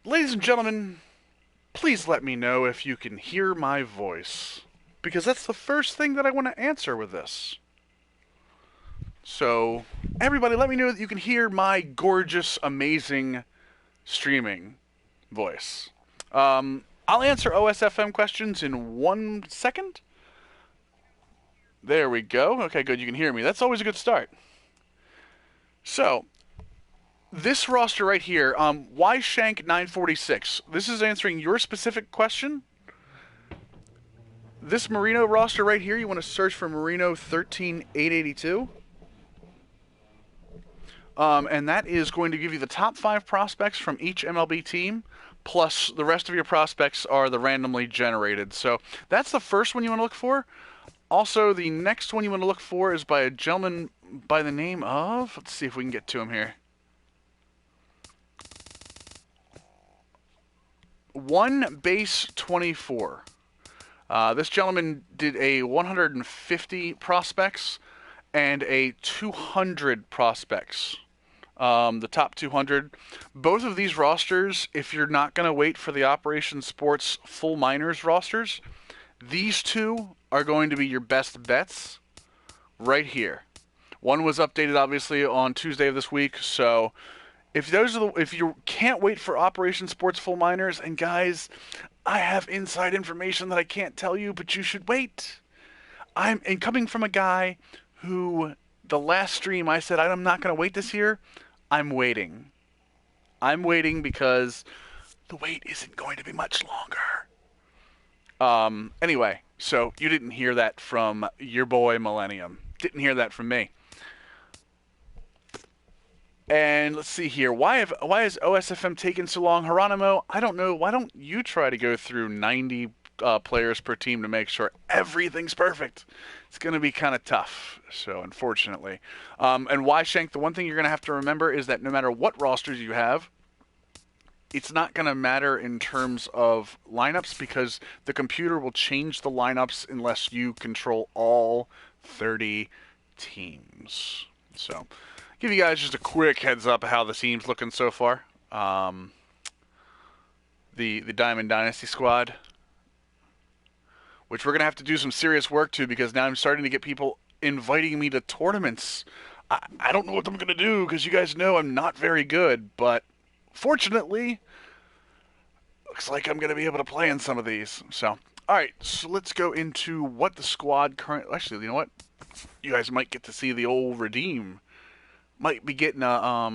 Ladies and gentlemen, please let me know if you can hear my voice, because that's the first thing that I want to answer with this. So, everybody, let me know that you can hear my gorgeous, amazing streaming voice. I'll answer OSFM questions in 1 second. There we go. Okay, good. You can hear me. That's always a good start. So, this roster right here, why Shank 946? This is answering your specific question. This Marino roster right here, you want to search for Marino 13882. And that is going to give you the top 5 prospects from each MLB team, plus the rest of your prospects are the randomly generated. So that's the first one you want to look for. Also, the next one you want to look for is by a gentleman by the name of, let's see if we can get to him here. One Base 24. This gentleman did a 150 prospects and a 200 prospects. The top 200. Both of these rosters, if you're not going to wait for the Operation Sports full minors rosters, these two are going to be your best bets right here. One was updated obviously on Tuesday of this week, so if you can't wait for Operation Sports full minors, and guys, I have inside information that I can't tell you, but you should wait. And coming from a guy who the last stream I said I'm not going to wait this year, I'm waiting. I'm waiting because the wait isn't going to be much longer. Anyway, so you didn't hear that from your boy Millennium. Didn't hear that from me. And let's see here. Why has OSFM taken so long? Geronimo, I don't know. Why don't you try to go through 90 players per team to make sure everything's perfect? It's going to be kind of tough, so unfortunately. And why, Shank, the one thing you're going to have to remember is that no matter what rosters you have, it's not going to matter in terms of lineups because the computer will change the lineups unless you control all 30 teams. So, give you guys just a quick heads up of how the team's looking so far. The Diamond Dynasty squad, which we're gonna have to do some serious work to because now I'm starting to get people inviting me to tournaments. I don't know what I'm gonna do because you guys know I'm not very good, but fortunately, looks like I'm gonna be able to play in some of these. So, all right, so let's go into what the squad currently. Actually, you know what? You guys might get to see the old Redeem. Might be getting a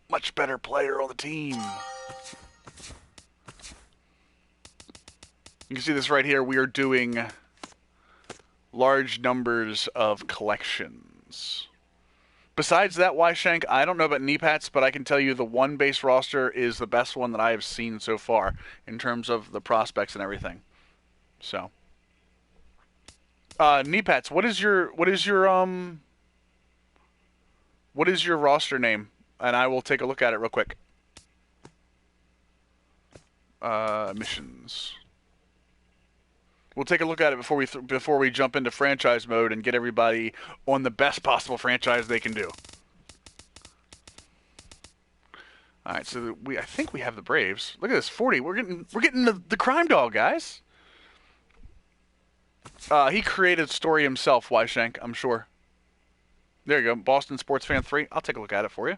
much better player on the team. You can see this right here. We are doing large numbers of collections. Besides that, Y-Shank, I don't know about knee pads, but I can tell you the one base roster is the best one that I have seen so far in terms of the prospects and everything. So, knee pads, what is your roster name? And I will take a look at it real quick. Missions. We'll take a look at it before we jump into franchise mode and get everybody on the best possible franchise they can do. All right, so I think we have the Braves. Look at this, 40. We're getting the crime dog, guys. He created story himself, Y-Shank, I'm sure. There you go, Boston Sports Fan 3. I'll take a look at it for you.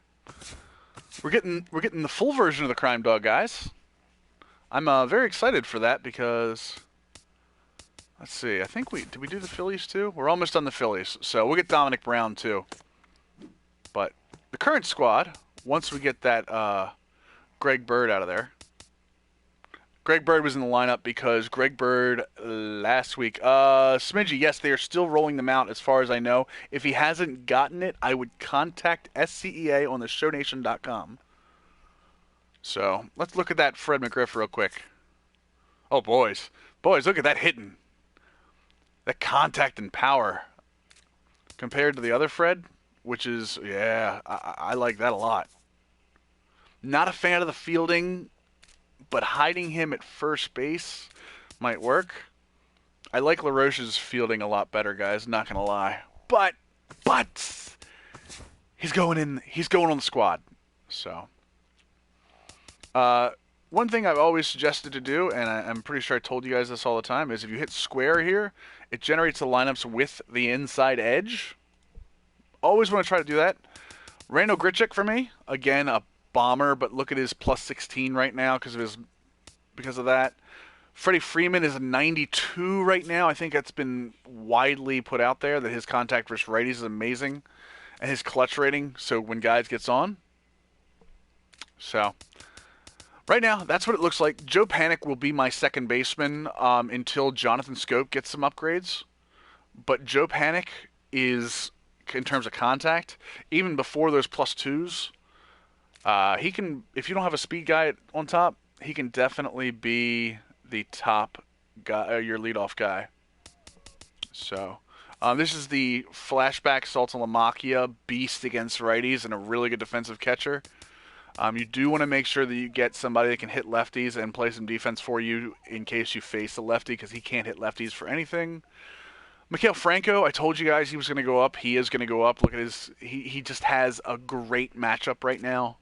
We're getting the full version of the crime dog, guys. I'm very excited for that because let's see. I think did we do the Phillies too? We're almost on the Phillies, so we'll get Dominic Brown too. But the current squad, once we get that Greg Bird out of there. Greg Bird was in the lineup because Greg Bird last week. Smidgy, yes, they are still rolling them out as far as I know. If he hasn't gotten it, I would contact SCEA on the ShowNation.com. So let's look at that Fred McGriff real quick. Oh, boys, look at that hitting. That contact and power compared to the other Fred, which is, yeah, I like that a lot. Not a fan of the fielding, but hiding him at first base might work. I like LaRoche's fielding a lot better, guys, not going to lie. But he's going on the squad. So, Uh, One thing I've always suggested to do, and I'm pretty sure I told you guys this all the time, is if you hit square here, it generates the lineups with the inside edge. Always want to try to do that. Randall Grichuk for me, again a bomber, but look at his plus 16 right now because of that. Freddie Freeman is a 92 right now. I think that's been widely put out there that his contact versus righties is amazing, and his clutch rating. So when guys gets on, so right now that's what it looks like. Joe Panic will be my second baseman until Jonathan Scope gets some upgrades. But Joe Panic is, in terms of contact, even before those plus twos, he can. If you don't have a speed guy on top, he can definitely be the top guy, your leadoff guy. So, this is the flashback Saltalamacchia beast against righties and a really good defensive catcher. You do want to make sure that you get somebody that can hit lefties and play some defense for you in case you face a lefty, because he can't hit lefties for anything. Maikel Franco, I told you guys he was going to go up. He is going to go up. Look at his. He just has a great matchup right now.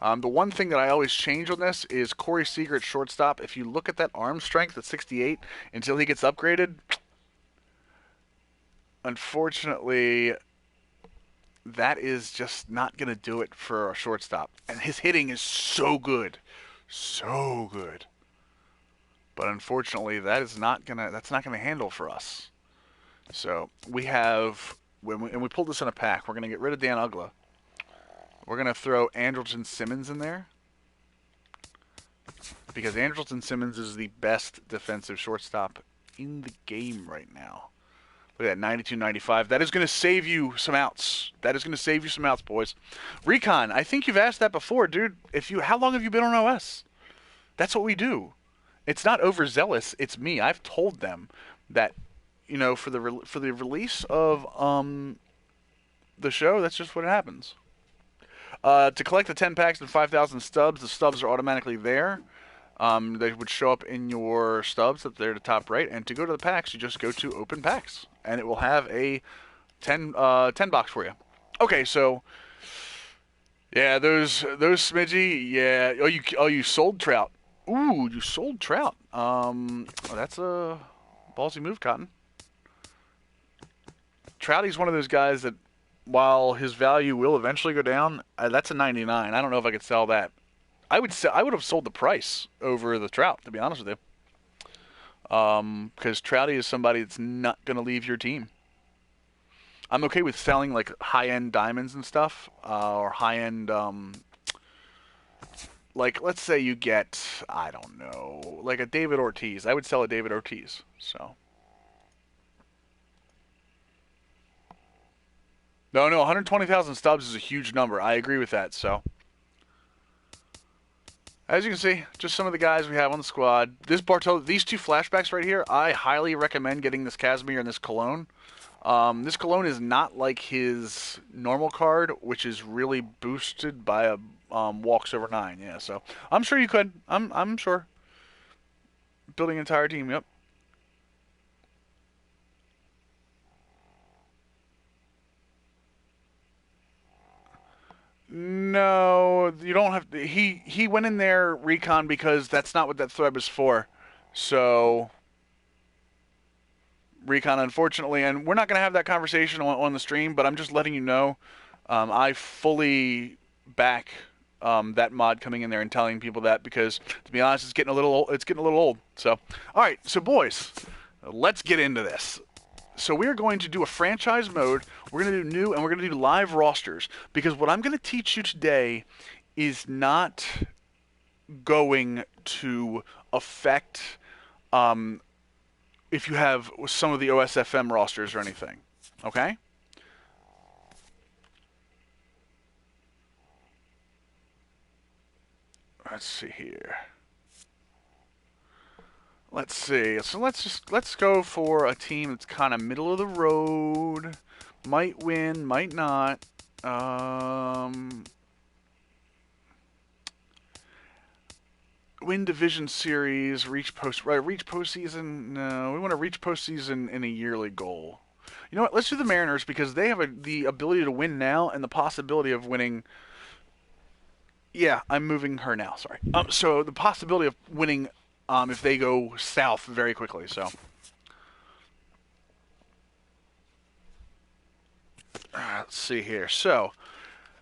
The one thing that I always change on this is Corey Seager at shortstop. If you look at that arm strength at 68 until he gets upgraded, unfortunately, that is just not going to do it for a shortstop. And his hitting is so good. So good. But unfortunately, that's not gonna handle for us. So we have, and we pulled this in a pack. We're gonna get rid of Dan Ugla. We're gonna throw Andrelton Simmons in there because Andrelton Simmons is the best defensive shortstop in the game right now. Look at that, 92-95. That is going to save you some outs. That is going to save you some outs, boys. Recon, I think you've asked that before, dude. How long have you been on OS? That's what we do. It's not overzealous. It's me. I've told them that, for the release of the show, that's just what happens. To collect the 10 packs and 5,000 stubs, the stubs are automatically there. They would show up in your stubs up there at the top right. And to go to the packs, you just go to Open Packs, and it will have a 10 box for you. Okay, so yeah, those Smidgey, yeah. Oh, you sold Trout. Ooh, you sold Trout. That's a ballsy move, Cotton. Trouty's one of those guys that, while his value will eventually go down, that's a 99. I don't know if I could sell that. I would have sold the price over the Trout, to be honest with you. Because Trouty is somebody that's not going to leave your team. I'm okay with selling like high-end diamonds and stuff, or high-end, like let's say you get, I don't know, like a David Ortiz. I would sell a David Ortiz. So. No, 120,000 stubs is a huge number. I agree with that. So. As you can see, just some of the guys we have on the squad. These two flashbacks right here, I highly recommend getting this Casimir and this Cologne. This Cologne is not like his normal card, which is really boosted by a walks over 9. Yeah, so I'm sure you could. I'm sure. Building an entire team. Yep. No, you don't have to. He went in there, Recon, because that's not what that thread was for. So, Recon, unfortunately, and we're not going to have that conversation on the stream, but I'm just letting you know, I fully back that mod coming in there and telling people that, because, to be honest, it's getting a little old. So, all right, so boys, let's get into this. So we are going to do a franchise mode. We're going to do new, and we're going to do live rosters, because what I'm going to teach you today is not going to affect if you have some of the OSFM rosters or anything. Okay? Let's see here. Let's see. So let's go for a team that's kind of middle of the road. Might win, might not. Win division series, reach postseason. No, we want to reach postseason in a yearly goal. You know what? Let's do the Mariners, because they have the ability to win now and the possibility of winning Yeah, I'm moving her now. Sorry. So the possibility of winning, if they go south very quickly. So, let's see here. So,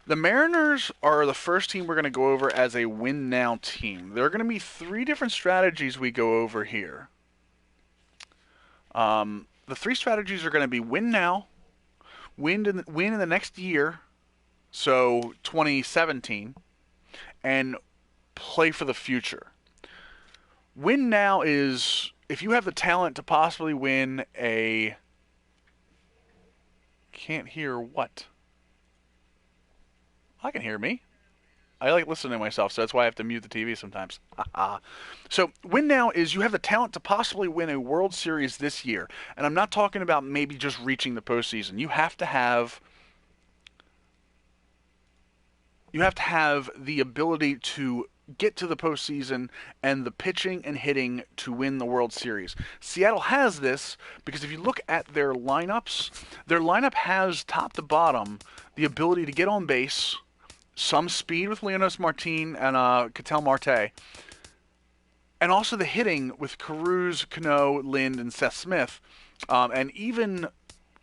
the Mariners are the first team we're going to go over as a win now team. There are going to be 3 different strategies we go over here. The 3 strategies are going to be win now, win in the next year, so 2017, and play for the future. Win now is if you have the talent to possibly win a. Can't hear what? I can hear me. I like listening to myself, so that's why I have to mute the TV sometimes. So, win now is you have the talent to possibly win a World Series this year. And I'm not talking about maybe just reaching the postseason. You have to have the ability to get to the postseason and the pitching and hitting to win the World Series. Seattle has this because if you look at their lineups, their lineup has top to bottom the ability to get on base, some speed with Leonys Martin and Ketel Marte, and also the hitting with Cruz, Cano, Lind, and Seth Smith, and even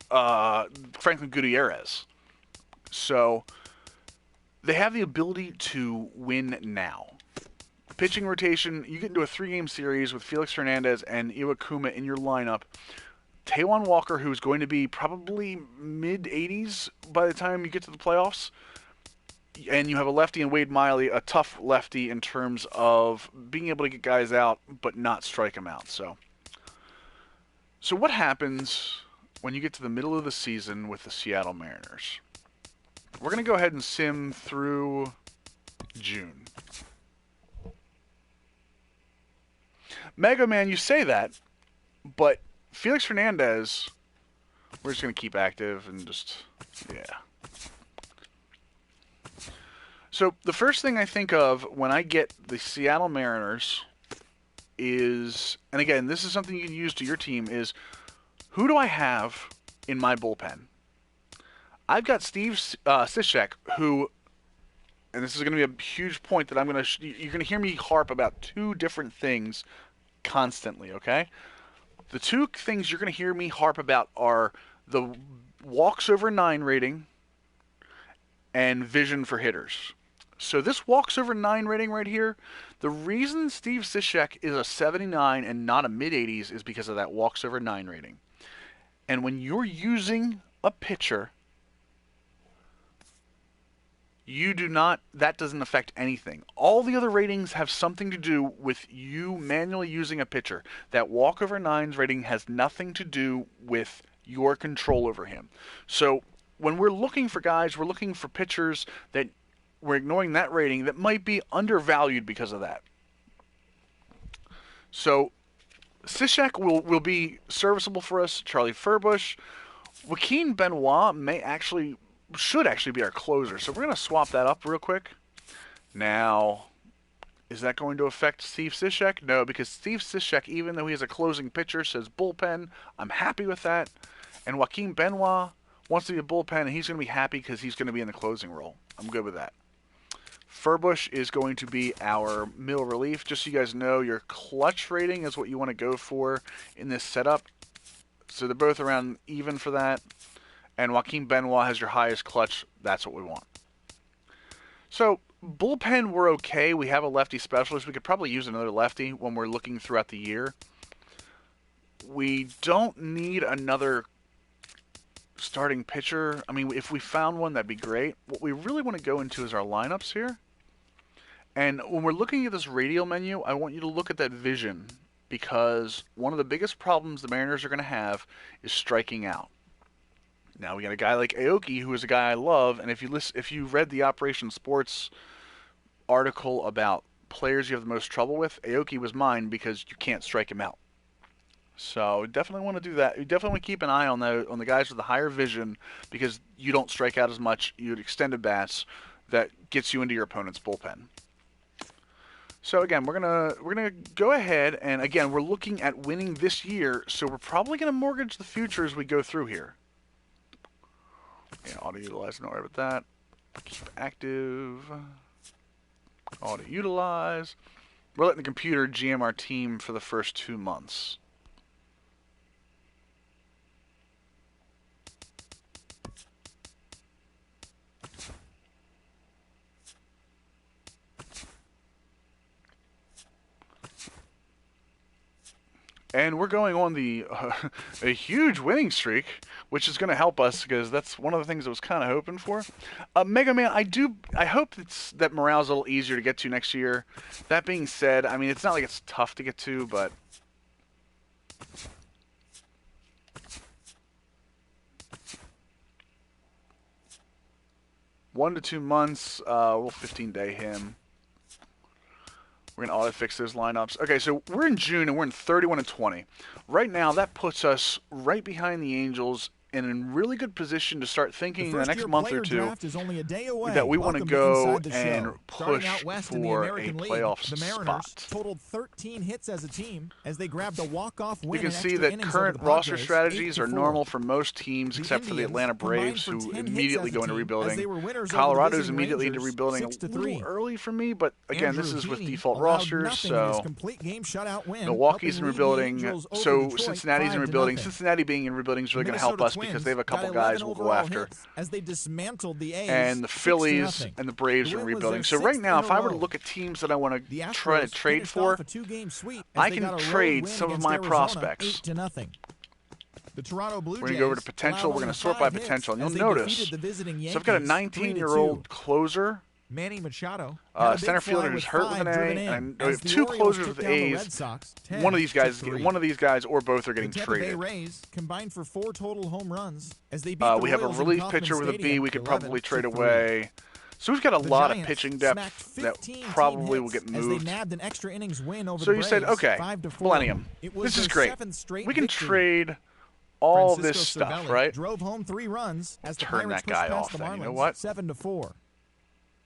Franklin Gutierrez. So they have the ability to win now. Pitching rotation, you get into a 3-game series with Felix Hernandez and Iwakuma in your lineup. Taijuan Walker, who's going to be probably mid-80s by the time you get to the playoffs. And you have a lefty in Wade Miley, a tough lefty in terms of being able to get guys out but not strike them out. So what happens when you get to the middle of the season with the Seattle Mariners? We're going to go ahead and sim through June. Mega Man, you say that, but Felix Hernandez, we're just going to keep active and just, yeah. So the first thing I think of when I get the Seattle Mariners is, and again, this is something you can use to your team, is who do I have in my bullpen? I've got Steve Cishek, who, and this is going to be a huge point that you're going to hear me harp about 2 different things constantly, okay? The 2 things you're going to hear me harp about are the walks over 9 rating and vision for hitters. So this walks over 9 rating right here, the reason Steve Cishek is a 79 and not a mid-80s is because of that walks over 9 rating. And when you're using a pitcher, that doesn't affect anything. All the other ratings have something to do with you manually using a pitcher. That walk over 9's rating has nothing to do with your control over him. So when we're looking for guys, we're looking for pitchers that we're ignoring that rating that might be undervalued because of that. So Cishek will be serviceable for us. Charlie Furbush. Joaquin Benoit should actually be our closer. So we're going to swap that up real quick. Now, is that going to affect Steve Cishek? No, because Steve Cishek, even though he has a closing pitcher, says bullpen. I'm happy with that. And Joaquin Benoit wants to be a bullpen, and he's going to be happy because he's going to be in the closing role. I'm good with that. Furbush is going to be our middle relief. Just so you guys know, your clutch rating is what you want to go for in this setup. So they're both around even for that. And Joaquin Benoit has your highest clutch. That's what we want. So bullpen, we're okay. We have a lefty specialist. We could probably use another lefty when we're looking throughout the year. We don't need another starting pitcher. I mean, if we found one, that'd be great. What we really want to go into is our lineups here. And when we're looking at this radial menu, I want you to look at that vision, because one of the biggest problems the Mariners are going to have is striking out. Now we got a guy like Aoki, who is a guy I love, and if you read the Operation Sports article about players you have the most trouble with, Aoki was mine because you can't strike him out. So definitely want to do that. You definitely want to keep an eye on the guys with the higher vision, because you don't strike out as much. You had extended bats that gets you into your opponent's bullpen. So again, we're gonna go ahead, and again, we're looking at winning this year, so we're probably gonna mortgage the future as we go through here. Yeah, auto utilize, don't worry about that. Keep active. Auto utilize. We're letting the computer GM our team for the first 2 months. And we're going on the a huge winning streak, which is going to help us because that's one of the things I was kind of hoping for. Mega Man, I hope that morale's a little easier to get to next year. That being said, I mean, it's not like it's tough to get to, but one to 2 months, we'll 15-day him. We're going to auto-fix those lineups. Okay, so we're in June, and we're in 31 and 20. Right now, that puts us right behind the Angels and in really good position to start thinking in the next month or two that we want to go and push for a playoff spot. Totaled 13 hits as a team as they grabbed a walk-off win. You can see that current roster strategies are normal for most teams except for the Atlanta Braves, who immediately go into rebuilding. Colorado's immediately into rebuilding a little early for me, but again, this is with default rosters, so Milwaukee's in rebuilding, so Cincinnati's in rebuilding. Cincinnati being in rebuilding is really going to help us because they have a couple guys we'll go after. As they dismantled the A's, and the Phillies and the Braves are rebuilding. So right now, if I were to look at teams that I want to try to trade for, I can trade some of my prospects. The Toronto Blue Jays, we're going to go over to potential. We're going to sort by potential. And you'll notice, so I've got a 19-year-old closer. Manny Machado, center fielder who's hurt with an A, and I have 2 closers with A's. One of these guys, or both are getting traded. Rays combined for 4 total home runs as they we have a relief pitcher with a B we could probably trade away. So we've got a lot of pitching depth that probably will get moved. So you said, okay, Millennium, this is great. We can trade all this stuff, right? Drove home 3 runs as turn that guy off then. You know what? 7-4.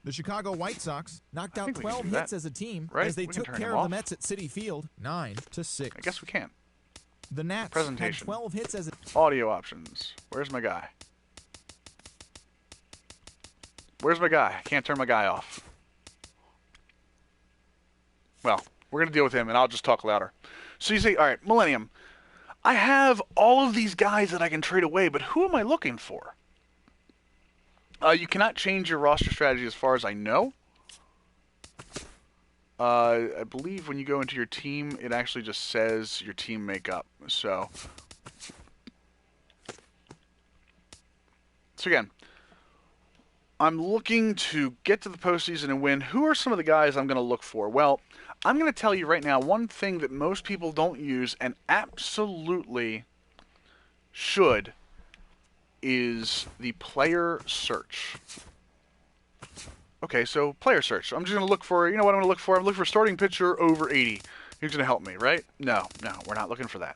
The Chicago White Sox knocked out 12 hits as a team as they took care of the Mets at Citi Field, 9-6. I guess we can. The Nats had 12 hits as a audio options. Where's my guy? Where's my guy? I can't turn my guy off. Well, we're going to deal with him, and I'll just talk louder. So you say, all right, Millennium, I have all of these guys that I can trade away, but who am I looking for? You cannot change your roster strategy as far as I know. I believe when you go into your team, it actually just says your team makeup. So again, I'm looking to get to the postseason and win. Who are some of the guys I'm going to look for? Well, I'm going to tell you right now one thing that most people don't use and absolutely should is the player search. Okay, so player search. I'm just going to look for, you know what I'm going to look for? I'm looking for starting pitcher over 80. Who's going to help me, right? No, we're not looking for that.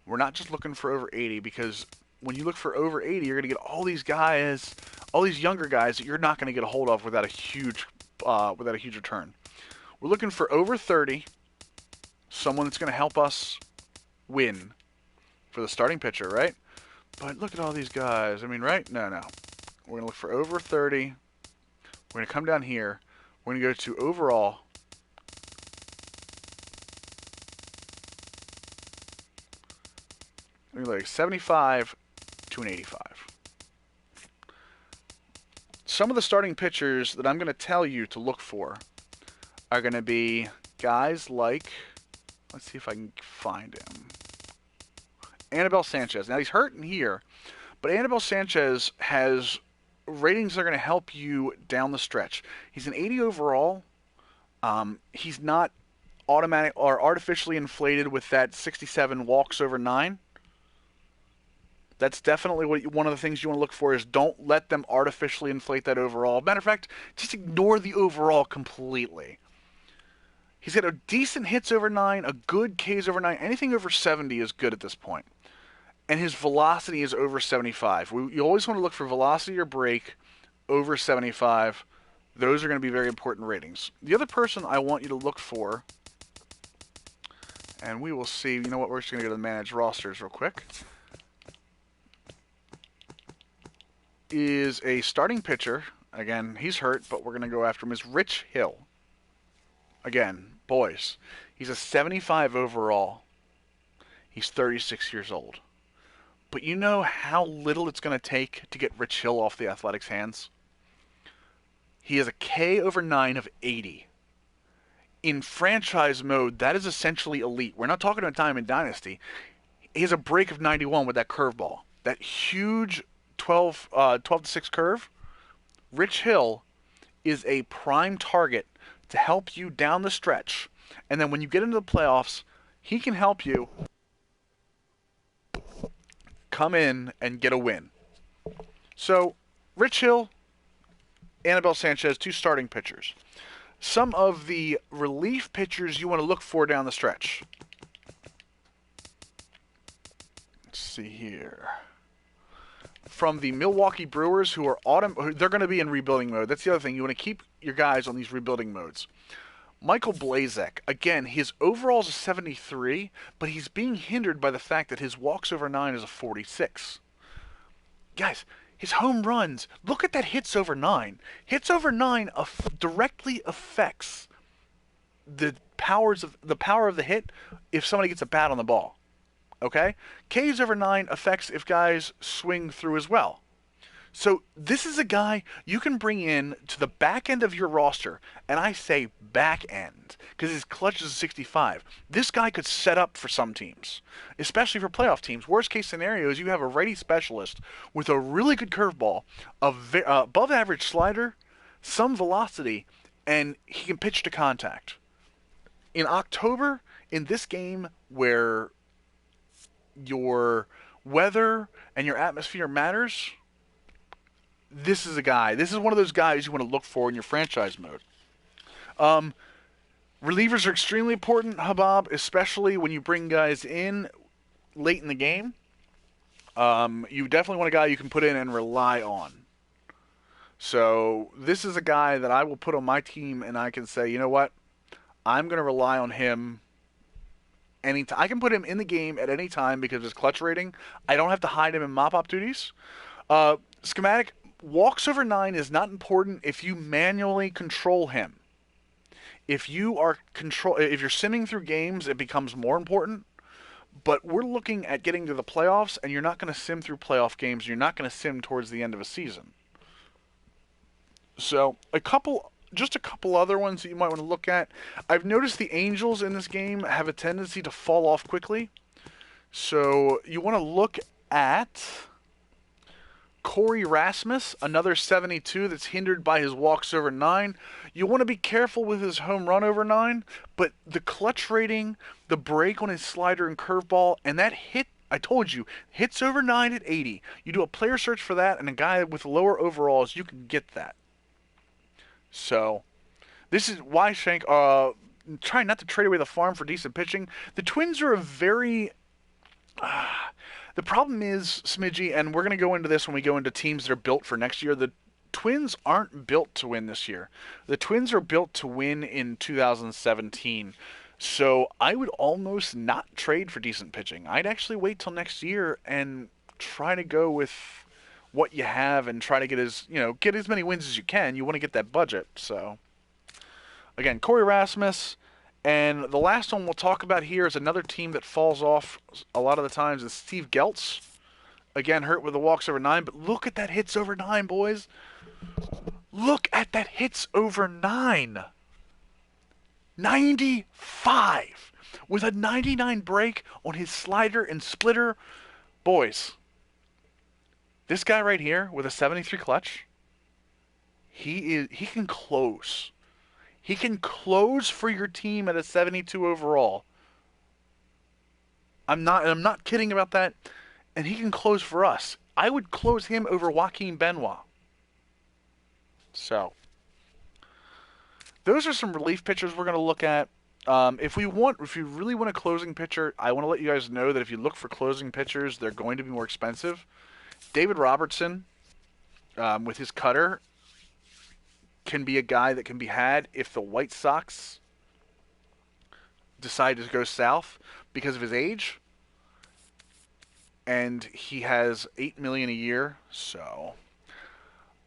We're not just looking for over 80, because when you look for over 80, you're going to get all these guys, all these younger guys that you're not going to get a hold of without a huge return. We're looking for over 30, someone that's going to help us win for the starting pitcher, right? But look at all these guys. I mean, right? No. We're going to look for over 30. We're going to come down here. We're going to go to overall. We're going to like 75 to an 85. Some of the starting pitchers that I'm going to tell you to look for are going to be guys like, let's see if I can find him. Anibal Sanchez. Now, he's hurting here, but Anibal Sanchez has ratings that are going to help you down the stretch. He's an 80 overall. He's not automatic or artificially inflated with that 67 walks over 9. That's definitely one of the things you want to look for is don't let them artificially inflate that overall. Matter of fact, just ignore the overall completely. He's got a decent hits over 9, a good Ks over 9. Anything over 70 is good at this point. And his velocity is over 75. You always want to look for velocity or break over 75. Those are going to be very important ratings. The other person I want you to look for, and we will see, you know what, we're just going to go to the manage rosters real quick, is a starting pitcher. Again, he's hurt, but we're going to go after him, is Rich Hill. Again, boys, he's a 75 overall. He's 36 years old. But you know how little it's going to take to get Rich Hill off the Athletics' hands? He has a K over 9 of 80. In franchise mode, that is essentially elite. We're not talking about Diamond Dynasty. He has a break of 91 with that curveball. That huge 12 to 6 curve. Rich Hill is a prime target to help you down the stretch. And then when you get into the playoffs, he can help you come in and get a win. So, Rich Hill, Anibal Sanchez, 2 starting pitchers. Some of the relief pitchers you want to look for down the stretch. Let's see here. From the Milwaukee Brewers, who are they're going to be in rebuilding mode. That's the other thing. You want to keep your guys on these rebuilding modes. Michael Blazek, again, his overall is a 73, but he's being hindered by the fact that his walks over 9 is a 46. Guys, his home runs, look at that hits over 9. Hits over 9 directly affects the power of the hit if somebody gets a bat on the ball. Okay? Ks over 9 affects if guys swing through as well. So this is a guy you can bring in to the back end of your roster, and I say back end because his clutch is a 65. This guy could set up for some teams, especially for playoff teams. Worst case scenario is you have a righty specialist with a really good curveball, above average slider, some velocity, and he can pitch to contact. In October, in this game where your weather and your atmosphere matters, this is a guy. This is one of those guys you want to look for in your franchise mode. Relievers are extremely important, Habab, especially when you bring guys in late in the game. You definitely want a guy you can put in and rely on. So this is a guy that I will put on my team, and I can say, you know what? I'm going to rely on him anytime. I can put him in the game at any time because of his clutch rating. I don't have to hide him in mop-up duties. Schematic. Walks over 9 is not important if you manually control him. If you're simming through games, it becomes more important. But we're looking at getting to the playoffs, and you're not going to sim through playoff games. You're not going to sim towards the end of a season. So just a couple other ones that you might want to look at. I've noticed the Angels in this game have a tendency to fall off quickly. So you want to look at Corey Rasmus, another 72 that's hindered by his walks over 9. You want to be careful with his home run over 9, but the clutch rating, the break on his slider and curveball, and that hit, I told you, hits over 9 at 80. You do a player search for that, and a guy with lower overalls, you can get that. So, this is why Shank, trying not to trade away the farm for decent pitching. The Twins are a very... the problem is, Smidgey, and we're going to go into this when we go into teams that are built for next year, the Twins aren't built to win this year. The Twins are built to win in 2017. So I would almost not trade for decent pitching. I'd actually wait till next year and try to go with what you have and try to get as many wins as you can. You want to get that budget. So again, Corey Rasmus. And the last one we'll talk about here is another team that falls off a lot of the times is Steve Geltz. Again, hurt with the walks over 9, but look at that hits over 9, boys. Look at that hits over 9. 95 with a 99 break on his slider and splitter. Boys, this guy right here with a 73 clutch, he can close. He can close for your team at a 72 overall. I'm not kidding about that. And he can close for us. I would close him over Joaquin Benoit. So, those are some relief pitchers we're going to look at. If you really want a closing pitcher, I want to let you guys know that if you look for closing pitchers, they're going to be more expensive. David Robertson, with his cutter, can be a guy that can be had if the White Sox decide to go south because of his age. And he has $8 million a year, so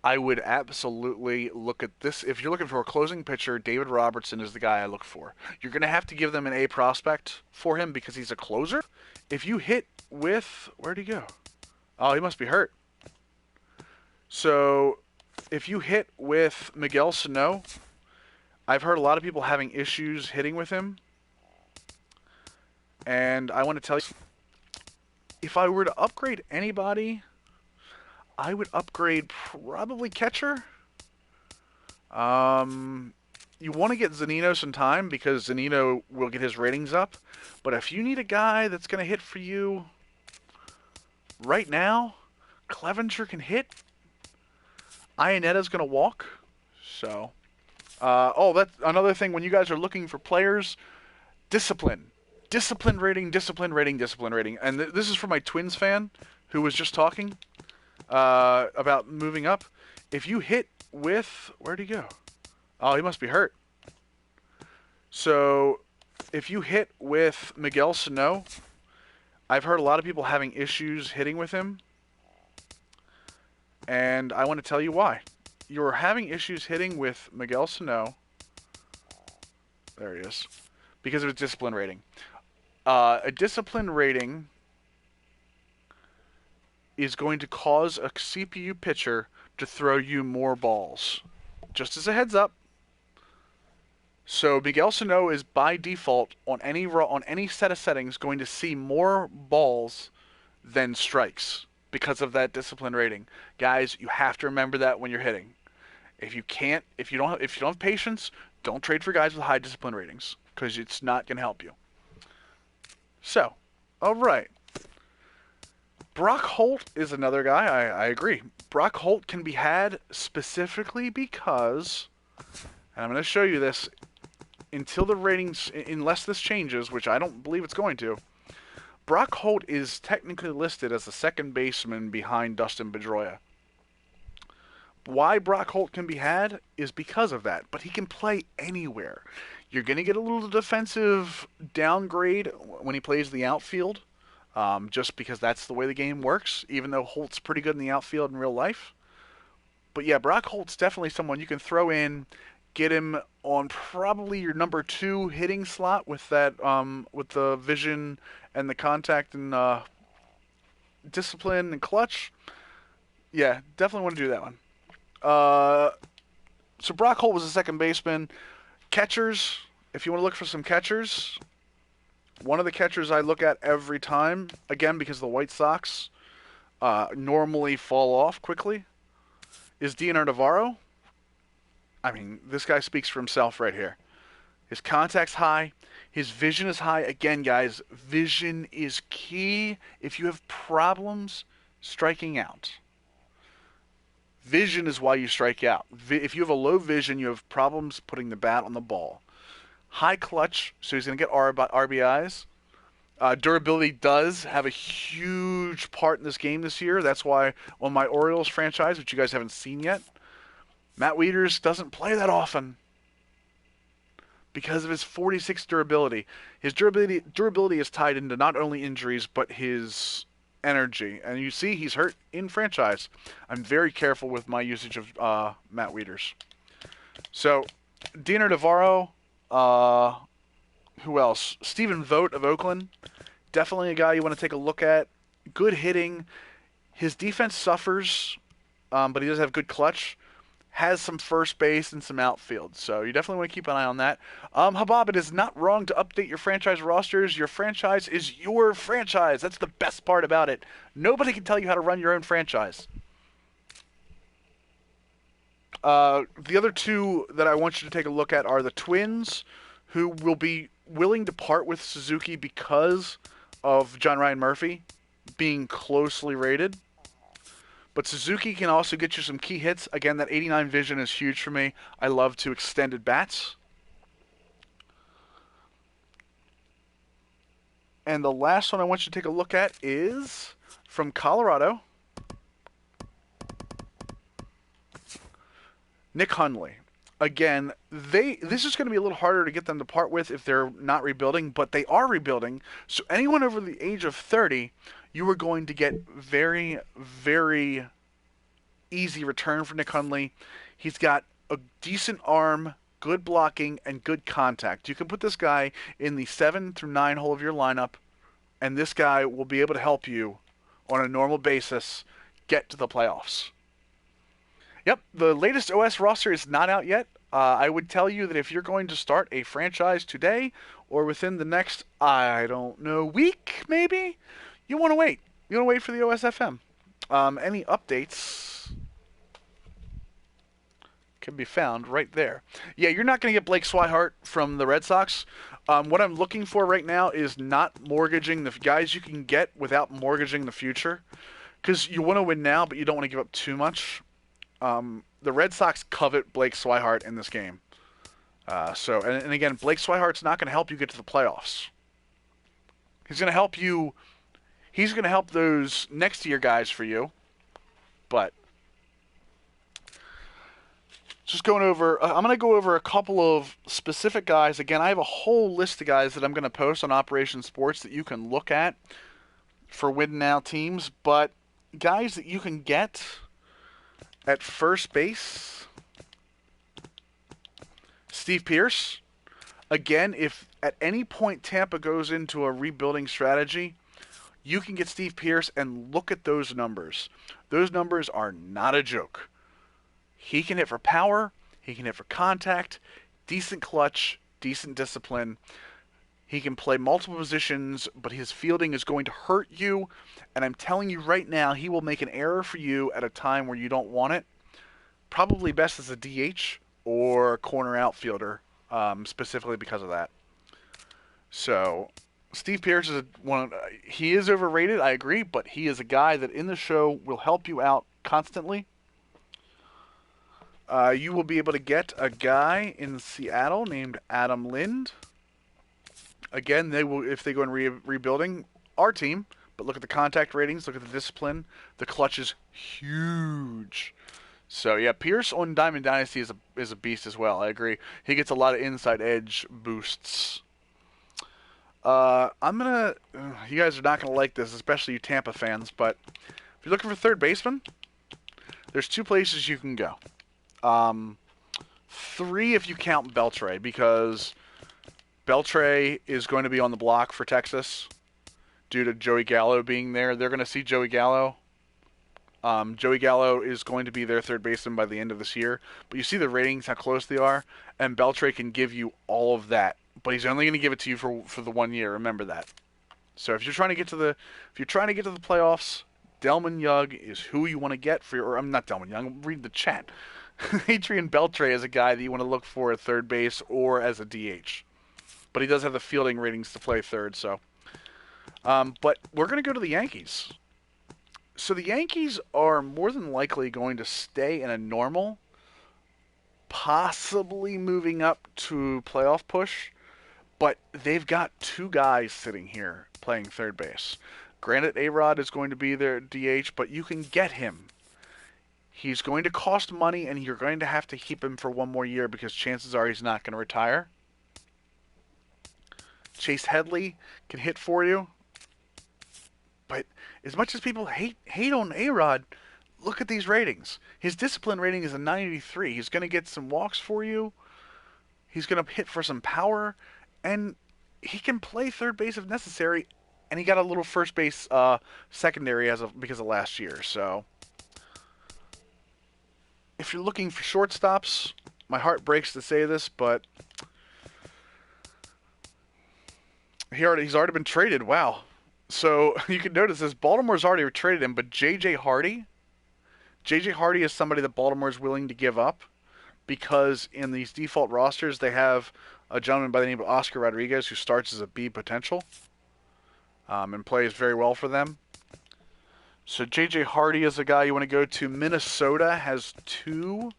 I would absolutely look at this. If you're looking for a closing pitcher, David Robertson is the guy I look for. You're going to have to give them an A prospect for him because he's a closer. If you hit with... Where'd he go? Oh, he must be hurt. So, if you hit with Miguel Sano, I've heard a lot of people having issues hitting with him. And I want to tell you, if I were to upgrade anybody, I would upgrade probably catcher. You want to get Zunino some time because Zunino will get his ratings up. But if you need a guy that's going to hit for you right now, Clevenger can hit. Ionetta's going to walk. So, that's another thing when you guys are looking for players, discipline. Discipline rating, discipline rating, discipline rating. And this is for my Twins fan who was just talking about moving up. If you hit with... Where'd he go? Oh, he must be hurt. So, if you hit with Miguel Sano, I've heard a lot of people having issues hitting with him. And I want to tell you why. You're having issues hitting with Miguel Sano. There he is. Because of his discipline rating. A discipline rating is going to cause a CPU pitcher to throw you more balls. Just as a heads up. So Miguel Sano is by default on any set of settings going to see more balls than strikes because of that discipline rating. Guys, you have to remember that when you're hitting. If you don't have patience, don't trade for guys with high discipline ratings because it's not going to help you. So, all right. Brock Holt is another guy. I agree. Brock Holt can be had specifically because, and I'm going to show you this, until the ratings, unless this changes, which I don't believe it's going to, Brock Holt is technically listed as the second baseman behind Dustin Pedroia. Why Brock Holt can be had is because of that, but he can play anywhere. You're going to get a little defensive downgrade when he plays the outfield, just because that's the way the game works, even though Holt's pretty good in the outfield in real life. But yeah, Brock Holt's definitely someone you can throw in, get him on probably your number 2 hitting slot with that, with the vision and the contact and discipline and clutch. Yeah, definitely want to do that one. So Brock Holt was a second baseman. Catchers, if you want to look for some catchers, one of the catchers I look at every time, again because the White Sox normally fall off quickly, is Dioner Navarro. I mean, this guy speaks for himself right here. His contact's high. His vision is high. Again, guys, vision is key if you have problems striking out. Vision is why you strike out. If you have a low vision, you have problems putting the bat on the ball. High clutch, so he's going to get RBIs. Durability does have a huge part in this game this year. That's why on my Orioles franchise, which you guys haven't seen yet, Matt Wieters doesn't play that often because of his 46 durability. His durability is tied into not only injuries, but his energy. And you see he's hurt in franchise. I'm very careful with my usage of Matt Wieters. So, Dioner Navarro, who else? Stephen Vogt of Oakland. Definitely a guy you want to take a look at. Good hitting. His defense suffers, but he does have good clutch. Has some first base and some outfield. So you definitely want to keep an eye on that. Habab, it is not wrong to update your franchise rosters. Your franchise is your franchise. That's the best part about it. Nobody can tell you how to run your own franchise. The other two that I want you to take a look at are the Twins, who will be willing to part with Suzuki because of John Ryan Murphy being closely rated. But Suzuki can also get you some key hits. Again, that 89 vision is huge for me. I love to extended bats. And the last one I want you to take a look at is from Colorado, Nick Hundley. Again, this is going to be a little harder to get them to part with if they're not rebuilding, but they are rebuilding. So anyone over the age of 30, you are going to get very, very easy return for Nick Hundley. He's got a decent arm, good blocking, and good contact. You can put this guy in the 7 through 9 hole of your lineup, and this guy will be able to help you on a normal basis get to the playoffs. Yep, the latest OS roster is not out yet. I would tell you that if you're going to start a franchise today or within the next, I don't know, week maybe, you want to wait. You want to wait for the OSFM. Any updates can be found right there. Yeah, you're not going to get Blake Swihart from the Red Sox. What I'm looking for right now is not mortgaging the guys you can get without mortgaging the future. Because you want to win now, but you don't want to give up too much. The Red Sox covet Blake Swihart in this game. And again, Blake Swihart's not going to help you get to the playoffs. He's going to help you. He's going to help those next year guys for you. But just going over, I'm going to go over a couple of specific guys. Again, I have a whole list of guys that I'm going to post on Operation Sports that you can look at for win now teams. But guys that you can get at first base, Steve Pearce. Again, if at any point Tampa goes into a rebuilding strategy, you can get Steve Pearce and look at those numbers. Those numbers are not a joke. He can hit for power. He can hit for contact. Decent clutch. Decent discipline. He can play multiple positions, but his fielding is going to hurt you. And I'm telling you right now, he will make an error for you at a time where you don't want it. Probably best as a DH or corner outfielder, specifically because of that. So Steve Pearce is he is overrated, I agree, but he is a guy that in the show will help you out constantly. You will be able to get a guy in Seattle named Adam Lind. Again, they will, if they go in rebuilding our team, but look at the contact ratings, look at the discipline. The clutch is huge. So yeah, Pierce on Diamond Dynasty is a beast as well. I agree. He gets a lot of inside edge boosts. You guys are not gonna like this, especially you Tampa fans. But if you're looking for third baseman, there's 2 places you can go. 3 if you count Beltre, because Beltre is going to be on the block for Texas due to Joey Gallo being there. They're going to see Joey Gallo. Joey Gallo is going to be their third baseman by the end of this year. But you see the ratings, how close they are, and Beltre can give you all of that. But he's only going to give it to you for the 1 year. Remember that. So if you're trying to get to the playoffs, Delman Young is who you want to get for your. Or I'm not Delman Young. Read the chat. Adrian Beltre is a guy that you want to look for at third base or as a DH. But he does have the fielding ratings to play third. So, but we're going to go to the Yankees. So the Yankees are more than likely going to stay in a normal, possibly moving up to playoff push, but they've got 2 guys sitting here playing third base. Granted, A-Rod is going to be their DH, but you can get him. He's going to cost money, and you're going to have to keep him for 1 more year because chances are he's not going to retire. Chase Headley can hit for you. But as much as people hate on A-Rod, look at these ratings. His discipline rating is a 983. He's going to get some walks for you. He's going to hit for some power. And he can play third base if necessary. And he got a little first base secondary because of last year. So if you're looking for shortstops, my heart breaks to say this, but he's already been traded. Wow. So you can notice this. Baltimore's already traded him, but J.J. Hardy is somebody that Baltimore's willing to give up because in these default rosters they have a gentleman by the name of Oscar Rodriguez who starts as a B potential and plays very well for them. So J.J. Hardy is a guy you want to go to. Minnesota has 2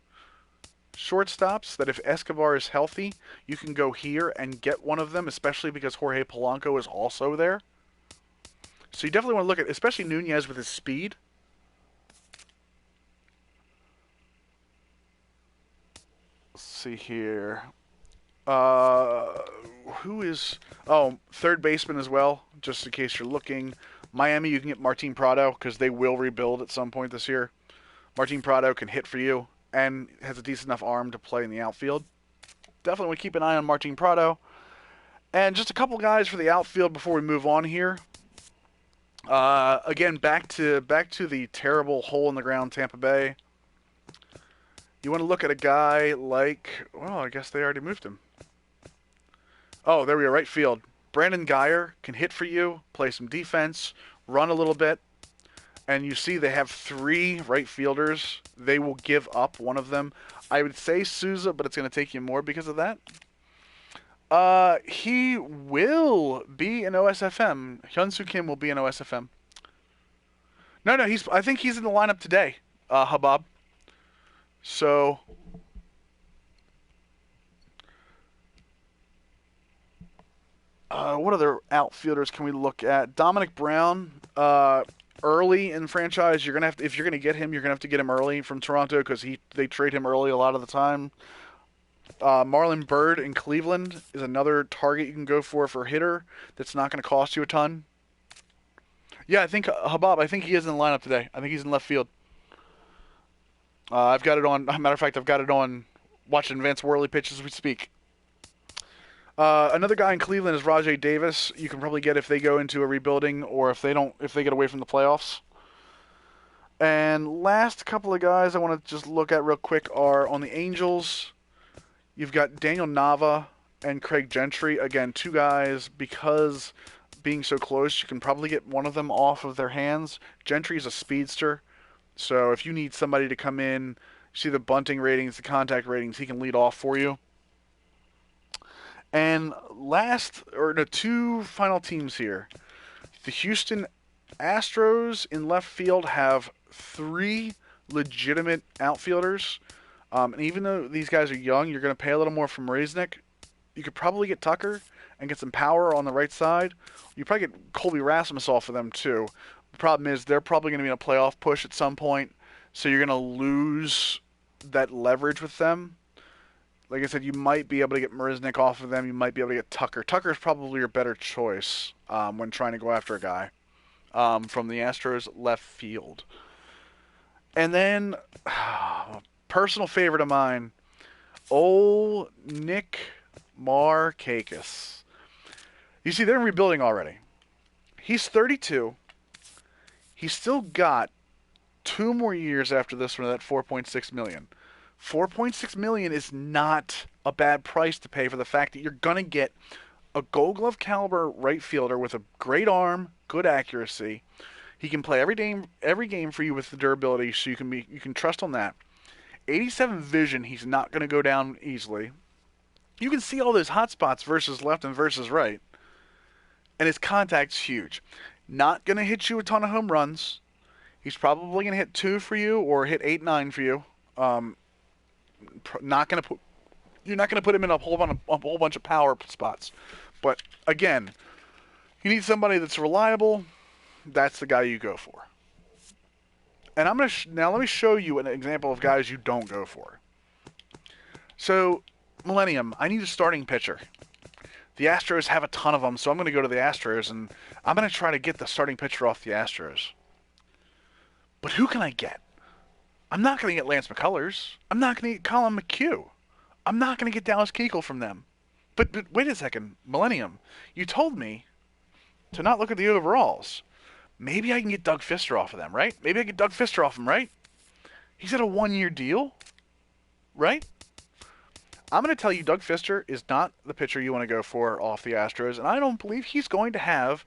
shortstops that if Escobar is healthy, you can go here and get one of them, especially because Jorge Polanco is also there. So you definitely want to look at, especially Nunez with his speed. Let's see here. Who is... Oh, third baseman as well, just in case you're looking. Miami, you can get Martin Prado, because they will rebuild at some point this year. Martin Prado can hit for you and has a decent enough arm to play in the outfield. Definitely would keep an eye on Martin Prado. And just a couple guys for the outfield before we move on here. Again, back to the terrible hole in the ground Tampa Bay. You want to look at a guy like, well, I guess they already moved him. Oh, there we go, right field. Brandon Geyer can hit for you, play some defense, run a little bit. And you see they have 3 right fielders. They will give up one of them. I would say Souza, but it's going to take you more because of that. He will be an OSFM. Hyun-Soo Kim will be an OSFM. No, I think he's in the lineup today, Habab. So, what other outfielders can we look at? Dominic Brown, early in franchise, you're gonna have to, if you're gonna get him, you're gonna have to get him early from Toronto because they trade him early a lot of the time. Marlon Byrd in Cleveland is another target you can go for a hitter that's not going to cost you a ton. Yeah, I think Habab. I think he is in the lineup today. I think he's in left field. I've got it on. Matter of fact, I've got it on. Watching Vance Worley pitch as we speak. Another guy in Cleveland is Rajay Davis. You can probably get if they go into a rebuilding or if they get away from the playoffs. And last couple of guys I want to just look at real quick are on the Angels. You've got Daniel Nava and Craig Gentry. Again, 2 guys, because being so close, you can probably get one of them off of their hands. Gentry's a speedster, so if you need somebody to come in, see the bunting ratings, the contact ratings, he can lead off for you. And the 2 final teams here. The Houston Astros in left field have 3 legitimate outfielders. And even though these guys are young, you're going to pay a little more from Mrazek. You could probably get Tucker and get some power on the right side. You probably get Colby Rasmus off of them too. The problem is they're probably going to be in a playoff push at some point, so you're going to lose that leverage with them. Like I said, you might be able to get Mrazek off of them. You might be able to get Tucker. Tucker is probably your better choice when trying to go after a guy from the Astros left field. And then... personal favorite of mine, old Nick Markakis. You see, they're rebuilding already. He's 32. He's still got 2 more years after this one at $4.6 million. $4.6 million is not a bad price to pay for the fact that you're going to get a Gold Glove caliber right fielder with a great arm, good accuracy. He can play every game for you with the durability, so you can trust on that. 87 vision, he's not going to go down easily. You can see all those hot spots versus left and versus right. And his contact's huge. Not going to hit you a ton of home runs. He's probably going to hit 2 for you or hit 8, 9 for you. You're not going to put him in a whole bunch of power spots. But again, you need somebody that's reliable. That's the guy you go for. And I'm going to now let me show you an example of guys you don't go for. So, Millennium, I need a starting pitcher. The Astros have a ton of them, so I'm going to go to the Astros, and I'm going to try to get the starting pitcher off the Astros. But who can I get? I'm not going to get Lance McCullers. I'm not going to get Colin McHugh. I'm not going to get Dallas Keuchel from them. But wait a second, Millennium, you told me to not look at the overalls. Maybe I can get Doug Fister off of them, right? Maybe I can get Doug Fister off him, right? He's got a 1-year deal, right? I'm going to tell you Doug Fister is not the pitcher you want to go for off the Astros, and I don't believe he's going to have...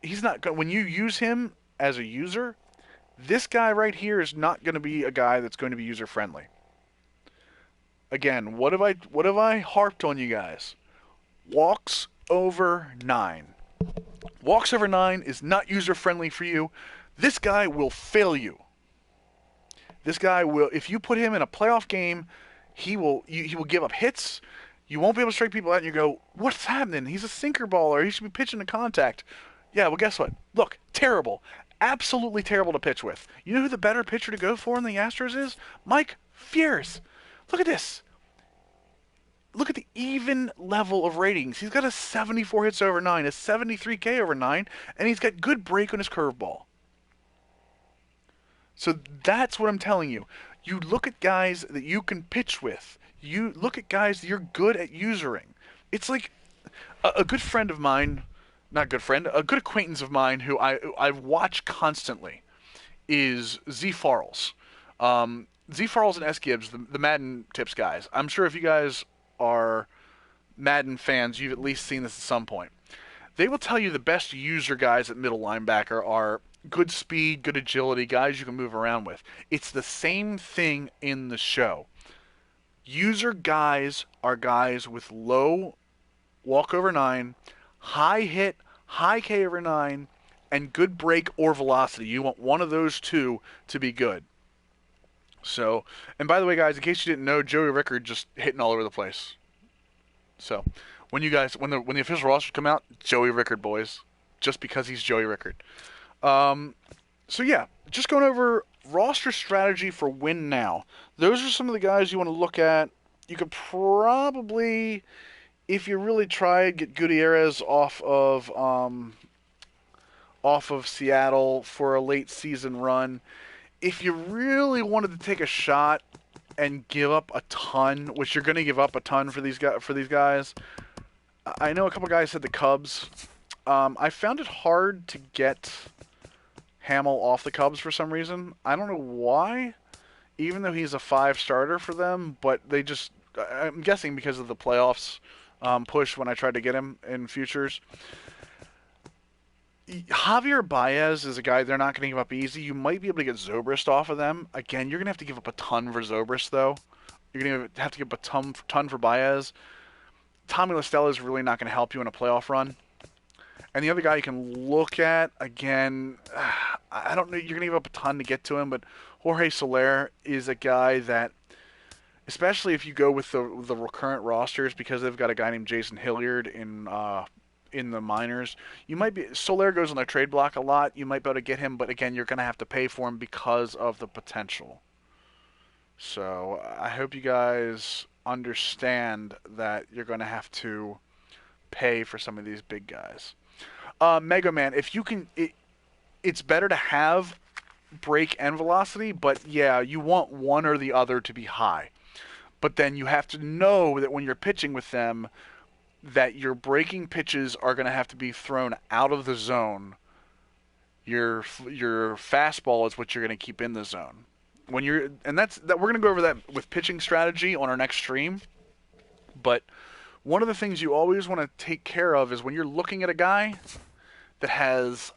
when you use him as a user, this guy right here is not going to be a guy that's going to be user-friendly. Again, what have I harped on you guys? Walks over 9. Walks over 9 is not user-friendly for you. This guy will fail you. This guy will, if you put him in a playoff game, he will give up hits. You won't be able to strike people out, and you go, what's happening? He's a sinker baller. He should be pitching to contact. Yeah, well, guess what? Look, terrible. Absolutely terrible to pitch with. You know who the better pitcher to go for in the Astros is? Mike Fierce. Look at this. Look at the even level of ratings. He's got a 74 hits over 9, a 73K over 9, and he's got good break on his curveball. So that's what I'm telling you. You look at guys that you can pitch with. You look at guys that you're good at usering. It's like a good friend of mine, not good friend, a good acquaintance of mine who I watch constantly is Z Farrells. Z Farrells and S Gibbs, the Madden tips guys. I'm sure if you guys are Madden fans, you've at least seen this at some point. They will tell you the best user guys at middle linebacker are good speed, good agility, guys you can move around with. It's the same thing in the show. User guys are guys with low walk over 9, high hit, high K over 9, and good break or velocity. You want one of those two to be good. So, and by the way, guys, in case you didn't know, Joey Rickard just hitting all over the place. So, when the official rosters come out, Joey Rickard, boys, just because he's Joey Rickard. So yeah, just going over roster strategy for win now. Those are some of the guys you want to look at. You could probably, if you really try, get Gutierrez off of Seattle for a late season run. If you really wanted to take a shot and give up a ton, which you're going to give up a ton for these guys. I know a couple guys said the Cubs. I found it hard to get Hamill off the Cubs for some reason. I don't know why, even though he's a 5 starter for them, but they just, I'm guessing because of the playoffs push when I tried to get him in futures. Javier Baez is a guy they're not going to give up easy. You might be able to get Zobrist off of them. Again, you're going to have to give up a ton for Zobrist, though. You're going to have to give up a ton for Baez. Tommy La Stella is really not going to help you in a playoff run. And the other guy you can look at, again, I don't know, you're going to give up a ton to get to him, but Jorge Soler is a guy that, especially if you go with the recurrent rosters, because they've got a guy named Jason Hilliard in the minors, Soler goes on their trade block a lot. You might be able to get him, but again, you're going to have to pay for him because of the potential. So I hope you guys understand that you're going to have to pay for some of these big guys. Mega Man, if you can, it's better to have break and velocity, but yeah, you want one or the other to be high. But then you have to know that when you're pitching with them, that your breaking pitches are going to have to be thrown out of the zone. Your fastball is what you're going to keep in the zone. We're going to go over that with pitching strategy on our next stream. But one of the things you always want to take care of is when you're looking at a guy that has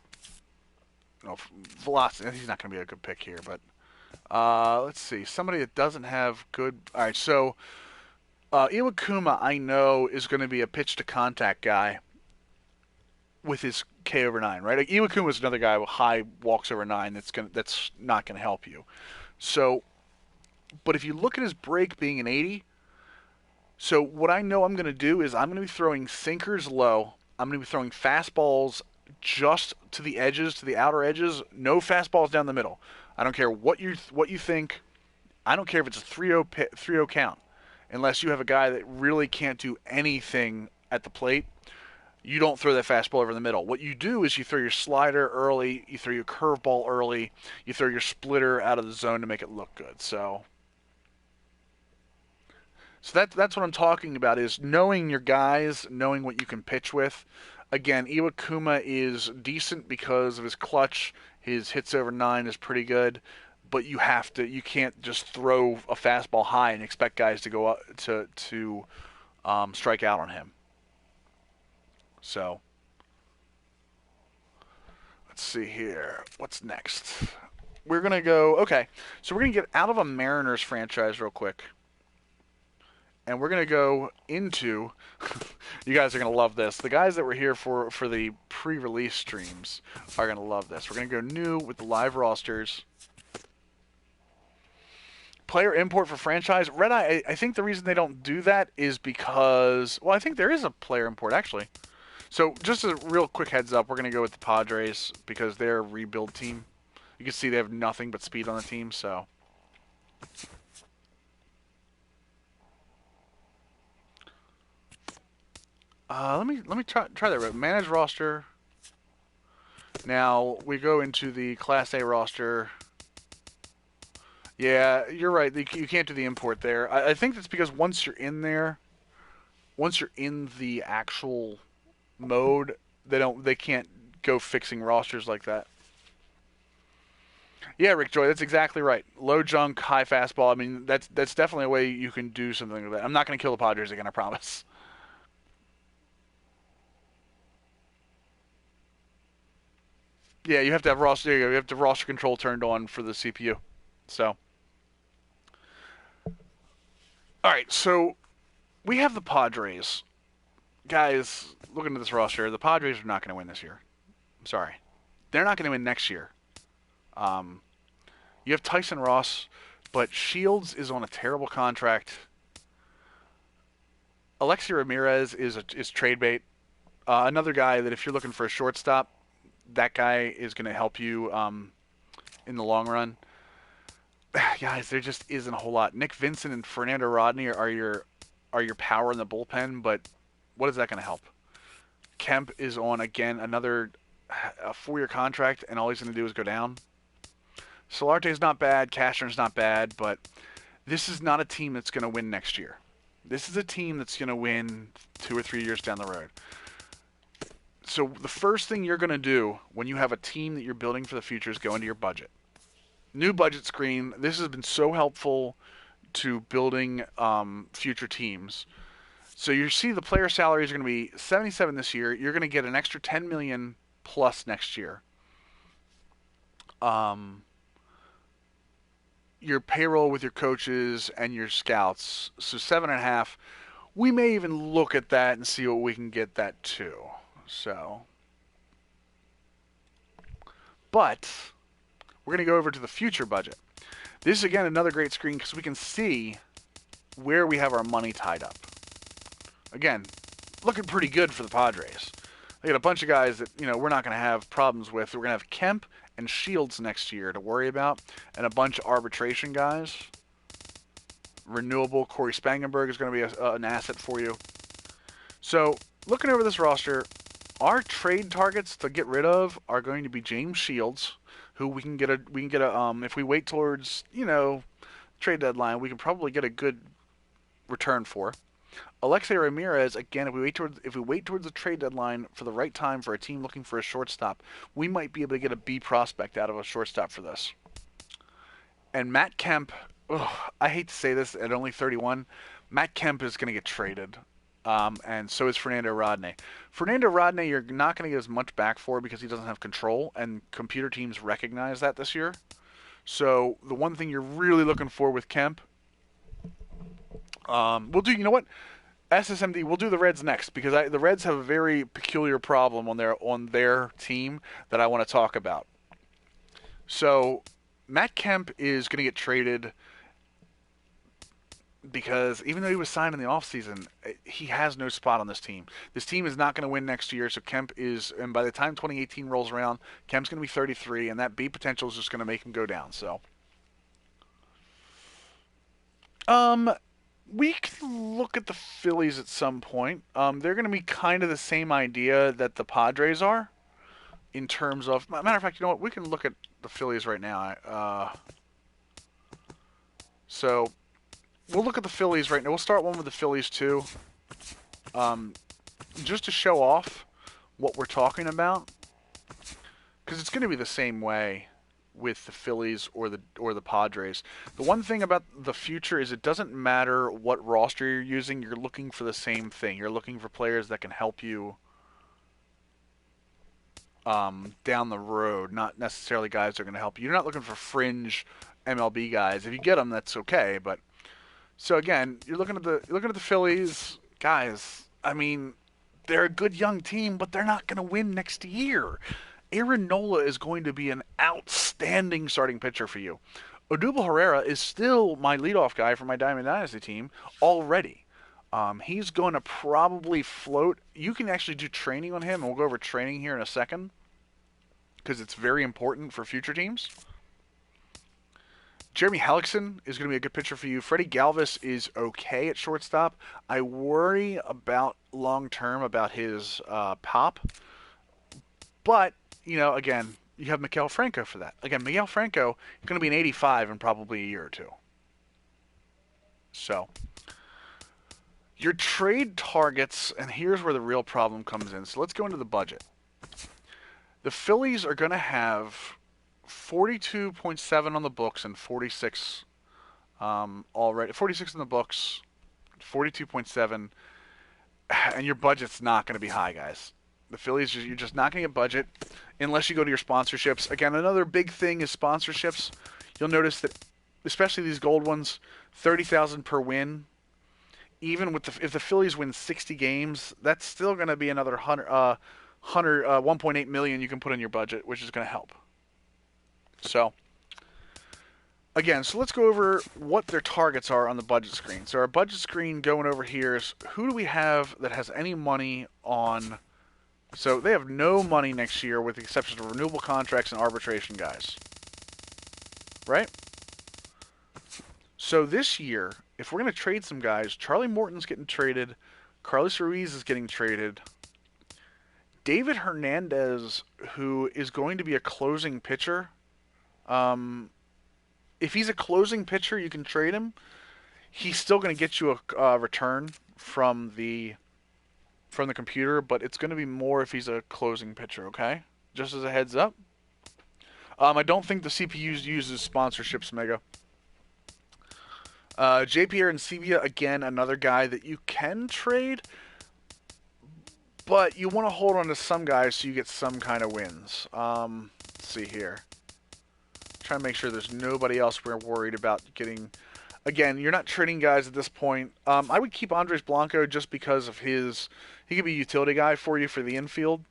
velocity. He's not going to be a good pick here, but let's see. Somebody that doesn't have good. All right, so Iwakuma, I know, is going to be a pitch to contact guy with his K over 9, right? Like, Iwakuma is another guy with high walks over 9 that's not going to help you. So, but if you look at his break being an 80, so what I know I'm going to do is I'm going to be throwing sinkers low. I'm going to be throwing fastballs just to the edges, to the outer edges. No fastballs down the middle. I don't care what you think. I don't care if it's a 3-0 count. Unless you have a guy that really can't do anything at the plate, you don't throw that fastball over the middle. What you do is you throw your slider early, you throw your curveball early, you throw your splitter out of the zone to make it look good. So that's what I'm talking about, is knowing your guys, knowing what you can pitch with. Again, Iwakuma is decent because of his clutch. His hits over 9 is pretty good. But you can't just throw a fastball high and expect guys to go up to strike out on him. So, let's see here. What's next? We're going to go, okay, so we're going to get out of a Mariners franchise real quick. And we're going to go into, you guys are going to love this. The guys that were here for the pre-release streams are going to love this. We're going to go new with the live rosters. Player import for franchise. Red Eye, I think the reason they don't do that is because, well, I think there is a player import, actually. So just a real quick heads up, we're going to go with the Padres because they're a rebuild team. You can see they have nothing but speed on the team, so. Let me try that. Manage roster. Now we go into the Class A roster. Yeah, you're right. You can't do the import there. I think that's because once you're in there, once you're in the actual mode, they can't go fixing rosters like that. Yeah, Rick Joy, that's exactly right. Low junk, high fastball. I mean, that's definitely a way you can do something like that. I'm not going to kill the Padres again, I promise. Yeah, you have to have roster. You have to roster control turned on for the CPU. So, all right. So we have the Padres, guys. Looking at this roster, the Padres are not going to win this year. I'm sorry, they're not going to win next year. Um, you have Tyson Ross, but Shields is on a terrible contract. Alexi Ramirez is trade bait. Another guy that if you're looking for a shortstop, that guy is going to help you in the long run. Guys, there just isn't a whole lot. Nick Vincent and Fernando Rodney are your power in the bullpen, but what is that going to help? Kemp is on again another a 4-year contract, and all he's going to do is go down. Solarte's not bad, Cashner's not bad, but this is not a team that's going to win next year. This is a team that's going to win 2 or 3 years down the road. So the first thing you're going to do when you have a team that you're building for the future is go into your budget. New budget screen. This has been so helpful to building future teams. So you see the player salaries are going to be 77 this year. You're going to get an extra 10 million plus next year. Your payroll with your coaches and your scouts, so 7.5. We may even look at that and see what we can get that to. So, but we're going to go over to the future budget. This is, again, another great screen because we can see where we have our money tied up. Again, looking pretty good for the Padres. They got a bunch of guys that, we're not going to have problems with. We're going to have Kemp and Shields next year to worry about, and a bunch of arbitration guys. Renewable, Corey Spangenberg is going to be an asset for you. So, looking over this roster, our trade targets to get rid of are going to be James Shields, who we can get a if we wait towards, trade deadline, we can probably get a good return for. Alexei Ramirez, again, if we wait towards the trade deadline for the right time for a team looking for a shortstop, we might be able to get a B prospect out of a shortstop for this. And Matt Kemp, I hate to say this, at only 31, Matt Kemp is going to get traded. And so is Fernando Rodney. Fernando Rodney, you're not going to get as much back for because he doesn't have control, and computer teams recognize that this year. So the one thing you're really looking for with Kemp, we'll do. You know what? SSMD. We'll do the Reds next because the Reds have a very peculiar problem on their team that I want to talk about. So Matt Kemp is going to get traded because even though he was signed in the offseason, he has no spot on this team. This team is not going to win next year, so Kemp is, and by the time 2018 rolls around, Kemp's going to be 33, and that B potential is just going to make him go down. So, we can look at the Phillies at some point. They're going to be kind of the same idea that the Padres are in terms of, matter of fact, you know what? We can look at the Phillies right now. So we'll look at the Phillies right now. We'll start one with the Phillies too, just to show off what we're talking about, because it's going to be the same way with the Phillies or the Padres. The one thing about the future is it doesn't matter what roster you're using. You're looking for the same thing. You're looking for players that can help you down the road, not necessarily guys that are going to help you. You're not looking for fringe MLB guys. If you get them, that's okay. But so again, you're looking at the Phillies guys. I mean, they're a good young team, but they're not going to win next year. Aaron Nola is going to be an outstanding starting pitcher for you. Odubel Herrera is still my leadoff guy for my Diamond Dynasty team already. He's going to probably float. You can actually do training on him, and we'll go over training here in a second because it's very important for future teams. Jeremy Hellickson is going to be a good pitcher for you. Freddie Galvis is okay at shortstop. I worry about long-term about his pop. But, again, you have Miguel Franco for that. Again, Miguel Franco is going to be an 85 in probably a year or two. So, your trade targets, and here's where the real problem comes in. So let's go into the budget. The Phillies are going to have 42.7 on the books and 46 already. 46 in the books, 42.7, and your budget's not going to be high, guys. The Phillies, you're just not going to get budget unless you go to your sponsorships. Again, another big thing is sponsorships. You'll notice that, especially these gold ones, $30,000 per win. Even with if the Phillies win 60 games, that's still going to be another 1.8 million you can put in your budget, which is going to help. So, again, so let's go over what their targets are on the budget screen. So our budget screen going over here is who do we have that has any money on. So they have no money next year with the exception of renewable contracts and arbitration guys. Right? So this year, if we're going to trade some guys, Charlie Morton's getting traded. Carlos Ruiz is getting traded. David Hernandez, who is going to be a closing pitcher. If he's a closing pitcher, you can trade him. He's still going to get you a return from the computer, but it's going to be more if he's a closing pitcher, okay? Just as a heads up. I don't think the CPU uses sponsorships, Mega. JP Arencibia, again, another guy that you can trade, but you want to hold on to some guys so you get some kind of wins. Let's see here. Trying to make sure there's nobody else we're worried about getting. Again, you're not trading guys at this point. I would keep Andres Blanco just because of his. He could be a utility guy for you for the infield.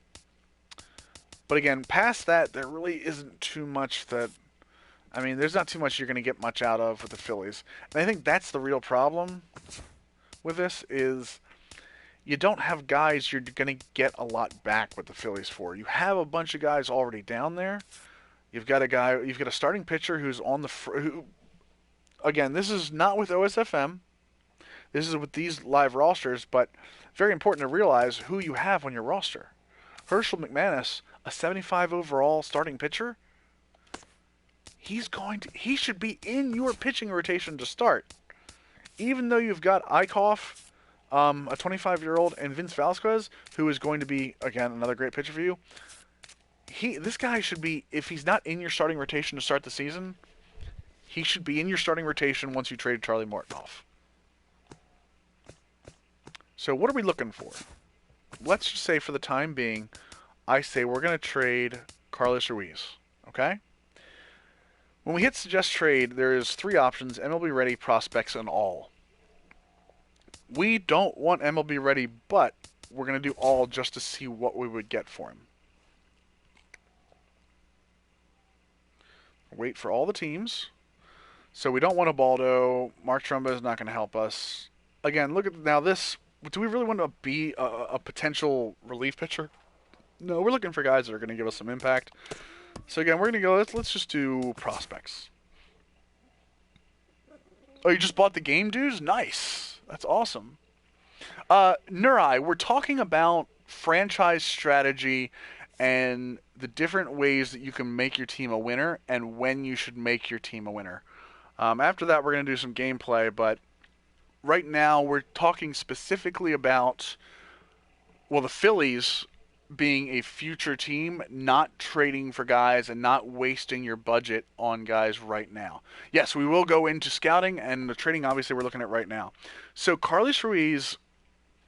But again, past that, there really isn't too much that. I mean, there's not too much you're going to get much out of with the Phillies. And I think that's the real problem with this is you don't have guys you're going to get a lot back with the Phillies for. You have a bunch of guys already down there. You've got a starting pitcher who's on the again, this is not with OSFM. This is with these live rosters, but very important to realize who you have on your roster. Herschel McManus, a 75 overall starting pitcher. He should be in your pitching rotation to start. Even though you've got Eichhoff, a 25-year-old, and Vince Velasquez, who is going to be, again, another great pitcher for you. This guy should be, if he's not in your starting rotation to start the season, he should be in your starting rotation once you trade Charlie Morton off. So what are we looking for? Let's just say for the time being, I say we're going to trade Carlos Ruiz. Okay? When we hit suggest trade, there's 3 options: MLB ready, prospects, and all. We don't want MLB ready, but we're going to do all just to see what we would get for him. Wait for all the teams. So we don't want a Baldo. Mark Trumbo is not going to help us. Again, look at now this. Do we really want to be a potential relief pitcher? No, we're looking for guys that are going to give us some impact. So again, we're going to go, let's just do prospects. Oh, you just bought the game dues? Nice. That's awesome. Nurai, we're talking about franchise strategy and the different ways that you can make your team a winner and when you should make your team a winner. After that, we're going to do some gameplay, but right now we're talking specifically about, well, the Phillies being a future team, not trading for guys and not wasting your budget on guys right now. Yes, we will go into scouting, and the trading obviously we're looking at right now. So Carlos Ruiz,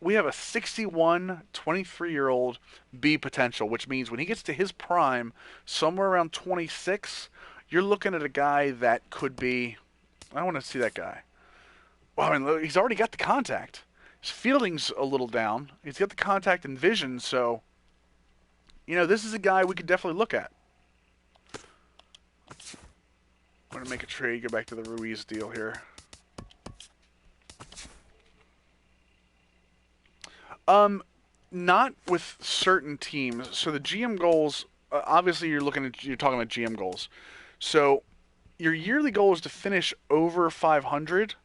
we have a 61, 23-year-old B potential, which means when he gets to his prime, somewhere around 26, you're looking at a guy that could be, I want to see that guy. Well, I mean, he's already got the contact. His fielding's a little down. He's got the contact and vision, so you know, this is a guy we could definitely look at. I'm going to make a trade, go back to the Ruiz deal here. Not with certain teams. So the GM goals, obviously you're talking about GM goals. So your yearly goal is to finish over 500.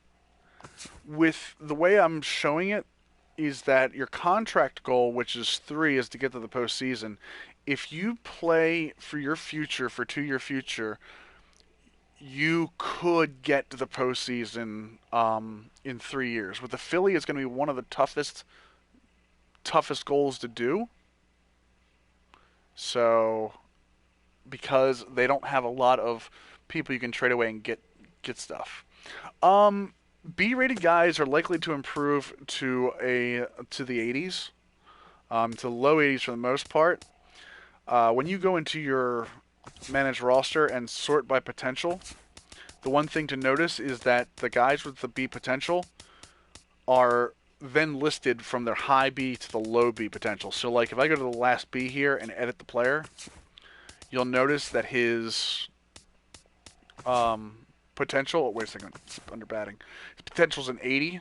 With the way I'm showing it, is that your contract goal, which is 3, is to get to the postseason. if you play for your future, for 2-year future, you could get to the postseason in 3 years. With the Philly, it's going to be one of the toughest goals to do. So, because they don't have a lot of people you can trade away and get stuff. B-rated guys are likely to improve to the 80s, to low 80s for the most part. When you go into your managed roster and sort by potential, the one thing to notice is that the guys with the B potential are then listed from their high B to the low B potential. So, like, if I go to the last B here and edit the player, you'll notice that his potential... Oh, wait a second. It's under batting. His potential's an 80,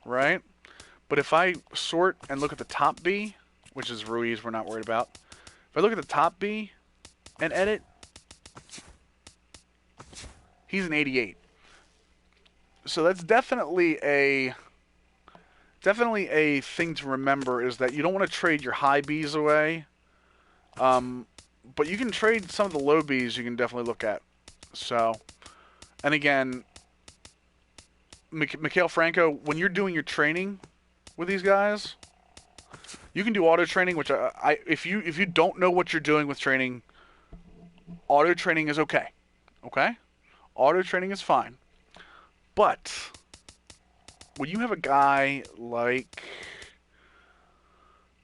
right? But if I sort and look at the top B, which is Ruiz, we're not worried about. If I look at the top B and edit, he's an 88. So that's definitely a thing to remember, is that you don't want to trade your high Bs away. But you can trade some of the low Bs you can definitely look at. So, and again, Mikael Franco, when you're doing your training with these guys, you can do auto training, which if you don't know what you're doing with training, auto training is okay. Okay? Auto training is fine. But when you have a guy like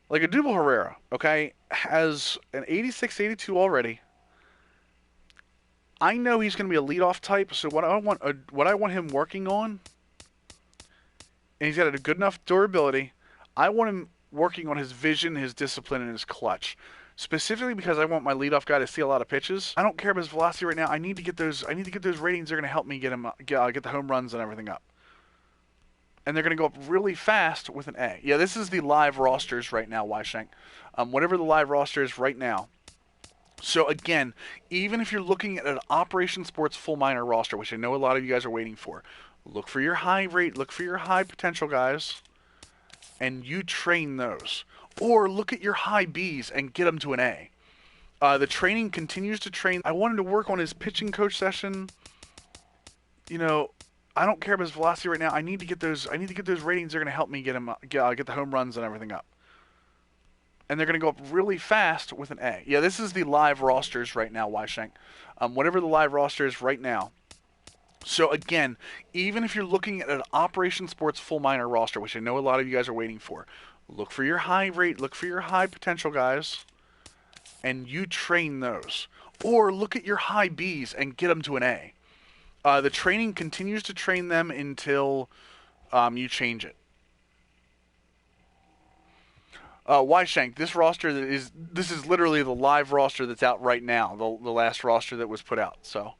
a Dubal Herrera, okay, has an 86, 82 already. I know he's going to be a leadoff type, so what I want him working on, and he's got a good enough durability, I want him working on his vision, his discipline, and his clutch. Specifically because I want my leadoff guy to see a lot of pitches. I don't care about his velocity right now. I need to get those ratings. They're going to help me get the home runs and everything up. And they're going to go up really fast with an A. Yeah, this is the live rosters right now, Weishank. Whatever the live roster is right now. So again, even if you're looking at an Operation Sports full minor roster, which I know a lot of you guys are waiting for, look for your high rate, look for your high potential guys, and you train those. Or look at your high Bs and get them to an A. The training continues to train. I want him to work on his pitching coach session. You know, I don't care about his velocity right now. I need to get those ratings. They're going to help me get the home runs and everything up. And they're going to go up really fast with an A. Yeah, this is the live rosters right now, Weishank. Whatever the live roster is right now. So again, even if you're looking at an Operation Sports full minor roster, which I know a lot of you guys are waiting for, look for your high rate, look for your high potential guys, and you train those. Or look at your high Bs and get them to an A. The training continues to train them until you change it. Weishank, this is literally the live roster that's out right now, the last roster that was put out. So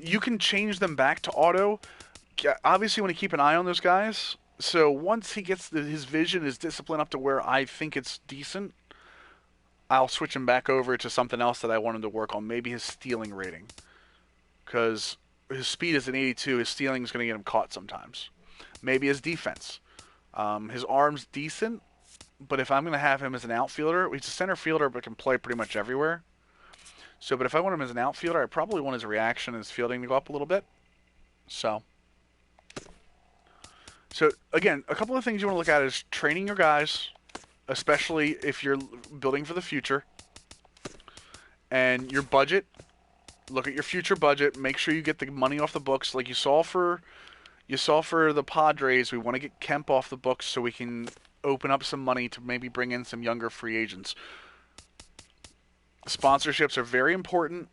you can change them back to auto. Obviously, you want to keep an eye on those guys. So once he gets his vision, his discipline up to where I think it's decent, I'll switch him back over to something else that I want him to work on. Maybe his stealing rating. Because his speed is an 82. His stealing is going to get him caught sometimes. Maybe his defense. His arm's decent. But if I'm going to have him as an outfielder, he's a center fielder but can play pretty much everywhere. So, but if I want him as an outfielder, I probably want his reaction and his fielding to go up a little bit. So again, a couple of things you want to look at is training your guys, especially if you're building for the future, and your budget. Look at your future budget. Make sure you get the money off the books, like you saw for the Padres. We want to get Kemp off the books so we can open up some money to maybe bring in some younger free agents. Sponsorships are very important.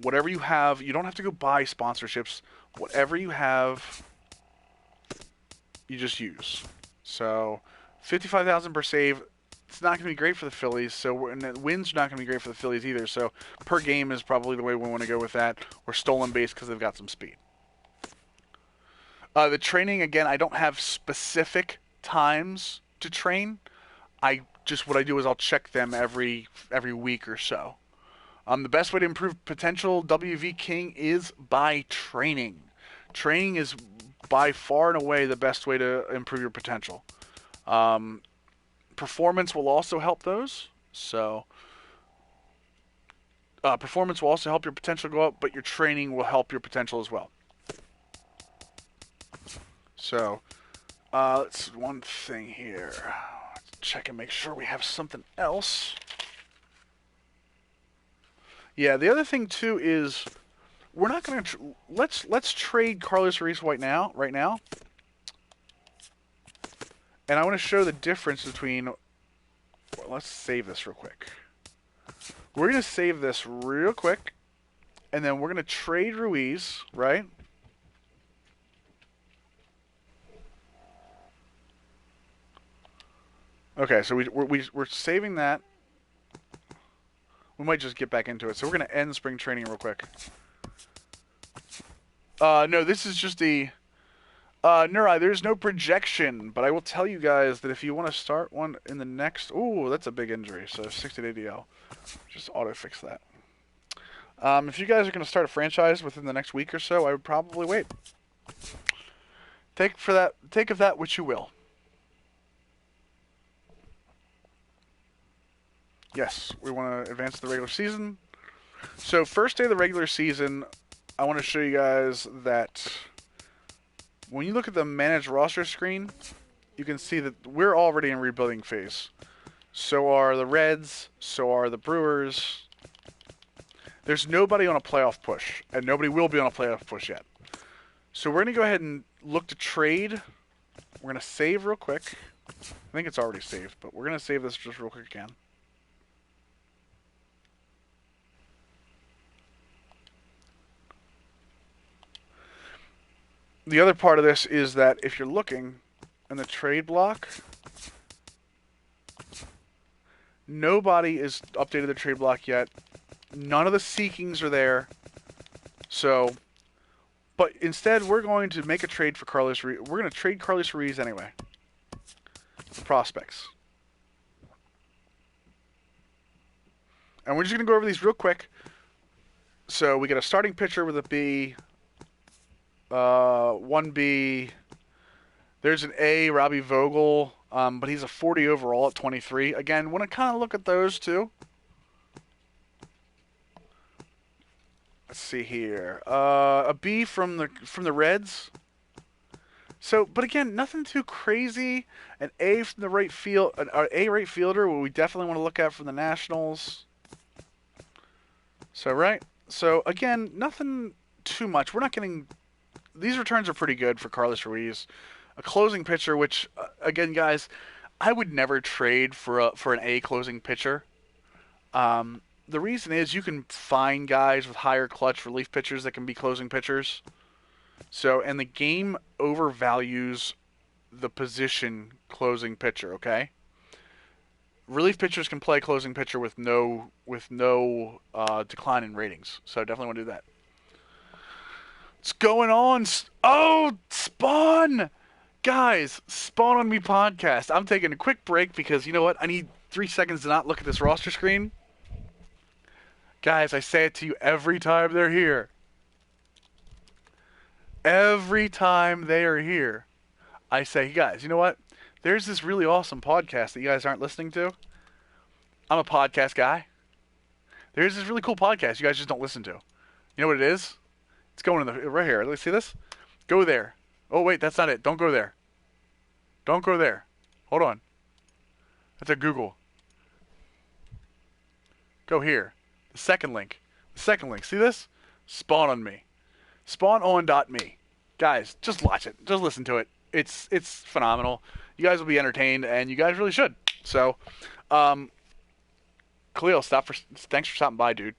Whatever you have, you don't have to go buy sponsorships. Whatever you have, you just use. So, 55,000 per save. It's not going to be great for the Phillies. And the wins are not going to be great for the Phillies either. So, per game is probably the way we want to go with that. Or stolen base because they've got some speed. The training, again, I don't have specific times to train. What I do is I'll check them every week or so. The best way to improve potential, WV King, is by training. Training is by far and away the best way to improve your potential. performance will also help those. So performance will also help your potential go up, but your training will help your potential as well. So let's one thing here. Let's check and make sure we have something else. Yeah, the other thing too is we're not going to let's trade Carlos Ruiz right now. And I want to show the difference between. Well, let's save this real quick. We're going to save this real quick, and then we're going to trade Ruiz, right? Okay, so we're saving that. We might just get back into it. So we're going to end spring training real quick. No, this is just the... Nurai, there's no projection, but I will tell you guys that if you want to start one in the next... Ooh, that's a big injury, so 60 ADL. Just auto-fix that. If you guys are going to start a franchise within the next week or so, I would probably wait. Take of that which you will. Yes, we want to advance the regular season. So first day of the regular season, I want to show you guys that when you look at the managed roster screen, you can see that we're already in rebuilding phase. So are the Reds, so are the Brewers. There's nobody on a playoff push, and nobody will be on a playoff push yet. So we're going to go ahead and look to trade. We're going to save real quick. I think it's already saved, but we're going to save this just real quick again. The other part of this is that if you're looking in the trade block, nobody is updated the trade block yet. None of the seekings are there. So, but instead we're going to make a trade for Carlos Ruiz. We're going to trade Carlos Ruiz anyway. The prospects. And we're just going to go over these real quick. So we get a starting pitcher with a B. 1B. There's an A, Robbie Vogel, but he's a 40 overall at 23. Again, want to kind of look at those too. Let's see here. A B from the Reds. So, but again, nothing too crazy. An A from the right field, an A right fielder, what we definitely want to look at from the Nationals. So right. So again, nothing too much. We're not getting. These returns are pretty good for Carlos Ruiz. A closing pitcher, which, again, guys, I would never trade for an A closing pitcher. The reason is you can find guys with higher clutch relief pitchers that can be closing pitchers. So, and the game overvalues the position closing pitcher, okay? Relief pitchers can play closing pitcher with no decline in ratings. So definitely want to do that. What's going on? Oh, Spawn! Guys, Spawn on Me podcast. I'm taking a quick break because, you know what? I need 3 seconds to not look at this roster screen. Guys, I say it to you every time they're here. Every time they are here, I say, hey guys, you know what? There's this really awesome podcast that you guys aren't listening to. I'm a podcast guy. There's this really cool podcast you guys just don't listen to. You know what it is? It's going in the right here. Let's see this. Go there. Oh wait, that's not it. Don't go there. Don't go there. Hold on. That's a Google. Go here. The second link. The second link. See this? Spawn on Me. SpawnOn.me. Guys, just watch it. Just listen to it. It's phenomenal. You guys will be entertained, and you guys really should. So, Khalil, thanks for stopping by, dude.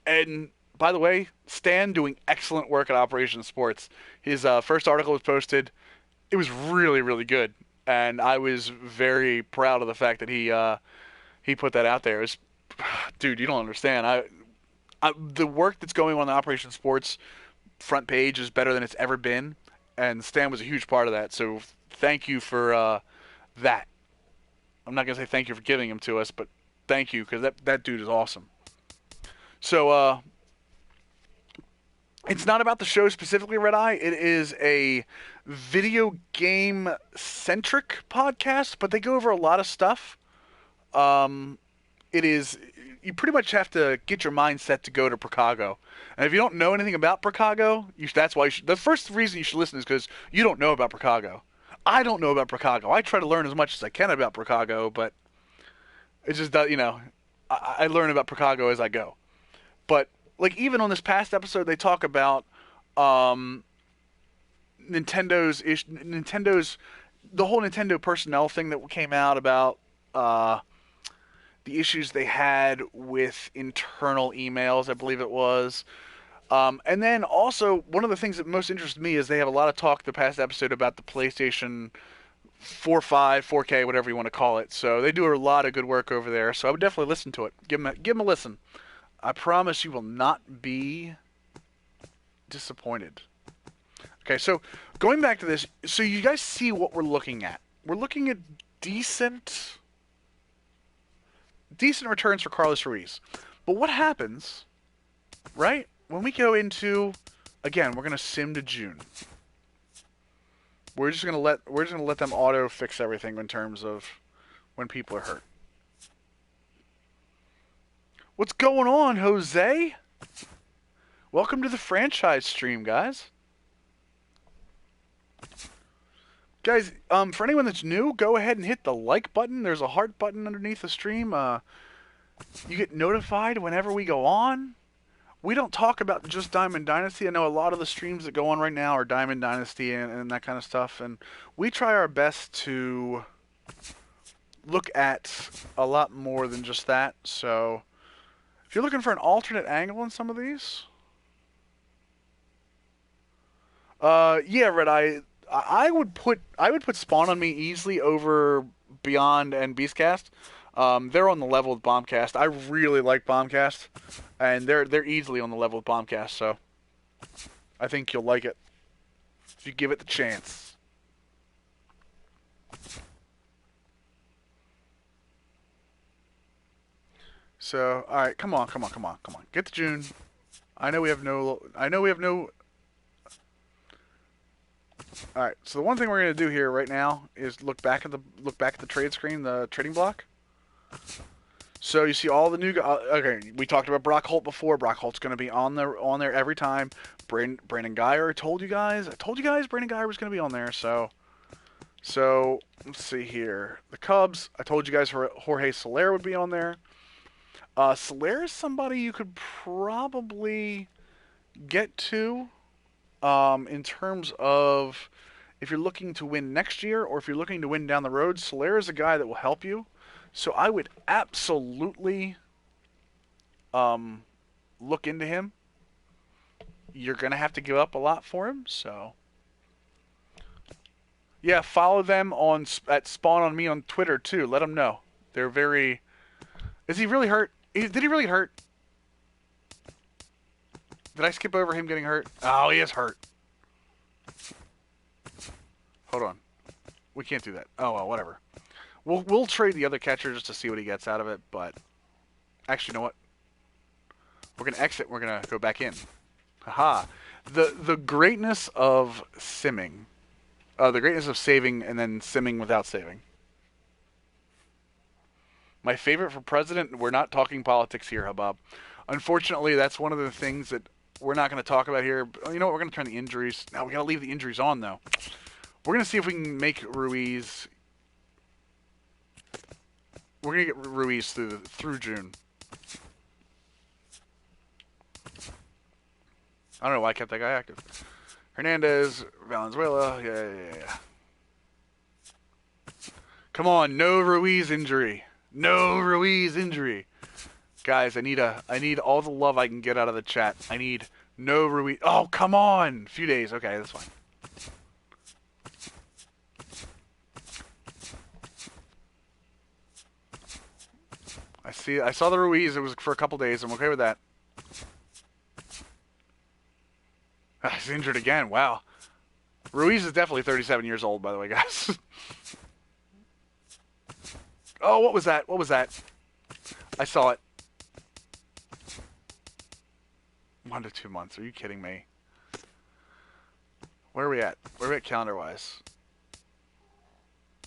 And by the way, Stan doing excellent work at Operation Sports. His first article was posted. It was really, really good, and I was very proud of the fact that he put that out there. It was, dude, you don't understand. The work that's going on the Operation Sports front page is better than it's ever been, and Stan was a huge part of that. So thank you for that. I'm not gonna say thank you for giving him to us, but thank you because that dude is awesome. So It's not about the show specifically, Red Eye. It is a video game centric podcast, but they go over a lot of stuff. It is, you pretty much have to get your mind set to go to Chicago. And if you don't know anything about Chicago, that's why the first reason you should listen is because you don't know about Chicago. I don't know about Chicago. I try to learn as much as I can about Chicago, but it just does, I learn about Chicago as I go. But like even on this past episode, they talk about Nintendo's the whole Nintendo personnel thing that came out about the issues they had with internal emails, I believe it was. And then also, one of the things that most interested me is they have a lot of talk the past episode about the PlayStation 4, 5, 4K, whatever you want to call it. So they do a lot of good work over there. So I would definitely listen to it. Give them a listen. I promise you will not be disappointed. Okay, so going back to this, so you guys see what we're looking at. We're looking at decent returns for Carlos Ruiz. But what happens, right, when we go into, again, we're going to sim to June. We're just going to let them auto fix everything in terms of when people are hurt. What's going on, Jose? Welcome to the franchise stream, guys. Guys, for anyone that's new, go ahead and hit the like button. There's a heart button underneath the stream. You get notified whenever we go on. We don't talk about just Diamond Dynasty. I know a lot of the streams that go on right now are Diamond Dynasty and that kind of stuff. And we try our best to look at a lot more than just that. So if you're looking for an alternate angle on some of these, yeah, Red Eye, I would put Spawn on Me easily over Beyond and Beastcast. They're on the level with Bombcast. I really like Bombcast, and they're easily on the level with Bombcast. So I think you'll like it if you give it the chance. So all right, come on. Get to June. I know we have no. All right. So the one thing we're gonna do here right now is look back at the trade screen, the trading block. So you see all the new guys. Okay, we talked about Brock Holt before. Brock Holt's going to be on there every time. Brandon Guyer, I told you guys Brandon Guyer was going to be on there. So let's see here. The Cubs, I told you guys Jorge Soler would be on there. Soler is somebody you could probably get to in terms of if you're looking to win next year or if you're looking to win down the road. Soler is a guy that will help you. So I would absolutely look into him. You're going to have to give up a lot for him. So, yeah, follow them at Spawn on Me on Twitter, too. Let them know. They're very... Is he really hurt? Did he really hurt? Did I skip over him getting hurt? Oh, he is hurt. Hold on. We can't do that. Oh, well, whatever. We'll trade the other catcher just to see what he gets out of it, but actually, you know what? We're gonna exit. We're gonna go back in. Haha. The greatness of simming, the greatness of saving and then simming without saving. My favorite for president. We're not talking politics here, Habab. Unfortunately, that's one of the things that we're not going to talk about here. You know what? We're going to turn the injuries. Now we got to leave the injuries on though. We're going to see if we can make Ruiz. We're gonna get Ruiz through June. I don't know why I kept that guy active. Hernandez, Valenzuela, yeah. Come on, no Ruiz injury. No Ruiz injury. Guys, I need all the love I can get out of the chat. I need no Ruiz. Oh, come on. A few days. Okay, that's fine. I saw the Ruiz. It was for a couple days. I'm okay with that. He's injured again. Wow. Ruiz is definitely 37 years old, by the way, guys. Oh, what was that? What was that? I saw it. 1 to 2 months. Are you kidding me? Where are we at? Where are we at calendar-wise?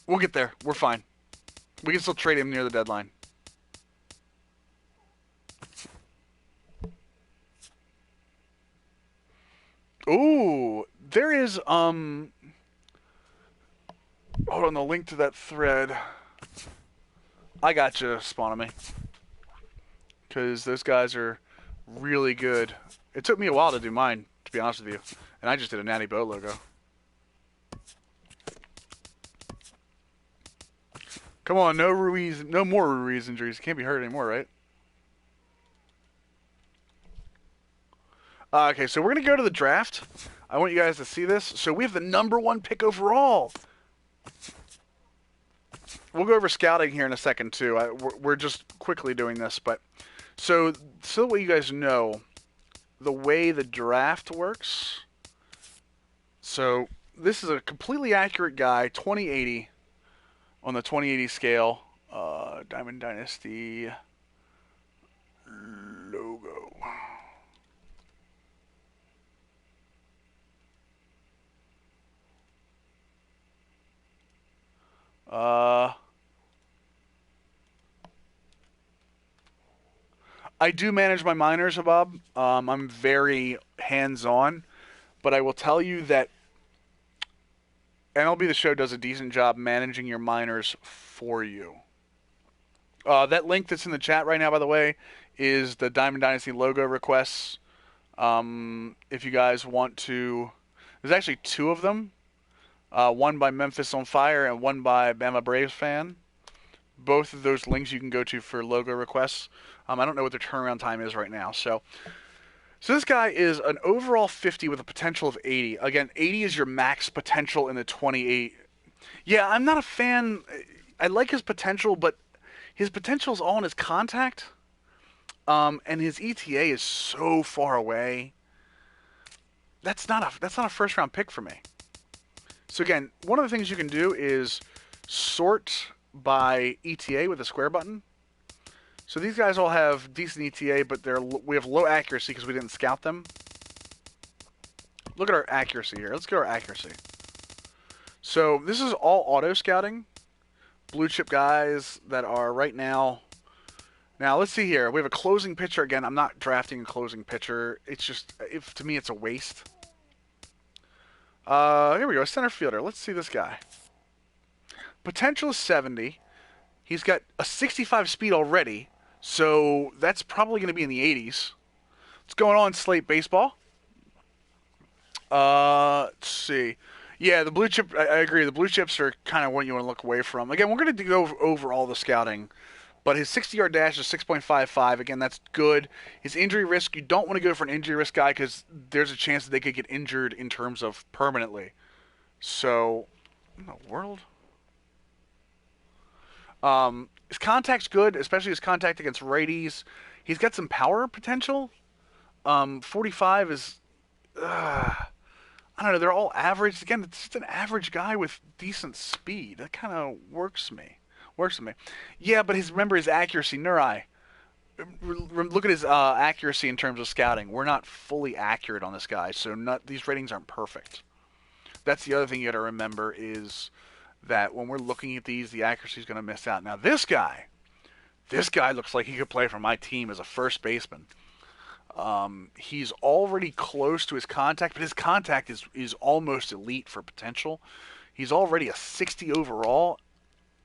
We'll get there. We're fine. We can still trade him near the deadline. Ooh, there is, hold on, the link to that thread. I got you, Spawn on me. Because those guys are really good. It took me a while to do mine, to be honest with you. And I just did a Natty Boat logo. Come on, no Ruiz, no more Ruiz injuries. Can't be hurt anymore, right? Okay, so we're going to go to the draft. I want you guys to see this. So we have the #1 pick overall. We'll go over scouting here in a second, too. We're just quickly doing this. But so that way you guys know the way the draft works. So this is a completely accurate guy, 2080 on the 2080 scale. Diamond Dynasty logo. I do manage my minors, Bob. I'm very hands-on, but I will tell you that MLB The Show does a decent job managing your minors for you. That link that's in the chat right now, by the way, is the Diamond Dynasty logo requests. If you guys want to... There's actually 2 of them. One by Memphis on Fire and one by Bama Braves fan. Both of those links you can go to for logo requests. I don't know what their turnaround time is right now. So this guy is an overall 50 with a potential of 80. Again, 80 is your max potential in the 28. Yeah, I'm not a fan. I like his potential, but his potential is all in his contact. And his ETA is so far away. That's not a first round pick for me. So again, one of the things you can do is sort by ETA with a square button. So these guys all have decent ETA, but we have low accuracy because we didn't scout them. Look at our accuracy here. Let's go to our accuracy. So this is all auto scouting. Blue chip guys that are right now. Now let's see here. We have a closing pitcher again. I'm not drafting a closing pitcher. It's just, to me, it's a waste. Here we go. Center fielder. Let's see this guy. Potential is 70. He's got a 65 speed already, so that's probably going to be in the 80s. What's going on, Slate Baseball? Let's see. Yeah, the blue chip, I agree. The blue chips are kind of what you want to look away from. Again, we're going to go over all the scouting, but his 60-yard dash is 6.55. Again, that's good. His injury risk, you don't want to go for an injury risk guy because there's a chance that they could get injured in terms of permanently. So, in the world? His contact's good, especially his contact against righties. He's got some power potential. 45 is, I don't know, they're all average. Again, it's just an average guy with decent speed. That kind of works for me. Yeah, but remember his accuracy, Nurai. Look at his accuracy in terms of scouting. We're not fully accurate on this guy, so these ratings aren't perfect. That's the other thing you got to remember is that when we're looking at these, the accuracy is going to miss out. Now, this guy looks like he could play for my team as a first baseman. He's already close to his contact, but his contact is almost elite for potential. He's already a 60 overall.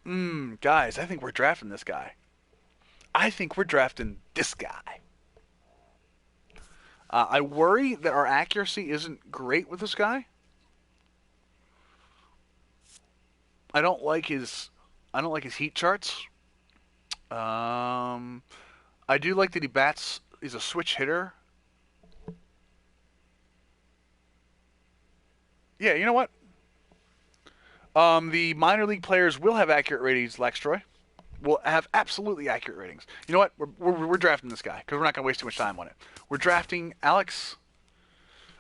Guys, I think we're drafting this guy. I worry that our accuracy isn't great with this guy. I don't like his heat charts. I do like that he bats. He's a switch hitter. Yeah, you know what? The minor league players will have accurate ratings, Lextroy. Will have absolutely accurate ratings. You know what? We're drafting this guy because we're not going to waste too much time on it. We're drafting Alex,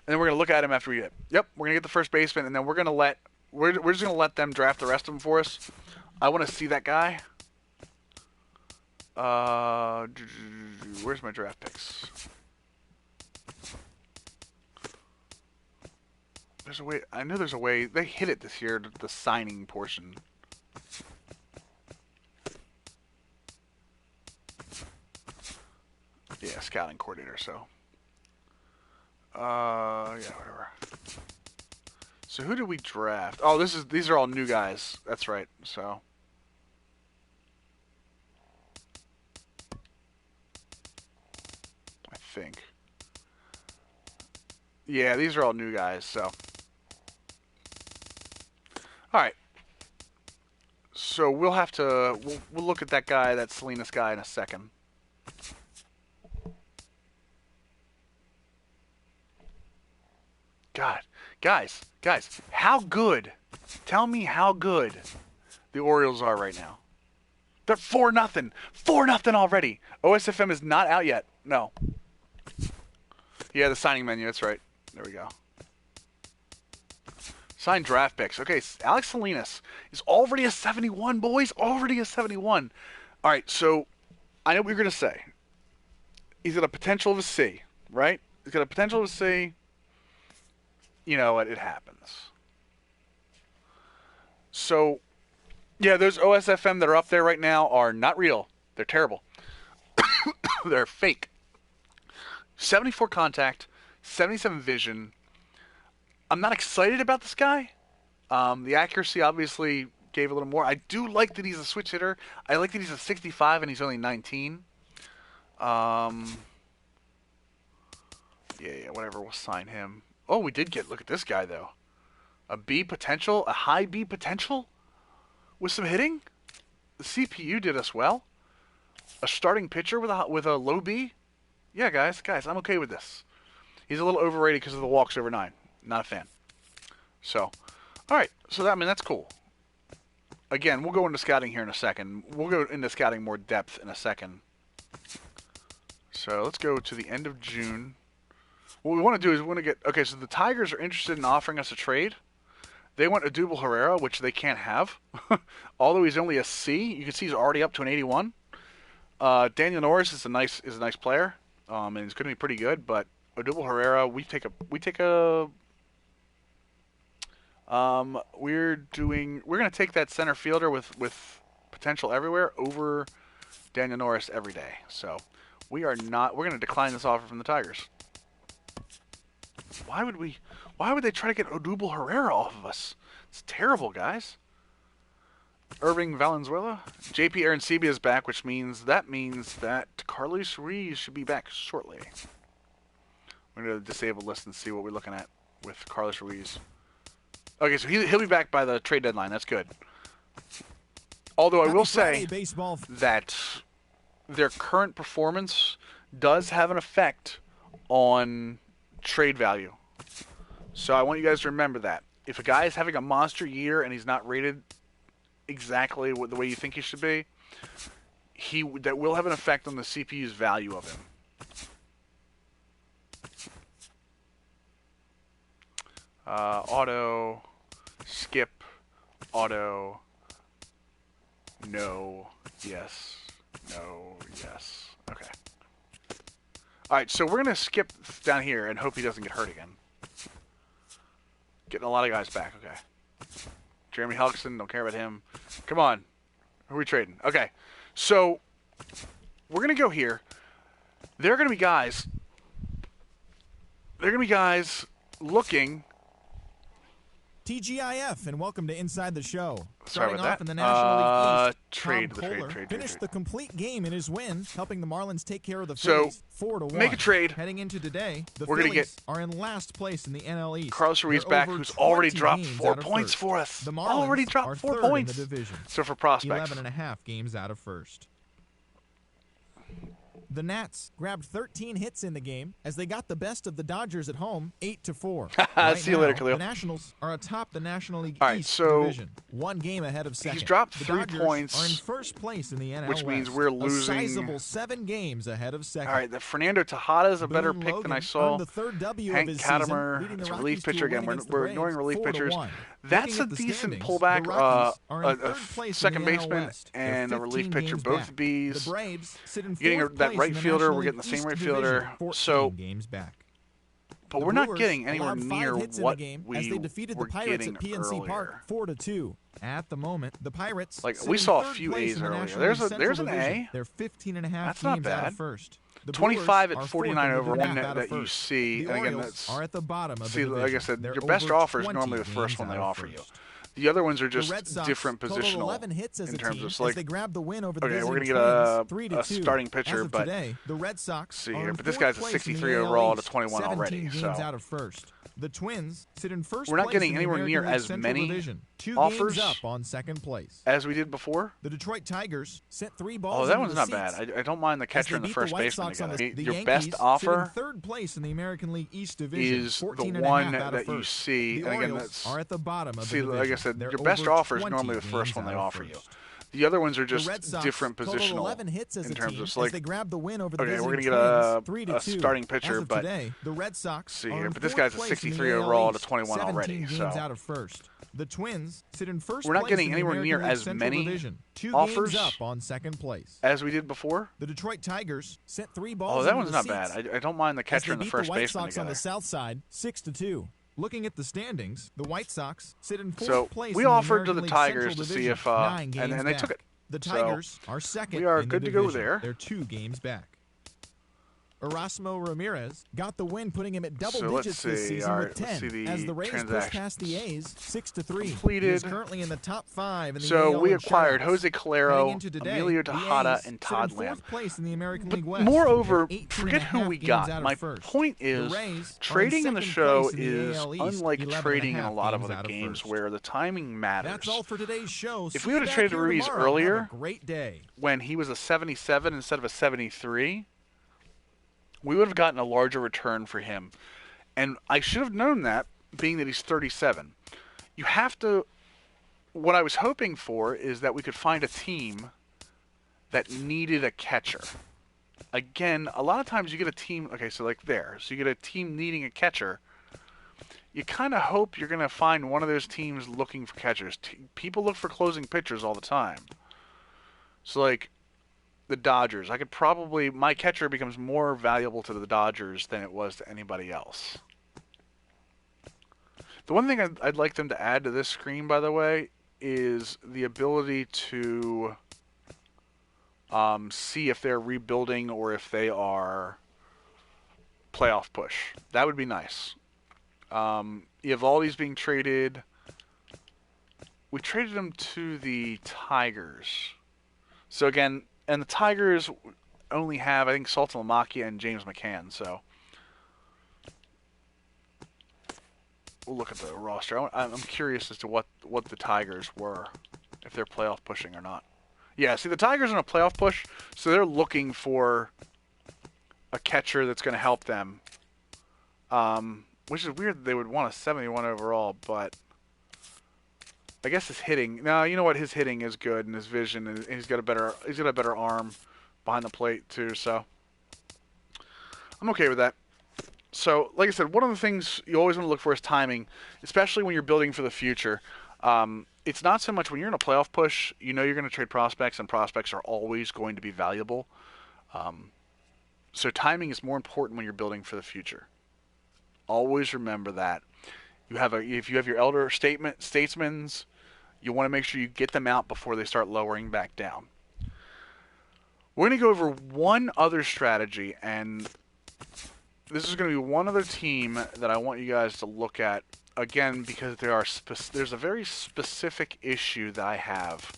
and then we're going to look at him after we get. Yep, we're going to get the first baseman, and then we're just going to let them draft the rest of them for us. I want to see that guy. Where's my draft picks? There's a way. I know there's a way. They hit it this year, the signing portion. Yeah, scouting coordinator, so. Yeah, whatever. So who did we draft? Oh, these are all new guys. That's right, so. I think. Yeah, these are all new guys, so. Alright. So we'll have to, we'll look at that guy, that Salinas guy in a second. God, guys, how good, tell me how good the Orioles are right now. They're 4-0. 4-0 already. OSFM is not out yet. No. Yeah, the signing menu, that's right. There we go. Signed draft picks. Okay, Alex Salinas is already a 71, boys. Already a 71. All right, so I know what you're going to say. He's got a potential of a C, right? He's got a potential of a C. You know what? It happens. So, yeah, those OSFM that are up there right now are not real. They're terrible. They're fake. 74 contact, 77 vision. I'm not excited about this guy. The accuracy obviously gave a little more. I do like that he's a switch hitter. I like that he's a 65 and he's only 19. Yeah, whatever. We'll sign him. Oh, we did get, look at this guy, though. A B potential, a high B potential with some hitting. The CPU did us well. A starting pitcher with a low B. Yeah, guys, I'm okay with this. He's a little overrated because of the walks over 9. Not a fan. So, all right. So, that's cool. Again, we'll go into scouting here in a second. We'll go into scouting more depth in a second. So, let's go to the end of June. What we want to do is we want to get... Okay, so the Tigers are interested in offering us a trade. They want Odubel Herrera, which they can't have. Although he's only a C, you can see he's already up to an 81. Daniel Norris is a nice player, and he's going to be pretty good. But Odubel Herrera, we're going to take that center fielder with potential everywhere over Daniel Norris every day. So we're going to decline this offer from the Tigers. Why would they try to get Odubel Herrera off of us? It's terrible, guys. Irving Valenzuela. JP Arancibia is back, which means that Carlos Ruiz should be back shortly. We're going to disable list and see what we're looking at with Carlos Ruiz. Okay, so he'll be back by the trade deadline. That's good. Although I will say that their current performance does have an effect on trade value. So I want you guys to remember that. If a guy is having a monster year and he's not rated exactly the way you think he should be, that will have an effect on the CPU's value of him. Auto, skip, auto, no, yes, no, yes. Okay. All right, so we're going to skip down here and hope he doesn't get hurt again. Getting a lot of guys back, okay. Jeremy Helgson, don't care about him. Come on. Who are we trading? Okay, so we're going to go here. There are going to be guys looking... TGIF, and welcome to Inside the Show. Starting off in the National League East, trade. Finished the complete game in his win, helping the Marlins take care of the Phillies 4-1. Make a trade. Heading into today, the We're Phillies are in last place in the NL East. Carlos Ruiz back, who's already dropped 4 points for us. The Marlins already dropped 4 points. In the division. So for prospects, 11.5 games out of first. The Nats grabbed 13 hits in the game as they got the best of the Dodgers at home, 8-4. See you later, Khalil. The Nationals are atop the National League East so division, 1 game ahead of second. He's dropped the 3 Dodgers points, are in first place in the NL which West, means we're losing. A sizable 7 games ahead of second. All right, the Fernando Tejada is a better pick Logan than I saw. The third W Hank of his Katimer, season, it's a the relief pitcher again. We're ignoring relief pitchers. 4-1. That's a decent pullback. A second baseman and a relief pitcher, both Bs. The Braves sit in getting that right fielder. We're getting the same right fielder. So games back. But we're not getting anywhere near what we were getting earlier. 4-2. At the moment, the Pirates. Like we saw a few A's earlier. There's an A. They're 15.5 That's not games bad. out of first. The 25 at 49 over one that you see, and again, that's are at the bottom of see, the like I said, your best offer is normally the first one they offer you. The other ones are just different positional in terms of like. They grab the win over the okay, we're gonna get a starting pitcher, but today, the Red Sox see here, but this guy's a 63 overall to 21 already. So out of first. The Twins sit in first. We're not getting anywhere near as many offers up on second place as we did before. The Detroit Tigers sent 3 balls. Oh, that one's not bad. I don't mind the catcher and the first baseman together. Your best offer third place in the American League East Division is the one that you see. And again, that's are at the bottom of see, like I said, your best offer is normally the first one they offer you. The other ones are just different positional in terms of like. They grab the win over okay, we're gonna get a starting pitcher, but today, the Red Sox see here, but this guy's a 63 overall to 21 already. So out of first. The Twins sit in first. We're not getting anywhere near as many offers up on second place as we did before. The Detroit Tigers sent 3 balls. Oh, that one's not bad. I don't mind the catcher and the first baseman together. On the south side, 6-2. Looking at the standings, the White Sox sit in fourth place. We offered to the Tigers to see if, and they took it. The Tigers are second. We are good to go there. They're 2 games back. Erasmo Ramirez got the win, putting him at double digits this season with 10. As the Rays push past the A's 6-3. Completed. He is currently in the top 5 in the so AL we acquired shutouts. Jose Calero, Emilio Tejada, and Todd Lamb. Place in the American League But West. moreover, forget who we got. My point is, trading in the show is unlike trading in a lot of other games where the timing matters. That's all for today's show. If we would have traded Ruiz earlier, great day. when he was a 77 instead of a 73, we would have gotten a larger return for him. And I should have known that, being that he's 37. You have to... What I was hoping for is that we could find a team that needed a catcher. Again, a lot of times you get a team... Okay, so like there. So you get a team needing a catcher. You kind of hope you're going to find one of those teams looking for catchers. People look for closing pitchers all the time. So like... the Dodgers. I could probably... My catcher becomes more valuable to the Dodgers than it was to anybody else. The one thing I'd like them to add to this screen, by the way, is the ability to see if they're rebuilding or if they are playoff push. That would be nice. Evaldi's being traded. We traded him to the Tigers. So again... And the Tigers only have, I think, Sultan Lamakia and James McCann, so we'll look at the roster. I'm curious as to what the Tigers were, if they're playoff pushing or not. Yeah, see, the Tigers are in a playoff push, so they're looking for a catcher that's going to help them, which is weird that they would want a 71 overall, but... I guess his hitting. No, you know what? His hitting is good, and his vision, and he's got a better arm behind the plate too. So I'm okay with that. So, like I said, one of the things you always want to look for is timing, especially when you're building for the future. It's not so much when you're in a playoff push. You know you're going to trade prospects, and prospects are always going to be valuable. So timing is more important when you're building for the future. Always remember that. If you have your elder statesmen, you want to make sure you get them out before they start lowering back down. We're going to go over one other strategy, and this is going to be one other team that I want you guys to look at, again, because there's a very specific issue that I have,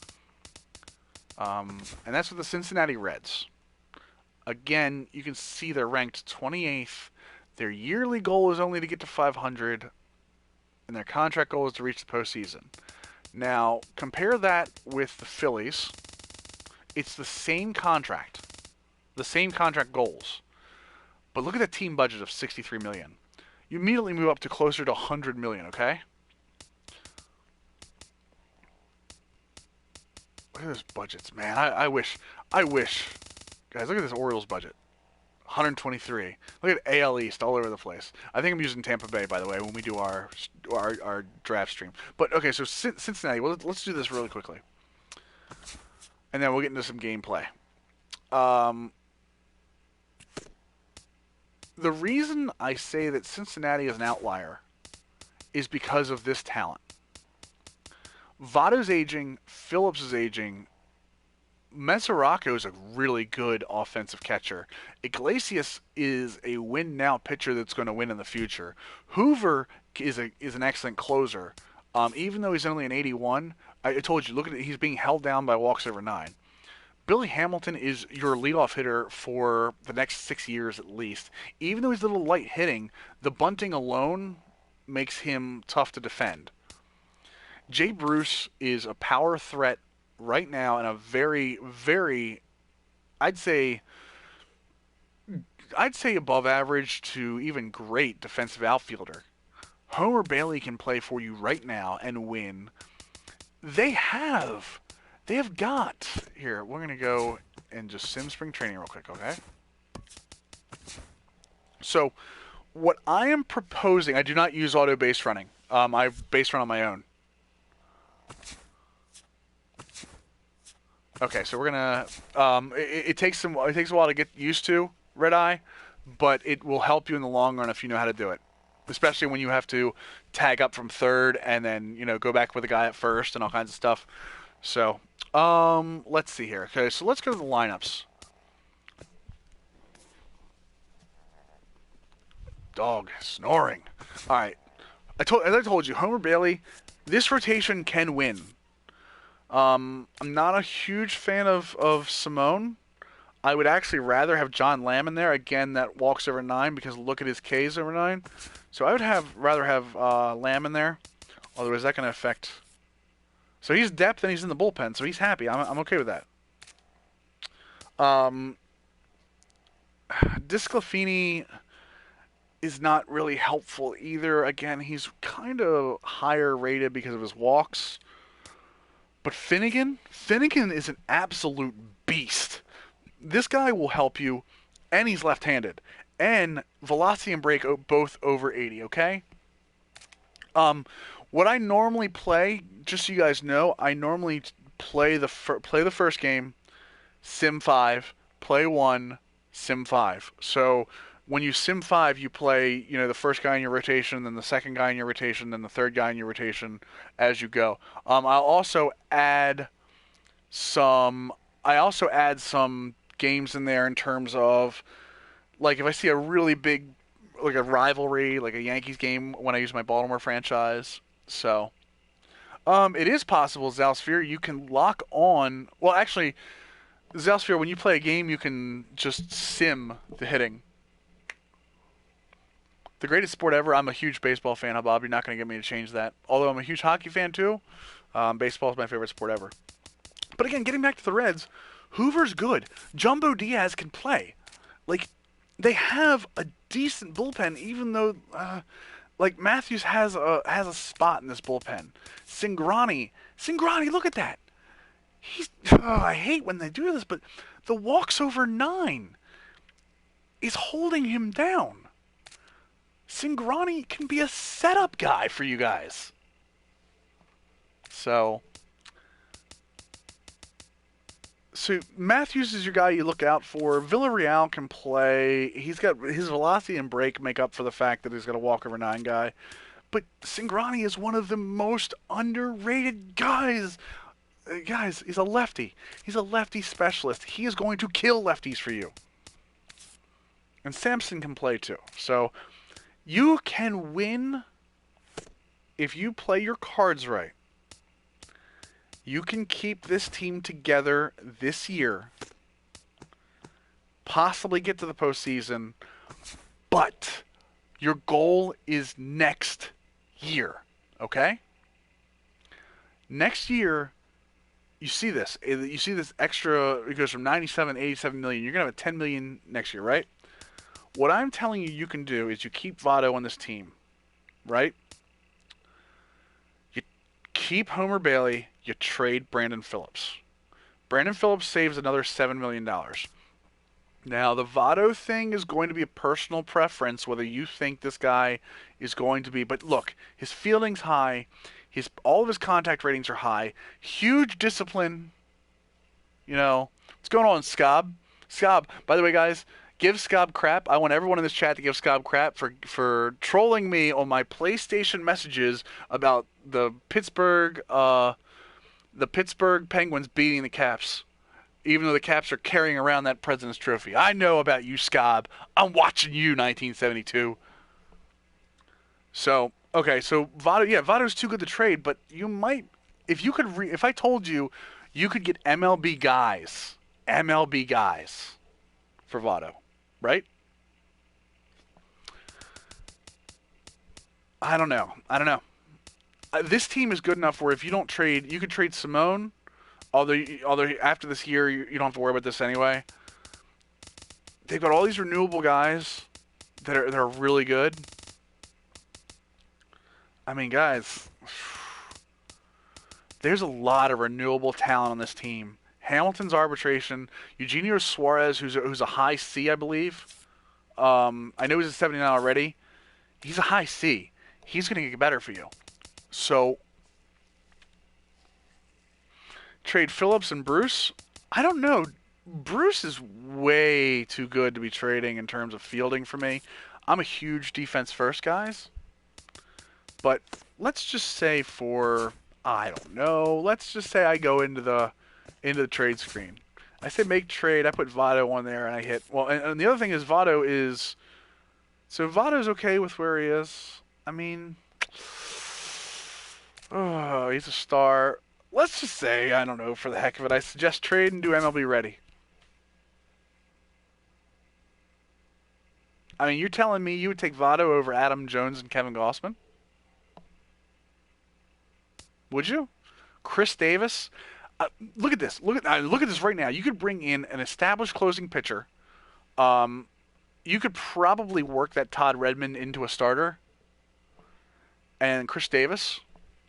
and that's with the Cincinnati Reds. Again, you can see they're ranked 28th. Their yearly goal is only to get to 500, and their contract goal is to reach the postseason. Now, compare that with the Phillies. It's the same contract goals. But look at the team budget of $63 million. You immediately move up to closer to $100 million, okay? Look at those budgets, man. I wish. Guys, look at this Orioles budget. 123. Look at AL East all over the place. I think I'm using Tampa Bay, by the way, when we do our draft stream. But, okay, so Cincinnati. Well, let's do this really quickly. And then we'll get into some gameplay. The reason I say that Cincinnati is an outlier is because of this talent. Votto's aging, Phillips is aging. Mesoraco is a really good offensive catcher. Iglesias is a win-now pitcher that's going to win in the future. Hoover is an excellent closer. Even though he's only an 81, I told you, look at it, he's being held down by walks over 9. Billy Hamilton is your leadoff hitter for the next 6 years at least. Even though he's a little light hitting, the bunting alone makes him tough to defend. Jay Bruce is a power threat right now and a very, very, I'd say above average to even great defensive outfielder. Homer Bailey can play for you right now and win. They have got, here, we're going to go and just sim spring training real quick, okay? So, what I am proposing, I do not use auto base running. I base run on my own. Okay, so we're gonna. It takes a while to get used to red eye, but it will help you in the long run if you know how to do it. Especially when you have to tag up from third and then go back with the guy at first and all kinds of stuff. So, let's see here. Okay, so let's go to the lineups. Dog snoring. All right, as I told you, Homer Bailey. This rotation can win. I'm not a huge fan of Simone. I would actually rather have John Lamb in there. Again, that walks over 9 because look at his Ks over 9. So I would rather have Lamb in there. Although, is that going to affect... So he's depth and he's in the bullpen, so he's happy. I'm okay with that. Disclafini is not really helpful either. Again, he's kind of higher rated because of his walks. But Finnegan is an absolute beast. This guy will help you, and he's left-handed. And velocity and break both over 80, okay? What I normally play, just so you guys know, I normally play the first game, Sim 5, play 1, Sim 5. So when you Sim 5, you play, the first guy in your rotation, then the second guy in your rotation, then the third guy in your rotation as you go. I'll also add some games in there in terms of, like, if I see a really big, like a rivalry, like a Yankees game when I use my Baltimore franchise. So, it is possible, Zalsphere, you can lock on, well, actually, Zalsphere, when you play a game, you can just sim the hitting. The greatest sport ever. I'm a huge baseball fan, Bob. You're not going to get me to change that. Although I'm a huge hockey fan, too. Baseball is my favorite sport ever. But again, getting back to the Reds, Hoover's good. Jumbo Diaz can play. Like, they have a decent bullpen, even though, Matthews has a spot in this bullpen. Cingrani, look at that. I hate when they do this, but the walks over 9 is holding him down. Cingrani can be a setup guy for you guys. So Matthews is your guy you look out for. Villarreal can play. He's got his velocity and break make up for the fact that he's got a walk over 9 guy. But Cingrani is one of the most underrated guys. Guys, he's a lefty. He's a lefty specialist. He is going to kill lefties for you. And Sampson can play too. So you can win if you play your cards right. You can keep this team together this year, possibly get to the postseason, but your goal is next year, okay? Next year, you see this. You see this extra, it goes from 97 to 87 million. You're going to have a 10 million next year, right? What I'm telling you can do is you keep Votto on this team, right? You keep Homer Bailey. You trade Brandon Phillips. Brandon Phillips saves another $7 million. Now, the Votto thing is going to be a personal preference, whether you think this guy is going to be. But look, his fielding's high. All of his contact ratings are high. Huge discipline. What's going on, Scob? Scob, by the way, guys, Give Scob crap. I want everyone in this chat to give Scob crap for trolling me on my PlayStation messages about the Pittsburgh Penguins beating the Caps, even though the Caps are carrying around that President's Trophy. I know about you, Scob. I'm watching you, 1972. So, okay, so Votto's too good to trade, but you might, if I told you, you could get MLB guys for Votto, right? I don't know. This team is good enough where if you don't trade, you could trade Simone. Although after this year, you don't have to worry about this anyway. They've got all these renewable guys that are really good. I mean, guys, there's a lot of renewable talent on this team. Hamilton's arbitration, Eugenio Suarez, who's a high C, I believe. I know he's a 79 already. He's a high C. He's going to get better for you. So, trade Phillips and Bruce? I don't know. Bruce is way too good to be trading in terms of fielding for me. I'm a huge defense first, guys. But let's just say let's just say I go into the trade screen. I say make trade, I put Votto on there, and I hit... Well, and the other thing is Votto is... So Votto's okay with where he is. I mean... Oh, he's a star. Let's just say, I don't know, for the heck of it, I suggest trade and do MLB ready. I mean, you're telling me you would take Votto over Adam Jones and Kevin Gausman? Would you? Chris Davis? Look at this. Look at this right now. You could bring in an established closing pitcher. You could probably work that Todd Redmond into a starter. And Chris Davis?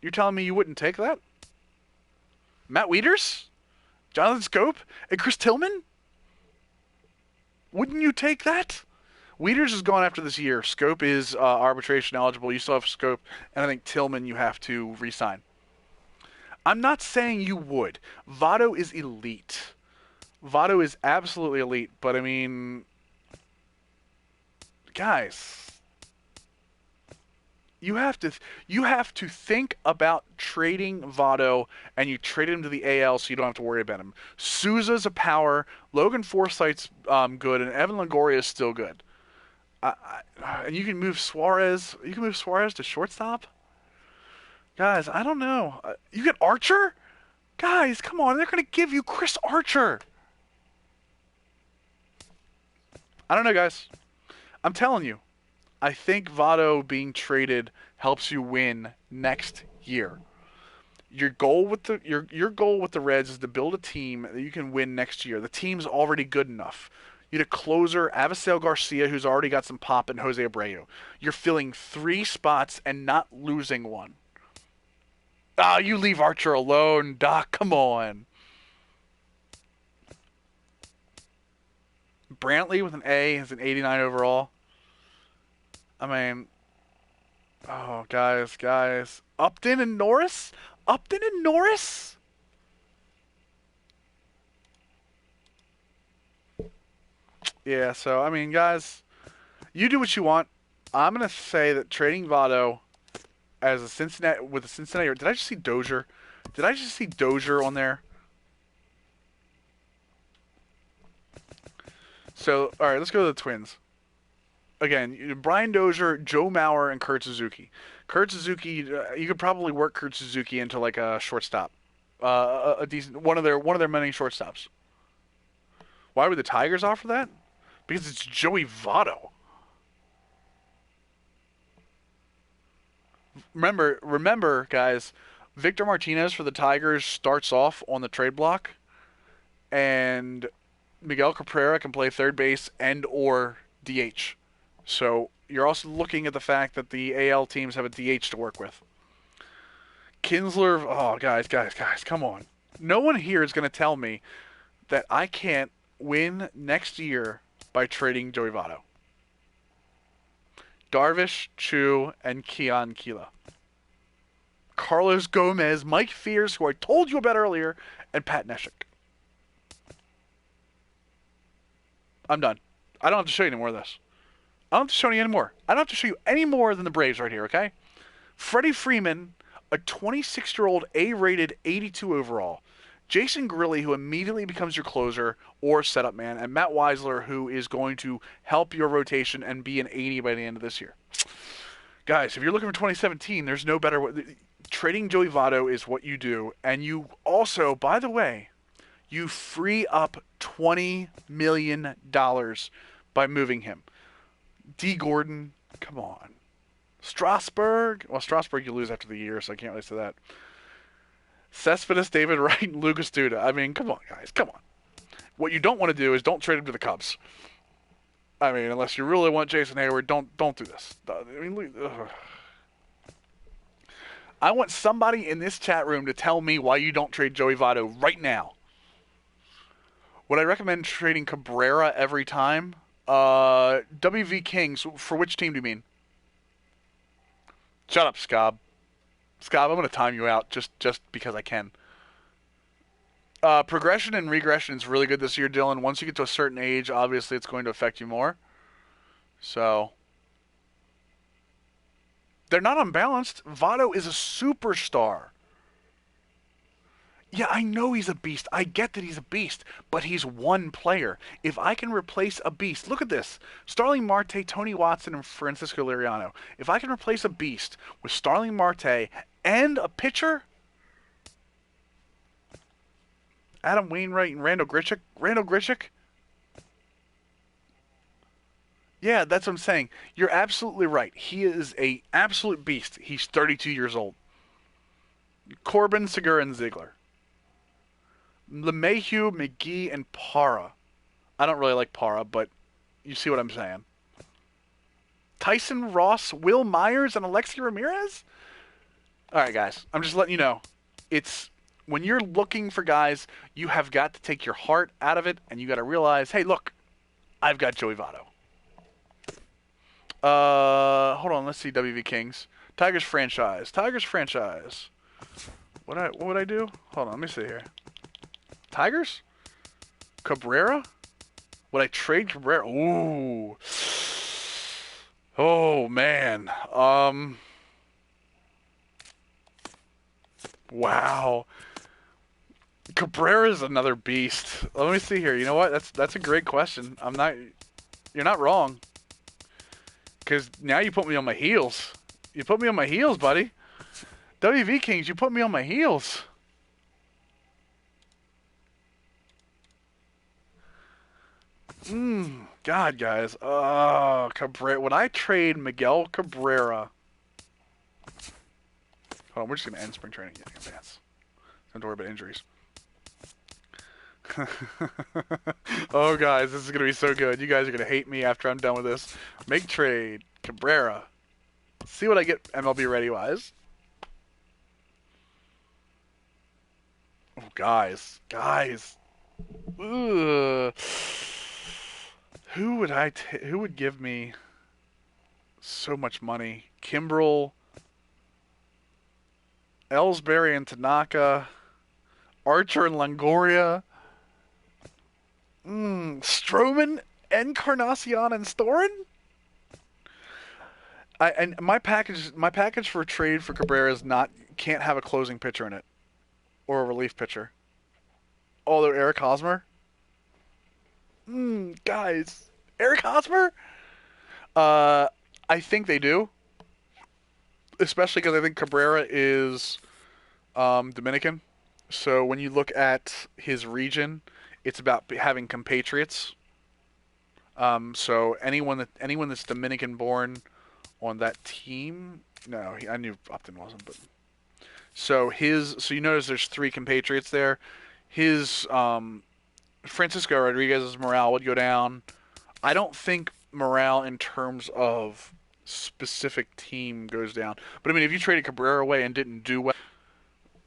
You're telling me you wouldn't take that? Matt Wieters? Jonathan Scope? And Chris Tillman? Wouldn't you take that? Wieters is gone after this year. Scope is arbitration eligible. You still have Scope. And I think Tillman you have to re-sign. I'm not saying you would. Votto is elite. Votto is absolutely elite. But, I mean... Guys... You have to think about trading Votto, and you trade him to the AL so you don't have to worry about him. Souza's a power. Logan Forsythe's good, and Evan Longoria is still good. And you can move Suarez. You can move Suarez to shortstop. Guys, I don't know. You get Archer? Guys, come on. They're going to give you Chris Archer. I don't know, guys. I'm telling you. I think Votto being traded helps you win next year. Your goal with the Reds is to build a team that you can win next year. The team's already good enough. You need a closer, Avisail Garcia, who's already got some pop, and Jose Abreu. You're filling 3 spots and not losing one. You leave Archer alone, Doc. Come on. Brantley with an A has an 89 overall. I mean, oh, guys. Upton and Norris? Yeah, so, I mean, guys, you do what you want. I'm going to say that trading Votto with the Cincinnati... Did I just see Dozier? On there? So, all right, let's go to the Twins. Again, Brian Dozier, Joe Mauer, and Kurt Suzuki. Kurt Suzuki, you could probably work Kurt Suzuki into like a shortstop, a decent one of their many shortstops. Why would the Tigers offer that? Because it's Joey Votto. Remember, guys, Victor Martinez for the Tigers starts off on the trade block, and Miguel Cabrera can play third base and or DH. So you're also looking at the fact that the AL teams have a DH to work with. Kinsler, oh, guys, come on. No one here is going to tell me that I can't win next year by trading Joey Votto. Darvish, Chu, and Keon Keela. Carlos Gomez, Mike Fierce, who I told you about earlier, and Pat Neshek. I'm done. I don't have to show you any more of this. I don't have to show you any more. I don't have to show you any more than the Braves right here, okay? Freddie Freeman, a 26-year-old A-rated 82 overall. Jason Grilli, who immediately becomes your closer or setup man, and Matt Weisler, who is going to help your rotation and be an 80 by the end of this year. Guys, if you're looking for 2017, there's no better way. Trading Joey Votto is what you do, and you also, by the way, you free up $20 million by moving him. D. Gordon, come on. Strasburg, well, Strasburg you lose after the year, so I can't really say that. Cespedes, David Wright, and Lucas Duda. I mean, come on, guys, come on. What you don't want to do is don't trade him to the Cubs. I mean, unless you really want Jason Hayward, don't do this. I mean, I want somebody in this chat room to tell me why you don't trade Joey Votto right now. Would I recommend trading Cabrera every time? WV Kings, for which team do you mean? Shut up, Scob. Scob, I'm going to time you out just because I can. Progression and regression is really good this year, Dylan. Once you get to a certain age, obviously it's going to affect you more. So, they're not unbalanced. Votto is a superstar. Yeah, I know he's a beast. I get that he's a beast, but he's one player. If I can replace a beast, look at this. Starling Marte, Tony Watson, and Francisco Liriano. If I can replace a beast with Starling Marte and a pitcher, Adam Wainwright and Randall Grichuk? Yeah, that's what I'm saying. You're absolutely right. He is a absolute beast. He's 32 years old. Corbin, Segura, and Ziegler. LeMahieu, McGee, and Parra. I don't really like Parra, but you see what I'm saying. Tyson Ross, Will Myers, and Alexi Ramirez? All right, guys. I'm just letting you know. It's when you're looking for guys, you have got to take your heart out of it, and you got to realize, hey, look, I've got Joey Votto. Hold on. Let's see. WV Kings. Tigers franchise. What would I do? Hold on. Let me see here. Tigers? Cabrera? Would I trade Cabrera? Ooh. Oh, man. Wow. Cabrera's another beast. Let me see here. You know what? That's a great question. You're not wrong. Because now you put me on my heels. You put me on my heels, buddy. WV Kings, you put me on my heels. God, guys. Oh, Cabrera. Would I trade Miguel Cabrera? Hold on, we're just going to end spring training in advance. Don't worry about injuries. Oh, guys, this is going to be so good. You guys are going to hate me after I'm done with this. Make trade. Cabrera. See what I get MLB ready-wise. Oh, guys. Ugh. Who would give me so much money? Kimbrel, Ellsbury and Tanaka, Archer and Longoria, Stroman, Encarnacion and Storin. And my package for a trade for Cabrera is can't have a closing pitcher in it or a relief pitcher. Although Eric Hosmer. Guys, Eric Hosmer? I think they do. Especially because I think Cabrera is Dominican. So when you look at his region, it's about having compatriots. So anyone that's Dominican born on that team, no, I knew Upton wasn't, but so you notice there's 3 compatriots there. His Francisco Rodriguez's morale would go down. I don't think morale in terms of specific team goes down. But I mean, if you traded Cabrera away and didn't do well,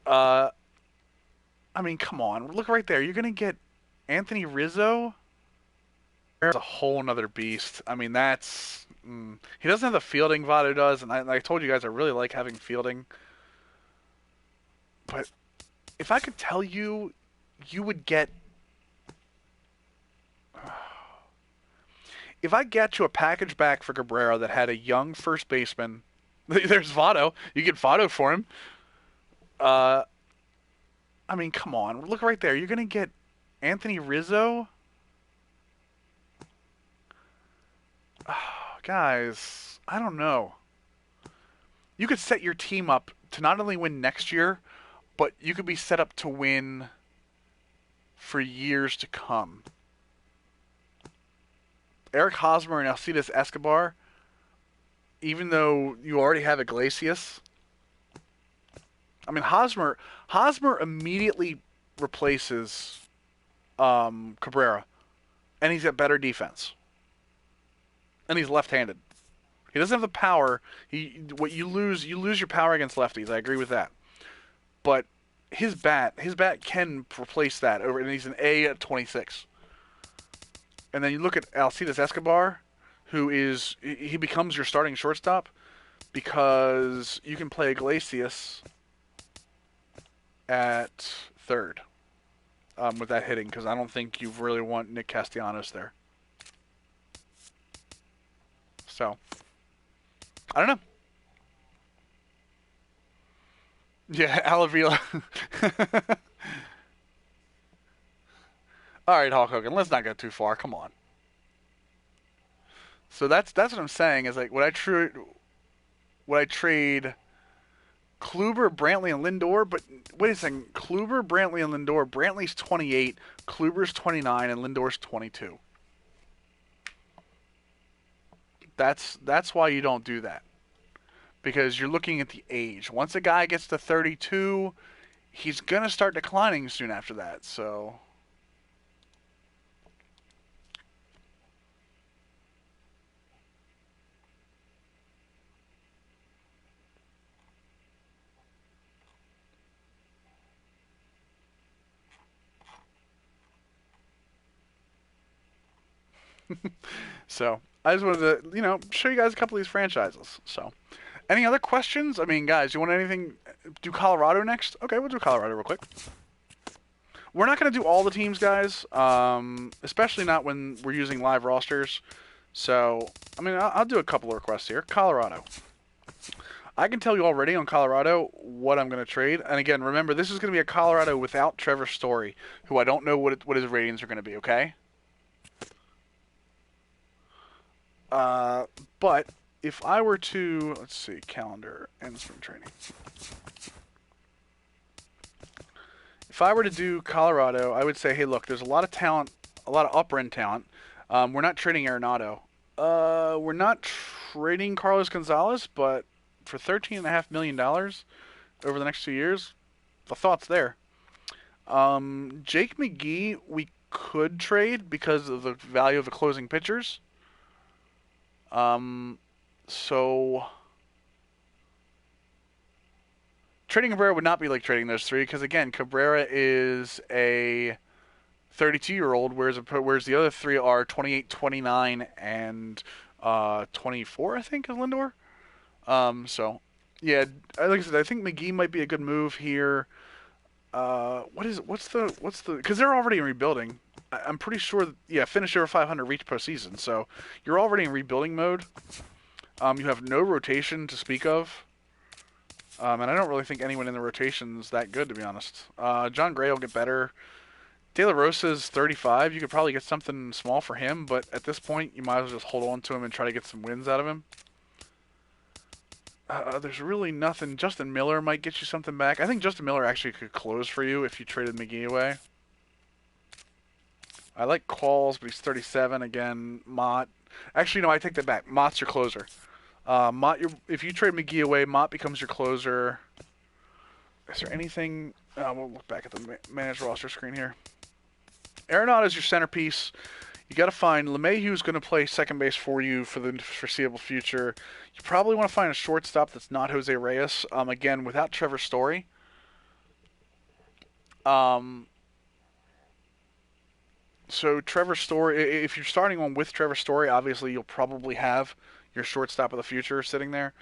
I mean, come on, look right there. You're gonna get Anthony Rizzo. There's a whole nother beast. I mean, that's he doesn't have the fielding Votto does, and I told you guys I really like having fielding. But if I could tell you, you would get. if I get you a package back for Cabrera that had a young first baseman, there's Votto. You get Votto for him. I mean, come on. Look right there. You're going to get Anthony Rizzo. Oh, guys, I don't know. You could set your team up to not only win next year, but you could be set up to win for years to come. Eric Hosmer and Alcides Escobar, even though you already have Iglesias, I mean, Hosmer immediately replaces Cabrera, and he's got better defense, and he's left-handed. He doesn't have the power. You lose your power against lefties. I agree with that, but his bat can replace that over, and he's an A at 26. And then you look at Alcides Escobar, he becomes your starting shortstop because you can play Iglesias at third with that hitting, because I don't think you really want Nick Castellanos there. So, I don't know. Yeah, Alavila. All right, Hulk Hogan, let's not go too far. Come on. So that's what I'm saying is, like, would I trade Kluber, Brantley, and Lindor? But wait a second, Kluber, Brantley, and Lindor. Brantley's 28, Kluber's 29, and Lindor's 22. That's why you don't do that, because you're looking at the age. Once a guy gets to 32, he's gonna start declining soon after that. So. So I just wanted to, show you guys a couple of these franchises. So, any other questions? I mean, guys, you want anything? Do Colorado next? Okay, we'll do Colorado real quick. We're not going to do all the teams, guys, especially not when we're using live rosters. So, I mean, I'll do a couple of requests here. Colorado. I can tell you already on Colorado what I'm going to trade. And again, remember, this is going to be a Colorado without Trevor Story, who I don't know what his ratings are going to be, okay? But if I were to, let's see, calendar and spring training. If I were to do Colorado, I would say, hey, look, there's a lot of talent, a lot of upper-end talent. We're not trading Arenado. We're not trading Carlos Gonzalez, but for $13.5 million over the next 2 years, the thought's there. Jake McGee, we could trade because of the value of the closing pitchers. So trading Cabrera would not be like trading those three, because again, Cabrera is a 32-year-old, whereas the other three are 28, 29, and 24, I think, is Lindor. So yeah, like I said, I think McGee might be a good move here. What's the? Because they're already in rebuilding. I'm pretty sure. Yeah, finish over 500, reach postseason. So you're already in rebuilding mode. You have no rotation to speak of. And I don't really think anyone in the rotation is that good, to be honest. John Gray will get better. De La Rosa's 35. You could probably get something small for him, but at this point, you might as well just hold on to him and try to get some wins out of him. There's really nothing. Justin Miller might get you something back. I think Justin Miller actually could close for you if you traded McGee away. I like Qualls, but he's 37 again. Mott. Actually, no, I take that back. Mott's your closer. Mott, if you trade McGee away, Mott becomes your closer. Is there anything? We'll look back at the managed roster screen here. Arenado is your centerpiece. You got to find LeMahieu's going to play second base for you for the foreseeable future. You probably want to find a shortstop that's not Jose Reyes. Again, without Trevor Story. So Trevor Story, if you're starting on with Trevor Story, obviously you'll probably have your shortstop of the future sitting there.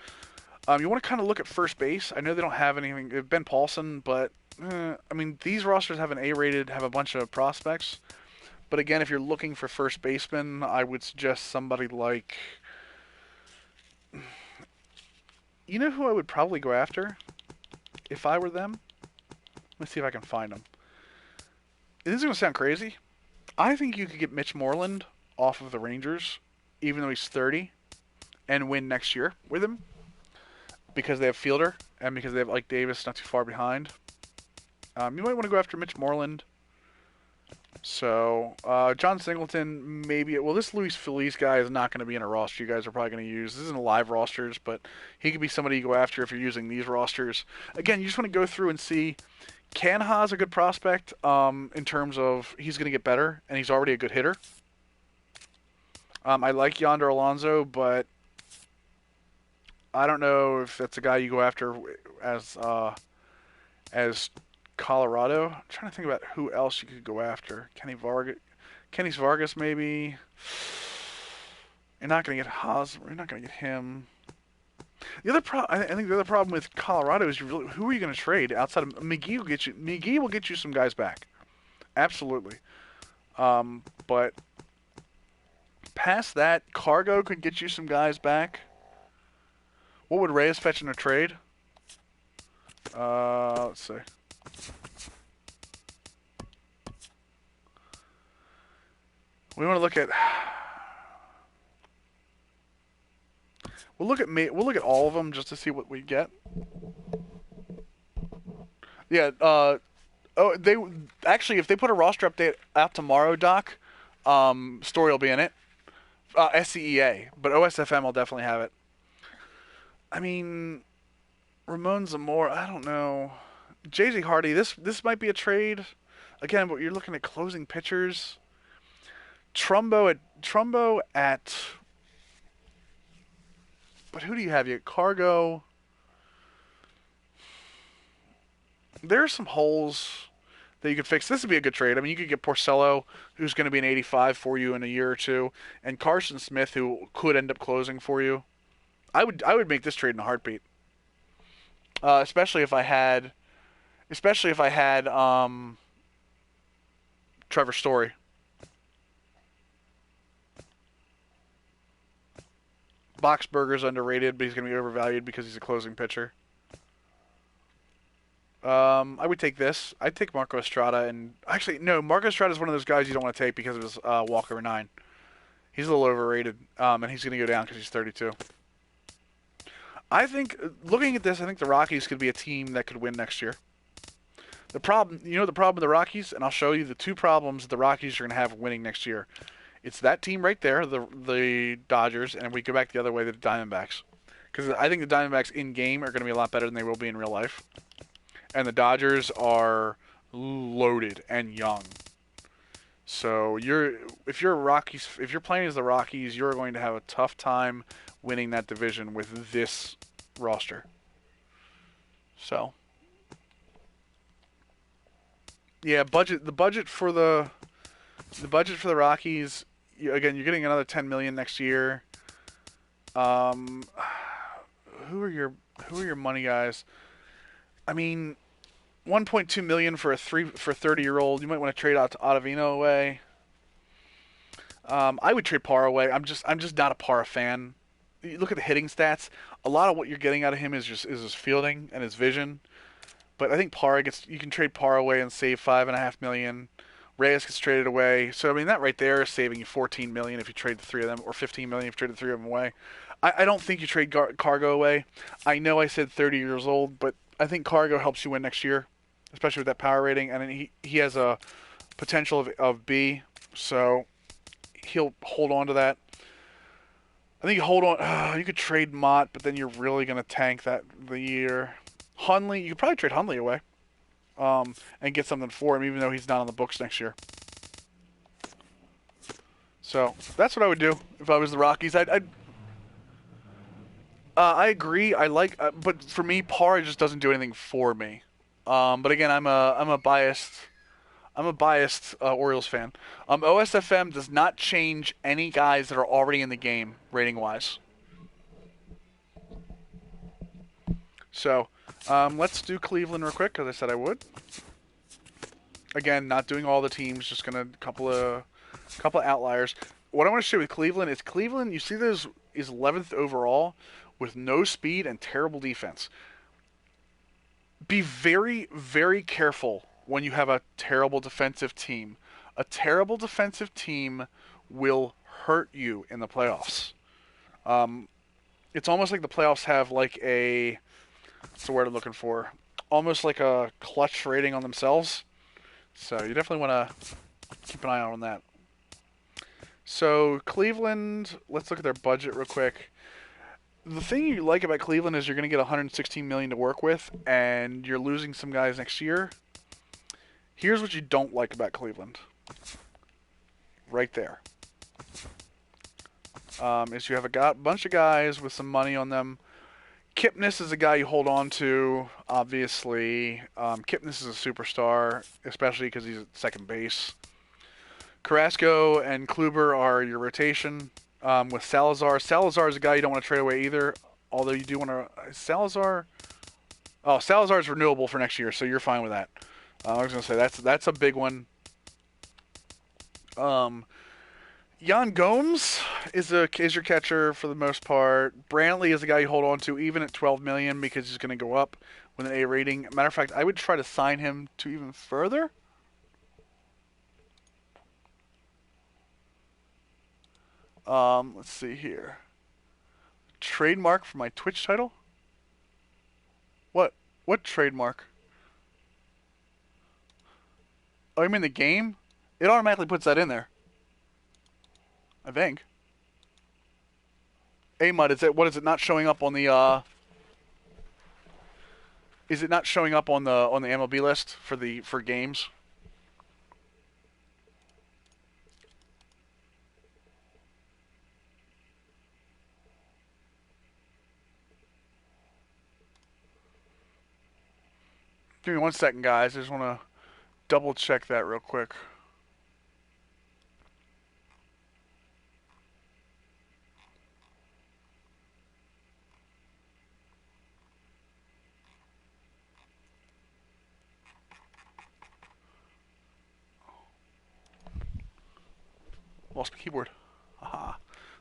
You want to kind of look at first base. I know they don't have anything. Ben Paulson, but I mean, these rosters have an A-rated, have a bunch of prospects. But again, if you're looking for first baseman, I would suggest somebody like... You know who I would probably go after if I were them? Let's see if I can find them. This is going to sound crazy. I think you could get Mitch Moreland off of the Rangers, even though he's 30, and win next year with him. Because they have Fielder, and because they have Ike Davis not too far behind. You might want to go after Mitch Moreland. So, John Singleton, maybe... Well, this Luis Feliz guy is not going to be in a roster you guys are probably going to use. This isn't live rosters, but he could be somebody you go after if you're using these rosters. Again, you just want to go through and see... Canha's a good prospect in terms of he's going to get better, and he's already a good hitter. I like Yonder Alonso, but I don't know if that's a guy you go after as Colorado. I'm trying to think about who else you could go after. Kenny Vargas, maybe. You're not going to get Haas. You're not going to get him. I think the other problem with Colorado is who are you going to trade outside of McGee? McGee will get you some guys back, absolutely. But past that, Cargo could get you some guys back. What would Reyes fetch in a trade? Let's see. We want to look at. We'll look at all of them just to see what we get. Yeah. They actually, if they put a roster update out tomorrow, Doc, Story will be in it. SCEA, but OSFM will definitely have it. I mean, Ramon Zamora. I don't know. JJ Hardy. This might be a trade. Again, but you're looking at closing pitchers. Trumbo at. But who do you have? You Cargo. There are some holes that you could fix. This would be a good trade. I mean, you could get Porcello, who's going to be an 85 for you in a year or two, and Carson Smith, who could end up closing for you. I would make this trade in a heartbeat. Especially if I had Trevor Story. Boxberger's underrated, but he's going to be overvalued because he's a closing pitcher. I would take this. I'd take Marco Estrada, and actually, no, Marco Estrada is one of those guys you don't want to take because of his walk over 9. He's a little overrated, and he's going to go down because he's 32. I think, looking at this, I think the Rockies could be a team that could win next year. The problem with the Rockies, and I'll show you the two problems the Rockies are going to have winning next year. It's that team right there, the Dodgers, and we go back the other way, the Diamondbacks. Because I think the Diamondbacks in-game are going to be a lot better than they will be in real life. And the Dodgers are loaded and young. So if you're playing as the Rockies, you're going to have a tough time winning that division with this roster. So, yeah, the budget for the Rockies. Again, you're getting another $10 million next year. Who are your money guys? I mean, $1.2 million for a 30-year-old. You might want to trade out to Ottavino away. I would trade Parra away. I'm just not a Parra fan. You look at the hitting stats. A lot of what you're getting out of him is his fielding and his vision. But I think you can trade Parra away and save $5.5 million. Reyes gets traded away. So, I mean, that right there is saving you $14 million if you trade the 3 of them, or $15 million if you trade the 3 of them away. I don't think you trade Cargo away. I know I said 30 years old, but I think Cargo helps you win next year, especially with that power rating. And he has a potential of B, so he'll hold on to that. I think you hold on. You could trade Mott, but then you're really going to tank the year. Hundley, you could probably trade Hundley away. And get something for him, even though he's not on the books next year. So that's what I would do if I was the Rockies. I agree. But for me, Parra just doesn't do anything for me. But again, I'm a biased Orioles fan. OSFM does not change any guys that are already in the game rating wise. So. Let's do Cleveland real quick, because I said I would. Again, not doing all the teams, just going to couple of A couple of outliers. What I want to show with Cleveland is Cleveland, you see those is 11th overall with no speed and terrible defense. Be very, very careful when you have a terrible defensive team. A terrible defensive team will hurt you in the playoffs. It's almost like the playoffs have like what's the word I'm looking for? Almost like a clutch rating on themselves. So you definitely want to keep an eye out on that. So Cleveland, let's look at their budget real quick. The thing you like about Cleveland is you're going to get $116 million to work with, and you're losing some guys next year. Here's what you don't like about Cleveland. Right there. Is you have a bunch of guys with some money on them. Kipnis is a guy you hold on to, obviously. Kipnis is a superstar, especially because he's at second base. Carrasco and Kluber are your rotation. With Salazar. Salazar is a guy you don't want to trade away either, although you do want to... Salazar is renewable for next year, so you're fine with that. I was going to say, that's a big one. Yan Gomes is your catcher for the most part. Brantley is a guy you hold on to even at $12 million because he's going to go up with an A rating. Matter of fact, I would try to sign him to even further. Let's see here. Trademark for my Twitch title? What? What trademark? Oh, you mean the game? It automatically puts that in there. I think. A-Mud, what is it not showing up on the is it not showing up on the MLB list for games? Give me 1 second, guys. I just want to double check that real quick. Lost my keyboard. Aha.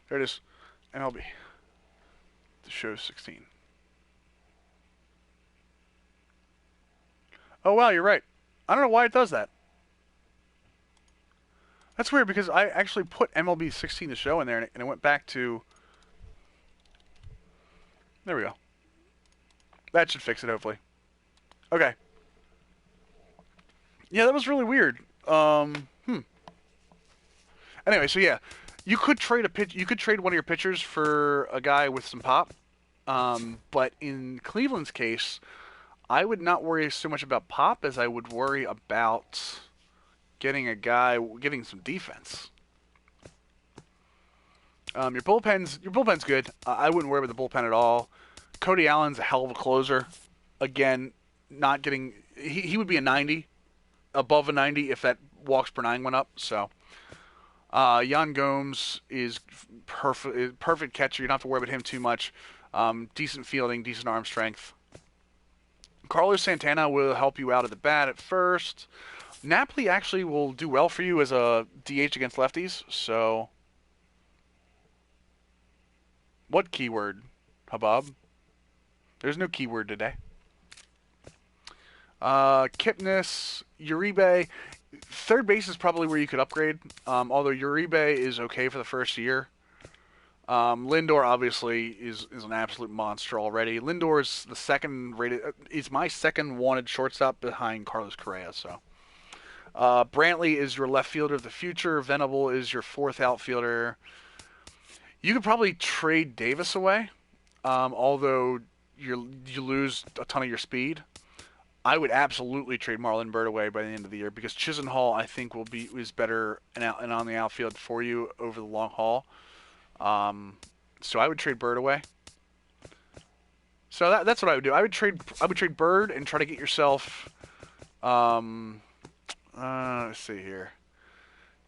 There it is. MLB. The show's 16. Oh, wow, you're right. I don't know why it does that. That's weird because I actually put MLB 16 to show in there and it went back to... There we go. That should fix it, hopefully. Okay. Yeah, that was really weird. Anyway, so yeah, you could trade You could trade one of your pitchers for a guy with some pop. But in Cleveland's case, I would not worry so much about pop as I would worry about getting some defense. Your bullpen's good. I wouldn't worry about the bullpen at all. Cody Allen's a hell of a closer. Again, not getting he would be a 90, above a 90 if that walks per 9 went up. So, Yan Gomes is perfect catcher. You don't have to worry about him too much. Decent fielding, decent arm strength. Carlos Santana will help you out at the bat at first. Napoli actually will do well for you as a DH against lefties. So, what keyword, Habab? There's no keyword today. Kipnis, Uribe. Third base is probably where you could upgrade. Although Uribe is okay for the first year. Lindor obviously is an absolute monster already. Lindor is the second rated. Is my second wanted shortstop behind Carlos Correa. So, Brantley is your left fielder of the future. Venable is your fourth outfielder. You could probably trade Davis away, although you lose a ton of your speed. I would absolutely trade Marlon Byrd away by the end of the year because Chisenhall I think is better and on the outfield for you over the long haul. So I would trade Byrd away. So that's what I would do. I would trade Byrd and try to get yourself. Let's see here.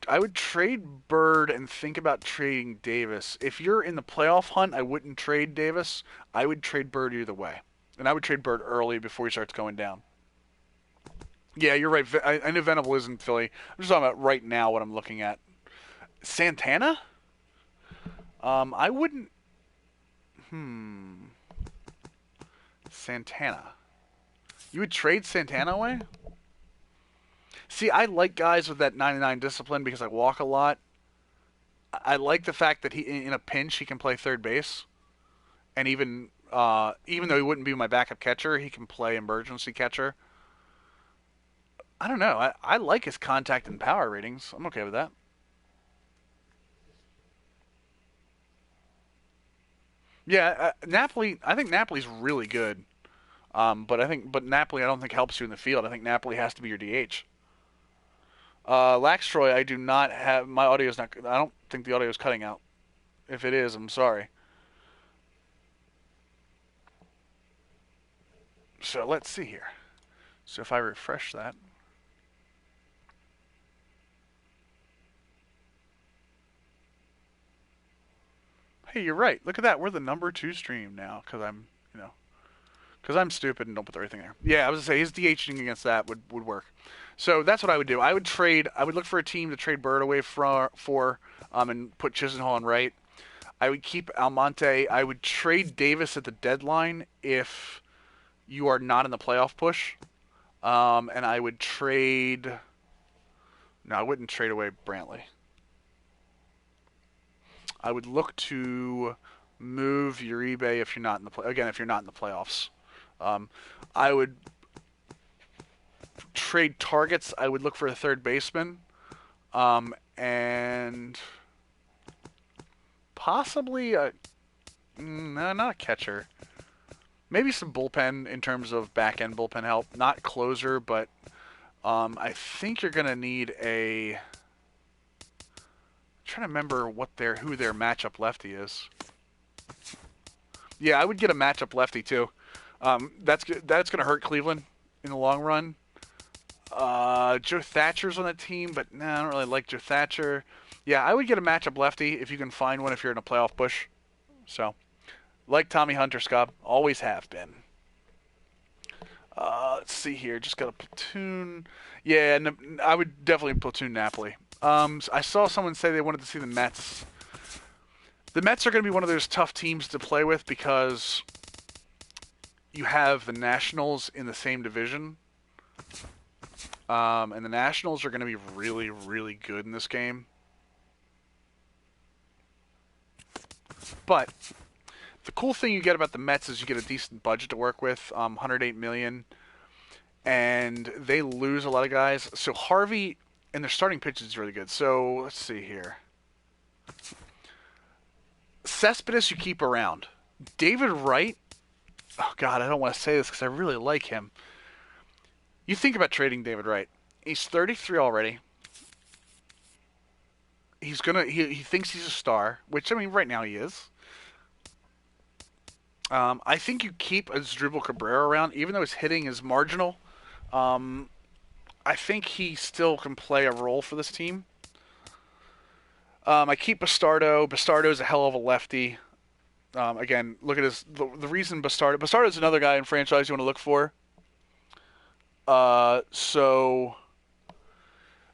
I would trade Byrd and think about trading Davis. If you're in the playoff hunt, I wouldn't trade Davis. I would trade Byrd either way, and I would trade Byrd early before he starts going down. Yeah, you're right. I know Venable is in Philly. I'm just talking about right now what I'm looking at. Santana? I wouldn't. Santana. You would trade Santana away? See, I like guys with that 99 discipline because I walk a lot. I like the fact that he, in a pinch, he can play third base, and even though he wouldn't be my backup catcher, he can play emergency catcher. I don't know. I like his contact and power ratings. I'm okay with that. Yeah, Napoli. I think Napoli's really good. But Napoli, I don't think helps you in the field. I think Napoli has to be your DH. Laxtroy, I do not have. My audio is not. I don't think the audio is cutting out. If it is, I'm sorry. So let's see here. So if I refresh that. Hey, you're right. Look at that. We're the #2 stream now because I'm stupid and don't put everything there. Yeah, I was gonna say his DHing against that would work. So that's what I would do. I would trade. I would look for a team to trade Bird away for and put Chisenhall on right. I would keep Almonte. I would trade Davis at the deadline if you are not in the playoff push. And I would trade. No, I wouldn't trade away Brantley. I would look to move Uribe if you're not in the if you're not in the playoffs. I would trade targets. I would look for a third baseman, and possibly no, not a catcher. Maybe some bullpen in terms of back end bullpen help. Not closer, but I think you're gonna need a. I'm trying to remember who their matchup lefty is. Yeah, I would get a matchup lefty too. That's going to hurt Cleveland in the long run. Joe Thatcher's on the team, but I don't really like Joe Thatcher. Yeah, I would get a matchup lefty if you can find one if you're in a playoff push. So, like Tommy Hunter, Scott, always have been. Let's see here. Just got a platoon. Yeah, I would definitely platoon Napoli. I saw someone say they wanted to see the Mets. The Mets are going to be one of those tough teams to play with because you have the Nationals in the same division. And the Nationals are going to be really, really good in this game. But the cool thing you get about the Mets is you get a decent budget to work with, $108 million, and they lose a lot of guys. So Harvey and their starting pitch is really good. So let's see here. Cespedes you keep around. David Wright. Oh God, I don't want to say this because I really like him. You think about trading David Wright. He's 33 already. He thinks he's a star, which I mean right now he is. I think you keep Asdrubal Cabrera around, even though his hitting is marginal. I think he still can play a role for this team. I keep Bastardo. Bastardo's a hell of a lefty. Again, look at his. The reason Bastardo's another guy in franchise you want to look for.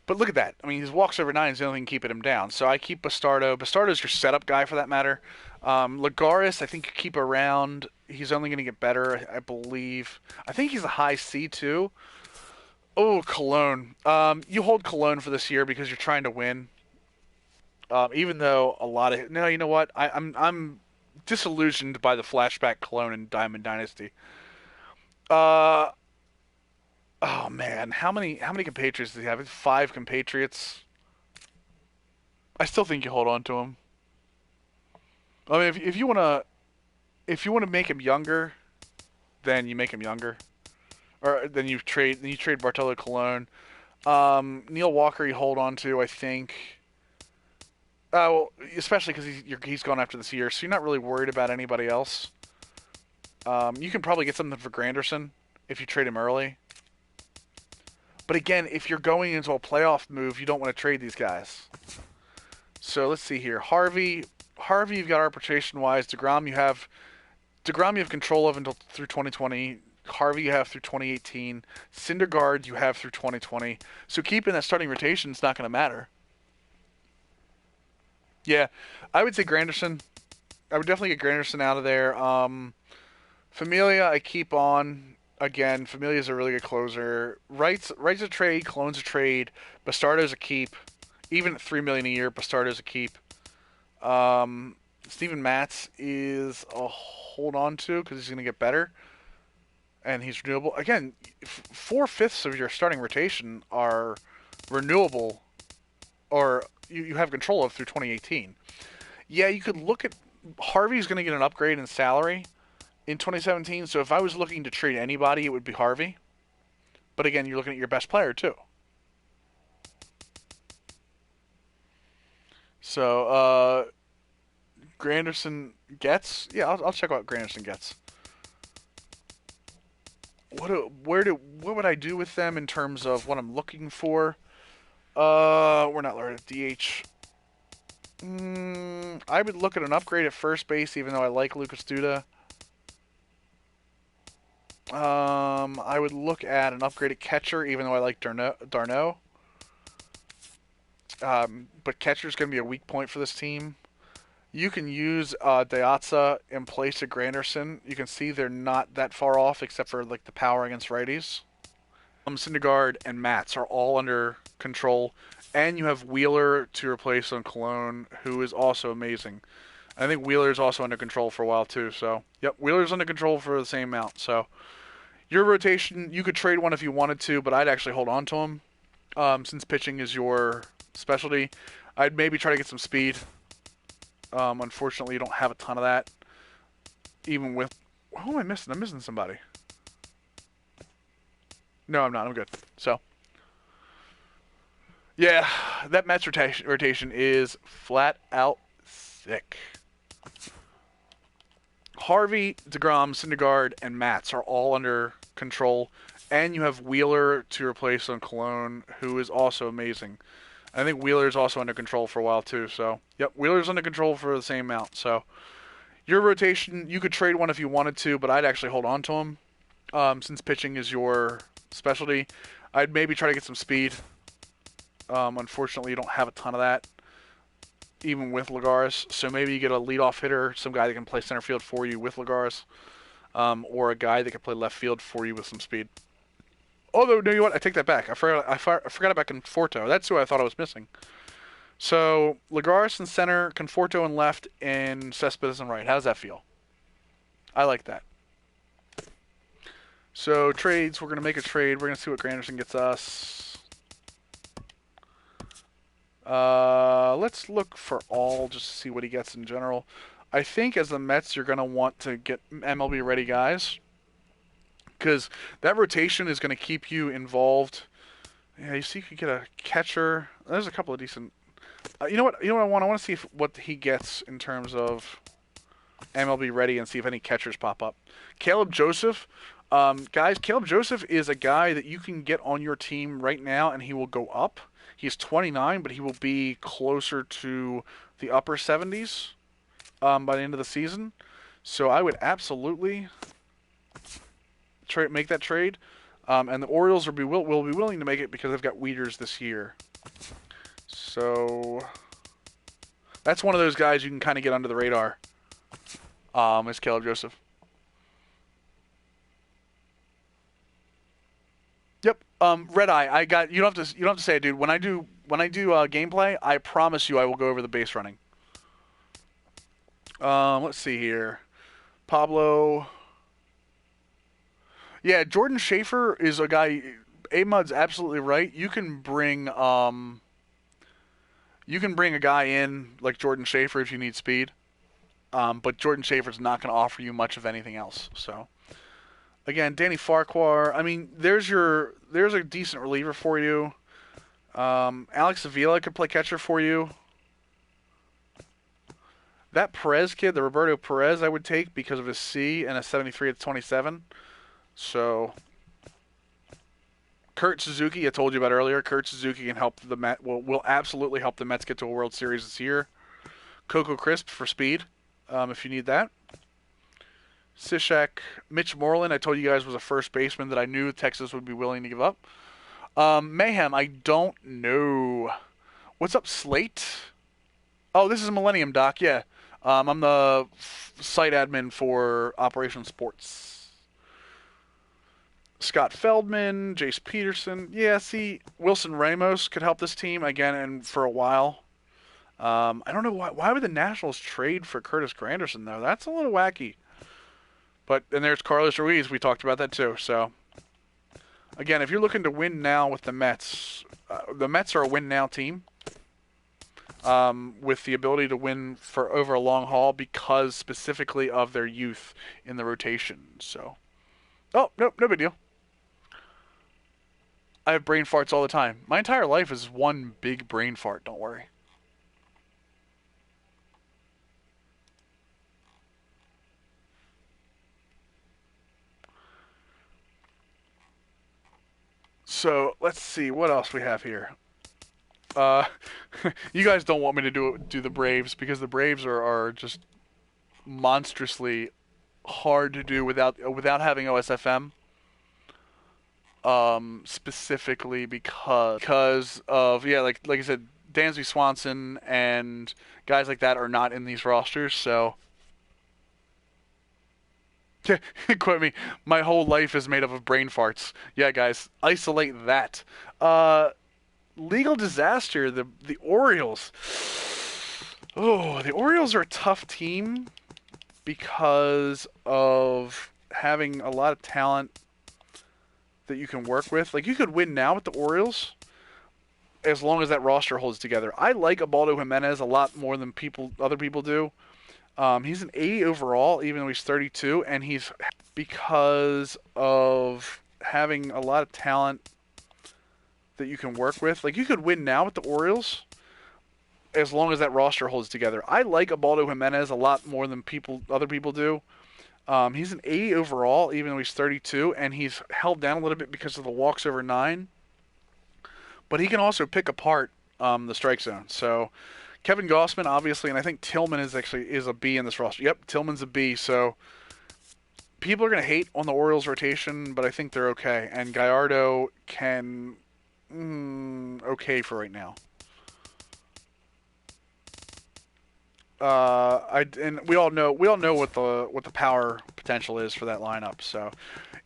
But look at that. I mean, his walks over 9 is the only thing keeping him down. So I keep Bastardo. Bastardo's your setup guy for that matter. Lagares, I think you keep around. He's only going to get better, I believe. I think he's a high C too. Oh, Cologne. You hold Cologne for this year because you're trying to win. Even though a lot of no, you know what? I'm disillusioned by the flashback Cologne in Diamond Dynasty. Oh man, how many compatriots does he have? 5 compatriots. I still think you hold on to him. I mean, if you wanna make him younger, then you make him younger, or then you trade Bartolo Colon. Neil Walker you hold on to, I think. Well, especially because he's gone after this year, so you're not really worried about anybody else. You can probably get something for Granderson if you trade him early. But again, if you're going into a playoff move, you don't want to trade these guys. So let's see here. Harvey, you've got arbitration-wise. DeGrom, you have control of until through 2020. Harvey, you have through 2018. Syndergaard, you have through 2020. So keeping that starting rotation is not going to matter. Yeah, I would say Granderson. I would definitely get Granderson out of there. Familia, I keep on. Again, Familia's a really good closer. Wright's a trade, Clone's a trade, Bastardo's a keep. Even at $3 million a year, Bastardo's a keep. Steven Matz is a hold on to because he's going to get better, and he's renewable. Again, 4/5 of your starting rotation are renewable, or you have control of through 2018. Yeah, you could look at Harvey's going to get an upgrade in salary in 2017. So if I was looking to trade anybody, it would be Harvey. But again, you're looking at your best player too. So Granderson gets. Yeah, I'll check out what Granderson gets. What would I do with them in terms of what I'm looking for? We're not learning DH. I would look at an upgrade at first base, even though I like Lucas Duda. I would look at an upgraded catcher, even though I like Darno. But catcher's going to be a weak point for this team. You can use Diazza in place of Granderson. You can see they're not that far off, except for like the power against righties. Syndergaard and Matz are all under control, and you have Wheeler to replace on Cologne, who is also amazing. I think Wheeler's also under control for a while too. So, yep, Wheeler's under control for the same amount. So, your rotation, you could trade one if you wanted to, but I'd actually hold on to him since pitching is your specialty. I'd maybe try to get some speed. Unfortunately, you don't have a ton of that. Even with... Who am I missing? I'm missing somebody. No, I'm not. I'm good. So, yeah, that Mets rotation is flat out sick. Harvey, DeGrom, Syndergaard, and Matz are all under control, and you have Wheeler to replace on Cologne, who is also amazing. I think Wheeler's also under control for a while too. So, yep, Wheeler's under control for the same amount. So, your rotation, you could trade one if you wanted to, but I'd actually hold on to him since pitching is your specialty. I'd maybe try to get some speed. Unfortunately, you don't have a ton of that, even with Lagares. So maybe you get a leadoff hitter, some guy that can play center field for you with Lagares, or a guy that can play left field for you with some speed. Although, no, you know what? I take that back. I forgot about Conforto. That's who I thought I was missing. So, Lagares in center, Conforto in left, and Cespedes in right. How does that feel? I like that. So, trades. We're going to make a trade. We're going to see what Granderson gets us. Let's look for all just to see what he gets in general. I think as the Mets, you're going to want to get MLB ready guys, because that rotation is going to keep you involved. Yeah, you see, you could get a catcher. There's a couple of decent. You know what? You know what I want? I want to see what he gets in terms of MLB ready and see if any catchers pop up. Caleb Joseph, guys. Caleb Joseph is a guy that you can get on your team right now, and he will go up. He's 29, but he will be closer to the upper 70s by the end of the season. So I would absolutely make that trade. And the Orioles will be willing to make it because they've got Weeders this year. So that's one of those guys you can kind of get under the radar. Is Caleb Joseph. Yep. Red Eye. I got. You don't have to say it, dude. When I do gameplay, I promise you I will go over the base running. Let's see here. Pablo. Yeah, Jordan Schaefer is a guy. A-Mud's absolutely right. You can bring a guy in like Jordan Schaefer if you need speed. But Jordan Schaefer's not going to offer you much of anything else. So, again, Danny Farquhar. I mean, there's a decent reliever for you. Alex Avila could play catcher for you. That Perez kid, the Roberto Perez, I would take because of his C and a 73 at 27. So, Kurt Suzuki, I told you about earlier. Kurt Suzuki can help the Mets. Will absolutely help the Mets get to a World Series this year. Coco Crisp for speed, if you need that. Cishek, Mitch Moreland, I told you guys was a first baseman that I knew Texas would be willing to give up. Mayhem, I don't know. What's up, Slate? Oh, this is Millennium Doc. Yeah, I'm the site admin for Operation Sports. Scott Feldman, Jace Peterson. Yeah, see, Wilson Ramos could help this team again, and for a while. I don't know why would the Nationals trade for Curtis Granderson though? That's a little wacky. But and there's Carlos Ruiz. We talked about that too. So again, if you're looking to win now with the Mets are a win now team. With the ability to win for over a long haul because specifically of their youth in the rotation. So, oh, nope, no big deal. I have brain farts all the time. My entire life is one big brain fart, don't worry. So, let's see what else we have here. You guys don't want me to do the Braves because the Braves are just monstrously hard to do without having OSFM. Specifically because of like I said, Dansby Swanson and guys like that are not in these rosters. So, quote me, my whole life is made up of brain farts. Yeah, guys, isolate that. Legal disaster. The Orioles. Oh, the Orioles are a tough team because of having a lot of talent that you can work with. Like, you could win now with the Orioles as long as that roster holds together. I like Ubaldo Jimenez a lot more than other people do. He's an 80 overall, even though he's 32, and he's because of having a lot of talent that you can work with. Like, you could win now with the Orioles as long as that roster holds together. I like Ubaldo Jimenez a lot more than other people do. He's an 80 overall, even though he's 32, and he's held down a little bit because of the walks over 9. But he can also pick apart the strike zone. So Kevin Gossman, obviously, and I think Tillman is a B in this roster. Yep, Tillman's a B. So people are going to hate on the Orioles rotation, but I think they're okay. And Gallardo can okay for right now. And we all know what the power potential is for that lineup. So,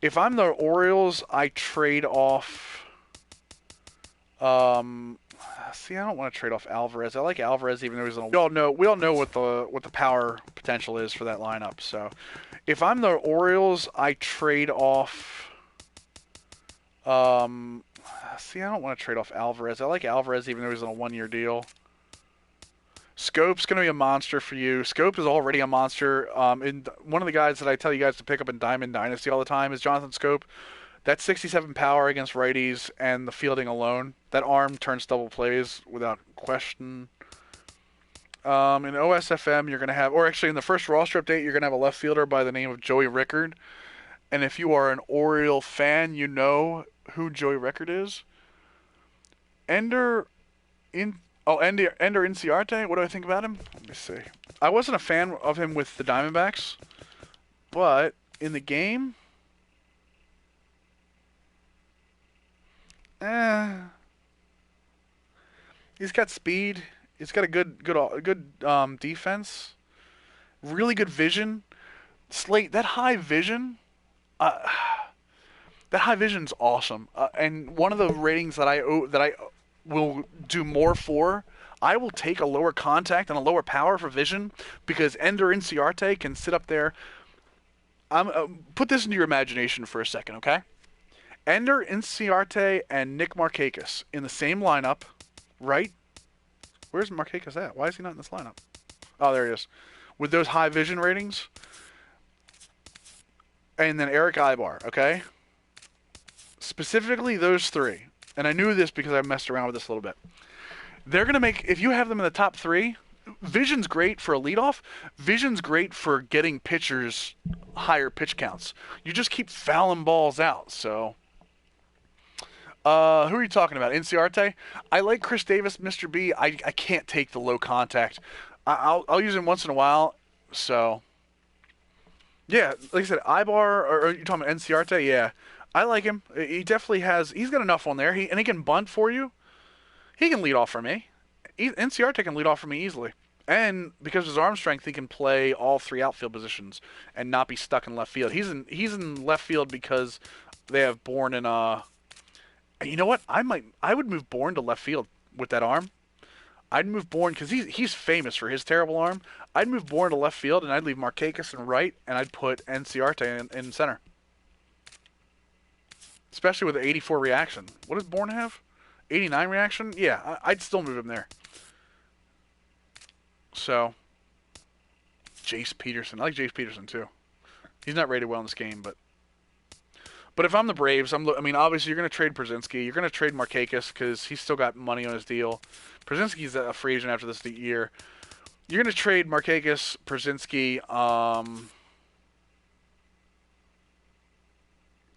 if I'm the Orioles, I trade off. See, I don't want to trade off Alvarez. I like Alvarez, even though he's we all know what the power potential is for that lineup. So, if I'm the Orioles, I trade off. See, I don't want to trade off Alvarez. I like Alvarez, even though he's on a 1-year deal. Scope's going to be a monster for you. Scope is already a monster. And one of the guys that I tell you guys to pick up in Diamond Dynasty all the time is Jonathan Scope. That's 67 power against righties and the fielding alone. That arm turns double plays without question. In OSFM, you're going to have, or actually in the first roster update, you're going to have a left fielder by the name of Joey Rickard. And if you are an Oriole fan, you know who Joey Rickard is. Ender Inciarte, what do I think about him? Let me see. I wasn't a fan of him with the Diamondbacks, but in the game, he's got speed. He's got a good defense. Really good vision. Slate, that high vision, that high vision's awesome. And one of the ratings that I will do more for, I will take a lower contact and a lower power for vision because Ender Inciarte can sit up there. Put this into your imagination for a second, okay? Ender Inciarte and Nick Markakis in the same lineup, right? Where's Markakis at? Why is he not in this lineup? Oh, there he is. With those high vision ratings. And then Eric Ibar, okay? Specifically those three. And I knew this because I messed around with this a little bit. They're going to make, if you have them in the top 3, vision's great for a leadoff. Vision's great for getting pitchers higher pitch counts. You just keep fouling balls out. So, who are you talking about? Inciarte? I like Chris Davis, Mr. B. I can't take the low contact. I'll use him once in a while. So, yeah, like I said, Ibar, or are you talking about Inciarte? Yeah. I like him. He definitely has. He's got enough on there. And he can bunt for you. He can lead off for me. Inciarte can lead off for me easily. And because of his arm strength, he can play all three outfield positions and not be stuck in left field. He's in left field because they have Bourne and you know what? I would move Bourne to left field with that arm. I'd move Bourne because he's famous for his terrible arm. I'd move Bourne to left field and I'd leave Markakis in right and I'd put Enciarte in center. Especially with the 84 reaction. What does Bourne have? 89 reaction? Yeah, I'd still move him there. So, Jace Peterson. I like Jace Peterson too. He's not rated well in this game, but if I'm the Braves, I mean, obviously you're going to trade Brzezinski. You're going to trade Markakis because he's still got money on his deal. Brzezinski's a free agent after this year. You're going to trade Markakis, Brzezinski.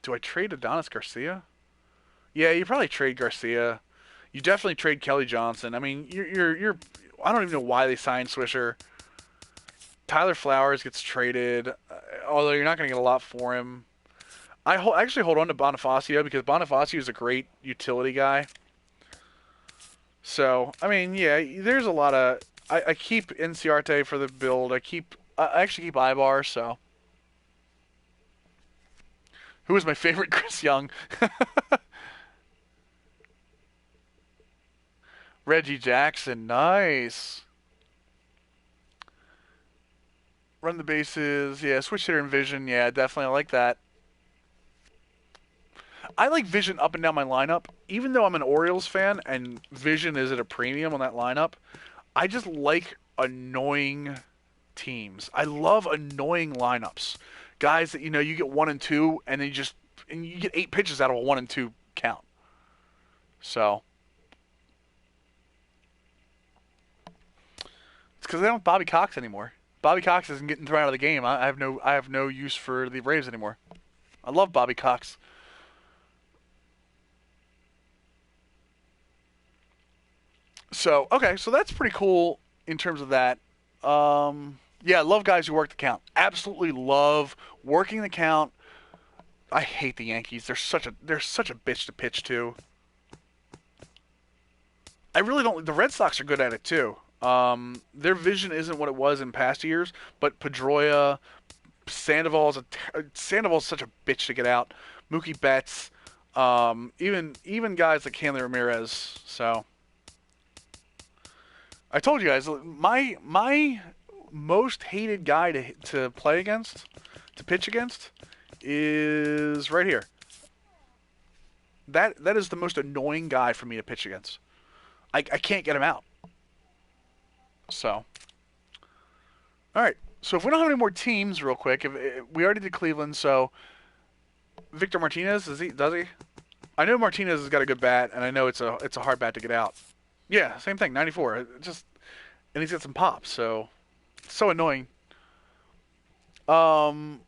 Do I trade Adonis Garcia? Yeah, you probably trade Garcia. You definitely trade Kelly Johnson. I mean, you're I don't even know why they signed Swisher. Tyler Flowers gets traded, although you're not going to get a lot for him. I actually hold on to Bonifacio because Bonifacio is a great utility guy. So, I mean, yeah, there's a lot of... I keep Enciarte for the build. I actually keep Ibar, so... Who is my favorite? Chris Young. Reggie Jackson, nice. Run the bases, yeah. Switch hitter and Vision, yeah, definitely. I like that. I like Vision up and down my lineup. Even though I'm an Orioles fan and Vision is at a premium on that lineup, I just like annoying teams. I love annoying lineups. Guys that, you get 1 and 2, and then you get 8 pitches out of a 1 and 2 count. So... It's because they don't have Bobby Cox anymore. Bobby Cox isn't getting thrown out of the game. I have no use for the Braves anymore. I love Bobby Cox. So, okay, so that's pretty cool in terms of that. Yeah, I love guys who work the count. Absolutely love working the count. I hate the Yankees. They're such a bitch to pitch to. I really don't. The Red Sox are good at it too. Their vision isn't what it was in past years, but Pedroia, Sandoval's such a bitch to get out. Mookie Betts, even guys like Hanley Ramirez. So I told you guys, my most hated guy to play against, to pitch against, is right here. That is the most annoying guy for me to pitch against. I can't get him out. So, all right. So if we don't have any more teams, real quick, if we already did Cleveland. So Victor Martinez, does he? I know Martinez has got a good bat, and I know it's a hard bat to get out. Yeah, same thing. 94. And he's got some pop. So it's so annoying. Who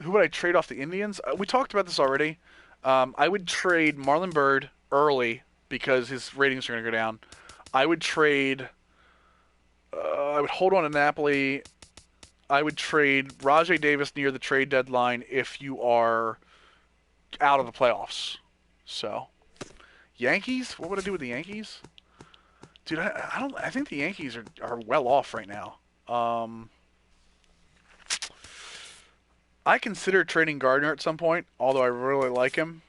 would I trade off the Indians? We talked about this already. I would trade Marlon Byrd early because his ratings are going to go down. I would trade. I would hold on to Napoli. I would trade Rajay Davis near the trade deadline if you are out of the playoffs. So, Yankees? What would I do with the Yankees? Dude, I think the Yankees are well off right now. I consider trading Gardner at some point, although I really like him.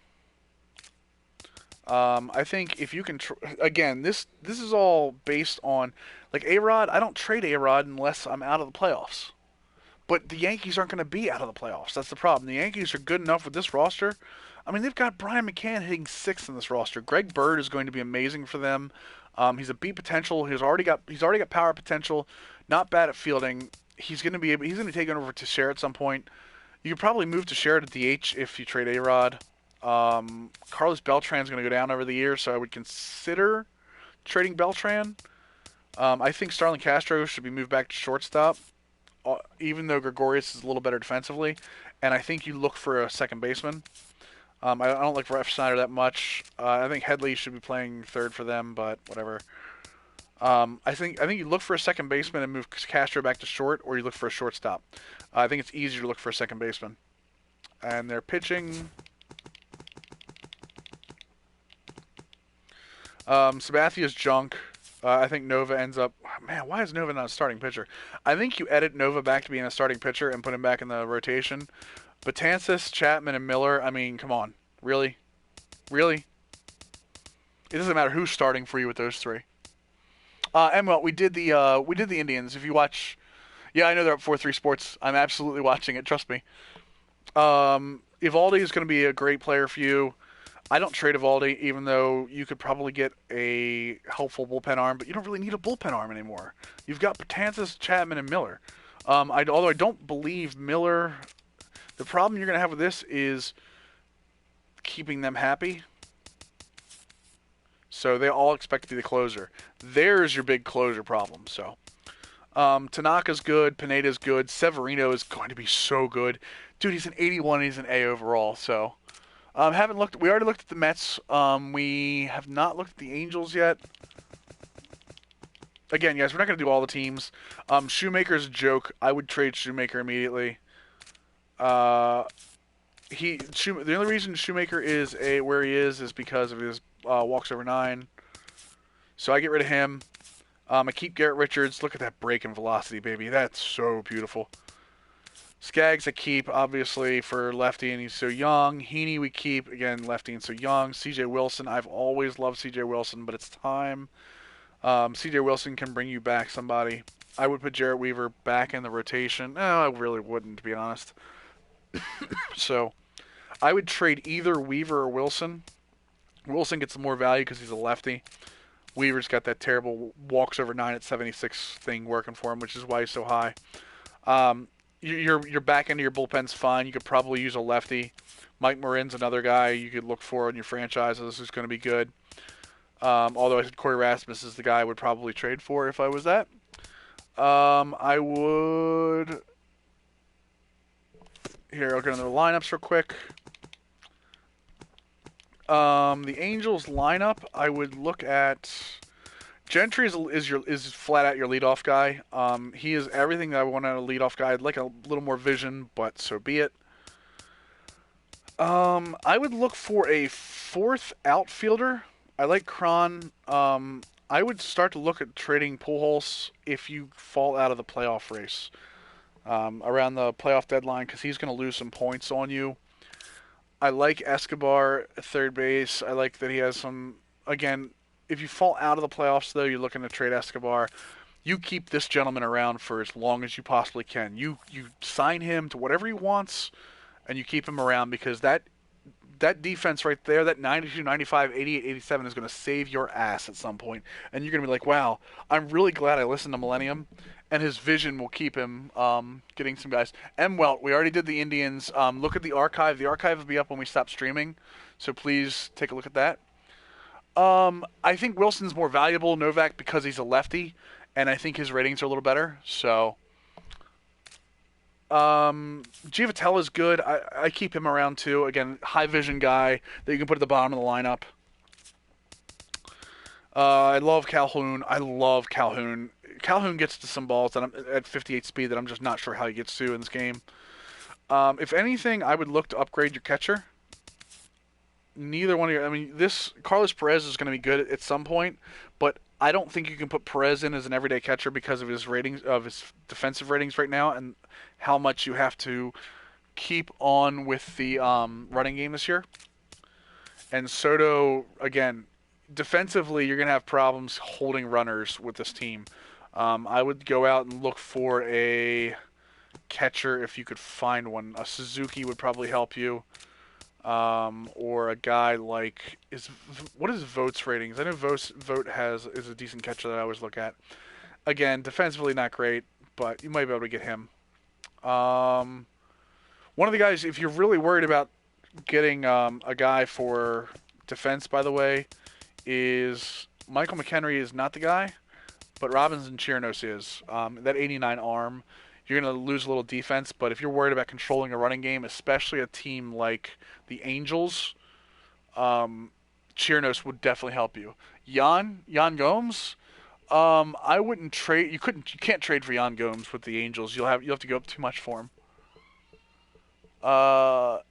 I think if you can, again, this is all based on, like A-Rod. I don't trade A-Rod unless I'm out of the playoffs. But the Yankees aren't going to be out of the playoffs. That's the problem. The Yankees are good enough with this roster. I mean, they've got Brian McCann hitting 6th in this roster. Greg Bird is going to be amazing for them. He's a beat potential. He's already got power potential. Not bad at fielding. He's going to take over Teixeira at some point. You could probably move Teixeira to DH if you trade A-Rod. Carlos Beltran's going to go down over the years, so I would consider trading Beltran. I think Starlin Castro should be moved back to shortstop, even though Gregorius is a little better defensively. And I think you look for a second baseman. I don't like Ref Snyder that much. I think Headley should be playing third for them, but whatever. I think you look for a second baseman and move Castro back to short, or you look for a shortstop. I think it's easier to look for a second baseman. And they're pitching. Sabathia's junk. I think Nova ends up. Man, why is Nova not a starting pitcher? I think you edit Nova back to being a starting pitcher and put him back in the rotation. Betances, Chapman, and Miller. I mean, come on, really, really. It doesn't matter who's starting for you with those three. And well, we did the Indians. If you watch, yeah, I know they're up 4-3 Sports. I'm absolutely watching it. Trust me. Evaldi is going to be a great player for you. I don't trade Evaldi, even though you could probably get a helpful bullpen arm, but you don't really need a bullpen arm anymore. You've got Betances, Chapman, and Miller. Although I don't believe Miller. The problem you're going to have with this is keeping them happy. So they all expect to be the closer. There's your big closure problem. So Tanaka's good, Pineda's good, Severino is going to be so good. Dude, he's an 81, he's an A overall, so... haven't looked. We already looked at the Mets. We have not looked at the Angels yet. Again, guys, we're not going to do all the teams. Shoemaker's a joke. I would trade Shoemaker immediately. The only reason Shoemaker is where he is because of his walks over 9. So I get rid of him. I keep Garrett Richards. Look at that break in velocity, baby. That's so beautiful. Skaggs I keep, obviously, for lefty, and he's so young. Heaney we keep, again, lefty and so young. C.J. Wilson, I've always loved C.J. Wilson, but it's time. C.J. Wilson can bring you back somebody. I would put Jarrett Weaver back in the rotation. No, I really wouldn't, to be honest. So, I would trade either Weaver or Wilson. Wilson gets more value because he's a lefty. Weaver's got that terrible walks over 9 at 76 thing working for him, which is why he's so high. Your back end of your bullpen's fine. You could probably use a lefty. Mike Marin's another guy you could look for in your franchises who's going to be good. Although I said Corey Rasmus is the guy I would probably trade for if I was that. I would... Here, I'll go into the lineups real quick. The Angels lineup, I would look at... Gentry is flat out your leadoff guy. He is everything that I want out of a leadoff guy. I'd like a little more vision, but so be it. I would look for a 4th outfielder. I like Cron. I would start to look at trading Pujols if you fall out of the playoff race around the playoff deadline because he's going to lose some points on you. I like Escobar at third base. I like that he has some, again, if you fall out of the playoffs, though, you're looking to trade Escobar. You keep this gentleman around for as long as you possibly can. You sign him to whatever he wants, and you keep him around because that defense right there, that 92, 95, 88, 87 is going to save your ass at some point. And you're going to be like, wow, I'm really glad I listened to Millennium, and his vision will keep him getting some guys. M. Welt, we already did the Indians. Look at the archive. The archive will be up when we stop streaming, so please take a look at that. I think Wilson's more valuable, Novak, because he's a lefty, and I think his ratings are a little better. So, Giovatella's good. I keep him around too. Again, high vision guy that you can put at the bottom of the lineup. I love Calhoun. Calhoun gets to some balls that I'm at 58 speed that I'm just not sure how he gets to in this game. If anything, I would look to upgrade your catcher. Neither one of your... I mean, this... Carlos Perez is going to be good at some point, but I don't think you can put Perez in as an everyday catcher because of his ratings, of his defensive ratings right now, and how much you have to keep on with the running game this year. And Soto, again, defensively, you're going to have problems holding runners with this team. I would go out and look for a catcher if you could find one. A Suzuki would probably help you. Or a guy like what is Vogt's ratings? I know Vogt is a decent catcher that I always look at. Again, defensively not great, but you might be able to get him. One of the guys, if you're really worried about getting a guy for defense, by the way, is Michael McHenry is not the guy, but Robinson Chirinos is. That 89 arm, you're going to lose a little defense, but if you're worried about controlling a running game, especially a team like the Angels, Chirinos would definitely help you. Yan Gomes, I wouldn't trade. You can't trade for Yan Gomes with the Angels. You'll have to go up too much for him.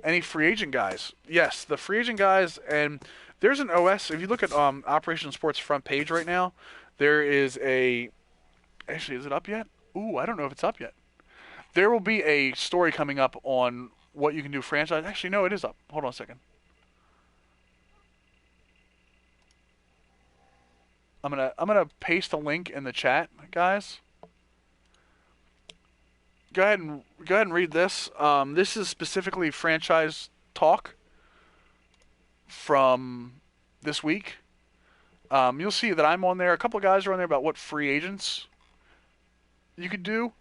Any free agent guys? Yes, the free agent guys, and There's an OS. If you look at Operation Sports front page right now, there is a. Actually, is it up yet? Ooh, I don't know if it's up yet. There will be a story coming up on what you can do franchise. Actually, no, it is up. Hold on a second. I'm gonna paste a link in the chat, guys. Go ahead and read this. This is specifically franchise talk from this week. You'll see that I'm on there. A couple of guys are on there about what free agents you could do.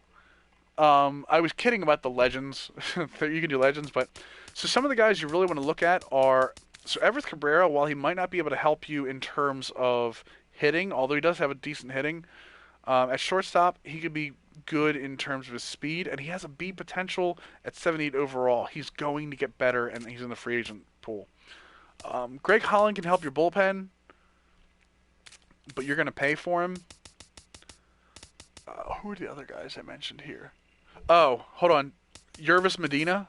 I was kidding about the legends. You can do legends, but so some of the guys you really want to look at are Everth Cabrera. While he might not be able to help you in terms of hitting, although he does have a decent hitting, at shortstop he could be good in terms of his speed, and he has a B potential at 78 overall. He's going to get better, and he's in the free agent pool. Greg Holland can help your bullpen, but you're going to pay for him. Who are the other guys I mentioned here? Oh, hold on. Yervis Medina.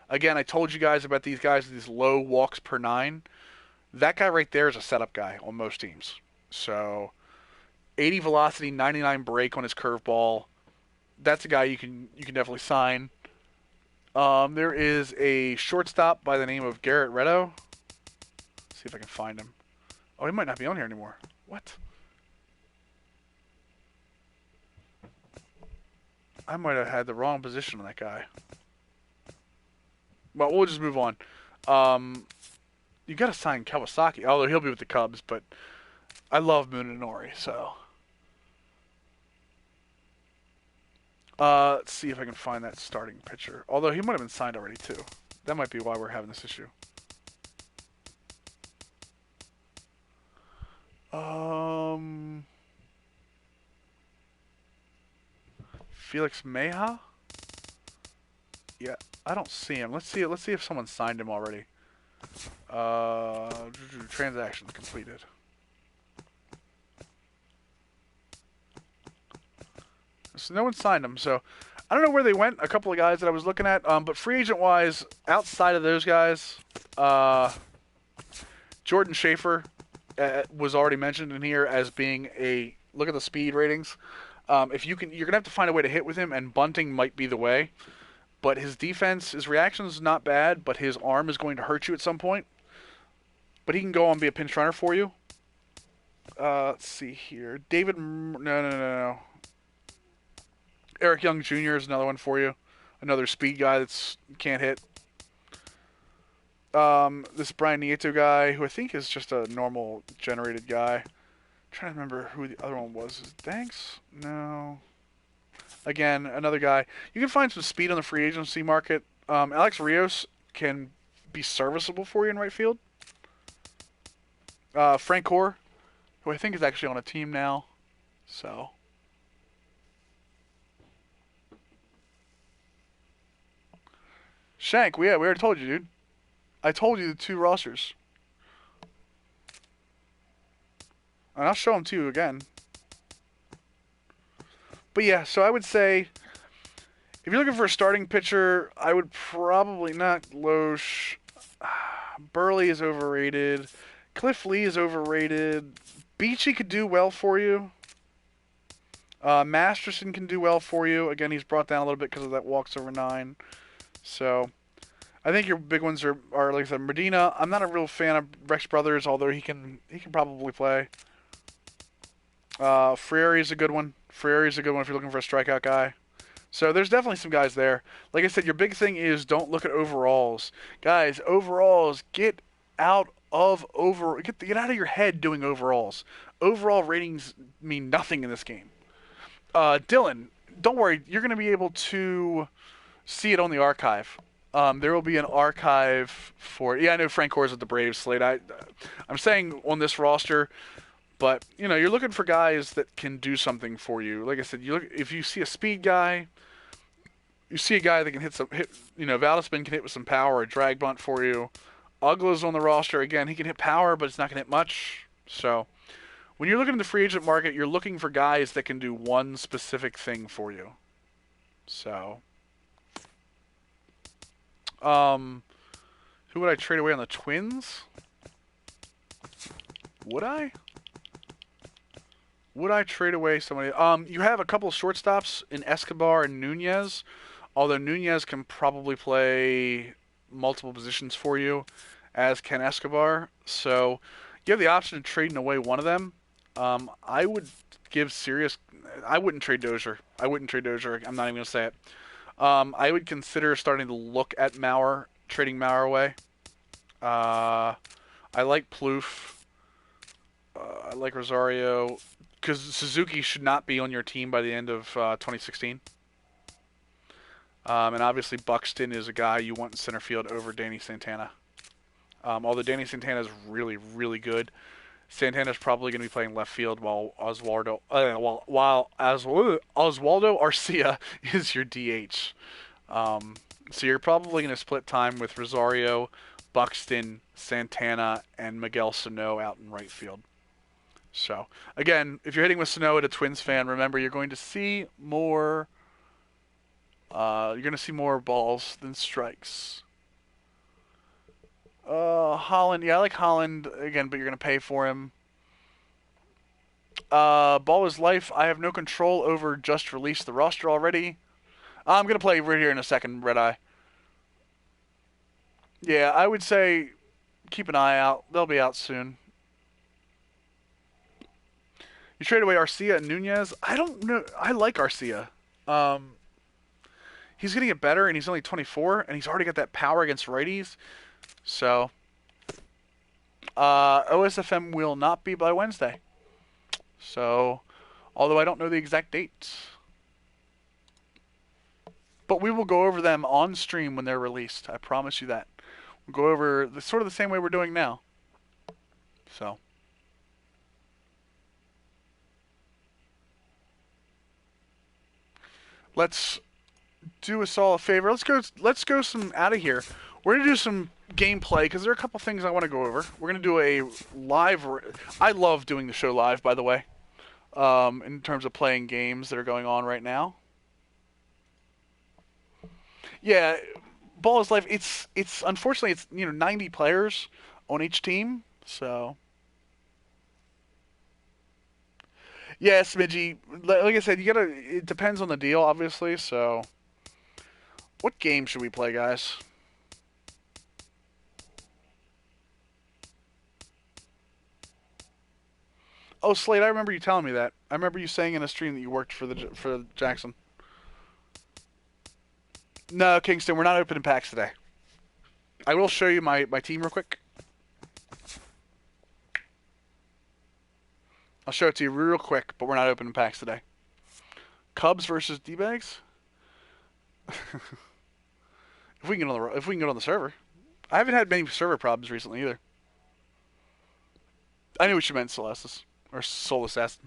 Again, I told you guys about these guys with these low walks per 9. That guy right there is a setup guy on most teams. So, 80 velocity, 99 break on his curveball. That's a guy you can definitely sign. There is a shortstop by the name of Garrett Redo. See if I can find him. Oh, he might not be on here anymore. What? I might have had the wrong position on that guy. Well, we'll just move on. You got to sign Kawasaki, although he'll be with the Cubs, but I love Munenori, so. Let's see if I can find that starting pitcher. Although he might have been signed already, too. That might be why we're having this issue. Felix Meja? Yeah, I don't see him. Let's see if someone signed him already. Transactions completed. So no one signed him. So I don't know where they went. A couple of guys that I was looking at. But free agent wise, outside of those guys, Jordan Schaefer was already mentioned in here as being a look at the speed ratings. If you can, you're gonna have to find a way to hit with him, and bunting might be the way. But his defense, his reaction is not bad, but his arm is going to hurt you at some point. But he can go on and be a pinch runner for you. Let's see here. No. Eric Young Jr. is another one for you. Another speed guy that's can't hit. This Brian Nieto guy, who I think is just a normal generated guy. I'm trying to remember who the other one was. Thanks? No. Again, another guy. You can find some speed on the free agency market. Alex Rios can be serviceable for you in right field. Frank Gore, who I think is actually on a team now. So. Shank, we already told you, dude. I told you the 2 rosters. And I'll show them to you again. But yeah, so I would say, if you're looking for a starting pitcher, I would probably not Loesch. Burley is overrated. Cliff Lee is overrated. Beachy could do well for you. Masterson can do well for you. Again, he's brought down a little bit because of that walks over 9. So, I think your big ones are like I said, Medina. I'm not a real fan of Rex Brothers, although he can probably play. Frieri is a good one. Frieri is a good one if you're looking for a strikeout guy. So there's definitely some guys there. Like I said, your big thing is don't look at overalls, guys. Overalls, get out of your head doing overalls. Overall ratings mean nothing in this game. Dylan, don't worry, you're going to be able to see it on the archive. There will be an archive for it. Yeah, I know Frank Gore's with the Braves slate. I'm saying on this roster, but you're looking for guys that can do something for you. Like I said, if you see a speed guy, you see a guy that can hit. Valdespin can hit with some power, a drag bunt for you. Ugla's on the roster again. He can hit power, but it's not going to hit much. So, when you're looking at the free agent market, you're looking for guys that can do one specific thing for you. So, who would I trade away on the Twins? Would I? Would I trade away somebody? You have a couple of shortstops in Escobar and Nunez, although Nunez can probably play multiple positions for you, as can Escobar. So you have the option of trading away one of them. I would give serious. I wouldn't trade Dozier. I wouldn't trade Dozier. I'm not even gonna say it. I would consider starting to look at Mauer, trading Mauer away. I like Plouffe. I like Rosario. Because Suzuki should not be on your team by the end of 2016. And obviously Buxton is a guy you want in center field over Danny Santana. Although Danny Santana is really, really good, Santana's probably going to be playing left field while Oswaldo Arcia is your DH. So you're probably going to split time with Rosario, Buxton, Santana, and Miguel Sano out in right field. So, again, if you're hitting with Sano at a Twins fan, remember you're going to see more. You're going to see more balls than strikes. Holland, yeah, I like Holland again, but you're going to pay for him. Ball is life. I have no control over. Just released the roster already. I'm going to play right here in a second, Red Eye. Yeah, I would say keep an eye out. They'll be out soon. You trade away Arcia and Nunez. I don't know. I like Arcia. He's going to get better, and he's only 24, and he's already got that power against righties. So, OSFM will not be by Wednesday. So, although I don't know the exact dates. But we will go over them on stream when they're released. I promise you that. We'll go over sort of the same way we're doing now. So. Let's do us all a favor. Let's go some out of here. We're gonna do some gameplay because there are a couple things I want to go over. We're gonna do a live. I love doing the show live, by the way. In terms of playing games that are going on right now. Yeah, Ball is life. It's unfortunately it's 90 players on each team, so. Yeah, Smidgy. Like I said, it depends on the deal, obviously. So, what game should we play, guys? Oh, Slade, I remember you telling me that. I remember you saying in a stream that you worked for Jackson. No, Kingston, we're not opening packs today. I will show you my team real quick. I'll show it to you real quick, but we're not opening packs today. Cubs versus D-Bags. If we can get on the server. I haven't had many server problems recently either. I knew what you meant, Celestis or Soul Assassin.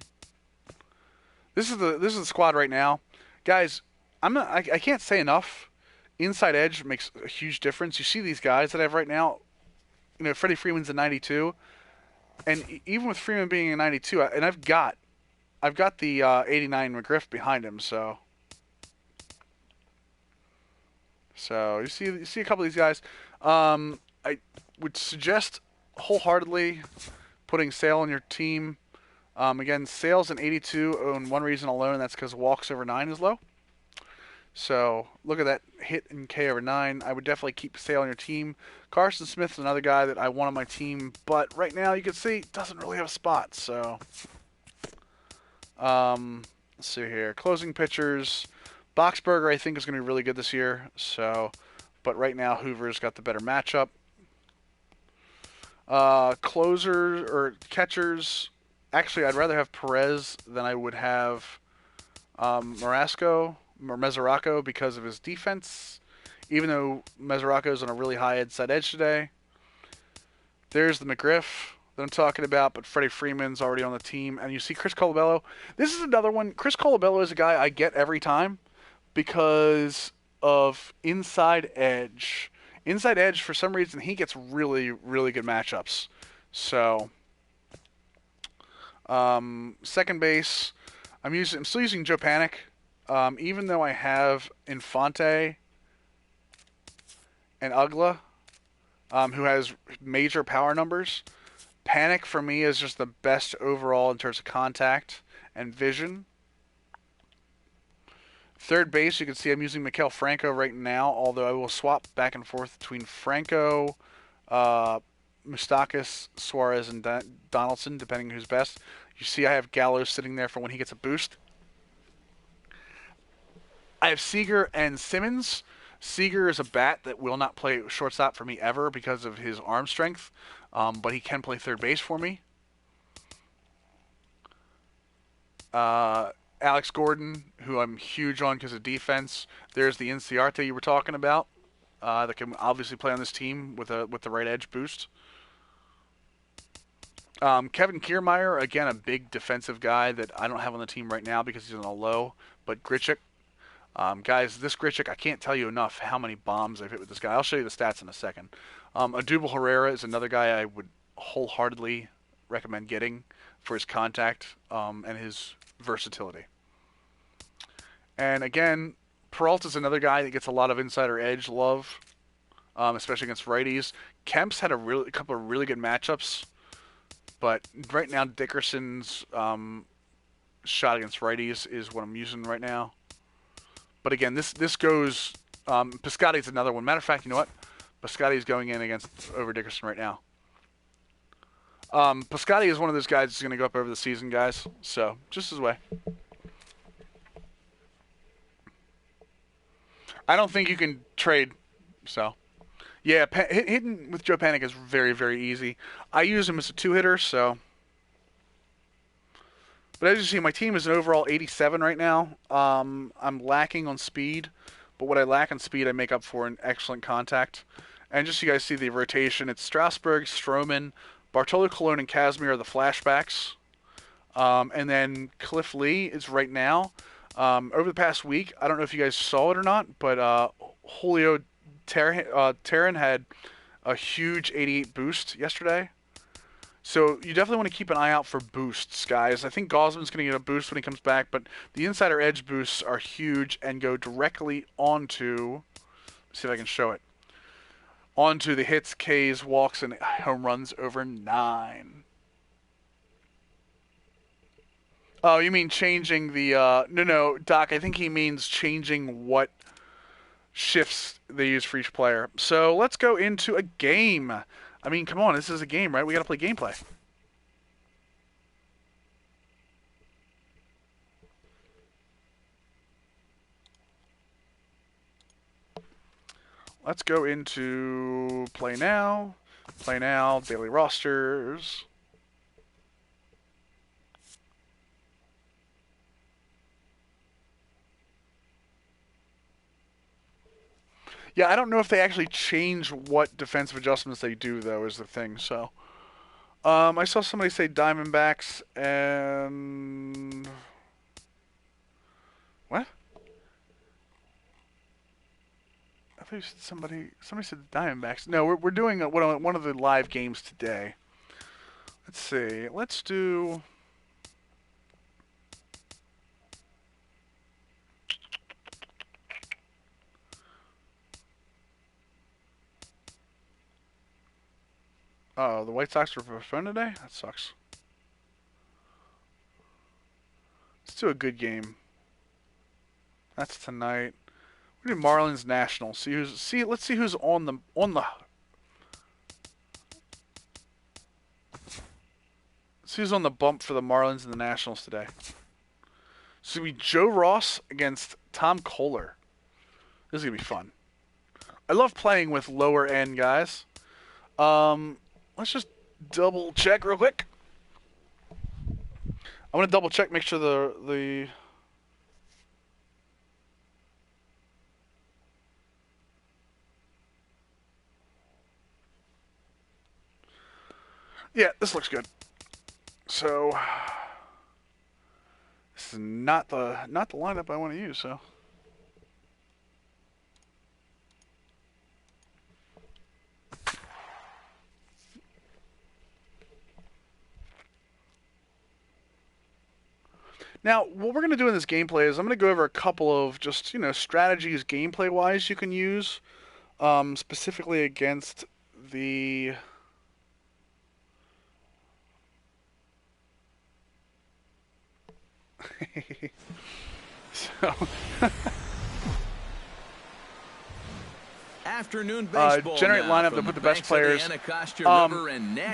This is the squad right now, guys. I can't say enough. Inside edge makes a huge difference. You see these guys that I have right now. Freddie Freeman's a 92. And even with Freeman being a 92, and I've got the 89 McGriff behind him, so you see a couple of these guys. I would suggest wholeheartedly putting Sale on your team. Again, Sale's an 82 on one reason alone, and that's because walks over 9 is low. So look at that hit in K over 9. I would definitely keep Sale on your team. Carson Smith's another guy that I want on my team, but right now you can see doesn't really have a spot. So let's see here. Closing pitchers. Boxberger I think is going to be really good this year. So, but right now Hoover's got the better matchup. Closers or catchers. Actually, I'd rather have Perez than I would have Marasco. Or Mesoraco because of his defense, even though Mesoraco is on a really high inside edge today. There's the McGriff that I'm talking about, but Freddie Freeman's already on the team. And you see Chris Colabello. This is another one. Chris Colabello is a guy I get every time because of inside edge. Inside edge, for some reason, he gets really, really good matchups. So, second base, I'm still using Joe Panic. Even though I have Infante and Ugla, who has major power numbers, Panic for me is just the best overall in terms of contact and vision. Third base, you can see I'm using Maikel Franco right now, although I will swap back and forth between Franco, Moustakas, Suarez, and Donaldson, depending who's best. You see I have Gallo sitting there for when he gets a boost. I have Seager and Simmons. Seager is a bat that will not play shortstop for me ever because of his arm strength, but he can play third base for me. Alex Gordon, who I'm huge on because of defense. There's the Inciarte you were talking about, that can obviously play on this team with the right edge boost. Kevin Kiermaier, again, a big defensive guy that I don't have on the team right now because he's on a low, but Grichuk. Guys, this Grichuk, I can't tell you enough how many bombs I've hit with this guy. I'll show you the stats in a second. Adubel Herrera is another guy I would wholeheartedly recommend getting for his contact and his versatility. And again, Peralta's another guy that gets a lot of insider edge love, especially against righties. Kemp's had a couple of really good matchups, but right now Dickerson's shot against righties is what I'm using right now. But again, this goes. Piscotty's another one. Matter of fact, you know what? Piscotty's going in against over Dickerson right now. Piscotty is one of those guys that's going to go up over the season, guys. So just his way. I don't think you can trade. So yeah, hitting with Joe Panic is very, very easy. I use him as a 2-hitter, so. But as you see, my team is an overall 87 right now. I'm lacking on speed, but what I lack on speed, I make up for in excellent contact. And just so you guys see the rotation, it's Strasburg, Stroman, Bartolo Colon, and Casimir are the flashbacks. And then Cliff Lee is right now. Over the past week, I don't know if you guys saw it or not, but Julio Teran had a huge 88 boost yesterday. So you definitely want to keep an eye out for boosts, guys. I think Gosman's going to get a boost when he comes back, but the insider edge boosts are huge and go directly onto, let's see if I can show it, onto the hits, Ks, walks, and home runs over 9. Oh, you mean changing the, no, Doc, I think he means changing what shifts they use for each player. So let's go into a game. I mean, come on, this is a game, right? We got to play gameplay. Let's go into play now, daily rosters. Yeah, I don't know if they actually change what defensive adjustments they do, though, is the thing. So, I saw somebody say Diamondbacks and what? I thought you said somebody said the Diamondbacks. No, we're doing one of the live games today. Let's see. Let's do. Oh, the White Sox were postponed today? That sucks. Let's do a good game. That's tonight. We do Marlins Nationals. Let's see who's on the see who's on the bump for the Marlins and the Nationals today. So it'll be Joe Ross against Tom Kohler. This is gonna be fun. I love playing with lower end guys. Let's just double check real quick. I'm gonna double check, make sure the yeah, this looks good. So this is not the lineup I want to use. So now, what we're going to do in this gameplay is I'm going to go over a couple of just, strategies gameplay-wise you can use, specifically against the So Afternoon baseball generate now lineup to put the best players.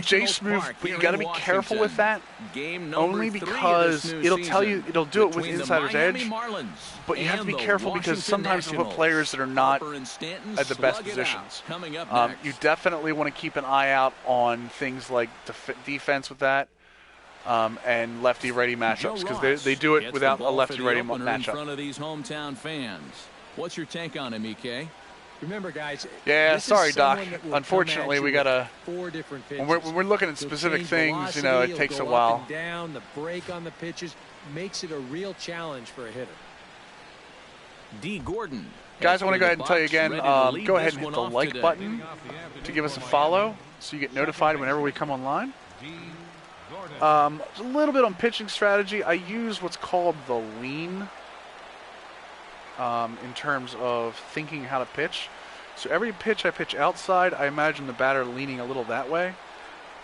J Smooth, but you got to be careful with that. Only because it'll tell you, it'll do it with Insider's Edge. But you have to be careful because sometimes it'll put players that are not at the best positions. You definitely want to keep an eye out on things like defense with that. And lefty-righty matchups because they do it without a lefty-righty matchup. In front of these hometown fans. What's your take on him, EK? Remember, guys. Yeah, sorry, Doc. Unfortunately, we gotta. When we're looking at specific things, you know, it takes a while. Down the break on the pitches makes it a real challenge for a hitter. D. Gordon. Guys, I want to go ahead and tell you again. Go ahead and hit the like button to give us a follow, so you get notified whenever we come online. A little bit on pitching strategy. I use what's called the lean in terms of thinking how to pitch. So every pitch I pitch outside, I imagine the batter leaning a little that way.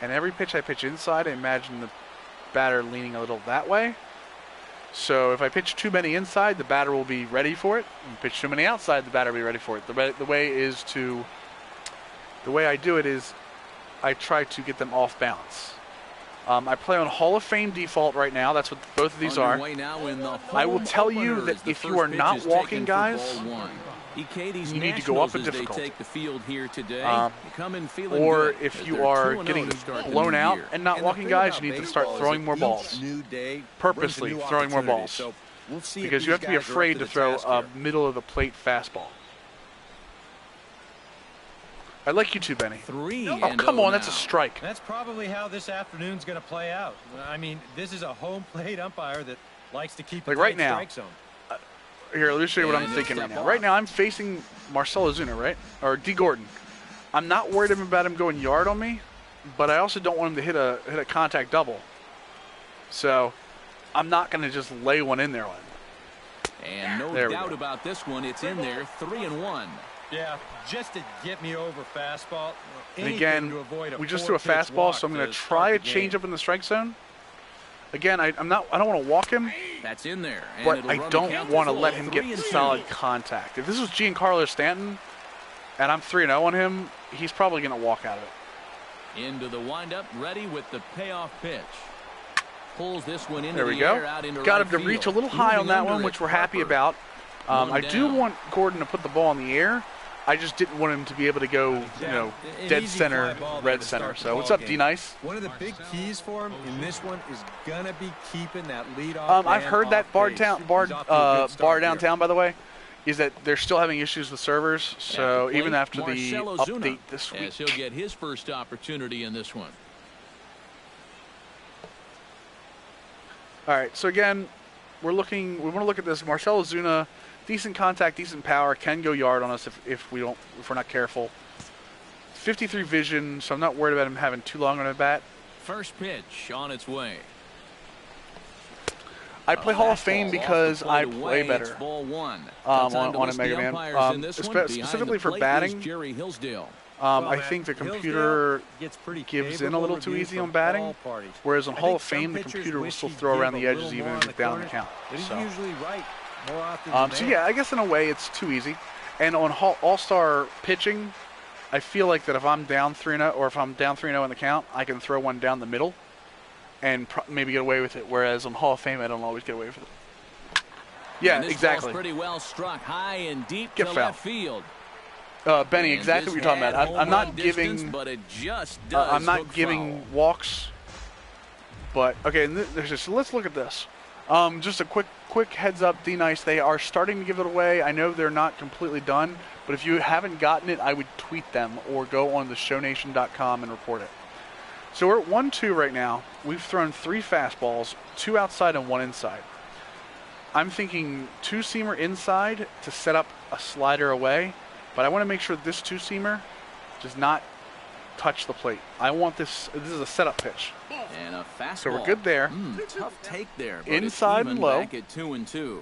And every pitch I pitch inside, I imagine the batter leaning a little that way. So if I pitch too many inside, the batter will be ready for it. If I pitch too many outside, the batter will be ready for it. The way I do it is I try to get them off balance. I play on Hall of Fame default right now. That's what both of these are. I will tell you that if you are not walking guys, you need to go up in difficulty. Or if you are getting blown out and not walking guys, you need to start throwing more balls. Purposely throwing more balls. Because you have to be afraid to throw a middle-of-the-plate fastball. I like you too, Benny. Oh, come on, that's a strike. That's probably how this afternoon's going to play out. I mean, this is a home plate umpire that likes to keep the right now. strike zone. Here, let me show you what I'm thinking right now. Right now, I'm facing Marcell Ozuna, right? Or D. Gordon. I'm not worried about him going yard on me, but I also don't want him to hit a contact double. So, I'm not going to just lay one in there on him. And no doubt about this one, it's in there, 3-1. Yeah, just to get me over fastball. And again, we just threw a fastball, so I'm going to try a changeup in the strike zone. Again, I don't want to walk him. That's in there. But I don't want to let him get solid contact. If this was Giancarlo Stanton and I'm 3-0 on him, he's probably going to walk out of it. Into the windup, ready with the payoff pitch. Pulls this one into there we go. Got him to reach a little high on that one, which we're happy about. I do want Gordon to put the ball in the air. I just didn't want him to be able to go, you know, dead center, red center. So what's up, D-Nice? One of the big keys for him in this one is gonna be keeping that lead off. I've heard that bar downtown, by the way, is that they're still having issues with servers. So even after the update this week, he'll get his first opportunity in this one. All right. So again, we want to look at this. Marcell Ozuna. Decent contact, decent power, can go yard on us if we're not careful. 53 vision, so I'm not worried about him having too long on a bat. First pitch on its way. I play Hall of Fame because I play better on a Mega Man. Specifically for batting, I think the computer gives in a little too easy on batting, whereas on Hall of Fame, the computer will still throw around the edges even if it's down the count. So yeah, I guess in a way it's too easy. And on All-Star pitching, I feel like that if I'm down 3-0 or if I'm down 3-0 in the count, I can throw one down the middle and maybe get away with it. Whereas on Hall of Fame, I don't always get away with it. Yeah, exactly. Pretty well struck high and deep to left field. Benny, exactly what you're talking about. I'm not giving. I'm not giving walks. But okay, so let's look at this. Just a quick heads up, D-Nice, they are starting to give it away. I know they're not completely done, but if you haven't gotten it, I would tweet them or go on the shownation.com and report it. So we're at 1-2 right now. We've thrown 3 fastballs, 2 outside and 1 inside. I'm thinking 2-seamer inside to set up a slider away, but I want to make sure this 2-seamer does not touch the plate. I want this is a setup pitch. And a fastball. So we're good there. Tough take there. Inside and low. Back at 2-2.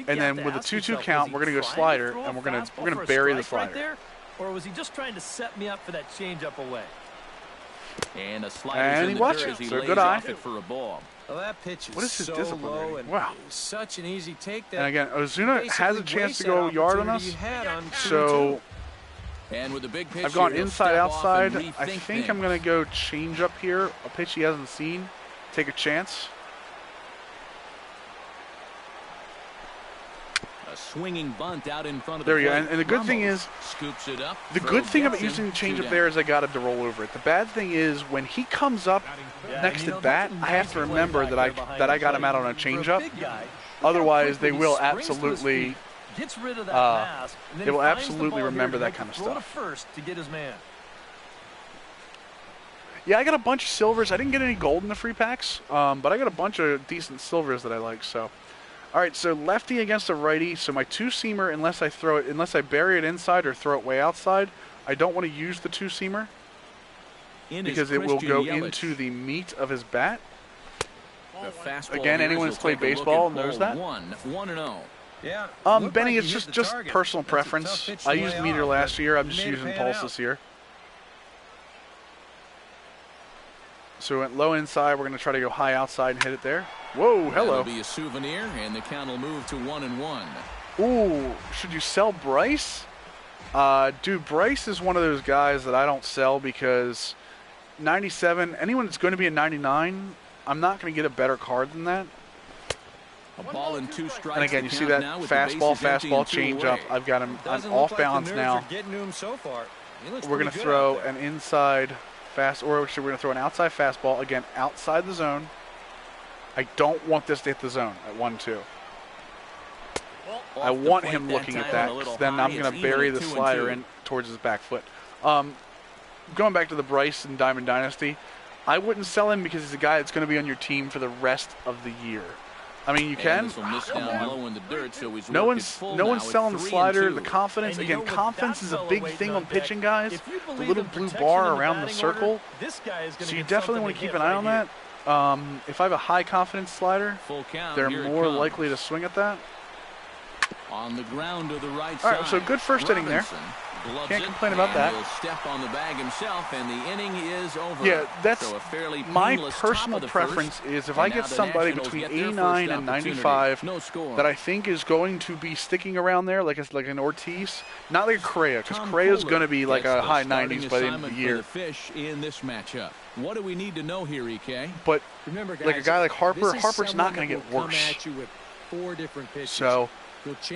And then with a 2-2 count, we're going to go slider, and we're going to bury the slider. Right there, or was he just trying to set me up for that changeup away? And a slider. And he watched it. So good eye. For a ball. Well, that pitch is what is his so discipline low rating? and Wow. such an easy take. That and again, Ozuna has a chance to go yard on us. And with the big pitch I've gone here, inside, outside. I think think I'm going to go change up here. A pitch he hasn't seen. Take a chance. A swinging bunt out in front of there the we go. plate. And the good thing is, scoops it up. the good thing about using the changeup there is I got him to roll over it. The bad thing is when he comes up next to bat, I have to remember that I got him out on a changeup. Otherwise, they will absolutely. Gets rid of that mask, and then they will finds the absolutely ball remember here that kind of throw to stuff. first to get his man. Yeah, I got a bunch of silvers. I didn't get any gold in the free packs, but I got a bunch of decent silvers that I like. So, all right. So lefty against a righty. So my two-seamer, unless I bury it inside or throw it way outside, I don't want to use the two-seamer because it will go into the meat of his bat. Again, anyone who's played baseball knows that. 1-0. Yeah. Benny, it's just personal preference. I used meter last year. I'm just using pulse this year. So we went low inside. We're going to try to go high outside and hit it there. Whoa, hello. That'll be a souvenir, and the count will move to 1-1. Ooh, should you sell Bryce? Dude, Bryce is one of those guys that I don't sell because 97, anyone that's going to be a 99, I'm not going to get a better card than that. A ball and 2 strikes. And again, you see that fastball change up. I've got him. I'm off balance now. We're going to throw an inside fast, or actually we're going to throw an outside fastball. Again, outside the zone. I don't want this to hit the zone at 1-2. I want him looking at that, because then I'm going to bury the slider in towards his back foot. Going back to the Bryce and Diamond Dynasty, I wouldn't sell him because he's a guy that's going to be on your team for the rest of the year. I mean, you can. No one's selling the slider. The confidence, again, confidence is a big thing on pitching guys. The little blue bar around the circle. So you definitely want to keep an eye on that. If I have a high confidence slider, they're more likely to swing at that. On the ground to the right side. All right, so good first inning there. Can't complain about that. He'll step on the bag himself, and the inning is over. Yeah, that's so a fairly my personal preference is if I get somebody between 89 and 95 that I think is going to be sticking around there, like an Ortiz, not like a Correa, because Correa's going to be like a high 90s by the end of the year. Fish in this matchup. What do we need to know here, EK? But remember, guys, like a guy like Harper's not going to get worse. So. But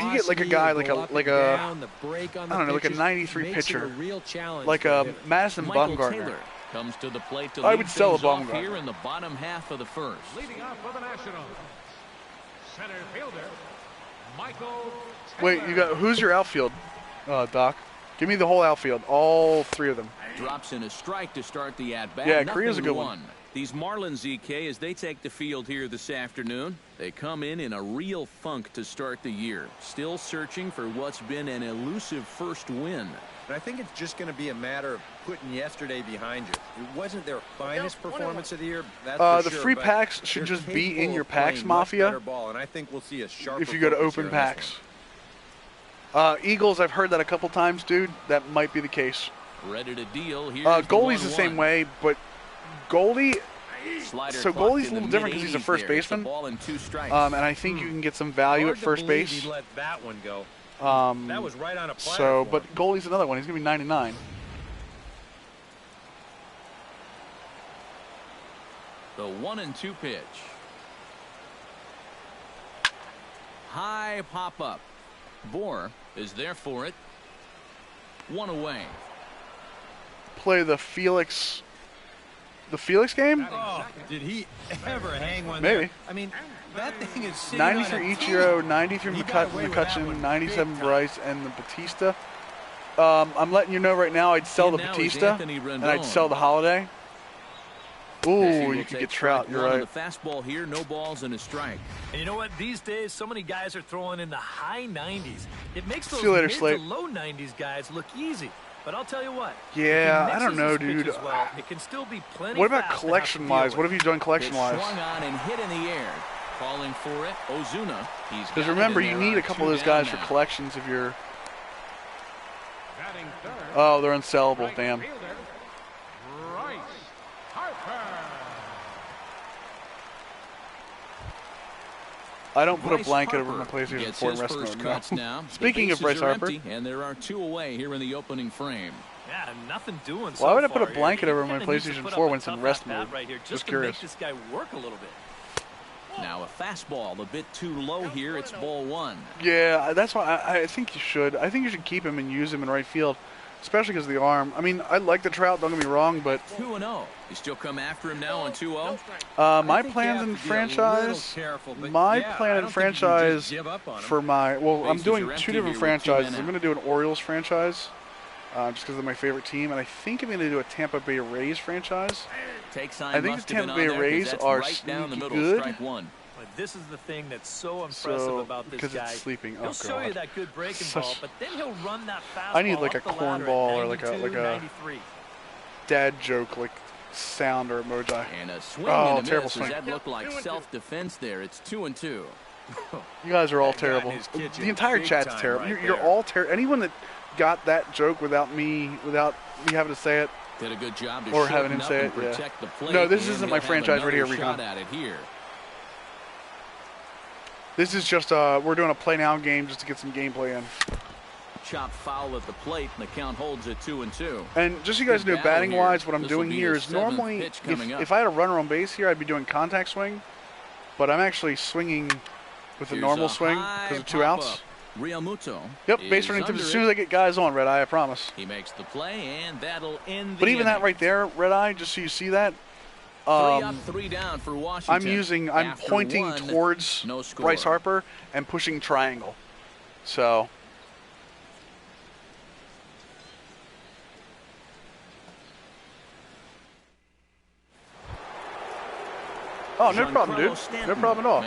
you get like a guy like a I don't know, like a 93 pitcher, like a Madison Bumgarner. Comes to the plate I would sell a Bumgarner here in the bottom half of the first. Leading off for the Nationals, center fielder Michael. Wait, you got who's your outfield, Doc? Give me the whole outfield, all 3 of them. Drops in a strike to start the at-bat. Yeah, Korea's a good one. These Marlins, EK, as they take the field here this afternoon, they come in a real funk to start the year. Still searching for what's been an elusive first win. But I think it's just going to be a matter of putting yesterday behind you. It wasn't their finest performance of the year. That's the free packs should just be in your packs, Mafia. And I think we'll see a sharper if you go to open packs. Eagles, I've heard that a couple times, dude. That might be the case. Ready to deal here. Goalie's the same way, but Goldie, so Goldie's a little different because he's a first baseman, and I think you can get some value at first base. He let that one go. That was right on a platter. So, but Goldie's another one. He's gonna be 99. The 1-2 pitch. High pop up. Bohr is there for it. 1 away. Play the Felix game? Oh, did he ever hang one Maybe. There? I mean, that thing is 90 for Ichiro, 90 for McCutchen, 97 Bryce, and the Batista. I'm letting you know right now, I'd sell the Batista, and I'd sell the Holiday. Ooh, you could get Trout, you're right. The fastball here, no balls and a strike. And you know what? These days, so many guys are throwing in the high 90s. It makes those mid to low 90s guys look easy. But I'll tell you what. Yeah, I don't know, dude. Well, it can still be plenty. What about collection-wise? What have you done collection-wise? Swung on and hit in the air. Calling for it, Ozuna. Because remember, you need a couple of those guys for collections if you're. Oh, they're unsellable. Damn. I don't put a Bryce blanket Harper over my PlayStation gets 4 his rest first mode. cuts No. now. Speaking of The Bryce bases are Harper, empty, and there are 2 away here in the opening frame. Yeah, nothing doing. Why would I put a so far blanket here. over He my kinda needs to PlayStation put 4 up when a it's in tough rest at-bat mode? right here, Just just to curious. make this guy work a little bit. Now a fastball a bit too low here. It's ball 1. Yeah, that's why I think you should. I think you should keep him and use him in right field, especially because of the arm. I mean, I like the Trout, don't get me wrong, but 2-0. You still come after him now on 2-0? my plans in franchise, for my, well, I'm doing 2 different franchises. I'm going to do an Orioles franchise, just because they're my favorite team, and I think I'm going to do a Tampa Bay Rays franchise. I think the Tampa Bay Rays are sneaky good. But this is the thing that's so impressive about this because guy. it's sleeping. He'll Oh, show you God. that good breaking ball, but then he'll run that fastball. I need like a up the corn ladder ball at or like 92, a 93. dad joke like sound or emoji. And a swing Oh, and a terrible miss. swing. Does that look like self-defense there? It's 2-2. You guys are all That guy in terrible. his kitchen The entire big chat's time terrible. right You're there. all terrible. Anyone that got that joke without me having to say it, Did a good job to or having shorten him up say and it, yeah. protect the plate, No, this and isn't he'll my have franchise right here, another Recon. shot at it here. this is just we're doing a play now game just to get some gameplay in. Chop foul at the plate, and the count holds at 2-2. And just so you guys Good know, battle batting here. wise, what I'm This'll doing be here his is 7th normally pitch coming up. if I had a runner on base here, I'd be doing contact swing, but I'm actually swinging with a Here's normal a swing high because of 2 pop-up. outs. Realmuto Yep, base is running tips under as soon as I get guys on, Red Eye, I promise. He makes the play, and that'll end the But even that inning. right there, Red Eye, just so you see that, 3 up, 3 down for Washington. I'm After pointing 1, towards no score. Bryce Harper and pushing triangle. So. Oh, no problem, dude. No problem at all.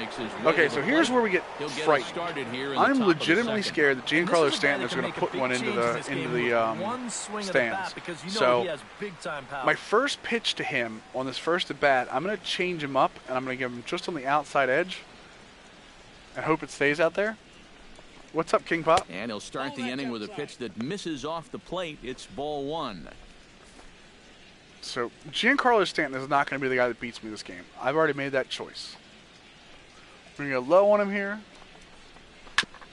Okay, so here's where we get frightened. I'm legitimately scared that Giancarlo Stanton is going to put one into the stands. So my first pitch to him on this first at bat, I'm going to change him up and I'm going to give him just on the outside edge and hope it stays out there. What's up, King Pop? And he'll start the inning with a pitch that misses off the plate. It's ball 1. So Giancarlo Stanton is not going to be the guy that beats me this game. I've already made that choice. We're going to go low on him here.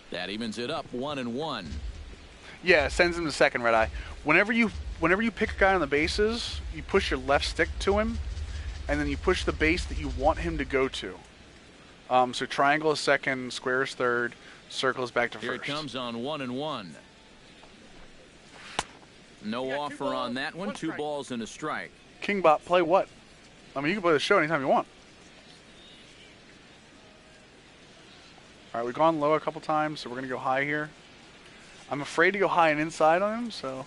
That evens it up 1-1. Yeah, sends him to second, Red Eye. Whenever you pick a guy on the bases, you push your left stick to him, and then you push the base that you want him to go to. So triangle is second, square is third, circle is back to first. Here it comes on 1-1. No offer on that one. 2 balls and a strike. Kingbot, play what? I mean, you can play the show anytime you want. All right, we've gone low a couple times, so we're going to go high here. I'm afraid to go high and inside on him, so...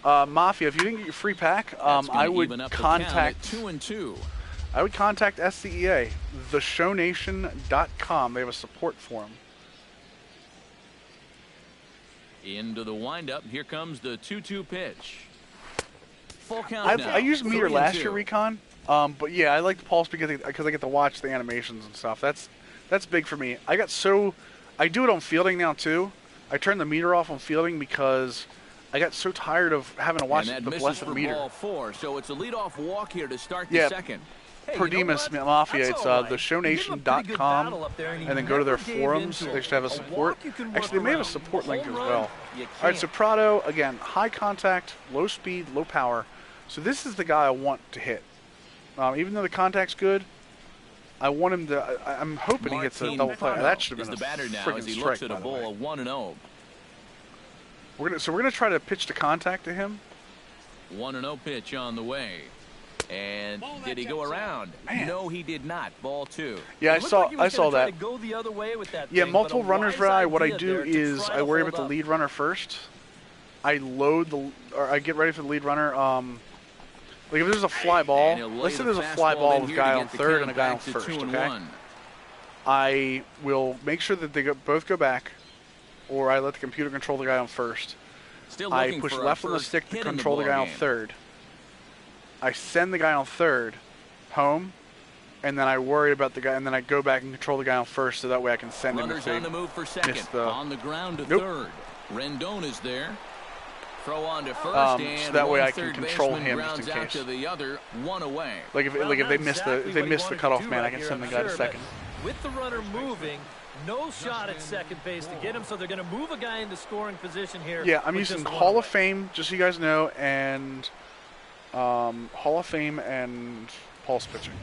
Mafia, if you didn't get your free pack, I would contact... 2-2. I would contact SCEA, theshownation.com. They have a support forum. Into the windup. Here comes the 2-2 pitch. Full count now. I used Meter last 3-2. year, Recon. But yeah, I like the Pulse because I get to watch the animations and stuff. That's big for me. I do it on fielding now too. I turn the meter off on fielding because I got so tired of having to watch the blessed meter. Ball 4, so it's a leadoff walk here to start the second. Perdimus Mafia, it's theshownation.com, and then go to their forums. They should have a support. Actually, they may have a support link as well. All right, so Prado, again, high contact, low speed, low power. So this is the guy I want to hit. Even though the contact's good, I want him to. I'm hoping he hits a double play. That should have been a freaking strike, by the way. 1-0. We're gonna try to pitch the contact to him. 1-0 pitch on the way. And did he go around? Man. No, he did not. Ball 2. Yeah, I saw that. Go the other way with that Yeah, thing, multiple but a runners, wise Rai. What I idea do there to is try I to worry hold about the up. lead runner first. I I get ready for the lead runner. Like if there's a fly ball, let's say there's a fly ball with a guy on third and a guy on first, okay? I will make sure that they both go back, or I let the computer control the guy on first. I push left on the stick to control the guy on third. I send the guy on third home, and then I worry about the guy, and then I go back and control the guy on first, so that way I can send him if they on the move for second. On the ground to third. Rendon is there. Throw on to first, and so that way I can control him just in case. To the other, 1 away. Like if they miss the cutoff man, I can send the guy to second. With the runner moving, No shot at second base to get him, so they're going to move a guy into scoring position here. Yeah, I'm using Hall of Fame, just so you guys know, and Hall of Fame and pulse pitching.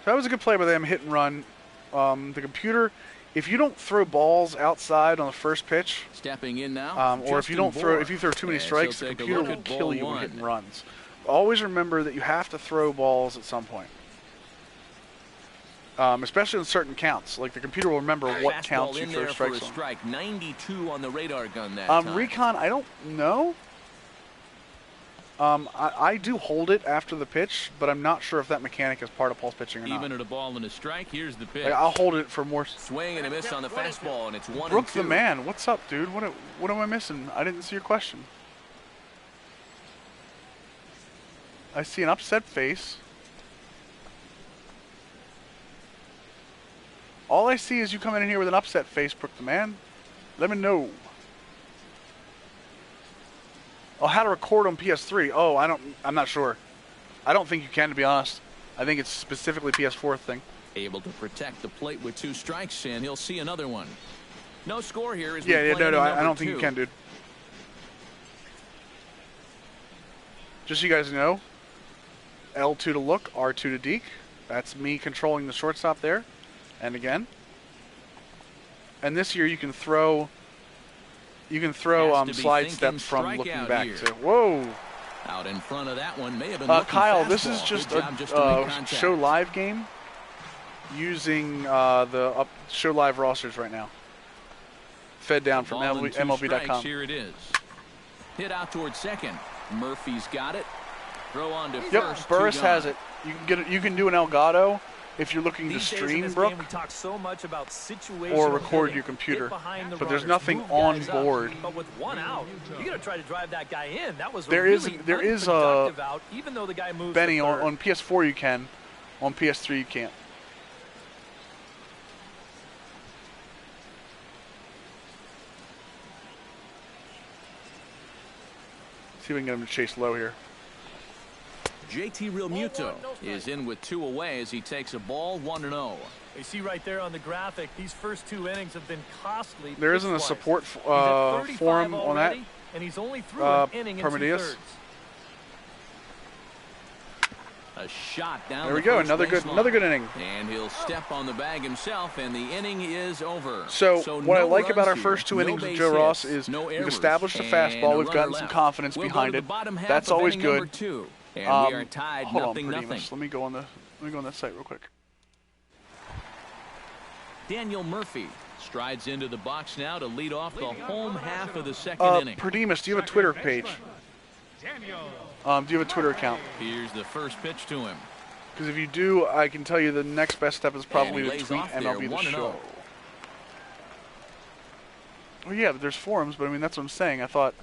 So that was a good play by them, hit and run. The computer, if you don't throw balls outside on the first pitch, stepping in now, or if you throw too many strikes, the computer will kill you with hit and runs. Always remember that you have to throw balls at some point. Especially in certain counts. Like the computer will remember what counts you throw strikes on. Strike 92 on the radar gun that time. Recon, I don't know. I do hold it after the pitch, but I'm not sure if that mechanic is part of pulse pitching or not. Even at a ball and a strike, here's the pitch. Like, I'll hold it for more. Swing and a miss on the fastball, and it's 1-2. Brooke the man, what's up, dude? What am I missing? I didn't see your question. I see an upset face. All I see is you coming in here with an upset face, Brooke the man. Let me know. Oh, how to record on PS3? Oh, I'm not sure. I don't think you can, to be honest. I think it's specifically PS4 thing. Able to protect the plate with 2 strikes, and he'll see another one. No score here. Yeah, no, I don't think you can, dude. Just so you guys know, L2 to look, R2 to deke. That's me controlling the shortstop there. And again. And this year you can throw slide step from looking back too. Whoa! Out in front of that one, may have been Kyle, this is just a show live game using the show live rosters right now. Fed down from MLB.com. Here it is. Hit out towards second. Murphy's got it. Throw on to first. Yep, Burris has it. You can do an Elgato if you're looking to stream, Brooke, or record your computer. But there's nothing on board. But with 1 out, you got to try to drive that guy in. That was there is a out, even though the guy moves Benny on PS4 you can, on PS3 you can't. See if we can get him to chase low here. JT Realmuto is in with 2 away as he takes a ball 1-0. You see right there on the graphic, these first 2 innings have been costly. There isn't a support forum on that. And he's only through an inning and 2/3. A shot down. There we go. Another good inning. And he'll step on the bag himself, and the inning is over. So what I like about our first 2 innings with Joe Ross is we've established a fastball. We've gotten some confidence behind it. That's always good. And we are tied hold 0-0. on, let me go on that site real quick. Daniel Murphy strides into the box now to lead off the home half of the second inning. Perdimus, do you have a Twitter page? Do you have a Twitter account? Here's the first pitch to him. Because if you do, I can tell you the next best step is probably to tweet MLB The Show. Oh yeah, but there's forums, but I mean that's what I'm saying. I thought.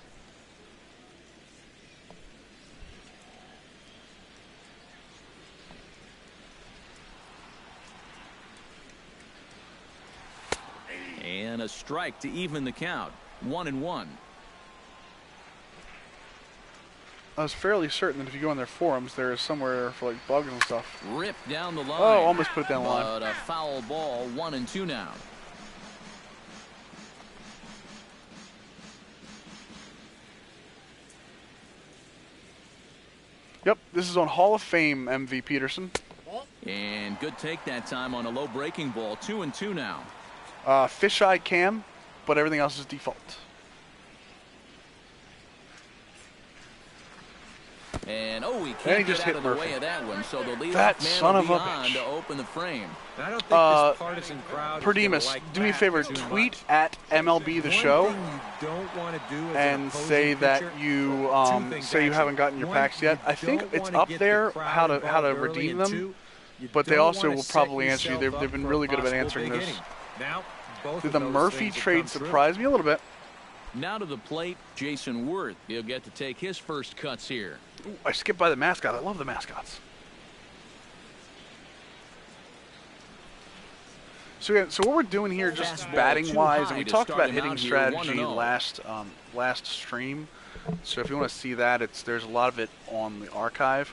And a strike to even the count. 1-1. I was fairly certain that if you go on their forums, there is somewhere for like bugs and stuff. Ripped down the line. Oh, almost put it down the line. But a foul ball. 1-2 now. Yep, this is on Hall of Fame, MV Peterson. And good take that time on a low breaking ball. 2-2 now. Fisheye cam, but everything else is default. And he can't get out of the way of that one, so the leadoff son man of will a be on bitch. to open the frame. I don't think this partisan crowd Perdimus, do me a favor, tweet at MLB The Show and say that you say you haven't gotten your packs yet. I think it's up there how to redeem them, but they also will probably answer you. They've been really good about answering this. Did the Murphy trade surprise me a little bit? Now to the plate, Jason Worth. He'll get to take his first cuts here. Ooh, I skipped by the mascot. I love the mascots. So what we're doing here, just batting wise, and we talked about hitting strategy last stream. So if you want to see that, there's a lot of it on the archive.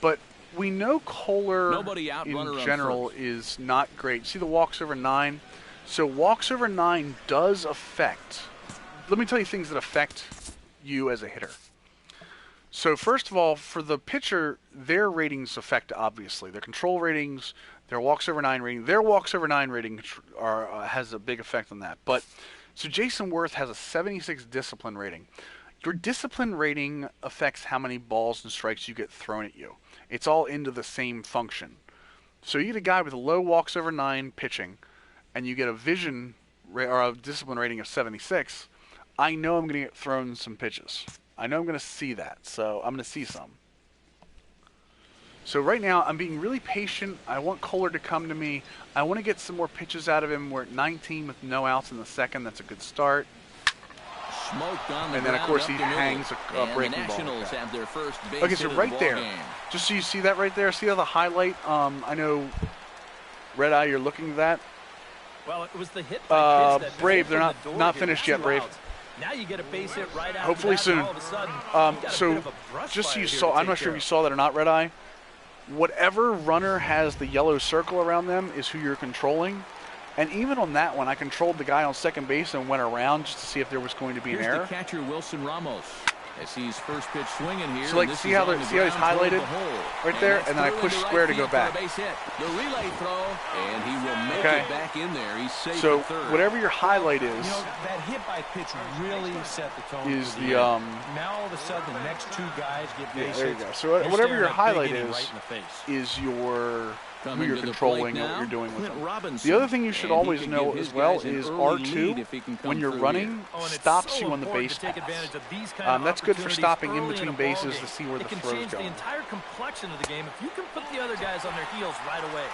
But we know Kohler Nobody out, in general is not great. See the walks over 9? So walks over 9 does affect. Let me tell you things that affect you as a hitter. So first of all, for the pitcher, their ratings affect, obviously. Their control ratings, their walks over 9 rating. Their walks over 9 rating has a big effect on that. But so Jason Worth has a 76 discipline rating. Your discipline rating affects how many balls and strikes you get thrown at you. It's all into the same function. So you get a guy with a low walks over 9 pitching, and you get a vision or a discipline rating of 76, I know I'm going to get thrown some pitches. I know I'm going to see that, so I'm going to see some. So right now, I'm being really patient. I want Kohler to come to me. I want to get some more pitches out of him. We're at 19 with no outs in the second. That's a good start. Smoked on the and then, of course, he hangs a breaking ball. Have their first base okay, so right there, just so you see that right there, see how the highlight, I know, Red Eye, you're looking at that. Well, it was the hit by pitch that Brave, they're not finished yet, Brave. Now you get a base hit right after hopefully that, soon. all of a sudden, so just so you saw, I'm not sure if you saw that or not, Red Eye. Whatever runner has the yellow circle around them is who you're controlling. And even on that one, I controlled the guy on second base and went around just to see if there was going to be an error. Here's the catcher, Wilson Ramos, as he's first pitch swinging here. So, like, see how he's highlighted right there, and then I push square to go back. The relay throw, and he will make it back in there. He's safe so at third. whatever your highlight is, that hit by pitch really set the tone. Is the now all of a sudden the next two guys get base there you go. So whatever your highlight is your who you're controlling, what you're doing with them. The other thing you should always know as well is R2, when you're running, stops you on the base pass. That's good for stopping in between bases to see where the throw's going. The entire complexion of the game if you can put the other guys on their heels right away.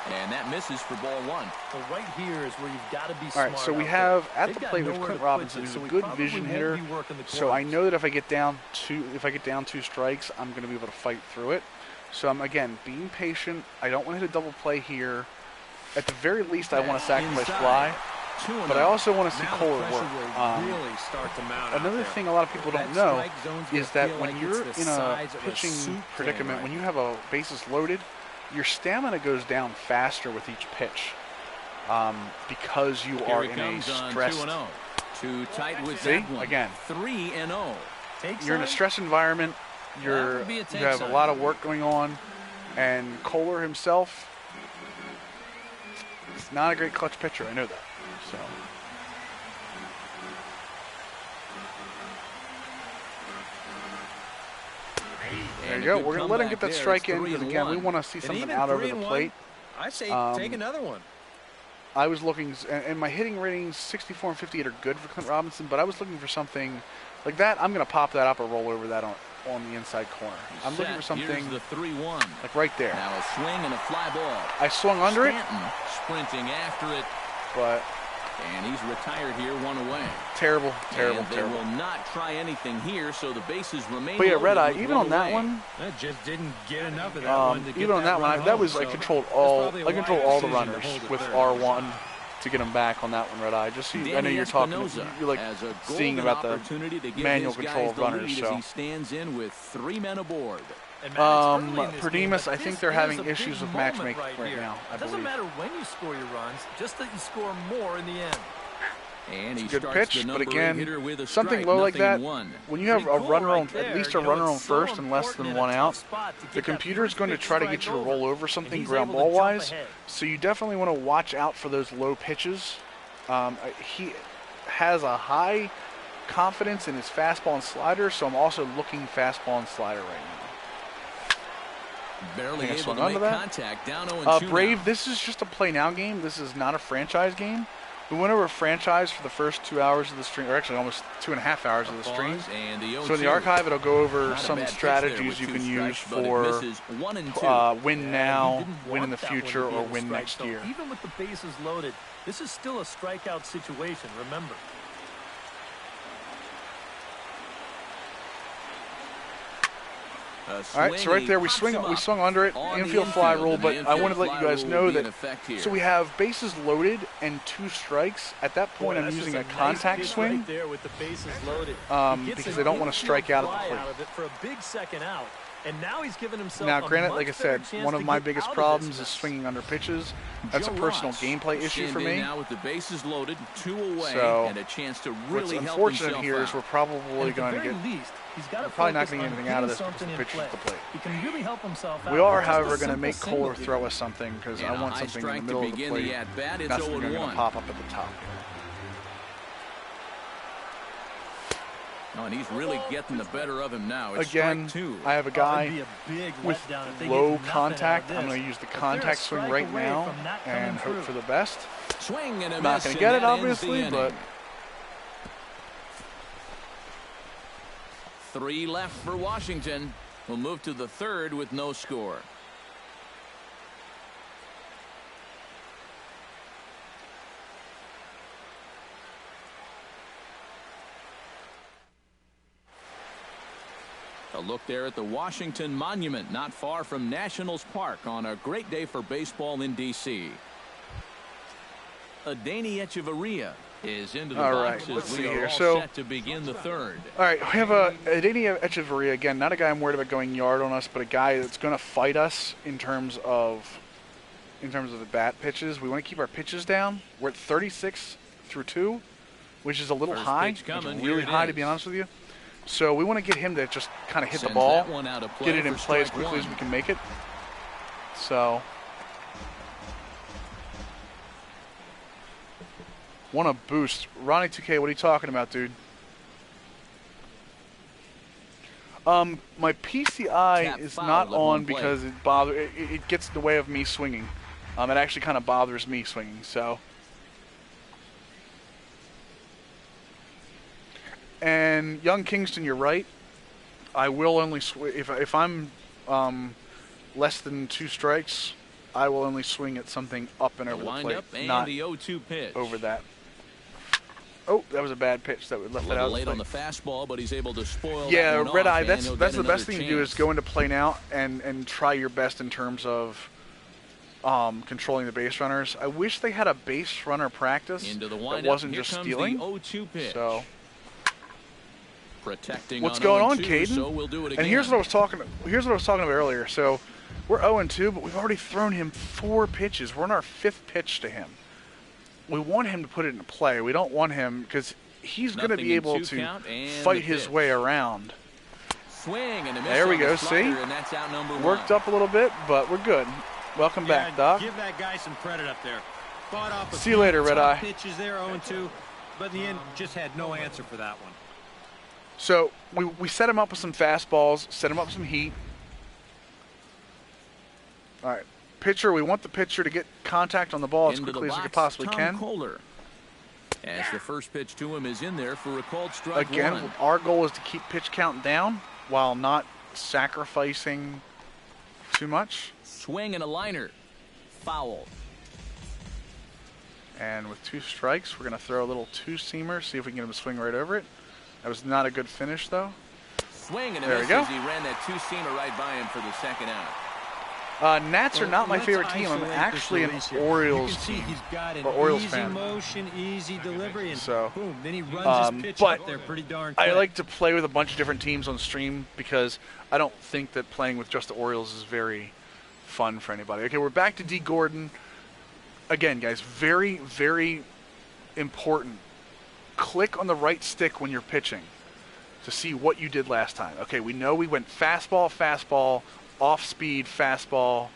And that misses for ball 1. Well, right here is where you've got to be smart. All right, so we have at the plate with Clint Robinson, who's a good vision hitter. So I know that if I get down 2 strikes, I'm going to be able to fight through it. So I'm, again, being patient. I don't want to hit a double play here. At the very least, I want to sacrifice fly. But I also want to see Kohler work. Another thing a lot of people don't know is that when you're in a pitching predicament, when you have a bases loaded, your stamina goes down faster with each pitch because you are in a stressed. Too tight with See, that one. again, 3-0. You're in a stress environment. You have a lot of work going on, and Kohler himself is not a great clutch pitcher. I know that. So. There you go. We're going to let him get that strike in because, again, we want to see something out over the plate. I say take another one. I was looking, and my hitting ratings 64 and 58 are good for Clint Robinson, but I was looking for something like that. I'm going to pop that up or roll over that on the inside corner. I'm looking for something the 3-1. Like right there. Now a swing and a fly ball. I swung under Stanton sprinting after it. But and he's retired here, 1 away. Terrible. They will not try anything here, so the bases remain. But yeah, Red Eye, even on that one, that just didn't get enough of that one. Even on that one, I controlled all the runners with R1 to get them back on that one, Red Eye. Just so I know you're talking, you're like seeing about the manual control of runners. So he stands in with 3 men aboard. Perdemus, I think they're having issues with matchmaking right now. It doesn't matter when you score your runs, just that you score more in the end. And he it's a good starts pitch, the but again, with something low like that, when you have a runner on, at least a runner on first and less than 1 out, the computer is going to try to get you to roll over something ground ball wise. So you definitely want to watch out for those low pitches. He has a high confidence in his fastball and slider, so I'm also looking fastball and slider right now. Barely able to make contact. Down 0-2 Brave, now. this is just a play now game. This is not a franchise game. We went over a franchise for the first 2 hours of the stream, or actually almost 2.5 hours of the stream. So in the archive, it'll go over some strategies you can use for win now, win in the future, or win next year. Even with the bases loaded, this is still a strikeout situation, remember. All right, so right there we swung under it, infield fly rule, but I wanted to let you guys know that. So we have bases loaded and 2 strikes. At that point, I'm using a contact swing right there with the bases loaded. because I don't want to strike out at the plate. For a big second out, And now he's given himself Now, granted, like I said, one of my biggest problems is mess. swinging under pitches. That's a personal gameplay issue for me. Now with the bases loaded, 2 away, so and a chance to what's really unfortunate here is we're probably going to get. We're probably not going to get anything out of this because the pitcher's at the plate. He can really help himself out. We are, however, going to make Kohler throw us something because I want something in the middle of the plate. That's something going to pop up at the top. Oh, and he's really getting the better of him now. It's again, I have a guy with low contact. I'm going to use the contact swing right now and hope for the best. Swing and a not going to get it, obviously, but 3 left for Washington. We'll move to the 3rd with no score. A look there at the Washington Monument, not far from Nationals Park, on a great day for baseball in D.C. Adeiny Echeverria is into the box as we are all set to begin the 3rd. All right, we have Adeiny Echeverria, again, not a guy I'm worried about going yard on us, but a guy that's going to fight us in terms of the bat pitches. We want to keep our pitches down. We're at 36 through 2, which is a little high. It's really high, to be honest with you. So we want to get him to just kind of hit the ball, get it in play as quickly as we can make it. So want to boost. Ronnie 2K, what are you talking about, dude? My PCI is not on because it gets in the way of me swinging. It actually kind of bothers me swinging, so. And young Kingston, you're right. I will only if I'm less than 2 strikes, I will only swing at something up and over the plate, not the 0-2 pitch. Over that. Oh, that was a bad pitch. That would left that out. Late on the fastball, but he's able to spoil. Yeah, red eye. That's the best thing to do is go into play now and try your best in terms of controlling the base runners. I wish they had a base runner practice that wasn't just stealing. The 0-2 pitch. So. Protecting what's going on, 2, Caden? So we'll do it again. And here's what I was talking about earlier. So we're 0-2, but we've already thrown him 4 pitches. We're on our 5th pitch to him. We want him to put it into play. We don't want him because he's going to be able to fight his way around. Swing and a miss. There we go. See, and that's out number 1. Worked up a little bit, but we're good. Welcome back, Doc. Give that guy some credit up there. Fought off See you later, Red Eye. Pitches there, 0-2, but in the end, just had no answer for that one. So we set him up with some fastballs, set him up with some heat. All right, pitcher. We want the pitcher to get contact on the ball as quickly as we possibly can. Kohler. As the first pitch to him is in there for a called strike. Again, our goal is to keep pitch count down while not sacrificing too much. Swing and a liner. Foul. And with 2 strikes, we're going to throw a little 2-seamer, see if we can get him to swing right over it. That was not a good finish, though. Swing and a miss as he ran that 2-seamer right by him for the 2nd out. Nats are not my favorite team. I'm actually an Orioles team. He's got an Orioles easy fan. motion, easy delivery, and so, boom, then he runs his pitch up there pretty darn quick. I like to play with a bunch of different teams on stream because I don't think that playing with just the Orioles is very fun for anybody. Okay, we're back to D. Gordon. Again, guys, very, very important. Click on the right stick when you're pitching to see what you did last time. Okay, we know we went fastball, off-speed, fastball.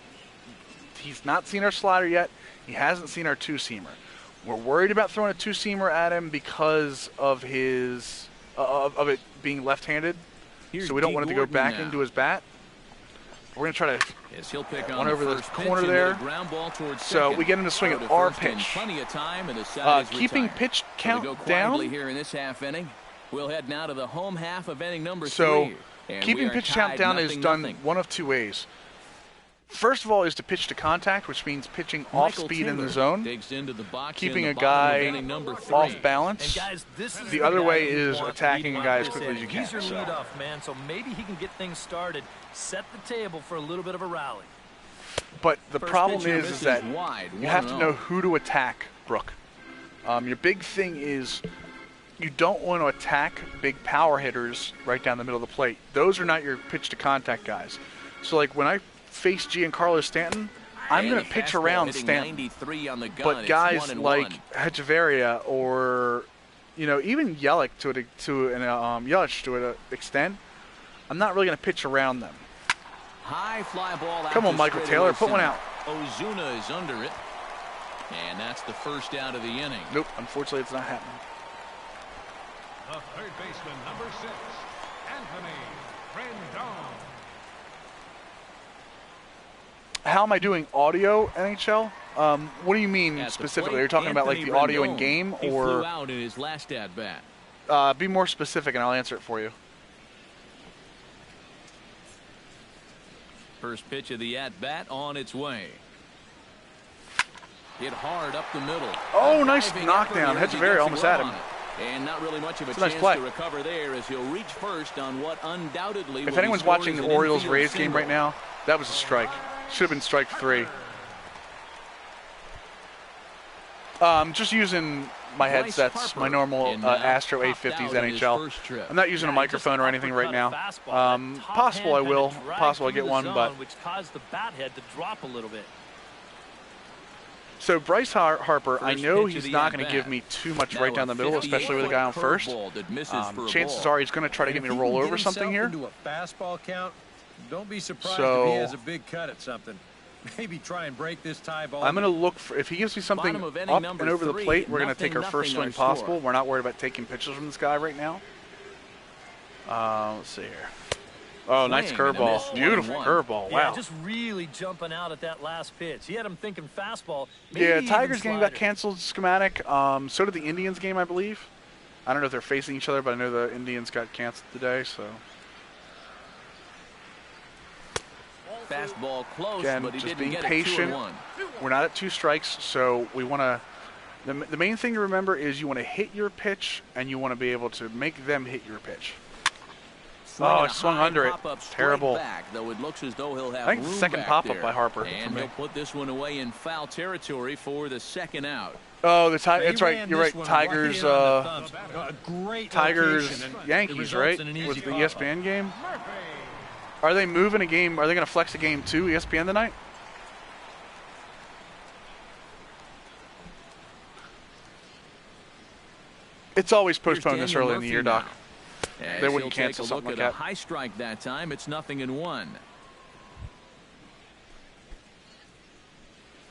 He's not seen our slider yet. He hasn't seen our 2-seamer. We're worried about throwing a 2-seamer at him because of his of it being left-handed. So we don't want it to go back into his bat. We're going to try to he'll pick one over the corner there. So we get him to swing at our pitch. Keeping pitch count down. Here in this half inning. We'll head now to the home half of inning number 3. So keeping pitch count down is done one of 2 ways. First of all is to pitch to contact, which means pitching off speed in the zone, keeping a guy off balance. Guys, the other way is attacking a guy as quickly as you can. He's your leadoff man, so maybe he can get things started, set the table for a little bit of a rally. But the problem is that you have to know who to attack, Brooke. Your big thing is you don't want to attack big power hitters right down the middle of the plate. Those are not your pitch to contact guys. So like when I face Giancarlo Stanton, I'm going to pitch around Stanton. But guys like Hechavarria or even Yelich to an extent, I'm not really going to pitch around them. High fly ball. Come on, Michael Taylor, put one out. Ozuna is under it, and that's the first out of the inning. Nope, unfortunately, it's not happening. The third baseman, number 6, Anthony Rendon. How am I doing audio, NHL? What do you mean specifically? Are you talking about like the audio in game, or? He flew out in his last at bat. Be more specific, and I'll answer it for you. First pitch of the at bat on its way. Hit hard up the middle. Oh, nice knockdown. Hechavarria almost had him. And not really much of a chance to recover there as he'll reach first on what undoubtedly. If anyone's watching the Orioles-Rays game right now, that was a strike. Should have been strike 3. Just using my headsets, my normal Astro 850s NHL. I'm not using a microphone or anything right now. Possible I will. Possible I get one, but. Which caused the bat head to drop a little bit. So Bryce Harper, I know he's not going to give me too much right down the middle, especially with a guy on first. Chances are he's going to try to get me to roll over something here. Into a fastball count, don't be surprised if he has a big cut at something. Maybe try and break this tie ball. I'm going to look for, if he gives me something up and over the plate, we're going to take our first swing possible. We're not worried about taking pitches from this guy right now. Let's see here. Oh, nice curveball. Beautiful curveball. Wow. Yeah, just really jumping out at that last pitch. He had him thinking fastball. Yeah, Tigers game got canceled schematic. So did the Indians game, I believe. I don't know if they're facing each other, but I know the Indians got canceled today, so. Fastball close, again, but he just didn't being get patient. It. We're not at 2 strikes, so we want to. The main thing to remember is you want to hit your pitch, and you want to be able to make them hit your pitch. Oh, I swung under it. Terrible. Back, though it looks as though he'll have I think the second pop-up by Harper. And he'll put this one away in foul territory for the second out. Oh, that's right. You're right. Tigers, Tigers, Yankees, right? With the ESPN game. Are they moving a game? Are they going to flex a game to ESPN tonight? It's always postponed this early in the year, Doc. They wouldn't cancel something like that. A high strike that time. It's 0-1.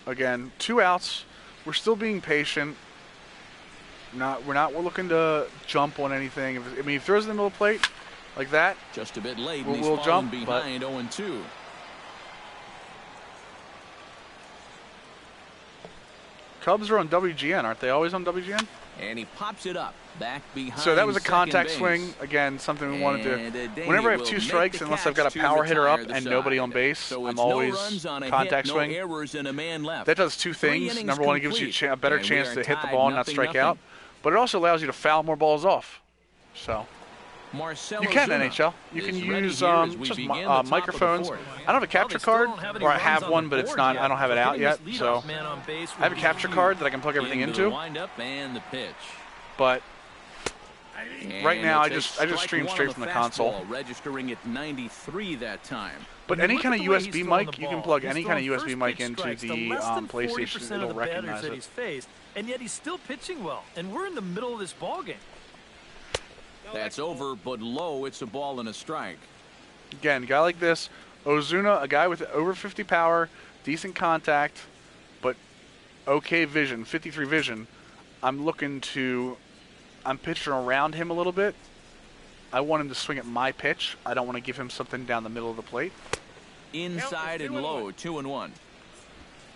Again, 2 outs. We're still being patient. We're looking to jump on anything. If he throws it in the middle of the plate like that, just a bit late. We'll jump behind 0-2. Cubs are on WGN, aren't they? Always on WGN? And he pops it up back behind. So that was a contact base. Swing. Again, something we wanted to. Whenever I have 2 strikes, unless I've got a power hitter up and nobody on base, so I'm always contact swing. That does 2 things. Number 1, it gives you a better chance to hit the ball and not strike out. But it also allows you to foul more balls off. So you can NHL. You can use microphones. I don't have a capture card, or I have one, but it's not. I don't have it out yet. So I have a capture card that I can plug everything into. But right now, I just stream straight from the console. Registering at 93 that time. But any kind of USB mic, you can plug any kind of USB mic into the PlayStation. It'll recognize it. And yet he's still pitching well, and we're in the middle of this ball game. That's over, but low. It's a ball and a strike. Again, a guy like this, Ozuna, a guy with over 50 power, decent contact, but okay vision, 53 vision. I'm pitching around him a little bit. I want him to swing at my pitch. I don't want to give him something down the middle of the plate. Inside and low, 2-1.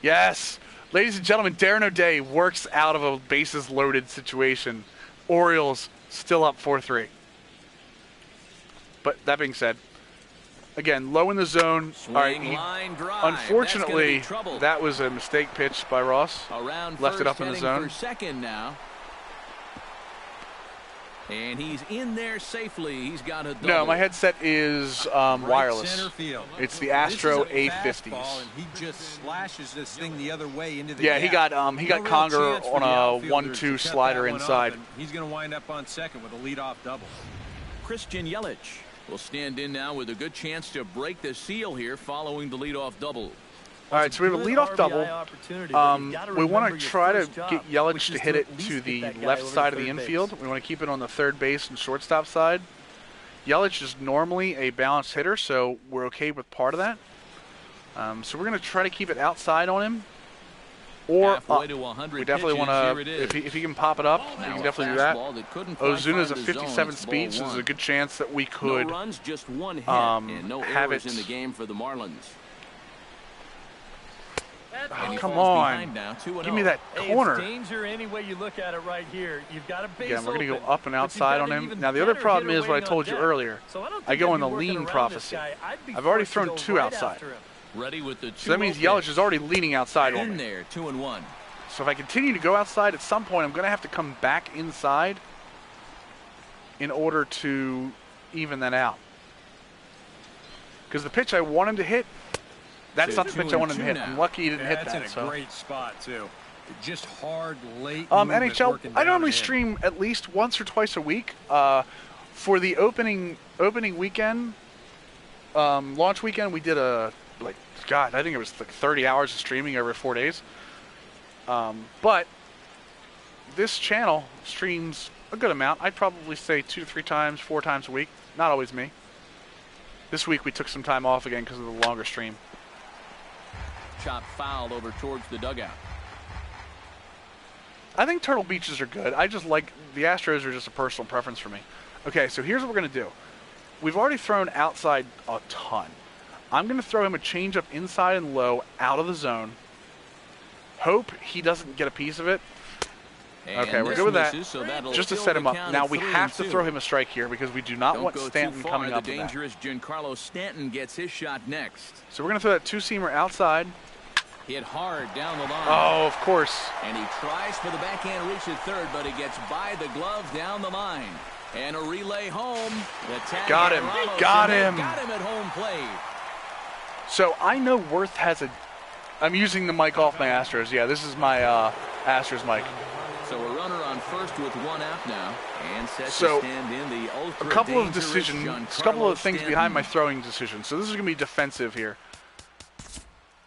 Yes. Ladies and gentlemen, Darren O'Day works out of a bases loaded situation. Orioles still up 4-3. But that being said, again, low in the zone. All right, unfortunately, that was a mistake pitch by Ross. Left it up in the zone. Second now. And he's in there safely. He's got a double. No, my headset is wireless. Center field. It's the Astro This is a A50s. fastball, and he just slashes this thing the other way into the Yeah, gap. he got Conger on a 1-2 to cut slider that one inside. off, and he's going to wind up on second with a leadoff double. Christian Yelich will stand in now with a good chance to break the seal here following the leadoff double. All right, so we have a leadoff double. We want to try to get Yelich to hit it to the left side of the infield. We want to keep it on the third base and shortstop side. Yelich is normally a balanced hitter, so we're okay with part of that. So we're going to try to keep it outside on him. Or up. We definitely want to, if he can pop it up, we can definitely do that. Ozuna's a 57 speed, so there's a good chance that we could just one hit and no have it in the game for the Marlins. Oh, come on. Give me that corner. It's danger any way you look at it right here. You've got a base Yeah, we're going to go open, up and outside on him. Now, the other problem is what I told you earlier. I go in the lean prophecy. I've already thrown 2 outside. Ready with the So that means Yelich is already leaning outside on me. there, 2-1. So if I continue to go outside, at some point I'm going to have to come back inside in order to even that out. Because the pitch I want him to hit, that's not the pitch I want him to hit. Now. I'm lucky he didn't hit That's that. in a So. great spot, too. Just hard, late NHL, working I down normally in. stream at least once or twice a week. For the opening weekend, launch weekend, we did I think it was like 30 hours of streaming over 4 days. But this channel streams a good amount. I'd probably say 2 to 3 times, 4 times a week. Not always me. This week we took some time off again because of the longer stream. Chop foul over towards the dugout. I think Turtle Beaches are good. I just like the Astros are just a personal preference for me. Okay, so here's what we're going to do. We've already thrown outside a ton. I'm going to throw him a changeup inside and low out of the zone. Hope he doesn't get a piece of it. And okay, we're good with that. misses, so Just to set him up. Now we have to throw him a strike here because we do not want Stanton coming up. The dangerous Giancarlo Stanton gets his shot next. So we're going to throw that 2-seamer outside. Hit hard down the line. Oh, of course. And he tries for the backhand reach at third, but he gets by the glove down the line. And a relay home. The tag got him. Got him. Got him at home plate. So I know Worth has a... I'm using the mic off my Astros. Yeah, this is my Astros mic. So a runner on first with 1 out now. And set to stand in the ultra a couple of dangerous decisions, a Giancarlo couple of things Stanton. behind my throwing decision. So this is going to be defensive here.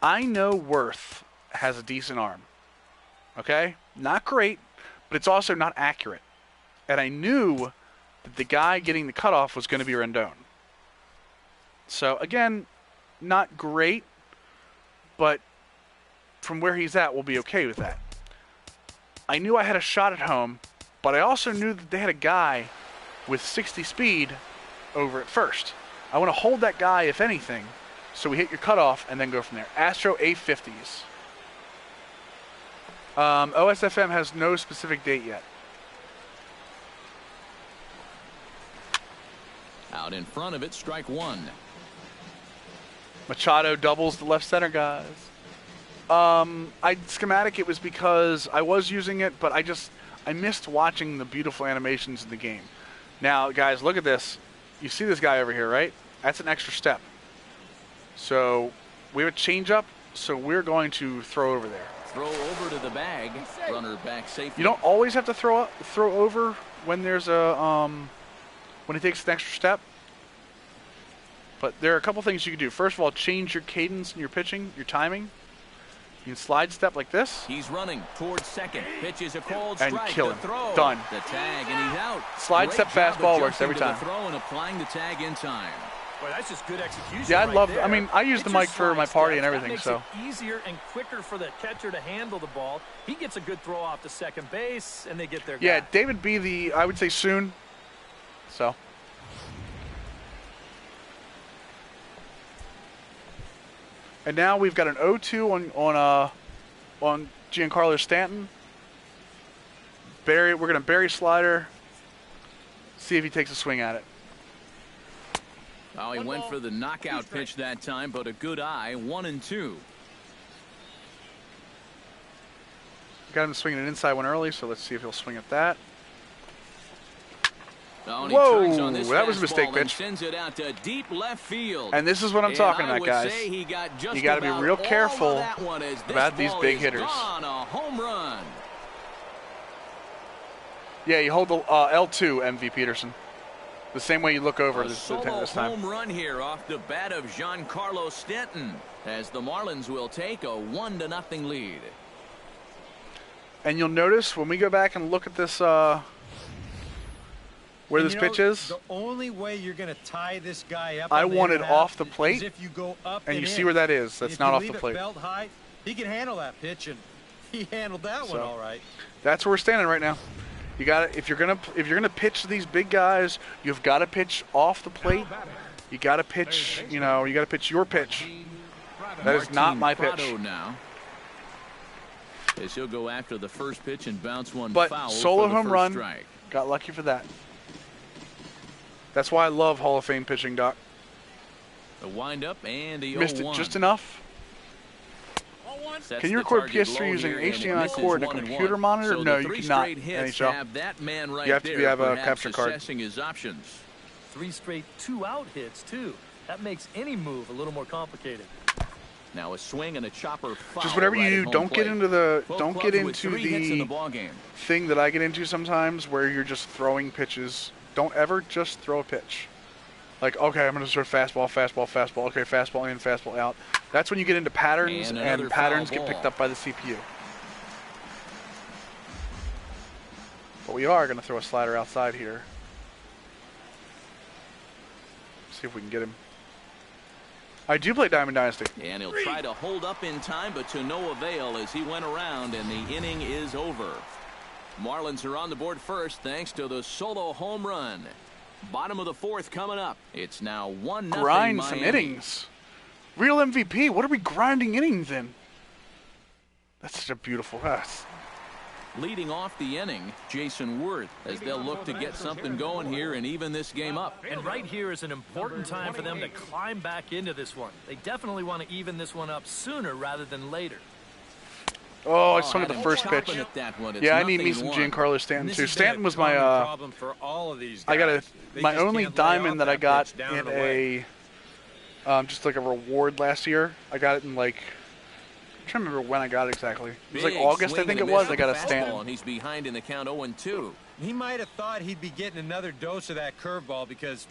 I know Worth has a decent arm. Okay? Not great, but it's also not accurate. And I knew that the guy getting the cutoff was going to be Rendon. So, again, not great, but from where he's at, we'll be okay with that. I knew I had a shot at home, but I also knew that they had a guy with 60 speed over at first. I want to hold that guy, if anything, so we hit your cutoff and then go from there. Astro A50s. OSFM has no specific date yet. Out in front of it, strike 1. Machado doubles the left center, guys. Schematic it was because I was using it, but I missed watching the beautiful animations in the game. Now, guys, look at this. You see this guy over here, right? That's an extra step. So we have a changeup, so we're going to throw over there. Throw over to the bag. Runner back safely. You don't always have to throw over when there's a when he takes an extra step. But there are a couple things you can do. First of all, change your cadence in your pitching, your timing. You can slide step like this. He's running towards second. Pitches a cold and strike. kill him. Throw. Done. The tag, and he's out. Slide Great step job fastball of works every jumping time. to the throw and applying the tag in time. Boy, that's just good execution. Yeah, right there. I mean, I use the mic for my party and everything, that makes so. it easier and quicker for the catcher to handle the ball. He gets a good throw off to second base, and they get their Yeah, guy. David B. I would say soon. So. And now we've got an 0-2 on Giancarlo Stanton. We're going to bury slider. See if he takes a swing at it. Oh, he went for the knockout pitch that time, but a good eye. 1-2. Got him swinging an inside one early, so let's see if he'll swing at that. Whoa, that was a mistake pitch. Sends it out to deep left field. And this is what I'm talking about, guys. You got to be real careful about these big hitters. A home run. Yeah, you hold the L2, MV Peterson. The same way you look over this time. Home run here off the bat of Giancarlo Stanton, as the Marlins will take a 1-0 lead. And you'll notice when we go back and look at this, where this pitch is. The only way you're going to tie this guy up. I want it off the plate. If you go up and you see where that is. That's not off the plate. Belt high, he can handle that pitch, and he handled that one all right. That's where we're standing right now. You got if you're gonna pitch these big guys, you've got to pitch off the plate. You got to pitch, you got to pitch your pitch. That is not my pitch. Now, as he'll go after the first pitch and bounce one but foul solo for the home first run. Strike. Got lucky for that. That's why I love Hall of Fame pitching, Doc. The windup and the 0-1. Missed it just enough. Can you record PS3 using an HDMI cord and a computer monitor? So no, you cannot. NHL. Have that man right you have to have a capture card. His options. 3 straight 2-out hits too. That makes any move a little more complicated. Now a swing and a chopper foul. Just whatever you do, don't get into the ball game. Thing that I get into sometimes, where you're just throwing pitches. Don't ever just throw a pitch. Like, okay, I'm going to throw fastball, fastball, fastball. Okay, fastball in, fastball out. That's when you get into patterns, and patterns get picked up by the CPU. But we are going to throw a slider outside here. See if we can get him. I do play Diamond Dynasty. And he'll try to hold up in time, but to no avail as he went around, and the inning is over. Marlins are on the board first thanks to the solo home run. Bottom of the fourth coming up. It's now 1-0 Grind Miami. some innings. Real MVP. What are we grinding innings in? That's such a beautiful pass. Leading off the inning, Jason Worth, as they'll look to get something going here and even this game up. And right here is an important time for them to climb back into this one. They definitely want to even this one up sooner rather than later. Oh, I swung at the first pitch. Yeah, I need me some Giancarlo Stanton too. Stanton was my my only diamond that I got in a just like a reward last year. I got it in like I'm trying to remember when I got it exactly. It was like August, I think it was. I got a Stanton. He's behind in the count 0-2. He might have thought he'd be getting another dose of that curveball because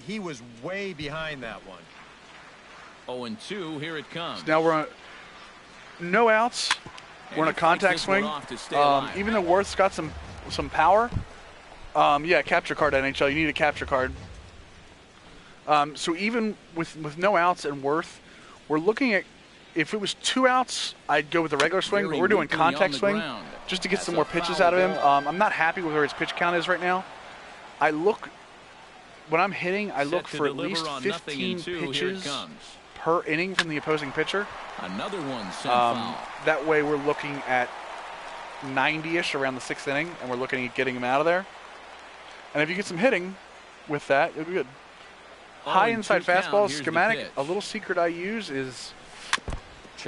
he was way behind that one. 0-2, here it comes. So now we're on no outs. We're in a contact swing. Even though Worth's got some power, yeah, capture card NHL. You need a capture card. So even with no outs and Worth, we're looking at if it was 2 outs, I'd go with the regular swing. But we're doing contact swing just to get some more pitches out of him. I'm not happy with where his pitch count is right now. When I'm hitting, I look for at least 15 pitches per inning from the opposing pitcher. Another one sent foul. That way we're looking at 90-ish around the 6th inning, and we're looking at getting him out of there. And if you get some hitting with that, it'll be good. High inside fastball schematic. A little secret I use is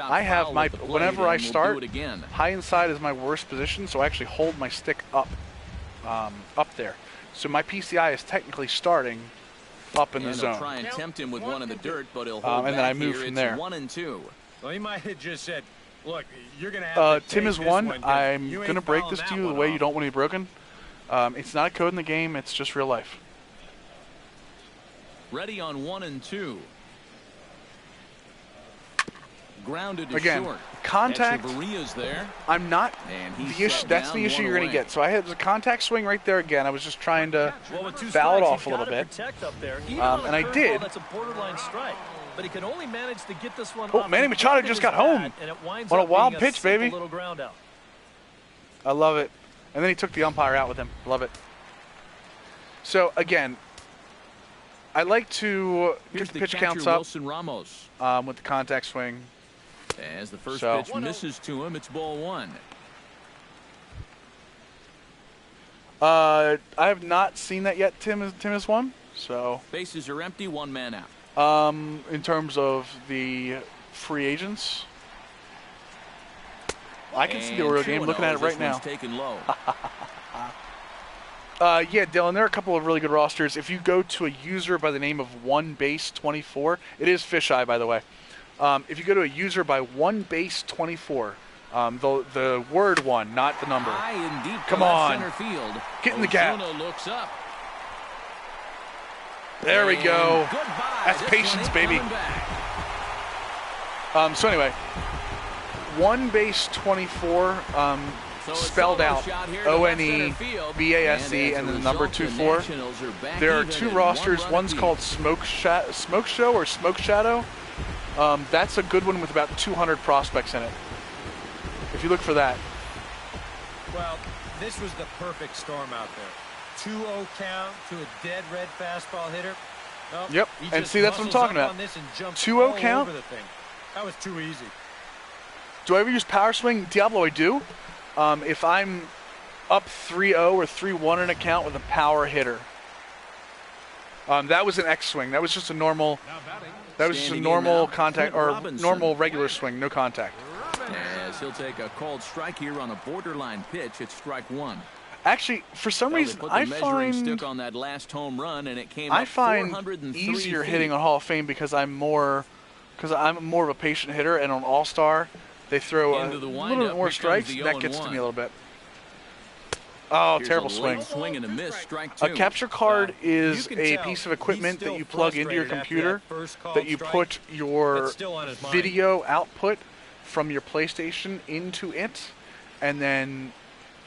I have my whenever I start, high inside is my worst position, so I actually hold my stick up there. So my PCI is technically starting up in the zone. Try and tempt him with one in the dirt, but he'll hold and then I move from there. 1-2. Well, he might have just said, "Look, you're gonna have to Tim take is this one. one, I'm you gonna ain't break fouling this to that you the one way off." you don't want to be broken. It's not a code in the game. It's just real life. Ready on 1-2. Grounded to Again, short. contact. There. I'm not the issue. That's the issue you're going to get. So I had the contact swing right there again. I was just trying to foul it off a little bit, and I did. That's a borderline strike, but he can only manage to get this one. Oh, Manny Machado just got home on a wild pitch, baby. Little ground out. I love it. And then he took the umpire out with him. Love it. So again, I like to get the pitch counts up with the contact swing. As the first pitch misses to him, it's ball 1. I have not seen that yet. Tim is one. So bases are empty, 1 man out. In terms of the free agents, I can see the Oriole game. Looking at it right now. Taken low. Yeah, Dylan, there are a couple of really good rosters. If you go to a user by the name of OneBase24, it is Fisheye, by the way. If you go to a user by OneBase24, the word one, not the number. Come on. Get in the gap. Looks up. There we go. Goodbye. That's This patience, one ain't baby. coming back. So anyway, OneBase24, So a spelled solo out shot here to left center ONEBASE field. and as a then the number result, the 24. Nationals are back There are even two at rosters. 1 run One's apiece. called Smoke Show or Smoke Shadow. That's a good one with about 200 prospects in it. If you look for that. Well, this was the perfect storm out there. 2-0 count to a dead red fastball hitter. Nope, Yep, he and just see, that's what I'm muscles talking up about. on this and jumps 2-0 all count? over the thing. That was too easy. Do I ever use power swing? Diablo, I do. If I'm up 3-0 or 3-1 in a count with a power hitter. That was an X swing. That was just a normal. That was just a normal contact or normal regular swing, no contact. As he'll take a called strike here on a borderline pitch. It's strike one. Actually, for some reason, I find stick on that last home run, and it came I up find 403 easier feet. hitting on Hall of Fame because I'm more of a patient hitter, and on All Star they throw a Into the little windup. bit more Here strikes. comes the That gets to 0-1. me a little bit. Oh, Here's terrible a swing! late swing and a miss, strike two. A capture card is You can a tell piece of he's equipment that still you plug into your frustrated after computer that first called that you strike. put your That's still on his mind. video output from your PlayStation into it, and then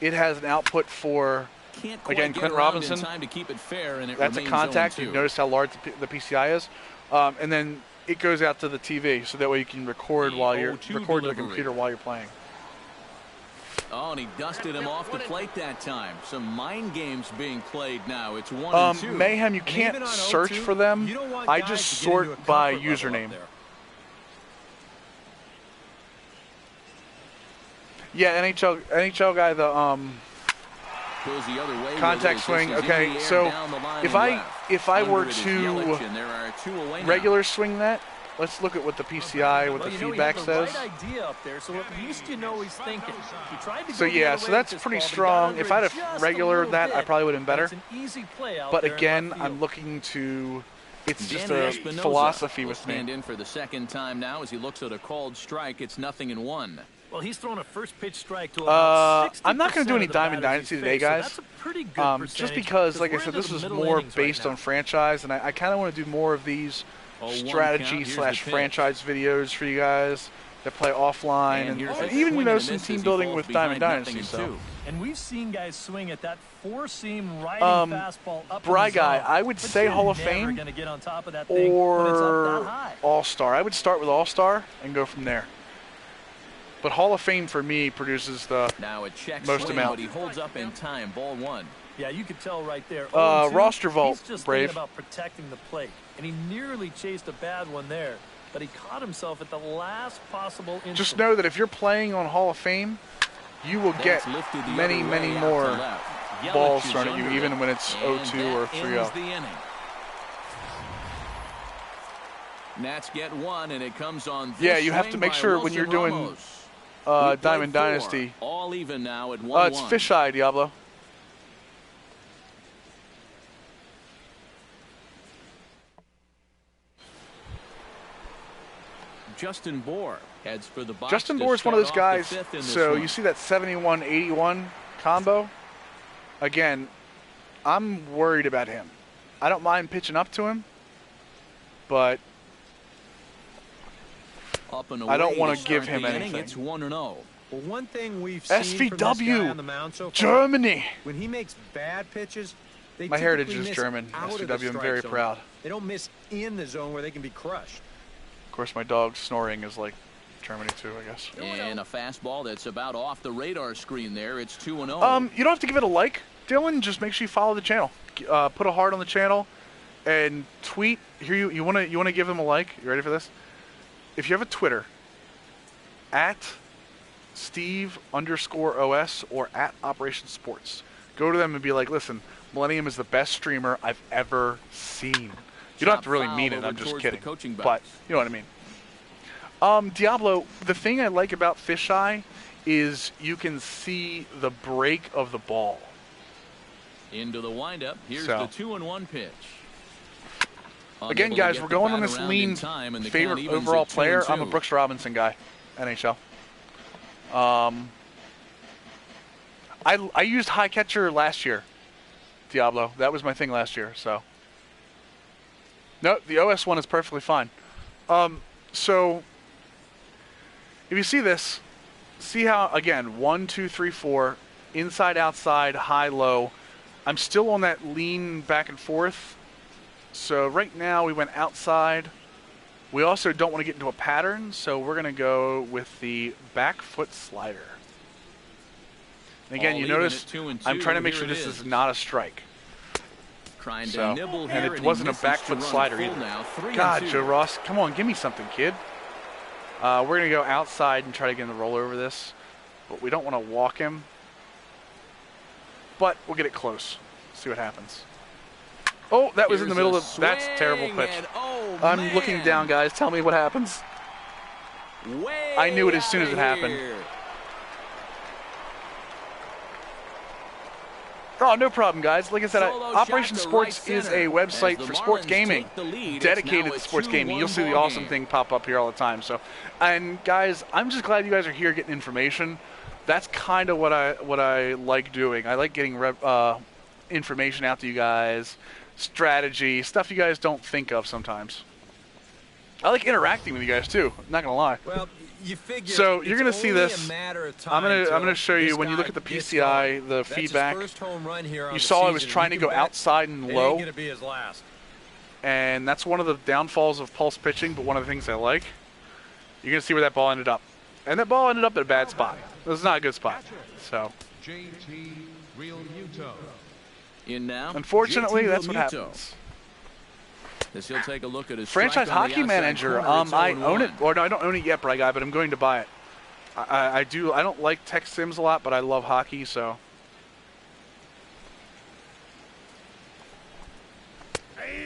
it has an output for, Can't quite again, get Clint around Robinson. in time to keep it fair, and it That's a remains contact. 0-2. You've noticed how large the PCI is, and then it goes out to the TV, so that way you can record The while you're 0-2 record to the delivery. computer while you're playing. Oh, and he dusted him off the plate that time. Some mind games being played now. It's 1-2. Mayhem, you And even can't on search 0-2, for them. you don't want I guys just to get into a sort by comfort level up username. there. Yeah, NHL guy, the Goes the other way with contact it. swing. This is in Okay, the air so down the line if and I left. were Under it is to Yelich, and there are two away now. regular swing that, let's look at what the PCI, what the feedback says. Right idea up there, so at least you know he's thinking. He tried to So go the yeah, other so way that's with this pretty ball, but he got strong. under If it I'd just have a regular little that, I bit, probably would have been but better. it's an easy play out But there in again, left I'm field. looking to. It's just Danny a Espinosa philosophy will with stand me. in for the second time now as he looks at a called strike. It's 0-1. Well, he's thrown a first pitch strike to about 60% I'm not going to do any of the Diamond batters Dynasty he's today, faced, so guys. that's a pretty good Just percentage, because, like I we're said, into this the is middle more innings right based now. on franchise, and I kind of want to do more of these 0-1 strategy count. / Here's the franchise videos for you guys that play offline, and here's a even swing and a some miss team as he building falls with Diamond behind Dynasty. 0-2. And we've seen guys swing at that four-seam riding fastball up Bry in the guy, zone, I would but say you're Hall of never Fame gonna get on top of that thing when it's up or that high. All-Star. I would start with All-Star and go from there. But Hall of Fame for me produces the Now a check most swing, amount. but he holds up in time. Ball one. Yeah, you could tell right there. 0-2, roster vault, he's just Brave. thinking about protecting the plate, and he nearly chased a bad one there, but he caught himself at the last possible instant. Just know that if you're playing on Hall of Fame, you will get That's lifted the many, other many way out more to left. Yelich balls is thrown at you, under even it. when it's And 0-2 or that 3-0. ends the inning. Nats get one, and it comes on this Yeah, you have to swing make by sure when you're Wilson doing Ramos. We played Diamond 4. Dynasty. All even now at 1-1. It's Fisheye, Diablo. Justin Bohr heads for the box. Justin to Bohr is one of those start off guys. the fifth in this So one. you see that 71-81 combo? Again, I'm worried about him. I don't mind pitching up to him, but Up and I don't away wanna to give start him the inning. anything. It's 1-0. Well, one thing we've seen from this SVW, guy on the mound so far, Germany. when he makes bad pitches, they My heritage typically is miss German. out of the SVW, I'm strike very zone. proud. They don't miss in the zone where they can be crushed. Of course, my dog snoring is like Germany too, I guess. And a fastball that's about off the radar screen there. It's 2-0. You don't have to give it a like, Dylan. Just make sure you follow the channel. Put a heart on the channel, and tweet. Here, you wanna give them a like. You ready for this? If you have a Twitter, at Steve_OS or at Operation Sports, go to them and be like, listen, Millennium is the best streamer I've ever seen. You don't have to really mean it. I'm just kidding. But you know what I mean. Diablo, the thing I like about Fisheye is you can see the break of the ball. Into the windup. Here's the 2-1 pitch. Again, guys, we're going on this lean favorite overall player. I'm a Brooks Robinson guy, NHL. I used high catcher last year, Diablo. That was my thing last year. So, no, the OS one is perfectly fine. So, if you see this, see how, again, 1, 2, 3, 4, inside, outside, high, low. I'm still on that lean back and forth. So right now we went outside. We also don't want to get into a pattern, so we're going to go with the back foot slider. And again, you notice I'm trying to make sure this is not a strike. Trying to nibble here, and it wasn't a back foot slider either. God, Joe Ross, come on, give me something, kid. We're going to go outside and try to get in the roll over this, but we don't want to walk him. But we'll get it close. See what happens. Oh, that was in the middle of... That's a terrible pitch. I'm looking down, guys. Tell me what happens. I knew it as soon as it happened. Oh, no problem, guys. Like I said, Operation Sports is a website for sports gaming, dedicated to sports gaming. You'll see the awesome thing pop up here all the time. So, and guys, I'm just glad you guys are here getting information. That's kind of what I like doing. I like getting information out to you guys, strategy, stuff you guys don't think of sometimes. I like interacting with you guys too. I'm not gonna lie. Well, you figure so you're gonna see this. I'm gonna show you when you look at the PCI, the feedback. You saw I was trying to go outside and low, and that's one of the downfalls of pulse pitching. But one of the things I like. You're gonna see where that ball ended up, and that ball ended up at a bad spot. It was not a good spot. So. In now, unfortunately, that's what happens. As he'll take a look at his franchise hockey manager. I own it, or no, I don't own it yet, but I'm going to buy it. I do. I don't like tech sims a lot, but I love hockey, so.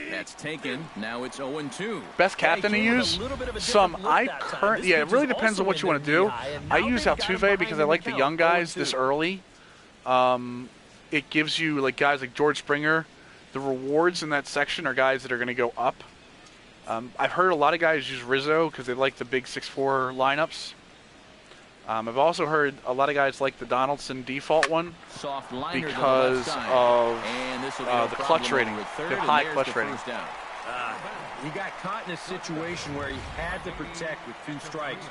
That's taken. Now it's 0-2. Best captain to use? Yeah, it really depends on what you want to do. I use Altuve because I like the young guys this early. It gives you like guys like George Springer. The rewards in that section are guys that are going to go up. I've heard a lot of guys use Rizzo because they like the big 6'4" lineups. I've also heard a lot of guys like the Donaldson default one because of the clutch rating, the high clutch rating. He got caught in a situation where he had to protect with 2 strikes.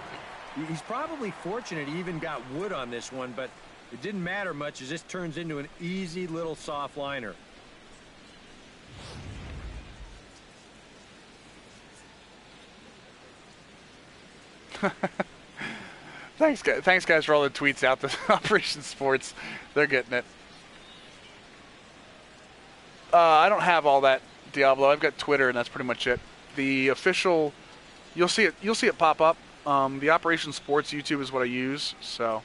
He's probably fortunate he even got wood on this one, but it didn't matter much as this turns into an easy little soft liner. Thanks guys for all the tweets out to Operation Sports. They're getting it. I don't have all that, Diablo. I've got Twitter and that's pretty much it. The official, you'll see it pop up. The Operation Sports YouTube is what I use, so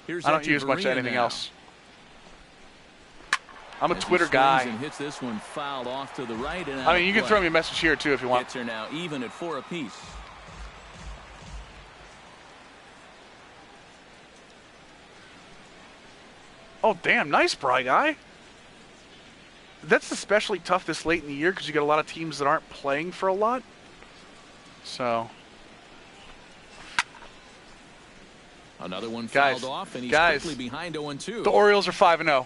I don't use much of anything else. I'm a Twitter guy. Hits this one fouled off to the right and I mean, you can throw me a message here too if you want. Hits are now even at 4 apiece. Oh, damn. Nice, Bry guy. That's especially tough this late in the year because you got a lot of teams that aren't playing for a lot. So. Another one fouled off, and he's quickly behind 0-2. The Orioles are 5-0.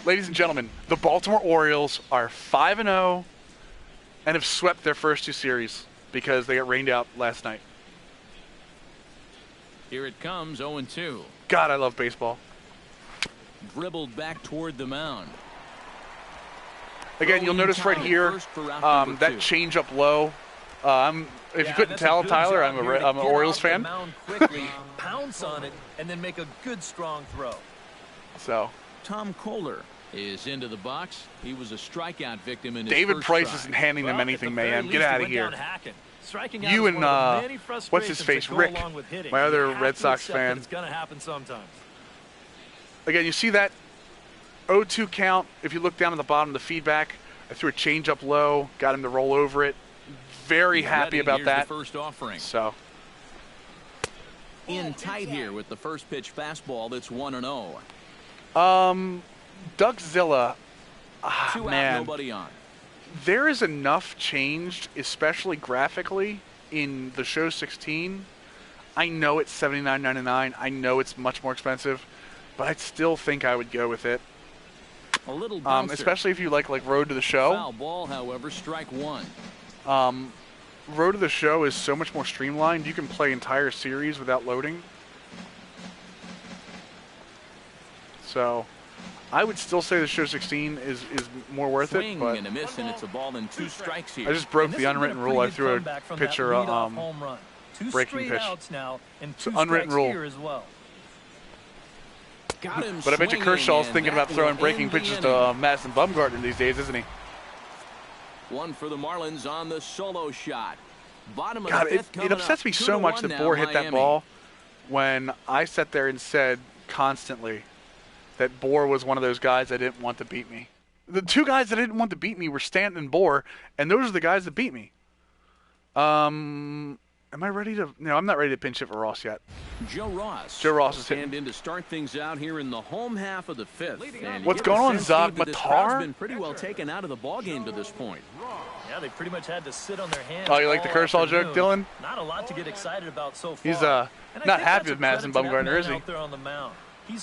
Ladies and gentlemen, the Baltimore Orioles are 5-0 and have swept their first 2 series because they got rained out last night. Here it comes, 0-2. God, I love baseball. Dribbled back toward the mound. Again, you'll notice right here that change up low. If you couldn't tell, Tyler, I'm an Orioles fan. Quickly, pounce on it, and then make a good strong throw. So. Tom Kohler is into the box. He was a strikeout victim in his David Price try. isn't handing them anything, man. Get out of here. You and what's his face, Rick, my other Red Sox fan. It's gonna happen sometimes. Again, you see that 0-2 count. If you look down at the bottom of the feedback, I threw a change up low, got him to roll over it. Very happy about that. The first offering. So. In tight here with the first pitch fastball that's 1-0. Duckzilla, man. Out, nobody on. There is enough changed, especially graphically, in the show 16. I know it's $79.99. I know it's much more expensive, but I still think I would go with it. A little bouncer. Especially if you like Road to the Show. Foul ball, however, strike one. Road to the Show is so much more streamlined. You can play entire series without loading. So, I would still say the show 16 is more worth it. But and a miss, and it's a ball and 2 strikes here. I just broke the unwritten rule. I threw a pitcher breaking pitch. Now and it's an unwritten rule. As well. But I bet you Kershaw's thinking about throwing breaking pitches to Madison Bumgarner these days, isn't he? One for the Marlins on the solo shot. Bottom of God, the fifth it upsets me so much that Bohr hit that ball when I sat there and said constantly that Bohr was one of those guys that didn't want to beat me. The 2 guys that didn't want to beat me were Stanton and Bohr, and those are the guys that beat me. Am I ready to? No, I'm not ready to pinch hit for Ross yet. Joe Ross is hitting. In to start things out here in the home half of the 5th. And what's going on, Zog Matar? Been pretty well taken out of the ball game to this point. Yeah, they pretty much had to sit on their hands. Oh, you like the Kershaw joke, Dylan? Not a lot to get excited about so far. He's not happy with Madison Bumgarner, is he?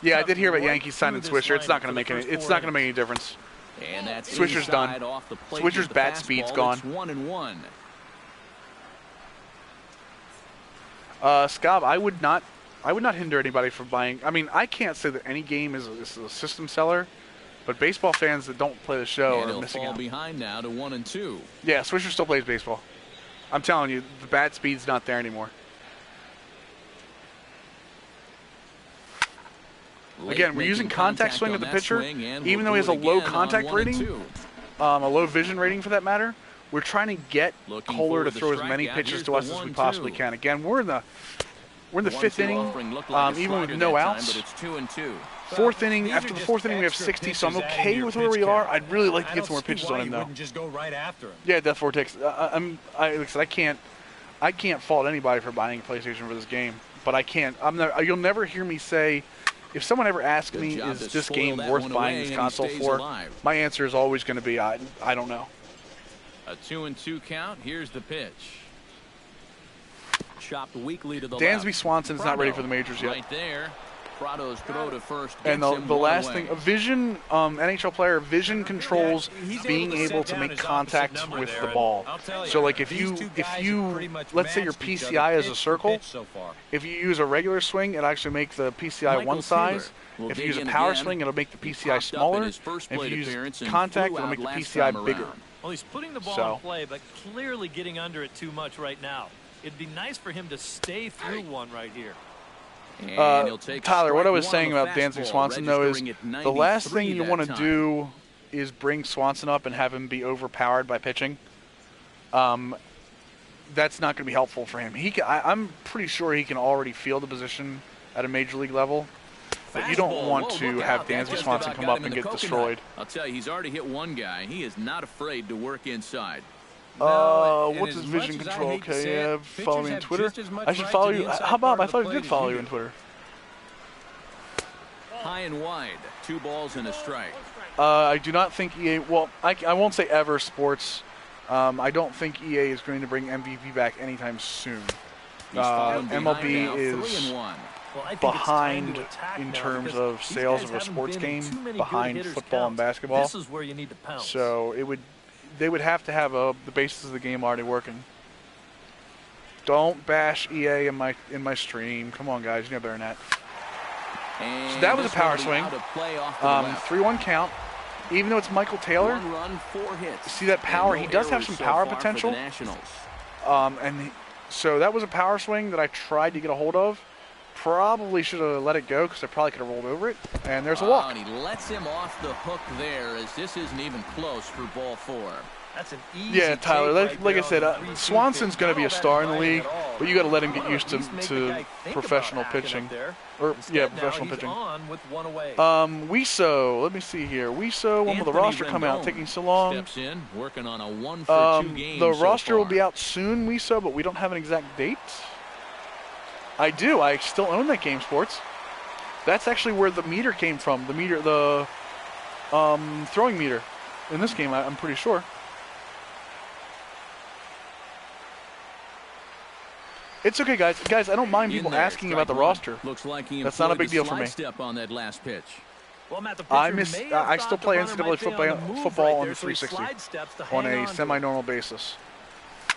Yeah, I did hear about Yankees signing Swisher. It's not going to make any. It's not going to make any difference. And that's Swisher's done. Swisher's bat speed's gone. 1-1. Scob, I would not hinder anybody from buying. I mean, I can't say that any game is a system seller, but baseball fans that don't play the show are missing out. Behind now to 1-2. Yeah, Swisher still plays baseball. I'm telling you, the bat speed's not there anymore. Again, we're using contact swing of the pitcher, even though he has a low contact rating, a low vision rating for that matter. We're trying to get Kohler to throw as many pitches to us as we possibly can. Again, we're in the 5th inning, even with no outs. But it's 2-2. 4th inning. After the 4th inning, we have 60, so I'm okay with where we are. I'd really like to get some more pitches on him, though. Just go right after him. Yeah, Death Vortex. Like I said, I can't fault anybody for buying a PlayStation for this game, but I can't. You'll never hear me say. If someone ever asks me, is this game worth buying this console for? My answer is always going to be, I don't know. A 2-2 count. Here's the pitch. Chopped weakly to the Dansby left. Swanson's not ready for the majors yet. Right there. Prado's throw to first. And the last thing, a vision, NHL player, vision controls being able to make contact with the ball. So like if you, let's say your PCI is a circle, if you use a regular swing, it'll actually make the PCI one size. If you use a power swing, it'll make the PCI smaller. And if you use contact, it'll make the PCI bigger. Well, he's putting the ball in play, but clearly getting under it too much right now. It'd be nice for him to stay through one right here. Tyler, what I was saying about Dansby Swanson, though, is the last thing you want to do is bring Swanson up and have him be overpowered by pitching. That's not going to be helpful for him. I'm pretty sure he can already field the position at a major league level. But you don't want to have Dansby Swanson come up and get destroyed. I'll tell you, he's already hit one guy. He is not afraid to work inside. What's his vision control? Okay, yeah, follow me on Twitter. I should follow you. How Bob? I thought I did follow you on Twitter. High and wide, 2 balls and a strike. I do not think EA. Well, I won't say ever sports. I don't think EA is going to bring MVP back anytime soon. MLB is behind in terms of sales of a sports game, behind football and basketball. This is where you need to pounce. So they would have to have the basis of the game already working. Don't bash EA in my stream. Come on, guys, you know better than that. And so that was a power swing. 3-1 count. Even though it's Michael Taylor, 1 run, 4 hits. See that power? He does have some power potential. So that was a power swing that I tried to get a hold of. Probably should have let it go because I probably could have rolled over it. And there's a walk. And he lets him off the hook there as this isn't even close for ball 4. That's an easy Tyler, like I said, Swanson's going to be a star in the league, but you got to let him get used to professional pitching. Professional pitching. Wiso, let me see here. Wiso, when will the roster come out? Taking so long. Steps in, working on a 1-for-2 game. The roster will be out soon, Wiso, but we don't have an exact date. I do. I still own that Game Sports. That's actually where the meter came from. The throwing meter in this game, I'm pretty sure. It's okay, guys. Guys, I don't mind people asking about the roster. Looks like that's not a big deal for me. Step on that last pitch. Well, Matt, I still play NCAA football on the 360 on a semi-normal basis.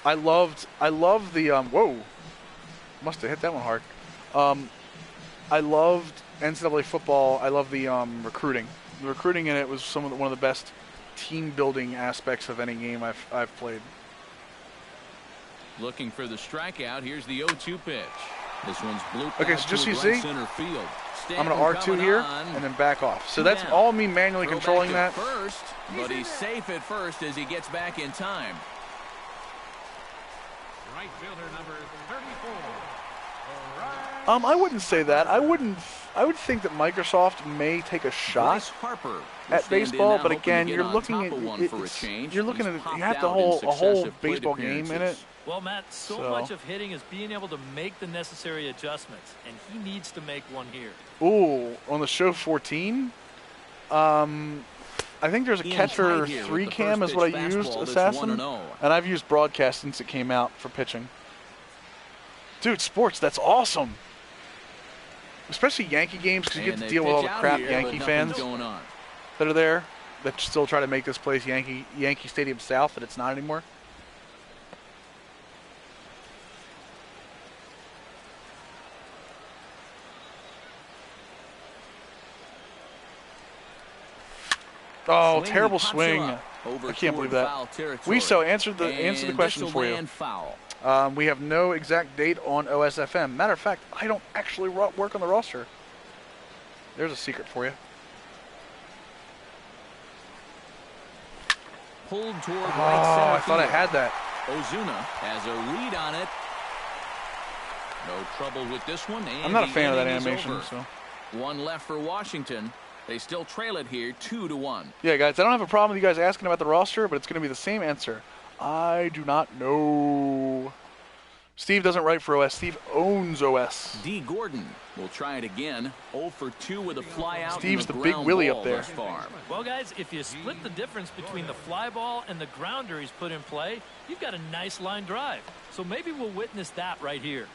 I love the whoa, must have hit that one hard. I loved NCAA football. I love the recruiting. The recruiting in it was one of the best team building aspects of any game I've played. Looking for the strikeout. Here's the 0-2 pitch. This one's blue. Okay, so just so you see, center field. I'm going to R2 here and then back off. So that's all me manually controlling that. First, but he's safe at first as he gets back in time. Right fielder number 34. I wouldn't say that. I would think that Microsoft may take a shot at baseball, but again, you're looking at you have the whole baseball game in it. Well, Matt, so much of hitting is being able to make the necessary adjustments, and he needs to make one here. Ooh, on the show 14, I think there's a catcher 3 cam is what I used, Assassin, and I've used broadcast since it came out for pitching. Dude, sports, that's awesome. Especially Yankee games, because you get to deal with all the crap Yankee fans that are there that still try to make this place Yankee Stadium South, that it's not anymore. Oh, terrible swing. I can't believe that. Weso answered the question for you. We have no exact date on OSFM. Matter of fact, I don't actually work on the roster. There's a secret for you. Pulled toward right center I thought I had that. Ozuna has a read on it. No trouble with this one. And I'm not a fan of that animation. So. One left for Washington. They still trail it here, 2-1. Yeah, guys, I don't have a problem with you guys asking about the roster, but it's going to be the same answer. I do not know. Steve doesn't write for OS. Steve owns OS. D. Gordon will try it again. 0 for 2 with a fly out. Steve's the big Willie up there. Well, guys, if you split the difference between the fly ball and the grounder he's put in play, you've got a nice line drive. So maybe we'll witness that right here.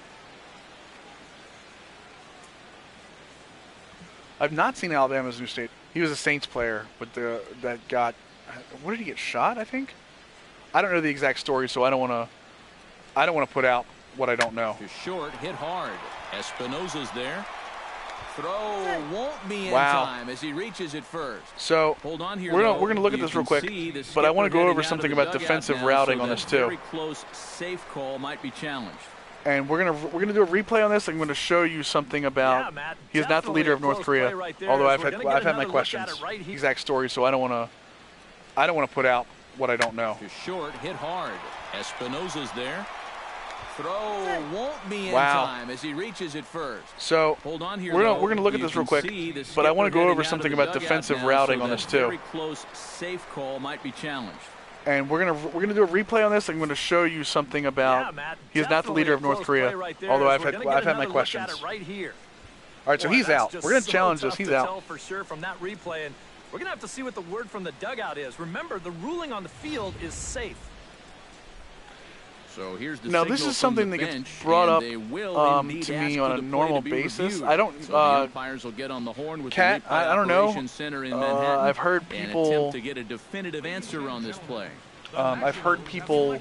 I've not seen Alabama's new state. He was a Saints player, but that got, what did he get shot? I think. I don't know the exact story, so I don't want to put out what I don't know. Short, hit hard. Espinosa's there. Throw won't be in time as he reaches it first. So hold on here. We're gonna look at this real quick, but I want to go over something about defensive routing on this too. Very close, safe call might be challenged. And we're gonna do a replay on this. I'm going to show you something about. He is not the leader of North Korea, although I've had my questions. Exact story, so I don't want to put out what I don't know. Short, hit hard. Espinosa's there. Throw won't be in time as he reaches it first. So hold on here. We're gonna look at this real quick, but I want to go over something about defensive routing on this too. Very close, safe call might be challenged. And we're gonna do a replay on this. I'm going to show you something about. He is not the leader of North Korea, although I've had my questions. All right, so he's out. We're going to challenge this. He's out. For sure from that replay, and we're going to have to see what the word from the dugout is. Remember, the ruling on the field is safe. So here's the now this is something that gets brought up to me on a normal basis. I don't. Cat, I don't know. I've heard people to get a definitive answer on this play. I've heard people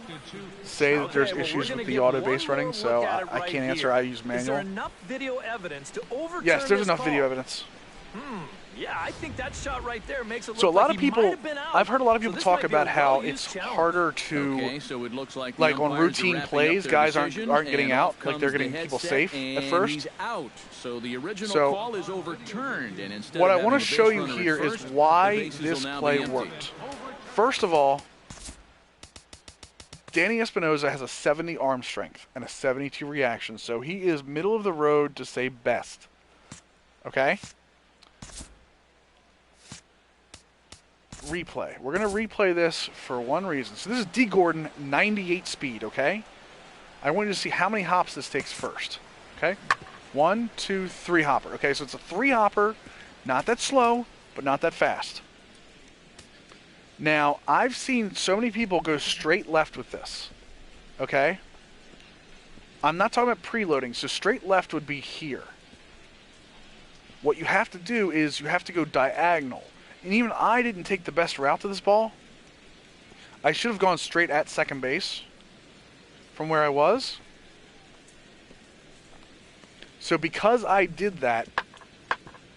say that there's issues with the auto base running, so I can't answer. I use manual. Is there enough video evidence to overturn yes, there's enough call? Video evidence. Yeah, I think that shot right there makes it look so a lot like of people, I've heard a lot of people talk about how it's harder to, okay, so it looks like on routine plays, guys aren't getting out, like they're getting people safe at first. He's out. So the original call is overturned, and instead what I want to show you here is why this play worked. First of all, Danny Espinosa has a 70 arm strength and a 72 reaction, so he is middle of the road to say best. Okay? Replay. We're going to replay this for one reason. So this is D. Gordon, 98 speed, okay? I want you to see how many hops this takes first, okay? 1, 2, 3 hopper. Okay, so it's a 3 hopper, not that slow, but not that fast. Now, I've seen so many people go straight left with this. Okay? I'm not talking about preloading, so straight left would be here. What you have to do is you have to go diagonal. And even I didn't take the best route to this ball. I should have gone straight at second base from where I was. So because I did that,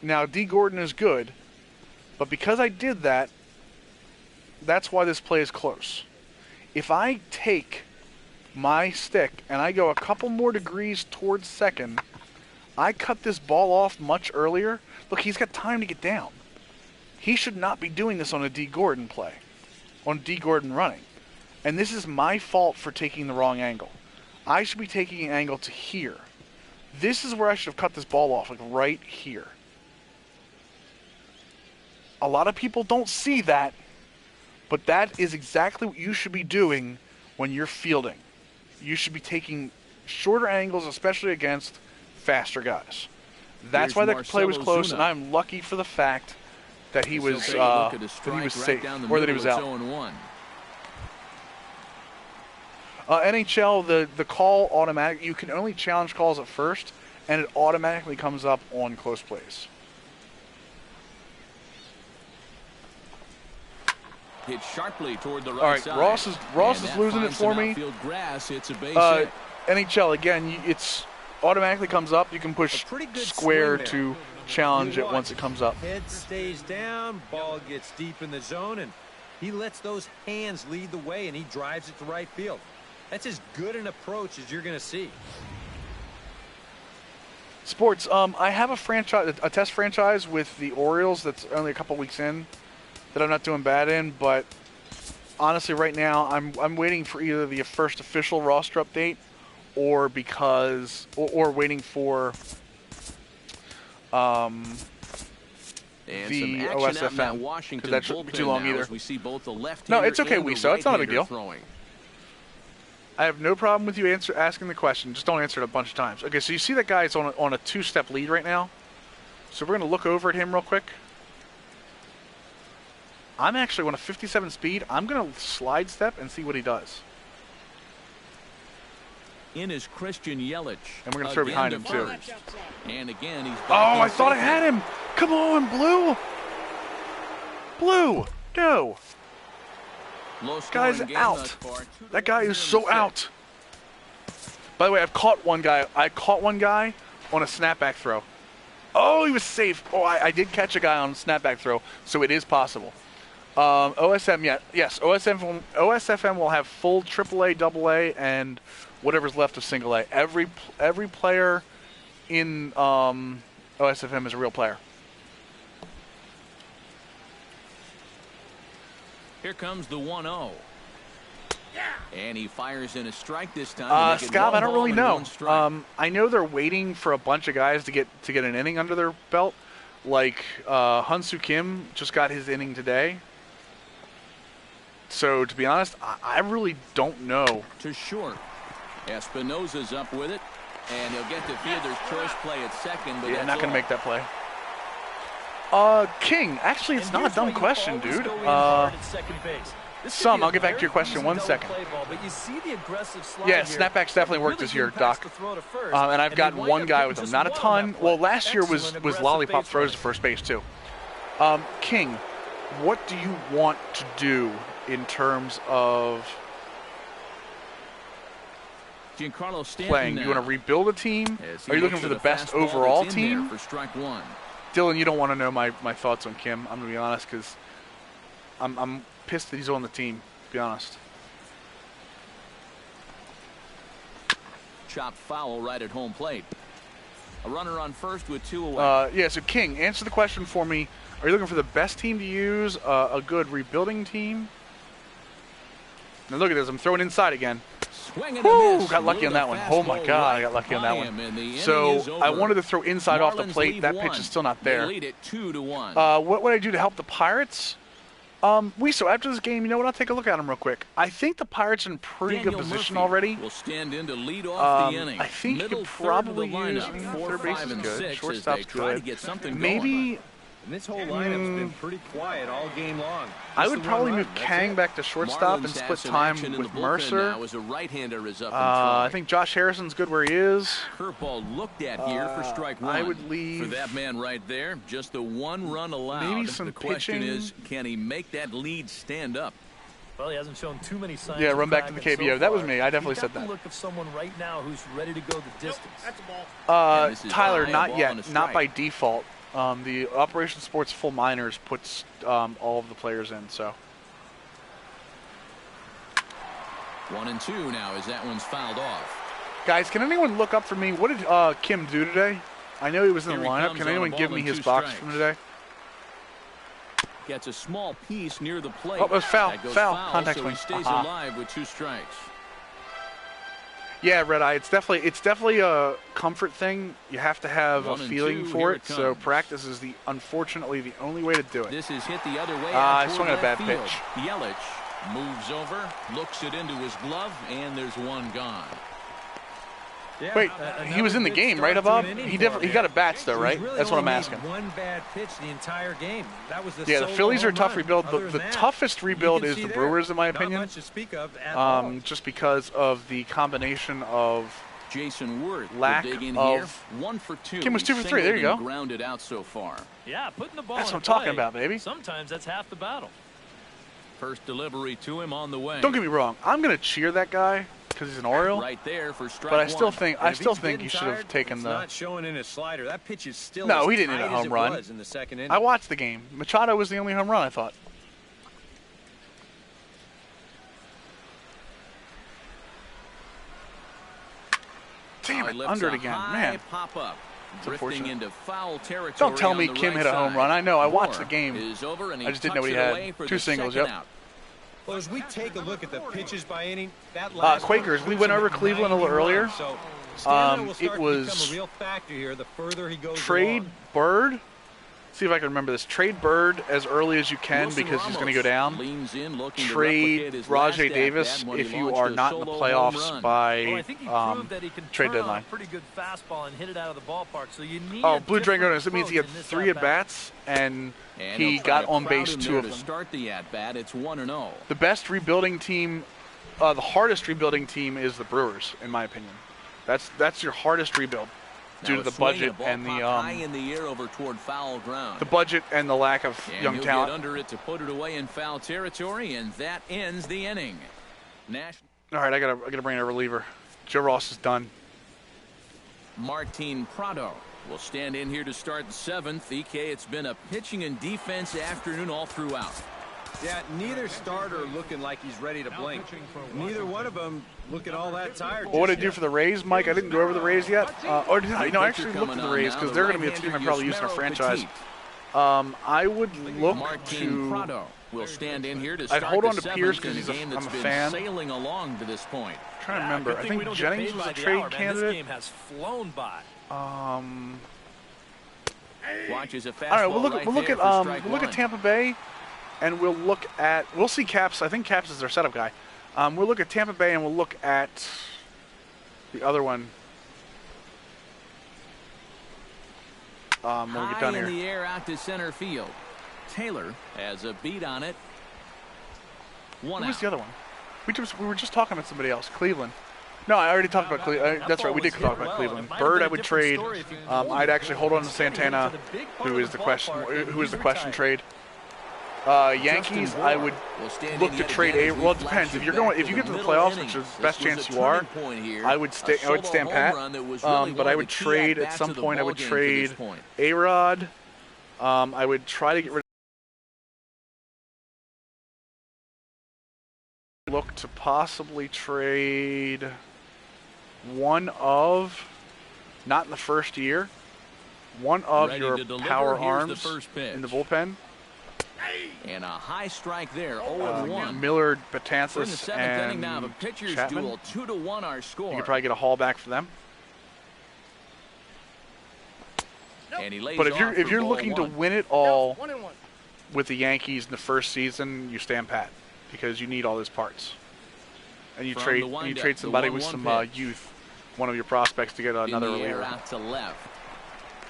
now D. Gordon is good, but because I did that, that's why this play is close. If I take my stick and I go a couple more degrees towards second, I cut this ball off much earlier. Look, he's got time to get down. He should not be doing this on a D. Gordon play, on D. Gordon running. And this is my fault for taking the wrong angle. I should be taking an angle to here. This is where I should have cut this ball off, like right here. A lot of people don't see that, but that is exactly what you should be doing when you're fielding. You should be taking shorter angles, especially against faster guys. That's why that play was close, and I'm lucky for the fact that he was safe, or that he was out. NHL, the call automatic. You can only challenge calls at first, and it automatically comes up on close plays. Hit sharply toward the right All right, side. Ross is losing it for me. Grass, it's a base hit. NHL again, it's automatically comes up. You can push square to challenge it once it comes up. Head stays down, ball gets deep in the zone, and he lets those hands lead the way, and he drives it to right field. That's as good an approach as you're going to see. Sports. I have a test franchise with the Orioles that's only a couple weeks in, that I'm not doing bad in, but honestly right now I'm waiting for either the first official roster update or waiting for the OSFM, because that shouldn't be too long either. No, it's okay, Wiso. It's not a big deal. I have no problem with you asking the question. Just don't answer it a bunch of times. Okay, so you see that guy's on a two-step lead right now. So we're going to look over at him real quick. I'm actually on a 57 speed. I'm going to slide step and see what he does. In is Christian Yelich. And we're going to throw behind him, too. And again, he's oh, I thought I had him. Come on, Blue. Blue. No. Guy's out. That guy is so out. By the way, I've caught one guy. I caught one guy on a snapback throw. Oh, he was safe. Oh, I did catch a guy on a snapback throw, so it is possible. OSM, yes. OSFM will have full AAA, AA, and whatever's left of single A. Every player in OSFM is a real player. Here comes the 1-0. And he fires in a strike this time. Scott, I don't really know. I know they're waiting for a bunch of guys to get an inning under their belt. Like Hyun-Soo Kim just got his inning today. So to be honest, I really don't know. To short. Espinosa's up with it, and he'll get the fielder's choice play at second. But yeah, not going to make that play. King, actually, it's not a dumb question, dude. I'll get back to your question 1 second. Yeah, snapbacks definitely worked this year, Doc. And I've got one guy with them. Not a ton. Well, last year was lollipop throws to first base, too. King, what do you want to do in terms of playing? Do you want to rebuild a team? Are you looking for the best overall team? Dylan, you don't want to know my thoughts on Kim. I'm going to be honest, because I'm pissed that he's on the team, to be honest. Chopped foul right at home plate. A runner on first with 2 away. Yeah, so King, answer the question for me. Are you looking for the best team to use, a good rebuilding team? Now look at this. I'm throwing inside again. Woo! Got lucky on that one. Oh my God, I got lucky on that one. So I wanted to throw inside off the plate. That pitch is still not there. What would I do to help the Pirates? So after this game, you know what? I'll take a look at them real quick. I think the Pirates are in pretty good position already. Will stand in to lead off the inning. I think you could probably use third base is good. Shortstop's good. And this whole lineup's been pretty quiet all game long. I would probably move Kang back to shortstop and split time with Mercer. I think Josh Harrison's good where he is. Curveball looked at here for strike one. I would leave. For that man right there, just the one run allowed. Maybe some the question pitching. is, can he make that lead stand up? Well, he hasn't shown too many signs. Yeah, run back to the KBO. So that was me. I definitely said that. Look of someone right now who's ready to go the distance. That's a ball. Tyler, not yet. Not by default. The Operation Sports Full Minors puts all of the players in. So 1-2 now as that one's fouled off. Guys, can anyone look up for me? What did Kim do today? I know he was in the lineup. Can anyone give me his box from today? Gets a small piece near the plate. Oh, it was foul. That goes Foul. foul. Contact so swing. He stays alive with 2 strikes. Yeah, Red Eye. It's definitely a comfort thing. You have to have a feeling for it. So practice is unfortunately the only way to do it. This is hit the other way. I swung at a bad pitch. Yelich moves over, looks it into his glove, and there's one gone. Yeah, wait, he was in the game, right, Bob? He got at bats though, right? Really That's what I'm asking. One bad pitch the entire game. That was the yeah, the Phillies are a tough rebuild. The that, toughest rebuild is the Brewers, in my opinion. Not much to speak of at all. Just because of the combination of Jason Worth lack dig in of. Here. 1 for 2. Kim was 2 for 3. There you go. Grounded out so far. Yeah, putting the ball. That's in what I'm talking play, about, baby. Sometimes that's half the battle. First delivery to him on the way. Don't get me wrong. I'm gonna cheer that guy because he's an Oriole. Right there for strike but I still one. think he should have taken the. Not showing in his slider. That pitch is still. No, as he didn't hit a tight home as it run. was in the second inning. I watched the game. Machado was the only home run, I thought. Damn it, under it again, man. Pop up. Drifting into foul territory. Don't tell me Kim hit a home run. I know. I watched the game. Is over and I just didn't know what he had. 2 singles. Yep. Well, as we take a look at the pitches by inning, that last Quakers. We went over Cleveland a little earlier. It was a real factor here the further he goes trade along. Bird. See if I can remember this. Trade Bird as early as you can because he's going to go down. Trade Rajay Davis if you are not in the playoffs by trade deadline. Pretty good fastball and hit it out of the ballpark. So you need Blue Dragons. That means he had 3 at bats and he got on base 2 of them. Start the at bat. It's 1-0. The best rebuilding team, the hardest rebuilding team is the Brewers, in my opinion. That's your hardest rebuild. Due to the budget and the high in the air over toward foul ground. The budget and the lack of young talent. Get under it to put it away in foul territory, and that ends the inning. All right, I gotta bring in a reliever. Joe Ross is done. Martin Prado will stand in here to start the 7th. EK, it's been a pitching and defense afternoon all throughout. Yeah, neither starter looking like he's ready to blink. Neither one of them looking all that tired. Well, what did I do for the Rays, Mike? I didn't go over the Rays yet. Or did I? No, I actually looked at the Rays because they're going to be a team I probably use in a franchise. I would look to. Will stand in here to I'd hold on to Pierce because I'm a fan. Sailing along to this point. I'm trying to remember. I think Jennings was a trade candidate. This game has flown by. Watches a fastball. All right, we'll look at Tampa Bay. And we'll see Caps. I think Caps is their setup guy. We'll look at Tampa Bay and we'll look at the other one when we get done here. High in the air out to center field. Taylor has a beat on it. Who was the other one? We were just talking about somebody else. Cleveland. No, I already talked about Cleveland. That's right. We did talk about Cleveland. Bird, I would trade. I'd actually hold on to Santana, who is the question trade. Yankees, I would look to trade well, it depends. If you get to the playoffs, which is the best chance you are, I would stand pat. But I would trade at some point. I would trade A-Rod. I would try to get rid. Look to possibly trade one of, not in the first year, one of your power arms in the bullpen. And a high strike there, 0-1. Millard, Betances, and now, the pitcher's Chapman. Duel, 2-1 our score. You could probably get a haul back for them. And he lays but if you're looking to win it all 1-1. with the Yankees in the first season, you stand pat because you need all those parts. And you trade somebody with some youth, one of your prospects, to get another reliever. Out to left.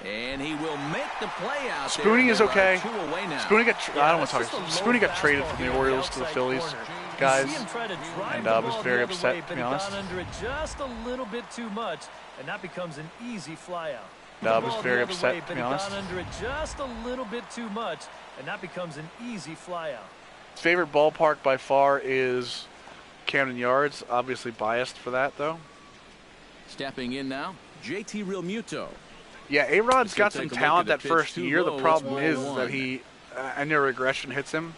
And he will make the play out there. Spoonie is okay. Spoonie got I don't want to talk. Spoonie got traded from the Orioles to the Phillies, guys, and I was very upset, to be honest. Under it just a little bit too much, and that becomes an easy fly out. I was very upset, to be honest. Under it just a little bit too much, and that becomes an easy fly out. Favorite ballpark by far is Camden Yards. Obviously biased for that, though. Stepping in now, JT Realmuto. Yeah, A-Rod's got some talent that first year. The problem is that he, any regression hits him.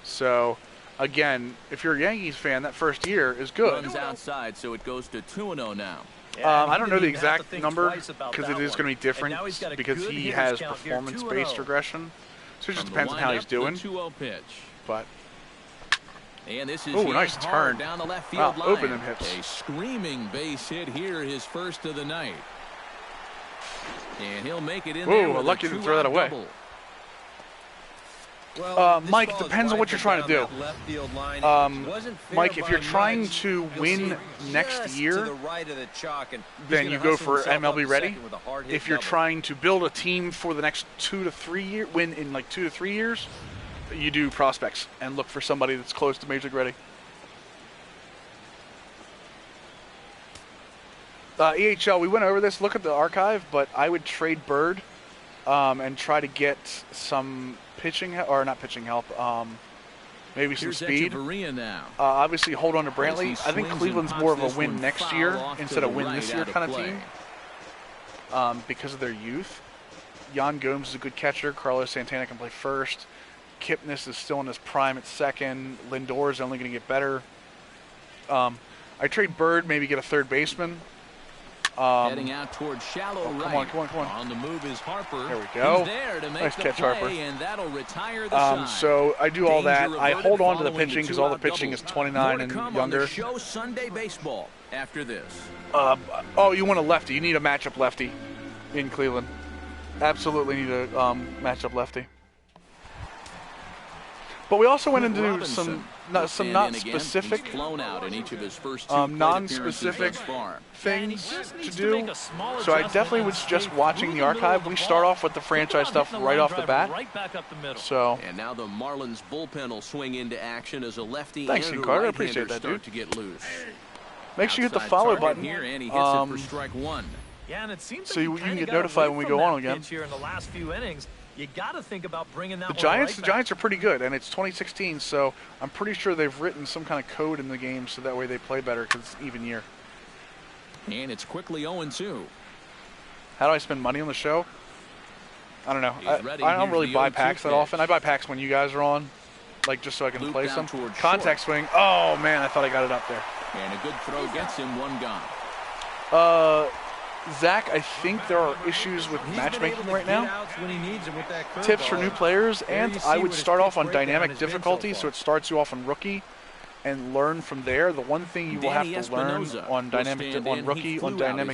So, again, if you're a Yankees fan, that first year is good. Runs outside, so it goes to 2-0 now. I don't know the exact number because it is going to be different because he has performance-based regression. So it just depends on how he's doing. But and this is nice turn down the left field line. Open them hips. A screaming base hit here, his first of the night. And he'll make it in there with lucky to throw that away. Double. Well, Mike, depends on what you're trying to do. Mike, if you're trying to win next year, then you go for MLB ready. If you're trying to build a team for the next 2 to 3 years, win in like 2 to 3 years, you do prospects and look for somebody that's close to Major League ready. EHL, we went over this. Look at the archive, but I would trade Bird and try to get some pitching, or not pitching help, maybe some speed. Obviously, hold on to Brantley. I think Cleveland's more of a win next year instead of win this year kind of team because of their youth. Jan Gomes is a good catcher. Carlos Santana can play first. Kipnis is still in his prime at second. Lindor is only going to get better. I trade Bird, maybe get a third baseman. Heading out towards shallow right. Come on. On the move is Harper. There we go. He's there to make nice the catch, play, Harper. And that'll retire the side. So I do all that. I hold on to the pitching because all the pitching is 29 and younger. Show Sunday baseball after this. You want a lefty. You need a matchup lefty in Cleveland. Absolutely need a matchup lefty. But we also went into some not specific, non-specific things to do. So I definitely was just watching the archive. We start off with the franchise stuff right off the bat. So. And now the Marlins bullpen will swing into action as a lefty. Thanks, and Carter. I appreciate that, dude. To get loose. Make sure you hit the follow button. Here, and he hits it for strike one. Yeah, and it seems so you can get notified when we go on again. Here in the last few innings. You got to think about bringing that the Giants are pretty good, and it's 2016, so I'm pretty sure they've written some kind of code in the game so that way they play better because it's even year. And it's quickly 0-2. How do I spend money on the show? I don't know. I don't really buy packs that often. I buy packs when you guys are on, like just so I can play some. Contact swing. Oh, man, I thought I got it up there. And a good throw gets him one gone. Zach, I think there are issues with matchmaking right now. Tips for new players, and I would start off on dynamic difficulty, so it starts you off on rookie, and learn from there. The one thing you will have to learn on dynamic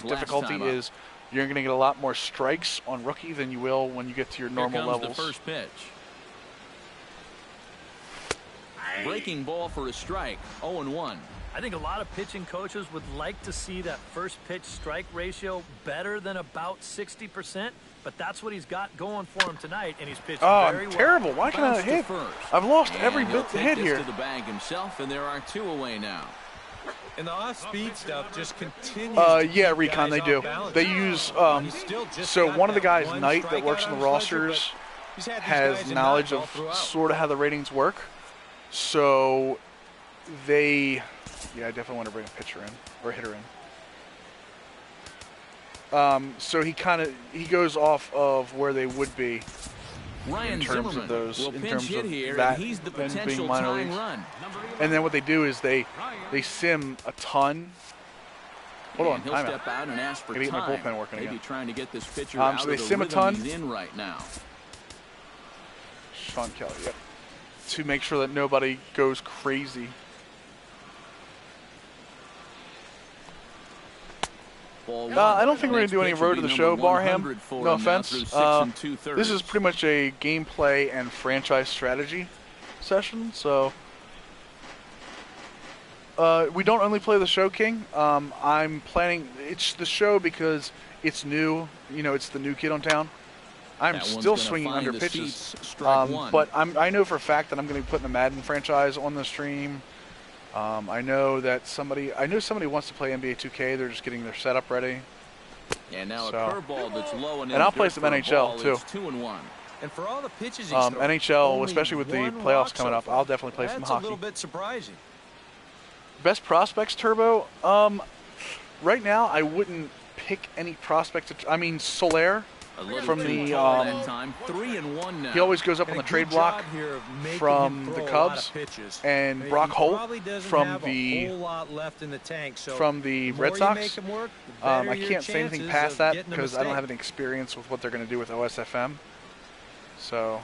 difficulty is you're going to get a lot more strikes on rookie than you will when you get to your normal levels. The first pitch. Breaking ball for a strike. 0-1. I think a lot of pitching coaches would like to see that first pitch strike ratio better than about 60%, but that's what he's got going for him tonight, and he's pitched very well. Terrible. Why can't I hit? I've lost every bit to hit here. To the bag himself, and there are 2 away now. And the off-speed stuff just continues. Yeah, Recon, they do. They use so one of the guys, Knight, that works in the rosters, has knowledge of sort of how the ratings work. So they. Yeah, I definitely want to bring a pitcher in or a hitter in. So he goes off of where they would be in terms of those, in terms of that and being minor leagues. And then what they do is they sim a ton. Hold on, he'll step out and ask for time. Get my bullpen working Maybe again. Trying to get this pitcher out so they of the sim a ton. He's in right now. Sean Kelly, yep. To make sure that nobody goes crazy. I don't think we're going to do any road to the show, Barham. No offense. This is pretty much a gameplay and franchise strategy session. So we don't only play the show, King. I'm planning. It's the show because it's new. You know, it's the new kid on town. I'm still swinging under pitches. But I know for a fact that I'm going to be putting the Madden franchise on the stream. I know somebody wants to play NBA 2K. They're just getting their setup ready. And now a curveball that's low and I'll play some NHL too. 2-1. And for all the pitches NHL, especially with the playoffs coming up, I'll definitely play some hockey. That's a little bit surprising. Best prospects, Turbo. Right now, I wouldn't pick any prospects. I mean, Soler from the. 3-1 now. He always goes up on the trade block from the Cubs, and Brock Holt from the Red Sox. I can't say anything past that because I don't have any experience with what they're going to do with OSFM. So.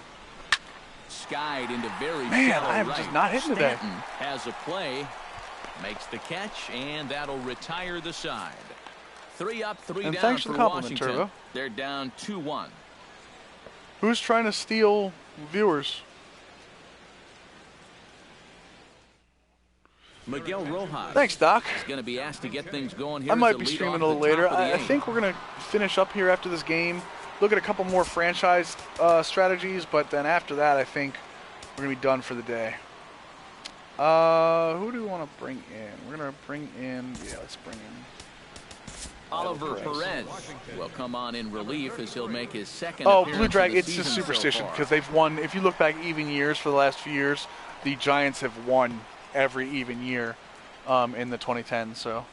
Skied into very Man, I am just not hitting today. Has a play, makes the catch, and that'll retire the side. 3 up, 3 and down thanks for the compliment, Washington. Turbo. They're down 2-1. Who's trying to steal viewers? Miguel Rojas. Thanks, Doc. Is going to be asked to get things going here. I might be streaming a little later. I think we're going to finish up here after this game. Look at a couple more franchise strategies, but then after that, I think we're going to be done for the day. Who do we want to bring in? We're going to bring in, let's bring in Oliver Perez will come on in relief as he'll make his second Blue Drag, it's just superstition because they've won. If you look back even years for the last few years, the Giants have won every even year in the 2010s, so.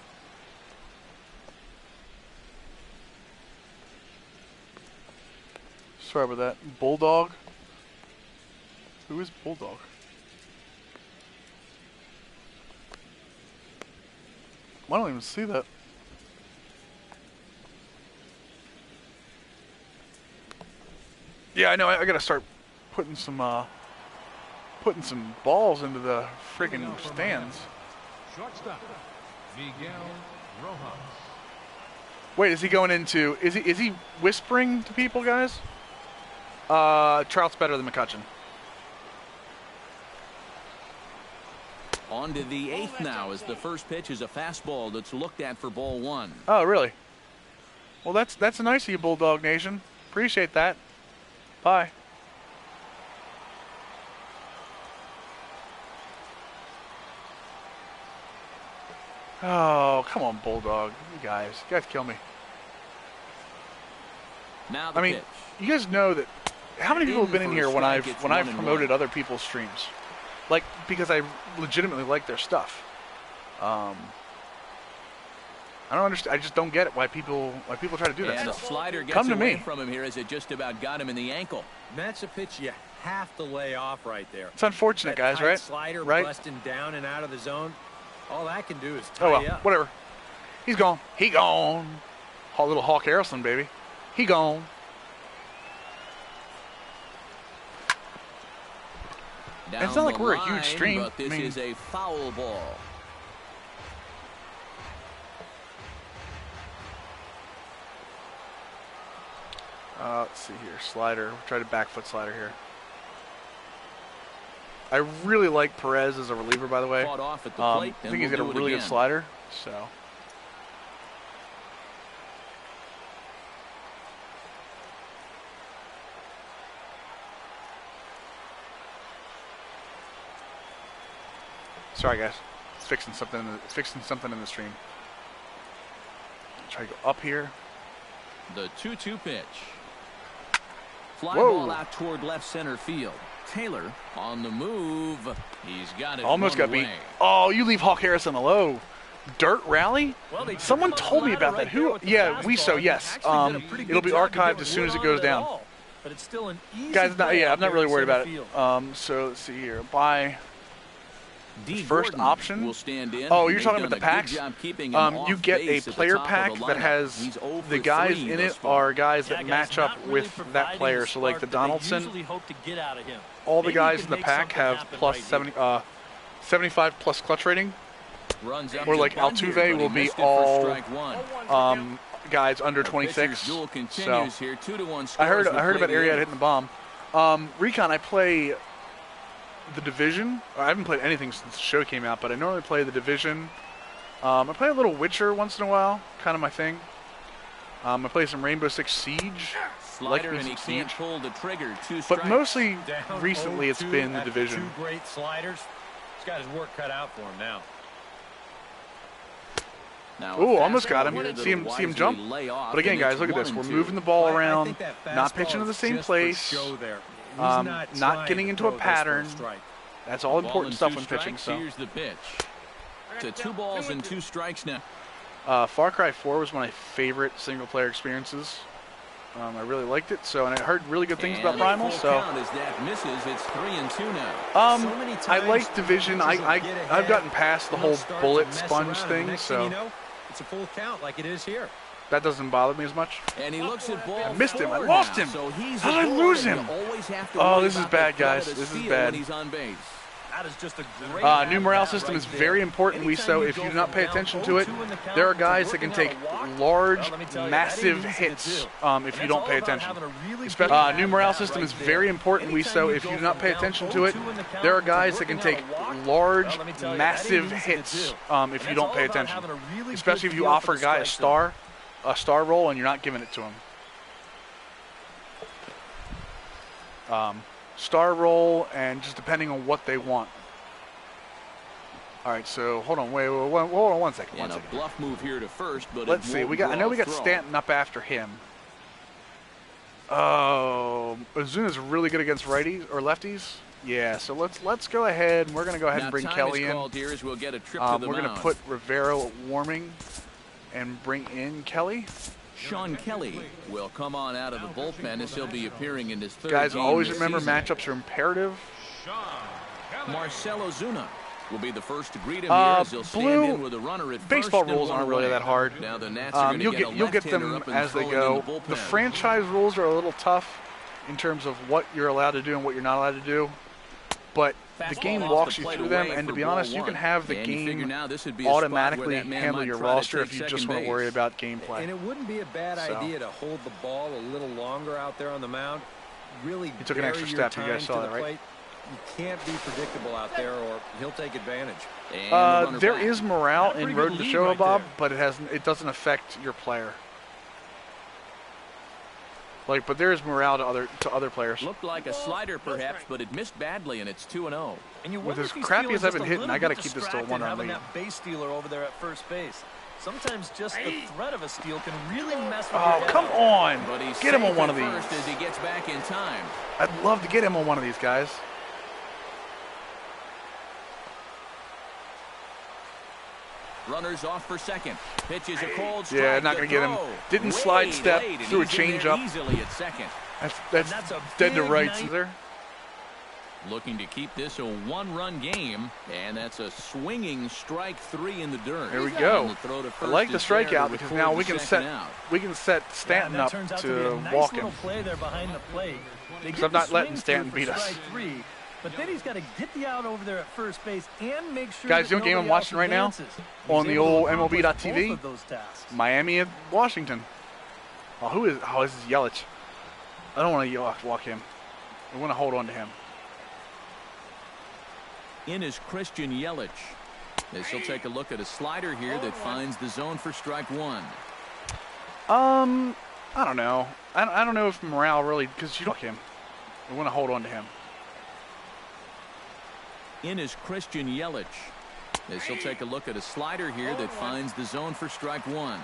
Sorry about that. Bulldog? Who is Bulldog? I don't even see that. Yeah, I know. I gotta start putting some balls into the friggin' stands. Shortstop, Miguel Rojas. Wait, is he going into? Is he whispering to people, guys? Trout's better than McCutchen. On to the 8th now as the first pitch is a fastball that's looked at for ball 1. Oh, really? Well, that's nice of you, Bulldog Nation. Appreciate that. Bye. Oh, come on, Bulldog. You guys kill me. Now the pitch. You guys know that. How many people have been in here when I've promoted other people's streams? Like, because I legitimately like their stuff. I don't understand. I just don't get it why people try to do that and stuff. A slider gets Come to away me. From him here as it just about got him in the ankle. That's a pitch you have to lay off right there. It's unfortunate, that guys, right? Slider right? busting down and out of the zone. All that can do is tie oh well, you up. Whatever. He's gone. He gone. Little Hawk Harrelson, baby. He gone. Down it's not like we're line, a huge stream. But this is a foul ball. Let's see here. Slider. We'll try to back foot slider here. I really like Perez as a reliever, by the way. Caught off at the plate, I think he's got a really good slider. So. Sorry, guys. It's fixing something in the stream. Try to go up here. The 2-2 pitch. Fly ball out toward left center field. Taylor on the move. He's got it. Almost got beat. Oh, you leave Hawk Harrison alone. Dirt rally? Well, someone told me about that. Who? Yeah, yes. It'll be archived as soon as it goes down. But it's still an easy guys, I'm not really worried about field. it. So let's see here. By first Gordon option. Will stand in. Oh, you're talking about the packs? You get a player pack that has the guys in it are guys that match up with that player. So like the Donaldson, all the guys in the pack have plus 75 plus clutch rating. Or like Altuve will be all guys under 26. So I heard about Arrieta hitting the bomb. Recon, I play the Division. I haven't played anything since the show came out, but I normally play the Division. I play a little Witcher once in a while, kind of my thing. I play some Rainbow Six Siege. Slider, and he can't pull the trigger. 2 strikes. But mostly recently it's been the Division. 2 great sliders. He's got his work cut out for him now. Ooh, almost got him. See him jump. But again, guys, look at this. We're moving the ball around, not pitching to the same place, not getting into a pattern. That's all important stuff when pitching. So. Here's the pitch. To 2 balls and 2 strikes now. Far Cry 4 was one of my favorite single-player experiences. I really liked it. So, and I heard really good things about Primal. So, as that misses, it's 3-2 now. I like Division. I've gotten past the whole bullet sponge thing. So. It's a full count like it is here. That doesn't bother me as much. And he looks at ball. I missed him. I lost him. So how did I lose him? Oh, this is bad, guys. This is bad. He's on base. That is just a great new morale system is very important. So if you do not pay attention to it, there are guys that can take large, massive hits if you don't pay attention. New morale system is very important. So if you do not pay attention to it, there are guys that can take large, massive hits if you don't pay attention. Especially if you offer a guy a star roll and you're not giving it to him. Star roll, and just depending on what they want. All right, so hold on, hold on one second. And a bluff move here to first, but let's see. I know we got Stanton up after him. Oh, Ozuna's really good against righties or lefties. Yeah, so let's go ahead, and we're gonna go ahead and bring Kelly in. We'll get a trip to the we're gonna put Rivero at warming, and bring in Kelly. Sean Kelly will come on out of the bullpen as he'll be appearing in his 3rd Guys, game always this remember season. Matchups are imperative. Marcell Ozuna will be the first to greet him here as he'll stand in with a runner at baseball first rules aren't really that hard. Now the Nats are you'll get them as they go. The franchise rules are a little tough in terms of what you're allowed to do and what you're not allowed to do. But the game walks you through them, and to be honest, you can have the game automatically handle your roster if you just weren't worried about gameplay. And it wouldn't be a bad idea to hold the ball a little longer out there on the mound. Really, he took an extra step. You guys saw that, right? You can't be predictable out there, or he'll take advantage. There is morale in Road to Show, Bob, but it doesn't affect your player. But there is morale to other players. Looked like a slider, perhaps, but it missed badly, and it's 2-0. With as crappy as I've been hitting, I got to keep this to a 1-run lead. That base stealer over there at first base. Sometimes just the threat of a steal can really mess with your head. Come on! Get him on one of these. As he gets back in time. I'd love to get him on one of these guys. Runners off for second. Pitch is a cold strike. Yeah, not going to get him. Didn't slide step, threw a changeup. Easily at second. That's dead to rights there. Looking to keep this a 1-run game, and that's a swinging strike 3 in the dirt. There we go. I like the strikeout because now we can set Stanton up to walk him. Because I'm not letting Stanton beat us. But then he's got to get the out over there at first base and make sure. Guys, you know what game I'm watching right now? On the old MLB.TV? Miami and Washington. Oh, this is Yelich. I don't want to walk him. I want to hold on to him. In is Christian Yelich. As he'll take a look at a slider here that finds the zone for strike 1. I don't know. I don't know if morale really, because you don't him. I want to hold on to him. In is Christian Yelich. As he'll take a look at a slider here that finds the zone for strike 1.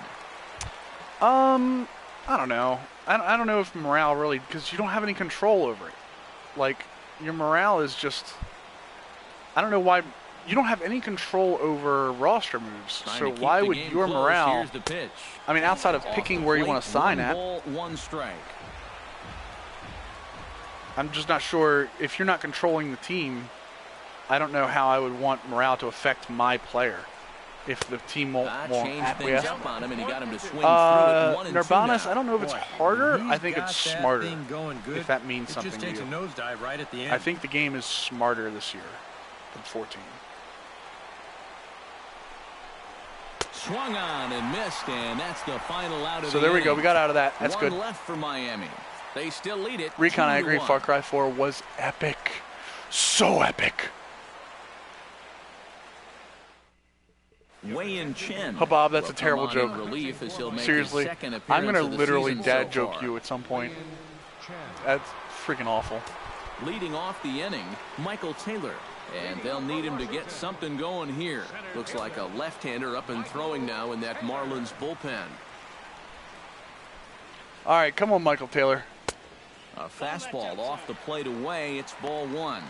I don't know. I don't know if morale really, because you don't have any control over it. Your morale is just, I don't know why, you don't have any control over roster moves. So why would your morale, Here's the pitch. I mean, outside of picking where you want to sign at. 1 strike. I'm just not sure if you're not controlling the team. I don't know how I would want morale to affect my player if the team won't acquiesce. Nirvanas, I don't know if it's harder. I think it's smarter, if that means something to you. I think the game is smarter this year than 14. Swung on and missed, and that's the final out of So there we go. We got out of that. That's good. One left for Miami. They still lead it. Recon, I agree. Far Cry 4 was epic. So epic. Wei-Yin Chen. Bob, that's a will terrible come on joke. in relief as he'll make Seriously, his second I'm appearance gonna of the literally season dad so joke far. you at some point. That's freaking awful. Leading off the inning, Michael Taylor. And they'll need him to get something going here. Looks like a left-hander up and throwing now in that Marlins bullpen. All right, come on, Michael Taylor. A fastball off the plate away. It's ball one.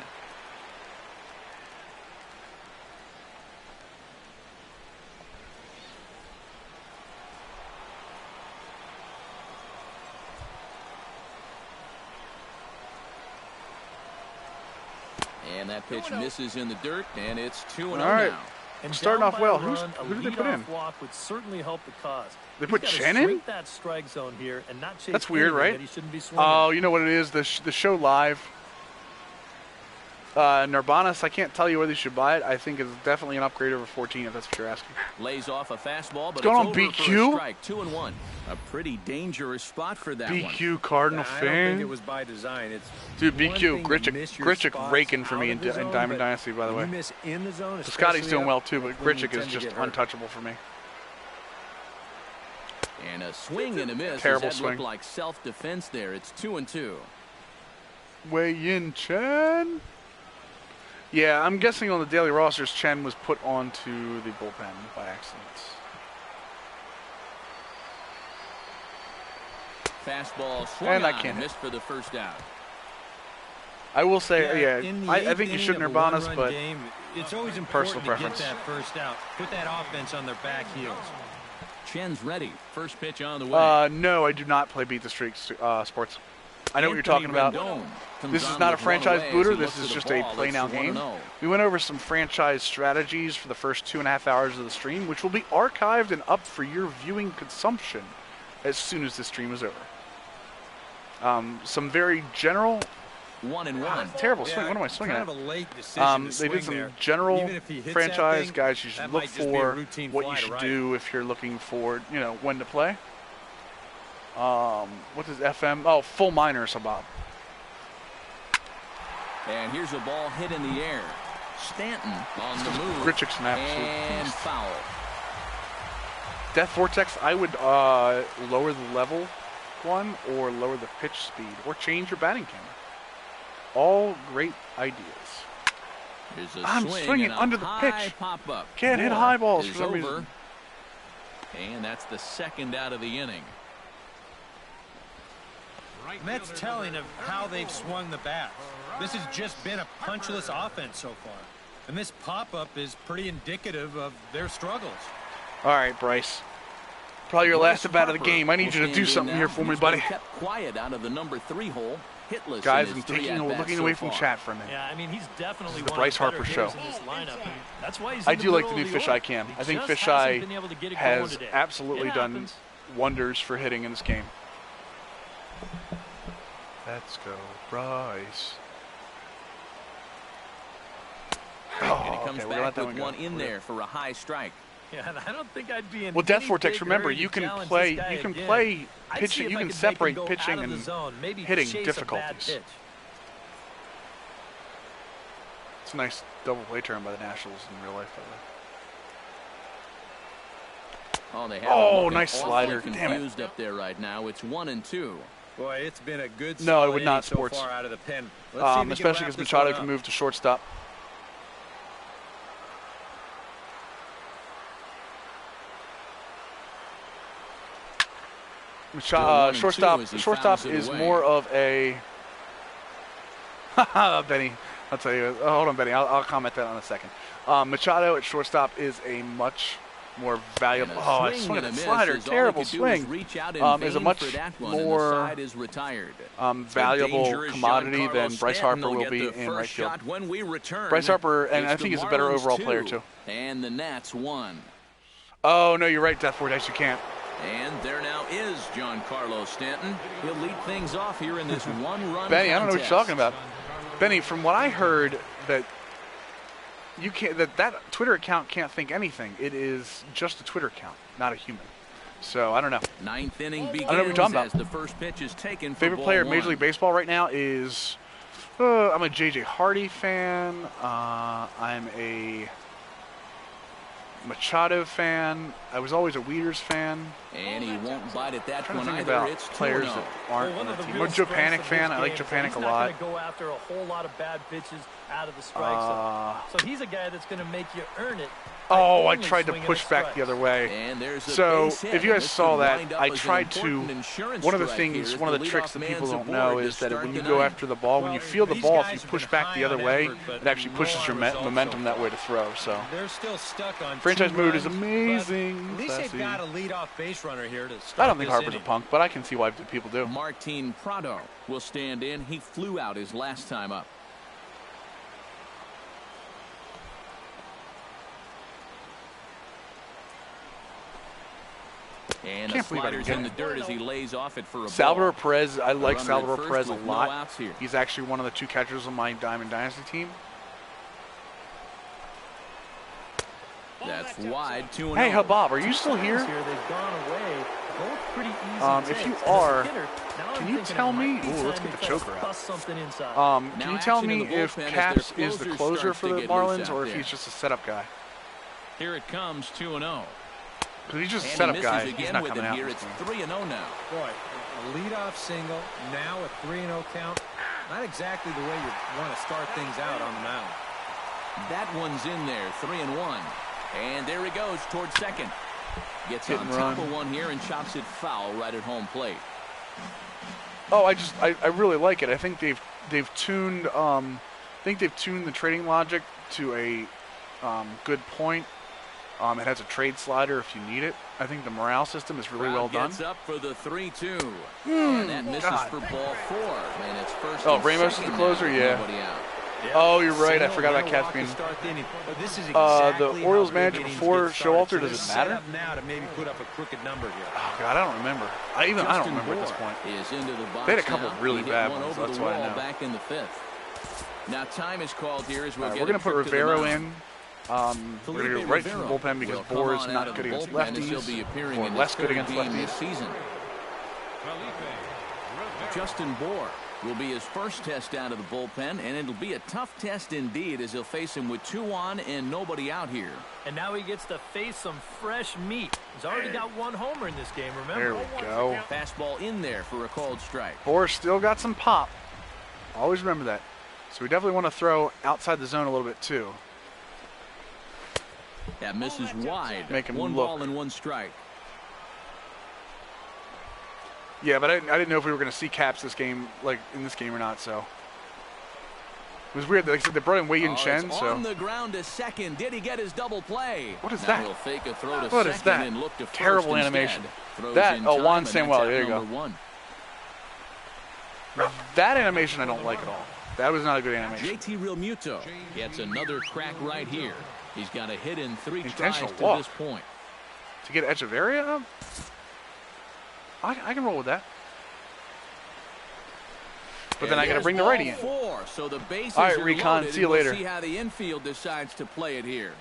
And that pitch misses in the dirt, and it's 2-0 All right. now. And Starting off well. Who did they put in? Walk would certainly help the cause. They put He's gotta Chen in? shrink that strike zone here and not chase That's weird, anything right? that he shouldn't be swinging. Oh, you know what it is? The show live. Nirbanas, I can't tell you whether you should buy it. I think it's definitely an upgrade over 14, if that's what you're asking. Lays off a fastball, but What's going on, it's over BQ? for a strike. 2-1. A pretty dangerous spot for that one. BQ Cardinal I don't think it fan. was by design. It's Dude, one BQ, thing to miss your Grichuk spots raking for out me of in the zone, Diamond but Dynasty, by the when way. you miss in the zone, Scotty's especially doing up, well, too, but that's when you Grichuk is tend to just get hurt. untouchable for me. And a swing and a miss. Terrible Does that look swing. like self-defense there? It's 2-2. Wei-Yin Chen. Yeah, I'm guessing on the daily rosters, Chen was put onto the bullpen by accident. Fastball swung And I on can't and hit. missed for the first out. I will say, in the I eighth think you inning should of a Nirbanas, one-run but game, it's always personal important preference. to get that first out. Put that offense on their back heels. Chen's ready. First pitch on the way. no, I do not play Beat the Streak sports. I know what you're talking Anthony about. Rendon comes This is on not a with one franchise away as booter. he This looks is at just the a ball. play It's now game. 1-0. We went over some franchise strategies for the first 2.5 hours of the stream, which will be archived and up for your viewing consumption as soon as the stream is over. Some very general... 1-1. Terrible swing. What am I swinging kind at? of a late decision to They swing did some there. general Even if he hits franchise that thing, guys you should that look might just be a for, routine what you fly to should right. do if you're looking for, when to play. What is FM? Oh, full minors, Bob. And here's a ball hit in the air. Stanton on the move. Grichuk's an absolute and beast. foul. Death Vortex, I would lower the level one or lower the pitch speed or change your batting camera. All great ideas. Here's a I'm swing swinging and a under the high pitch. Pop-up. Can't hit Four high balls is for some over. reason. And that's the second out of the inning. And that's telling of how they've swung the bat. This has just been a punchless offense so far. And this pop-up is pretty indicative of their struggles. All right, Bryce. Probably your last at bat of the game. I need you to do something here for me, buddy. Kept quiet out of the number 3 hole. Hitless Guys, in I'm his 3 at-bats looking so away from far. chat for a minute. Yeah, I mean, he's definitely The one Bryce of the better Harper hitters show. in this lineup, and that's why he's I in do like middle the of new the Fisheye order. cam. He I think just hasn't Fisheye been able to get it going has today. absolutely It done happens. wonders for hitting in this game. Let's go, Bryce. And he Oh, comes okay, we're gonna let back that with one go. one in there for a high strike. Yeah, and I don't think I'd be in Well, Death any Vortex, big remember, hurry to you can challenge play this guy again. I'd see pitching, if you I can could make him separate go out pitching of the and zone, maybe hitting chase a bad difficulties. pitch. It's a nice double play turn by the Nationals in real life, by the way. Oh, they have Oh, him looking nice awfully slider. Damn it. confused up there right now. It's 1-2. Boy, it's been a good No, I solid would not inning so sports. far out of the pen. Let's see if he can Especially wrap because this Machado one can up. move to shortstop. Still 1-2 as he Shortstop fouls it is away. more of a. Benny, I'll tell you. Hold on, Benny. I'll comment that on a second. Machado at shortstop is a much more valuable. And a Oh, I swing swung and at a the miss slider. is all he Terrible could do swing. is reach out in Is a vain much for that one, and the more side is retired. valuable dangerous commodity than Giancarlo Bryce Stanton Harper will get be the in first right field. shot when we return. Bryce Harper, and It's I think he's a better Marlins overall 2, player too. And the Nats 1. Oh no, you're right, Death Vortex. You can't. And there now is Giancarlo Stanton. He'll lead things off here in this one-run Benny, I don't know what you're contest. talking about. Benny, from what I heard, that you can't, that Twitter account can't think anything. It is just a Twitter account, not a human. So I don't know. Ninth inning know what you're begins talking about. as the first pitch is taken for Favorite ball player in Major one. League Baseball right now is I'm a JJ Hardy fan. I'm a Machado fan. I was always a Weeders fan. And he won't bite at that I'm one trying to think either. about It's 2-0. players that aren't on the team. I'm a Joe Panic fan. I like Joe Panic a lot. He's not going to go after a whole lot of bad pitches out of the strike zone. So he's a guy that's going to make you earn it. Oh, I tried to push back the other way. So, if you guys saw that, I tried to, one of the things, one of the tricks that people don't know is that when you go after the ball, when you feel the ball, if you push back the other way, it actually pushes your momentum that way to throw. So, they're still stuck on franchise mood is amazing. At least they've got a leadoff base runner here to I don't think Harper's a punk, but I can see why people do. Martin Prado will stand in. He flew out his last time up. And the slider's in the dirt as he lays off it for a Salvador ball. Perez, I like Salvador Perez a with no lot. outs here. He's actually one of the 2 catchers on my Diamond Dynasty team. That's wide, 2-0. Hey, Habab, are you still here? They've gone away. Both pretty easy if you takes. are, Hitter, can you tell me? Ooh, let's get the choker out. Can you tell me if Caps is the closer for the Marlins or if he's just a setup guy? Here it comes, 2-0. Because he's just a setup guy. He's not coming out. Here. It's 3-0 now. Boy, a leadoff single, now a 3-0 count. Not exactly the way you want to start things out on the mound. That one's in there, 3-1. And there he goes towards second. Gets on top of one here and chops it foul right at home plate. Oh, I really like it. I think they've tuned the trading logic to a good point. It has a trade slider if you need it. I think the morale system is really well done. Gets up for the 3-2. And that misses for ball 4. And it's first. Oh, Ramos is the closer, yeah. Oh, you're right. I forgot about Caps being. The Orioles manager before Showalter. Does it matter? Now to maybe put up a crooked number here. Oh God, I don't remember. I don't remember at this point. They had a couple really bad ones. That's why I know. Back in the 5th. Now time is called here as we're going to put Rivero in. We're going to go right from the bullpen because Bohr is not good against lefties, or less good against lefties. Justin Bohr will be his first test out of the bullpen, and it'll be a tough test indeed as he'll face him with 2 on and nobody out here. And now he gets to face some fresh meat. He's already got 1 homer in this game, remember? There we go. Fastball in there for a called strike. Bohr still got some pop. Always remember that. So we definitely want to throw outside the zone a little bit too. That misses wide. Make him 1 look. ball and 1 strike. Yeah, but I didn't know if we were going to see Caps in this game or not. So it was weird. Like I said, they brought in Wei Yin Chen. So on the ground to second. Did he get his double play? What is now that? He'll fake a throw to what second is that? And look to Terrible first animation. Throws that Juan time, Samuel. There you go. 1. That animation I don't like at all. That was not a good animation. JT Realmuto gets another crack right here. He's got a hit in 3 tries to walk. this point. To get Echeverria up? I can roll with that. But then I got to bring the righty in. 4, so the bases all right, are Recon. loaded, See you later. We'll see how the infield decides to play it here.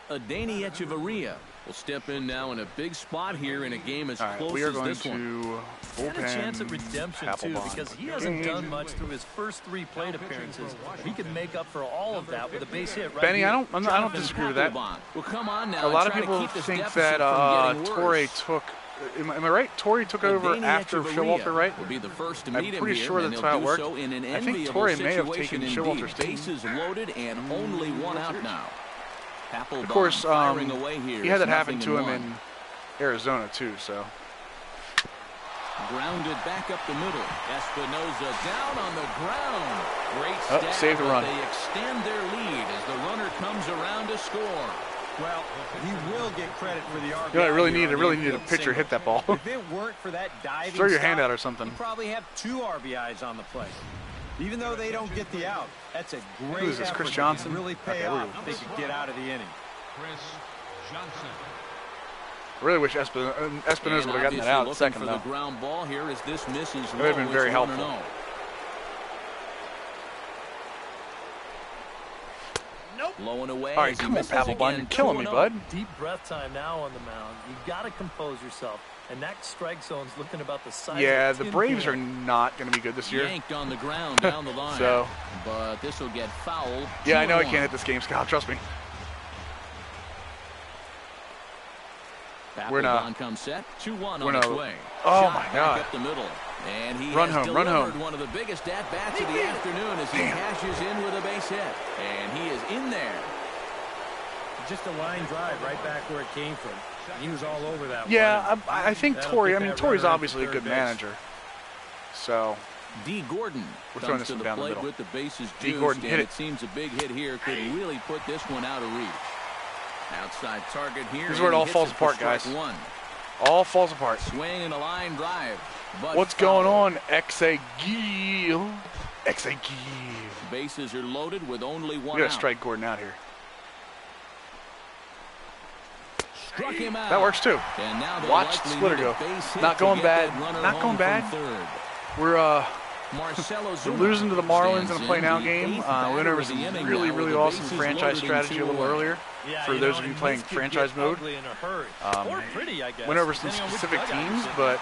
Adeiny Echeverria will step in now in a big spot here in a game as close we are as going this one. To He had a chance at redemption too, because he hasn't done much through his first 3 plate appearances. He could make up for all of that with a base hit right Benny, here. I don't disagree with that. Well, come on now. A lot of people think that Torre took. Am I right? Torre took over after Showalter, right? Will be the first to meet I'm pretty him sure here, that's and how it they'll worked. do so in an I think enviable Torre may have situation taken indeed. Showalter's team. Bases loaded and only 1 out now. Of course, he had that happen to him in Arizona too. So grounded back up the middle. Espinosa down on the ground. Great stat, save the run. They extend their lead as the runner comes around to score. Well, he will get credit for the RBI. You know, I really needed a pitcher hit that ball. If it weren't for that diving throw your hand stop, out or something. You probably have 2 RBIs on the play. Even though they don't get the out, that's a great Who is this, effort Chris that Johnson? can really pay off if they could get out of the inning. Chris Johnson. I really wish Espinosa would have gotten that out at second, for though. The ground ball here as this misses. It would have been very helpful. Low and away. All right, come on, Papelbon. You're killing me, bud. Deep breath time now on the mound. You got to compose yourself. And that strike zone's looking about the size Yeah, of the Braves are not going to be good this year. Yanked on the ground down the line. So, but this will get fouled. Yeah, I know I can't hit this game, Scott. Trust me. Papelbon comes set. 2-1 on its way. Oh Shot my back God! Up the middle, and he Run has home, run delivered home. one of the biggest at bats of the afternoon as he cashes in with a base hit, and he is in there. Just a line drive right back where it came from. He was all over that. Yeah, I think Torrey. I mean, Torrey's runner obviously a good manager. So D. Gordon we're throwing comes this to one the down the plate middle. with the bases D. juiced, Gordon, and hit it it. seems a big hit here could really put this one out of reach. Outside target here. This is where it all falls apart, guys. All falls apart. Swing and a line drive. But What's going on, X.A. Gill? X.A. Gill. Bases are loaded with only one We gotta out. strike Gordon out here. Struck him out. That works too. And now they'll Watch likely Splitter need a go. base hit Not to going get bad. that runner Not home going from bad. third. We're Marcelo we're Zuna losing to the Marlins in a stands play now the game. eighth We batter went over of the some inning really, now really with the awesome bases franchise loaded and strategy a two little away. earlier. Yeah, For those of you playing franchise mode, ugly in a hurry. Or pretty, I guess, went over some depending on which specific dugout you're teams, sitting but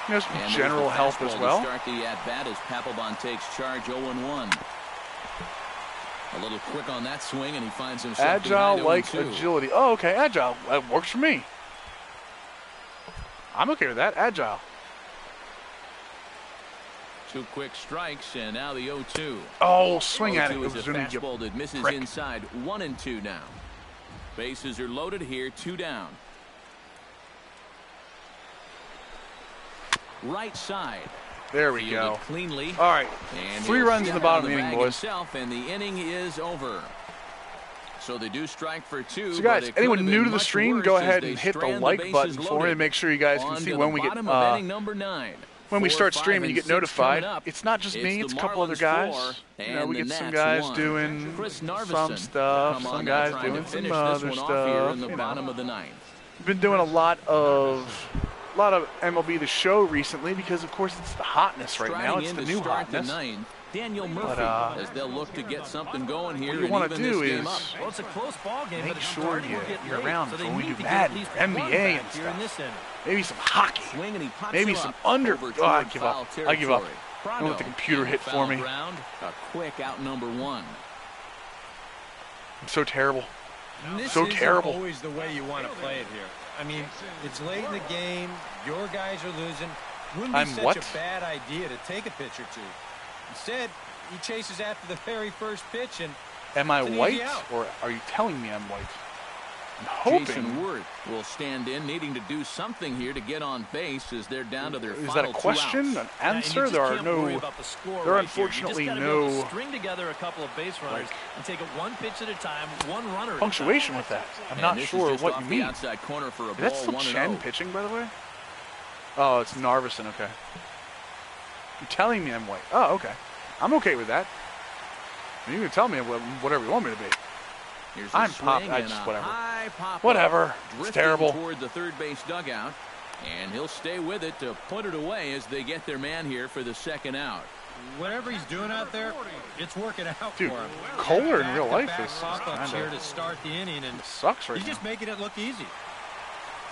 And some there's general the help as fastball well. To start the at-bat as Papelbon takes charge 0-1. A little quick on that swing, and he finds himself Agile behind like 0-2. agility. Oh, okay, agile. That works for me. I'm okay with that. Agile. 2 quick strikes, and now the 0-2. Oh, swing at it. 0-2 It is was a Zuni. fastball that misses prick. inside. 1-2 now. Bases are loaded here. 2 down. Right side. There we Fielded go. cleanly. All right. And 3 he'll runs in step the bottom on of the inning, bag boys. himself, and the inning is over. So they do strike for 2. So but guys, it could anyone have new been to the much stream, worse go as ahead they and hit the strand like bases button for me loaded. to make sure you guys can On see to when the we get bottom of inning number 9. when we 4, start 5, streaming. and You get 6 notified. coming up. It's not just me; the it's a couple other Marlins guys. 4 You know, we and get the some Nats guys 1. doing Chris some Narveson stuff, come some on now guys trying to doing some finish this other one off here stuff. in the You bottom know, of the 9th. been doing a lot of MLB The Show recently because, of course, it's the hotness right now. It's the new hotness. Daniel Murphy, as they'll look to get something going here. What you want to do is Well, it's a close ball game, make but it's sure starting to get you're late, around so for they when we need do to get at Madden, least NBA one and back here in this stuff. inning. Maybe some hockey. Swing and he pops Maybe it some up under. over Oh, I toward give foul up. I give up. territory. Don't let the computer hit for me. Round, a quick out number 1. I'm so terrible. This So isn't terrible. always the way you want to play it here. I mean, it's late in the game. Your guys are losing. Wouldn't be I'm such what? a bad idea to take a pitch or 2. Instead, he chases after the very first pitch, and Am I it's an easy white, out. or are you telling me I'm white? I'm hoping. Jason Worth will stand in, needing to do something here to get on base as they're down to their Is that final a 2 question? outs. An answer? There are no. There are unfortunately no String together a couple of base runners and take it one pitch at a time, one runner at a punctuation with that. I'm And not this is sure just what off you the mean. outside corner for a Is that ball, still 1-0. Chen pitching, by the way? Oh, it's Narveson. Okay. You're telling me I'm white. Oh, okay. I'm okay with that. You can tell me whatever you want me to be. Here's a I'm swing pop. I and just a whatever. high pop-up, Whatever. It's drifting terrible. toward the third base dugout, and he'll stay with it to put it away as they get their man here for the second out. whatever he's doing out there, it's working out Dude, for him. Kohler in real life Back-to-back is pop-ups here kinda to start the inning, and sucks right he's now. just making it look easy.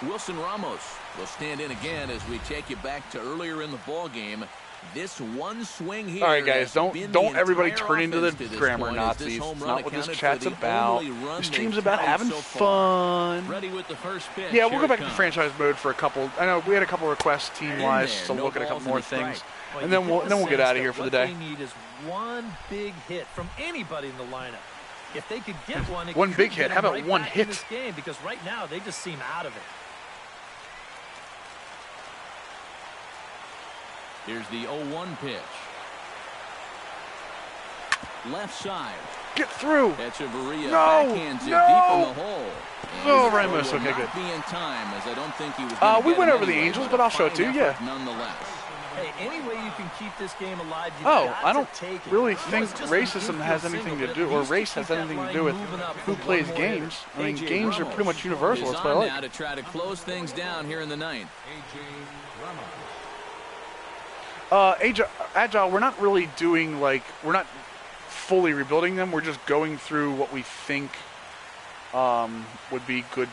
Wilson Ramos will stand in again as we take you back to earlier in the ball game. This one swing here. All right, guys, has been don't the everybody entire turn into the offense to this grammar point, as this Nazis. home It's run not what this accounted chat's for the about. only run The they've stream's about tallied having so far. fun. Ready with the first pitch. Yeah, we'll Here go it back to comes. franchise mode for a couple. I know we had a couple requests team-wise there, to no look at a balls couple more and a strike. things, Well, and you then we'll get the get sense out of here that for the what day. they need is one big hit from anybody in the lineup. If they could get one, it One could big get hit. them How about right one back hit? in this game, because right now they just seem out of it. Here's the 0-1 pitch. Left side. Get through. Echeverria No, backhands it no. deep in the hole. And Oh, the throw Ramos, will okay, not good. be in time, as I don't think he was We gonna get went him over the anyway, Angels, but I'll show it to you, fine yeah. effort Nonetheless. Hey, any way you can keep this game alive, you've Oh, got I don't to take it. really You know, think it's just an racism infield has single, anything but to at do, or least race to has keep that anything to line do with moving up who for plays one more hitter. games. I mean, A.J. games are Ramos pretty much universal. is That's what I on like. now to try to close things down here in the ninth. Agile, we're not really doing we're not fully rebuilding them. We're just going through what we think would be good,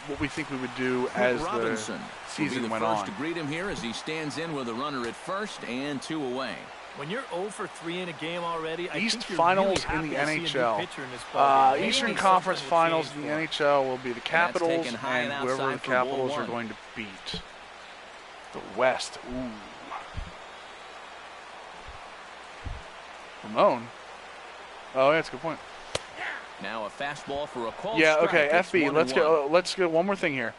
what we think we would do as Robinson the season will be the went first on. to greet him here as he stands in with a runner at first and 2 away. When you're 0 for 3 in a game already, I East think you're Finals really in the happy to see a new NHL. pitcher in this ball game. Eastern Maybe Conference something will Finals change in the for him. NHL will be the Capitals taken high and and whoever the outside for Capitals ball are one. going to beat. The West. Ooh. Ramon. Oh, yeah, that's a good point. Now a fastball for a called Yeah, strike. okay, It's FB, 1-1. let's get one more thing here.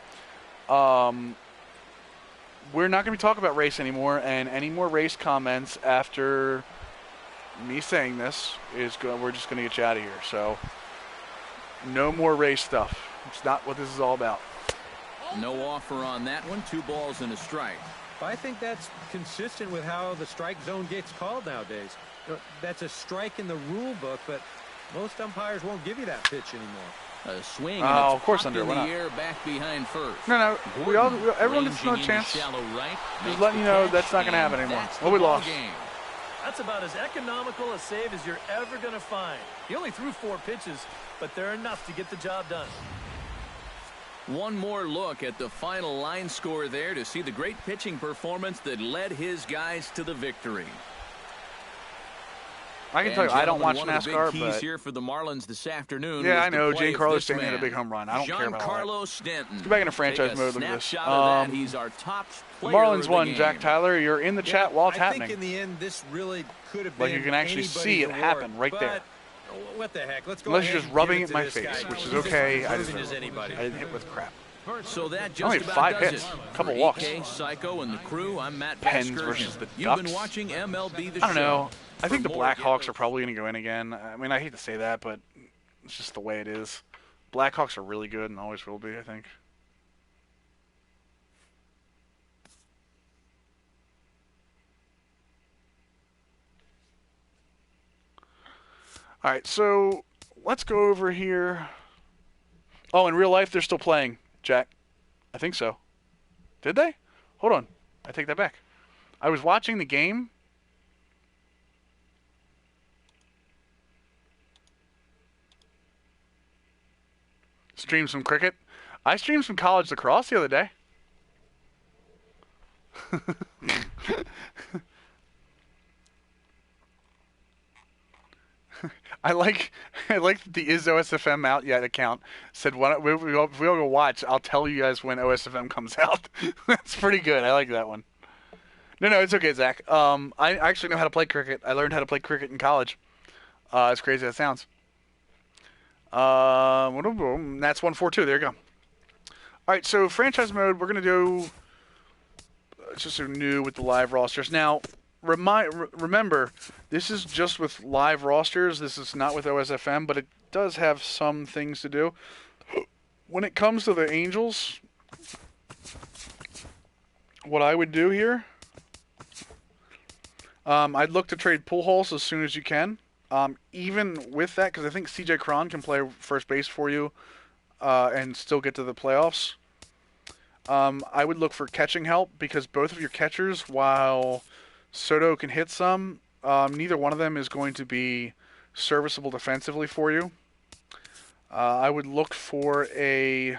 We're not going to be talking about race anymore, and any more race comments after me saying this we're just going to get you out of here. So, no more race stuff. It's not what this is all about. No offer on that one. 2 balls and a strike. I think that's consistent with how the strike zone gets called nowadays. That's a strike in the rule book, but most umpires won't give you that pitch anymore. A swing, and Oh, it's of course, popped under. in Why the not? air back behind first. No, everyone gets another Ranging chance. into shallow right, Just makes letting the you know catch, that's not going to and happen anymore. that's Well, the we ball lost. game. That's about as economical a save as you're ever going to find. He only threw 4 pitches, but they're enough to get the job done. One more look at the final line score there to see the great pitching performance that led his guys to the victory. I can tell you, I don't watch one of the NASCAR, big keys but here for the Marlins this afternoon. yeah, was I know. the play of Giancarlo this Stanton had a man. big home run. I don't care about all that. Giancarlo Stanton. Get back into franchise Take a mode. Look at this. snapshot of that. He's our top The player Marlins of the won. game. Jack Tyler, you're in the chat while it's I happening. think in the end, this really could have Like been you can actually see it anybody's happen award, right there. but what the heck? Let's go Unless ahead you're just and rubbing give it in my to this face, guy. which is He's as okay. I proven as anybody. didn't hit with crap. So that just Only about 5 does hits. it. Couple For walks. EK, Psycho, and the crew, I'm Matt Pens Vasgersian. versus the You've been Ducks. watching MLB The I don't Show. know. I think For the more, Blackhawks are probably going to go in again. I mean, I hate to say that, but it's just the way it is. Blackhawks are really good and always will be, I think. All right, so let's go over here. Oh, in real life, they're still playing, Jack. I think so. Did they? Hold on. I take that back. I was watching the game. Streamed some cricket. I streamed some college lacrosse the other day. I like that the is OSFM out yet account said if we all go watch, I'll tell you guys when OSFM comes out. That's pretty good. I like that one. No, it's okay, Zach. I actually know how to play cricket. I learned how to play cricket in college. As crazy as it sounds. That's 142. There you go. All right, so franchise mode. We're gonna do just so new with the live rosters. Now, remember, this is just with live rosters. This is not with OSFM, but it does have some things to do. When it comes to the Angels, what I would do here, I'd look to trade Pujols as soon as you can. Even with that, because I think CJ Cron can play first base for you and still get to the playoffs. I would look for catching help because both of your catchers, while Soto can hit some, neither one of them is going to be serviceable defensively for you. I would look for I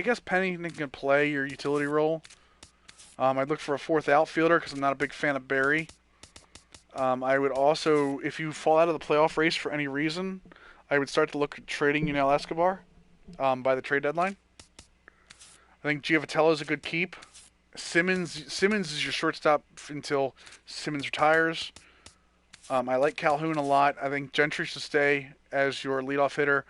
guess Pennington can play your utility role. I'd look for a fourth outfielder because I'm not a big fan of Barry. I would also, if you fall out of the playoff race for any reason, I would start to look at trading Yunel Escobar by the trade deadline. I think Giovatello is a good keep. Simmons is your shortstop until Simmons retires. I like Calhoun a lot. I think Gentry should stay as your leadoff hitter.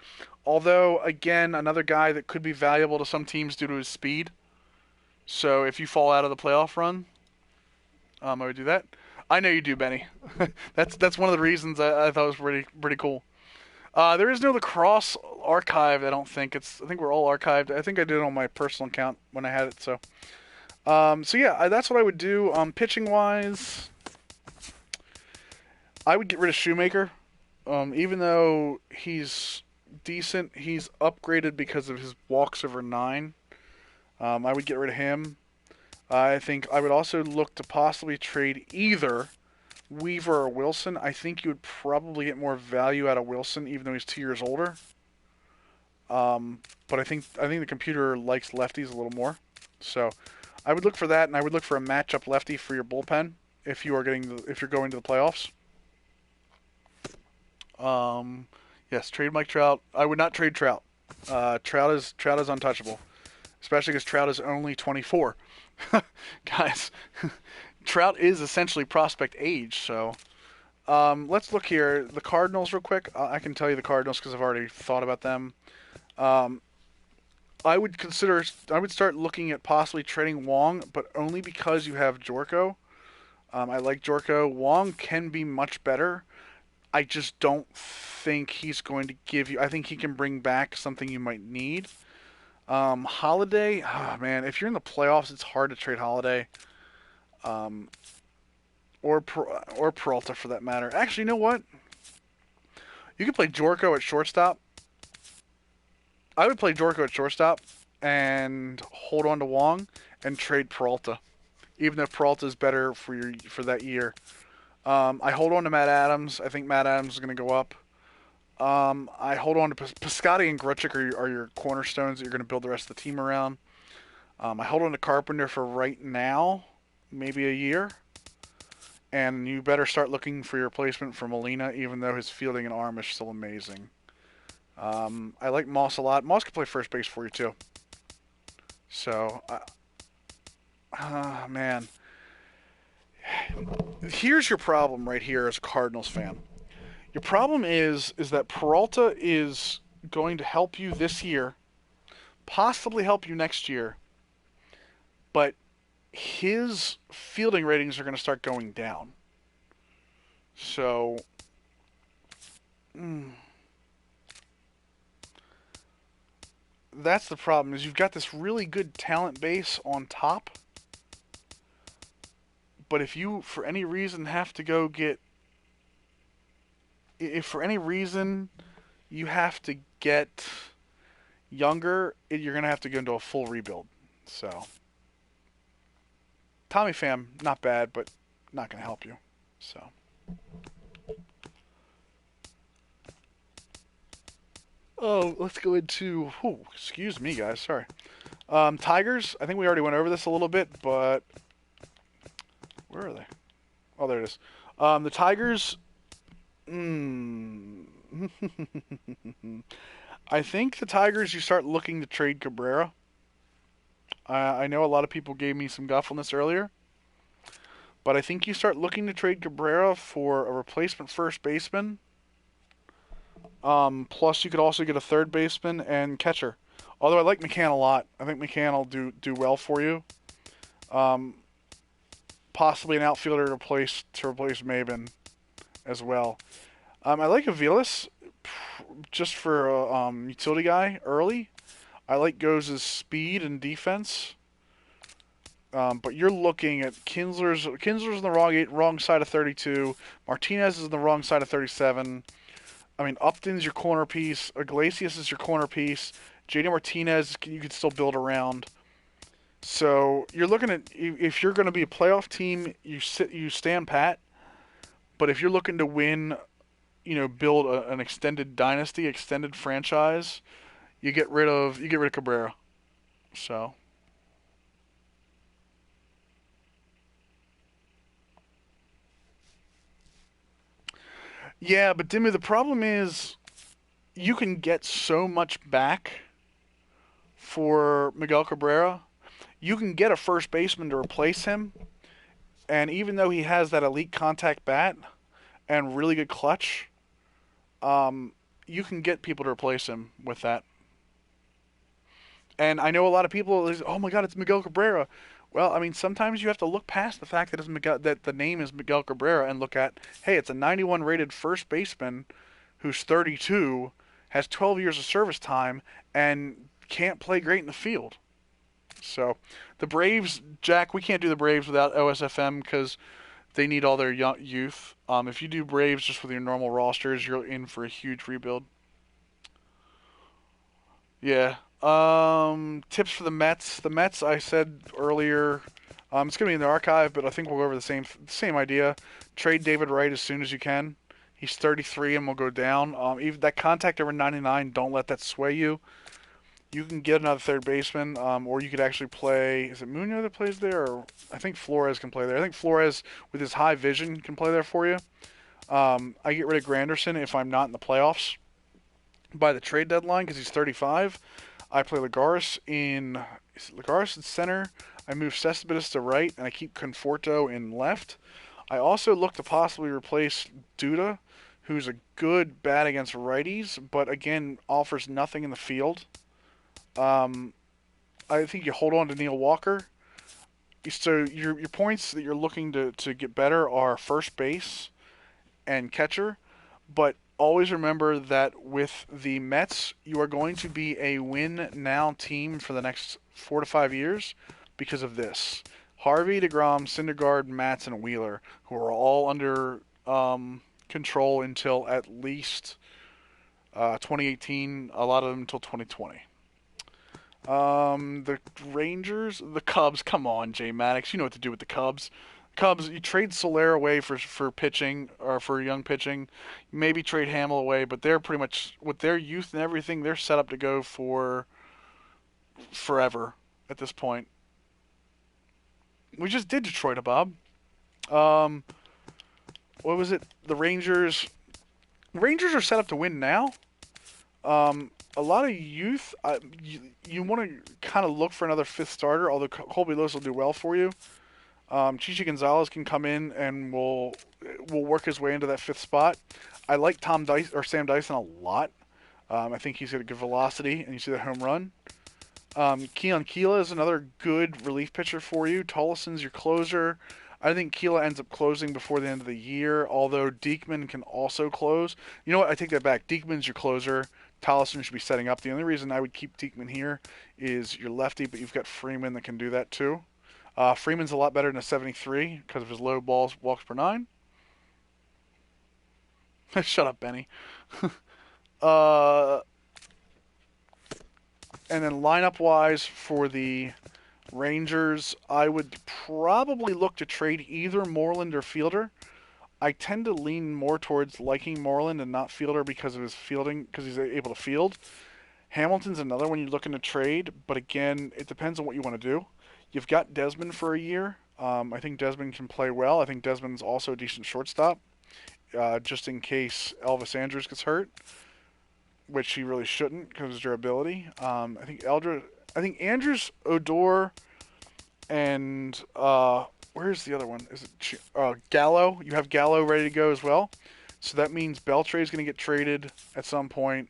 Although, again, another guy that could be valuable to some teams due to his speed. So if you fall out of the playoff run, I would do that. I know you do, Benny. That's one of the reasons I thought it was pretty cool. There is no lacrosse archived. I don't think I think we're all archived. I think I did it on my personal account when I had it. So yeah, that's what I would do. Pitching wise, I would get rid of Shoemaker. Even though he's decent, he's upgraded because of his walks over 9. I would get rid of him. I think I would also look to possibly trade either Weaver or Wilson. I think you would probably get more value out of Wilson, even though he's 2 years older. But I think the computer likes lefties a little more. So I would look for that, and I would look for a matchup lefty for your bullpen if you're going to the playoffs. Yes, trade Mike Trout. I would not trade Trout. Trout is untouchable, especially because Trout is only 24. Guys, Trout is essentially prospect age. So let's look here. The Cardinals real quick. I can tell you the Cardinals because I've already thought about them. I would start looking at possibly trading Wong, but only because you have Jorko. I like Jorko. Wong can be much better. I just don't think he's going to give you... I think he can bring back something you might need. Holiday, man, if you're in the playoffs, it's hard to trade Holiday. Or Peralta for that matter. Actually, you know what? You could play Jorko at shortstop. I would play Jorko at shortstop and hold on to Wong and trade Peralta, even if Peralta is better for that year. I hold on to Matt Adams. I think Matt Adams is going to go up. I hold on to Piscotty and Grutchik are your cornerstones that you're going to build the rest of the team around. I hold on to Carpenter for right now, maybe a year. And you better start looking for your replacement for Molina, even though his fielding and arm is still amazing. I like Moss a lot. Moss can play first base for you, too. So, man. Here's your problem right here as a Cardinals fan. Your problem is that Peralta is going to help you this year, possibly help you next year, but his fielding ratings are going to start going down. So, that's the problem, is you've got this really good talent base on top, but if you, for any reason, have to go get... If for any reason you have to get younger, you're going to have to go into a full rebuild. So, Tommy Pham, not bad, but not going to help you. So, let's go into... excuse me, guys. Sorry. Tigers, I think we already went over this a little bit, but... Where are they? Oh, there it is. The Tigers... I think the Tigers, you start looking to trade Cabrera. I know a lot of people gave me some guff on this earlier, but I think you start looking to trade Cabrera for a replacement first baseman. Plus, you could also get a third baseman and catcher. Although I like McCann a lot. I think McCann will do well for you. Possibly an outfielder to replace Maben as well. I like Aviles just for a utility guy early. I like Goes' speed and defense. But you're looking at Kinsler's on the wrong side of 32. Martinez is on the wrong side of 37. I mean, Upton's your corner piece. Iglesias is your corner piece. JD Martinez, you could still build around. So you're looking at, if you're going to be a playoff team, you stand pat. But if you're looking to win, build an extended dynasty, extended franchise, you get rid of Cabrera. So. Yeah, but Dimmy, the problem is you can get so much back for Miguel Cabrera. You can get a first baseman to replace him, and even though he has that elite contact bat and really good clutch, you can get people to replace him with that. And I know a lot of people, oh my God, it's Miguel Cabrera. Well, I mean, sometimes you have to look past the fact that the name is Miguel Cabrera and look at, hey, it's a 91 rated first baseman who's 32, has 12 years of service time, and can't play great in the field. So, the Braves, Jack, we can't do the Braves without OSFM because they need all their youth. If you do Braves just with your normal rosters, you're in for a huge rebuild. Yeah. Tips for the Mets. The Mets, I said earlier, it's going to be in the archive, but I think we'll go over the same idea. Trade David Wright as soon as you can. He's 33 and will go down. Even that contact over 99, don't let that sway you. you can get another third baseman, or you could actually play. Is it Munoz that plays there? Or I think Flores can play there. I think Flores, with his high vision, can play there for you. I get rid of Granderson if I'm not in the playoffs by the trade deadline because he's 35. I play Lagares in center. I move Cespedes to right, and I keep Conforto in left. I also look to possibly replace Duda, who's a good bat against righties, but again offers nothing in the field. I think you hold on to Neil Walker. So your points that you're looking to get better are first base and catcher, but always remember that with the Mets, you are going to be a win-now team for the next 4 to 5 years because of this. Harvey, DeGrom, Syndergaard, Matz, and Wheeler, who are all under control until at least 2018, a lot of them until 2020. The Rangers, the Cubs, come on, J Maddox, you know what to do with the Cubs. Cubs, you trade Soler away for pitching, or for young pitching. Maybe trade Hamill away, but they're pretty much, with their youth and everything, they're set up to go for forever at this point. We just did Detroit, Bob. What was it? The Rangers. Rangers are set up to win now. A lot of youth. You want to kind of look for another fifth starter, although Colby Lewis will do well for you. Chichi Gonzalez can come in and will work his way into that fifth spot. I like Sam Dyson a lot. I think he's got a good velocity, and you see that home run. Keon Keela is another good relief pitcher for you. Tollison's your closer. I think Keela ends up closing before the end of the year, although Diekman can also close. You know what? I take that back. Diekman's your closer. Tollison should be setting up. The only reason I would keep Diekman here is you're lefty, but you've got Freeman that can do that too. Freeman's a lot better than a 73 because of his low walks per 9. Shut up, Benny. And then lineup-wise for the Rangers, I would probably look to trade either Moreland or Fielder. I tend to lean more towards liking Moreland and not Fielder because of his fielding, because he's able to field. Hamilton's another one you're looking to trade, but again, it depends on what you want to do. You've got Desmond for a year. I think Desmond can play well. I think Desmond's also a decent shortstop, just in case Elvis Andrus gets hurt, which he really shouldn't because of his durability. I think Andrus, Odor, and where's the other one? Is it Gallo? You have Gallo ready to go as well. So that means Beltre's going to get traded at some point.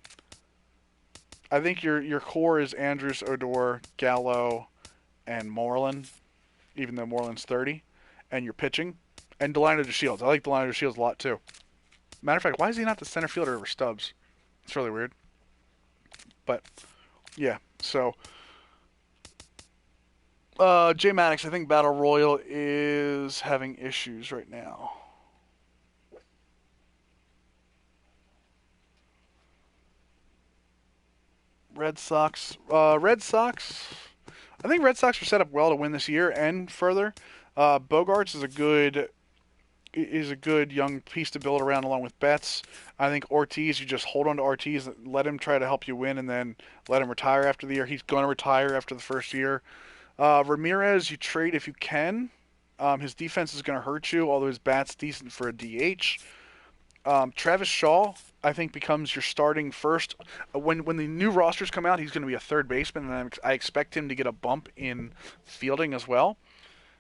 I think your core is Andrus, Odor, Gallo, and Moreland, even though Moreland's 30, and your pitching, and Delino DeShields. I like Delino DeShields a lot too. Matter of fact, why is he not the center fielder over Stubbs? It's really weird. But yeah, so J Maddox, I think Battle Royal is having issues right now. Red Sox. I think Red Sox are set up well to win this year and further. Bogarts is a good young piece to build around along with Betts. I think Ortiz, you just hold on to Ortiz, let him try to help you win, and then let him retire after the year. He's going to retire after the first year. Ramirez, you trade if you can. His defense is going to hurt you, although his bat's decent for a DH. Travis Shaw, I think, becomes your starting first. When the new rosters come out, he's going to be a third baseman, and I expect him to get a bump in fielding as well.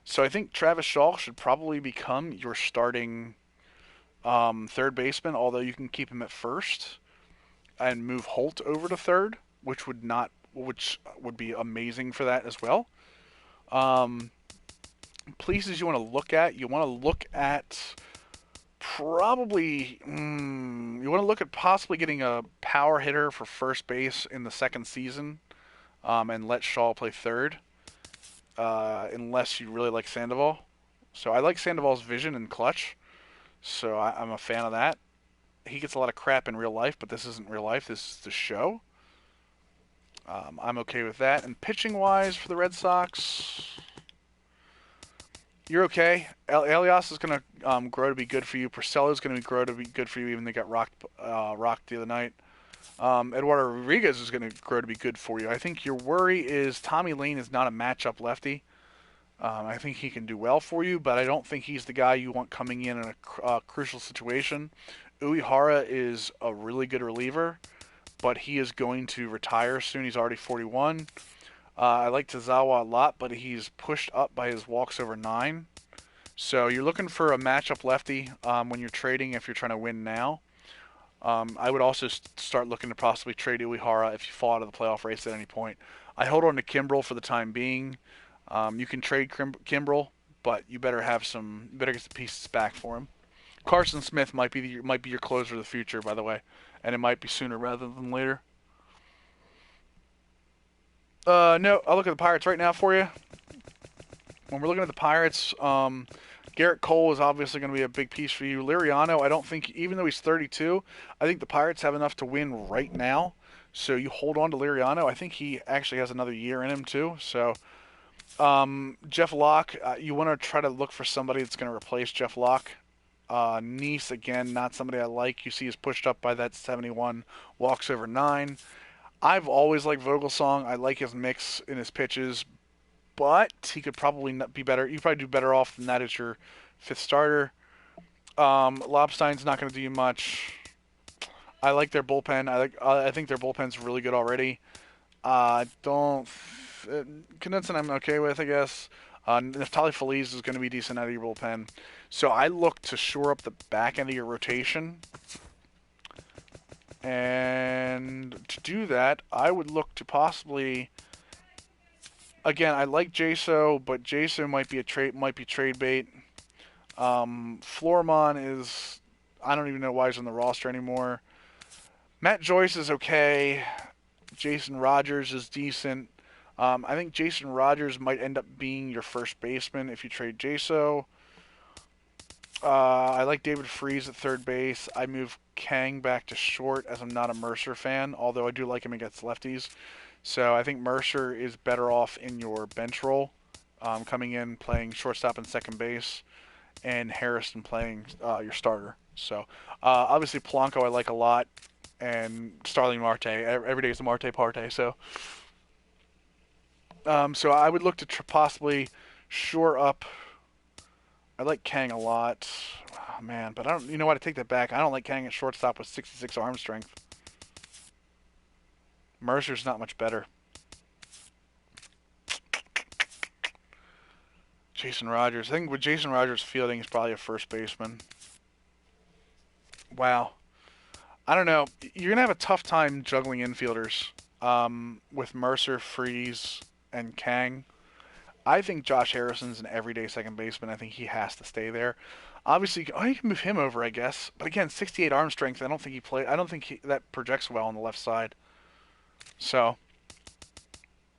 So I think Travis Shaw should probably become your starting third baseman, although you can keep him at first and move Holt over to third, which would be amazing for that as well. Places you want to look at probably you want to look at possibly getting a power hitter for first base in the second season, and let Shaw play third, unless you really like Sandoval. So I like Sandoval's vision and clutch, so I'm a fan of that. He gets a lot of crap in real life, but this isn't real life. This is the show. I'm okay with that. And pitching-wise for the Red Sox, you're okay. Elias is going to grow to be good for you. Porcello's going to grow to be good for you, even though they got rocked the other night. Eduardo Rodriguez is going to grow to be good for you. I think your worry is Tommy Lane is not a matchup lefty. I think he can do well for you, but I don't think he's the guy you want coming in a crucial situation. Uehara is a really good reliever, but he is going to retire soon. He's already 41. I like Tazawa a lot, but he's pushed up by his walks over 9. So you're looking for a matchup lefty when you're trading if you're trying to win now. I would also start looking to possibly trade Uehara if you fall out of the playoff race at any point. I hold on to Kimbrel for the time being. You can trade Kimbrel, but you better get some pieces back for him. Carson Smith might be your closer of the future, by the way, and it might be sooner rather than later. No, I'll look at the Pirates right now for you. When we're looking at the Pirates, Garrett Cole is obviously going to be a big piece for you. Liriano, I don't think, even though he's 32, I think the Pirates have enough to win right now. So you hold on to Liriano. I think he actually has another year in him too. So Jeff Locke, you want to try to look for somebody that's going to replace Jeff Locke. Nice, again, not somebody I like. You see is pushed up by that 71, walks over 9. I've always liked Vogelsong. I like his mix in his pitches, but he could probably not be better. You probably do better off than that as your 5th starter. Lobstein's not going to do you much. I like their bullpen. I think their bullpen's really good already. Condensing I'm okay with, I guess. Neftali Feliz is going to be decent out of your bullpen. So I look to shore up the back end of your rotation. And to do that, I would look to possibly... Again, I like Jaso, but Jaso might be trade bait. Florimon is... I don't even know why he's on the roster anymore. Matt Joyce is okay. Jason Rogers is decent. I think Jason Rogers might end up being your first baseman if you trade Jaso. I like David Freese at third base. I move Kang back to short as I'm not a Mercer fan, although I do like him against lefties. So I think Mercer is better off in your bench role, coming in, playing shortstop and second base, and Harrison playing your starter. So obviously Polanco I like a lot, and Starling Marte. Every day is a Marte parte. So I would look to possibly shore up. I like Kang a lot. Oh, man, but I don't. You know what? I take that back. I don't like Kang at shortstop with 66 arm strength. Mercer's not much better. Jason Rogers. I think with Jason Rogers fielding, he's probably a first baseman. Wow. I don't know. You're going to have a tough time juggling infielders with Mercer, Freese, and Kang. I think Josh Harrison's an everyday second baseman. I think he has to stay there. Obviously, you can move him over, I guess. But again, 68 arm strength. I don't think that projects well on the left side. So,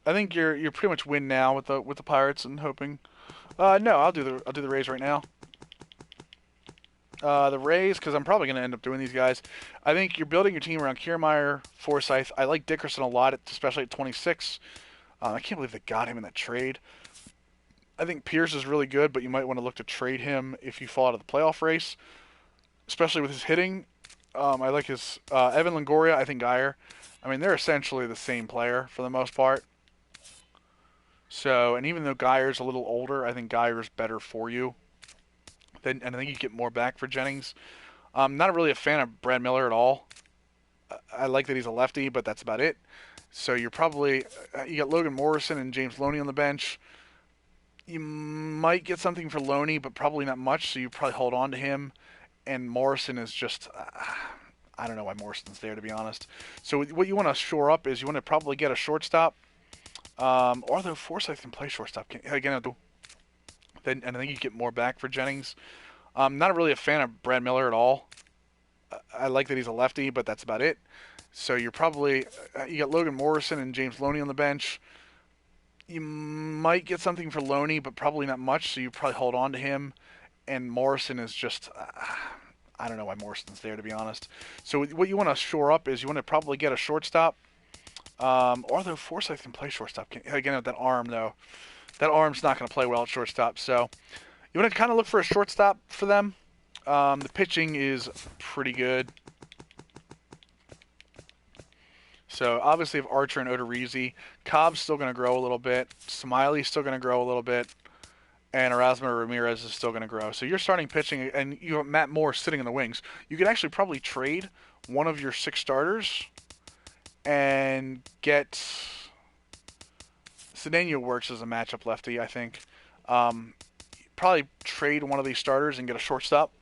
I think you're pretty much win now with the Pirates and hoping. No, I'll do the Rays right now. The Rays, because I'm probably going to end up doing these guys. I think you're building your team around Kiermaier, Forsythe. I like Dickerson a lot, especially at 26. I can't believe they got him in that trade. I think Pierce is really good, but you might want to look to trade him if you fall out of the playoff race, especially with his hitting. I like his Evan Longoria. I think Geyer. I mean, they're essentially the same player for the most part. So, and even though Geyer's a little older, I think Geyer's better for you. And I think you get more back for Jennings. I'm not really a fan of Brad Miller at all. I like that he's a lefty, but that's about it. So you're probably you got Logan Morrison and James Loney on the bench. You might get something for Loney, but probably not much. So you probably hold on to him. And Morrison is just I don't know why Morrison's there, to be honest. So what you want to shore up is you want to probably get a shortstop. Although Forsythe can play shortstop again. And I think you get more back for Jennings. I'm not really a fan of Brad Miller at all. I like that he's a lefty, but that's about it. So you're probably you got Logan Morrison and James Loney on the bench. You might get something for Loney, but probably not much. So you probably hold on to him. And Morrison is just I don't know why Morrison's there, to be honest. So what you want to shore up is you want to probably get a shortstop. Although Forsythe can play shortstop again with that arm though. That arm's not going to play well at shortstop. So you want to kind of look for a shortstop for them. The pitching is pretty good. So obviously, if Archer and Odorizzi, Cobb's still going to grow a little bit. Smiley's still going to grow a little bit. And Erasmo Ramirez is still going to grow. So you're starting pitching, and you have Matt Moore sitting in the wings. You could actually probably trade one of your 6 starters and get... Cedeno works as a matchup lefty, I think. Probably trade one of these starters and get a shortstop.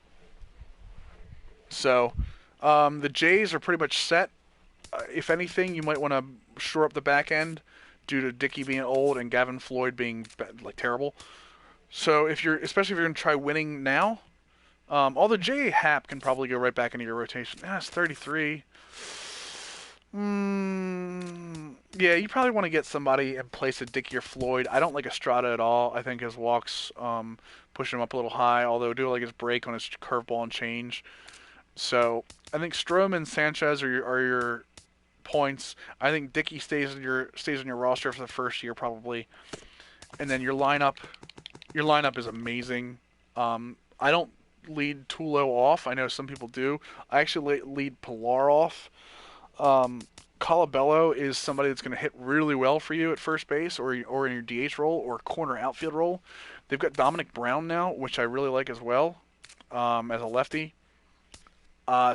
So the Jays are pretty much set. If anything, you might want to shore up the back end due to Dickey being old and Gavin Floyd being terrible. So especially if you're going to try winning now, although J.A. Happ can probably go right back into your rotation. It's 33. Yeah, you probably want to get somebody in place of Dickey or Floyd. I don't like Estrada at all. I think his walks push him up a little high, although I do like his break on his curveball and change. So I think Strom and Sanchez are your points. I think Dickey stays on your roster for the first year probably, and then your lineup is amazing. I don't lead Tulo off. I know some people do. I actually lead Pilar off. Colabello is somebody that's going to hit really well for you at first base or in your DH role or corner outfield role. They've got Dominic Brown now, which I really like as well, as a lefty.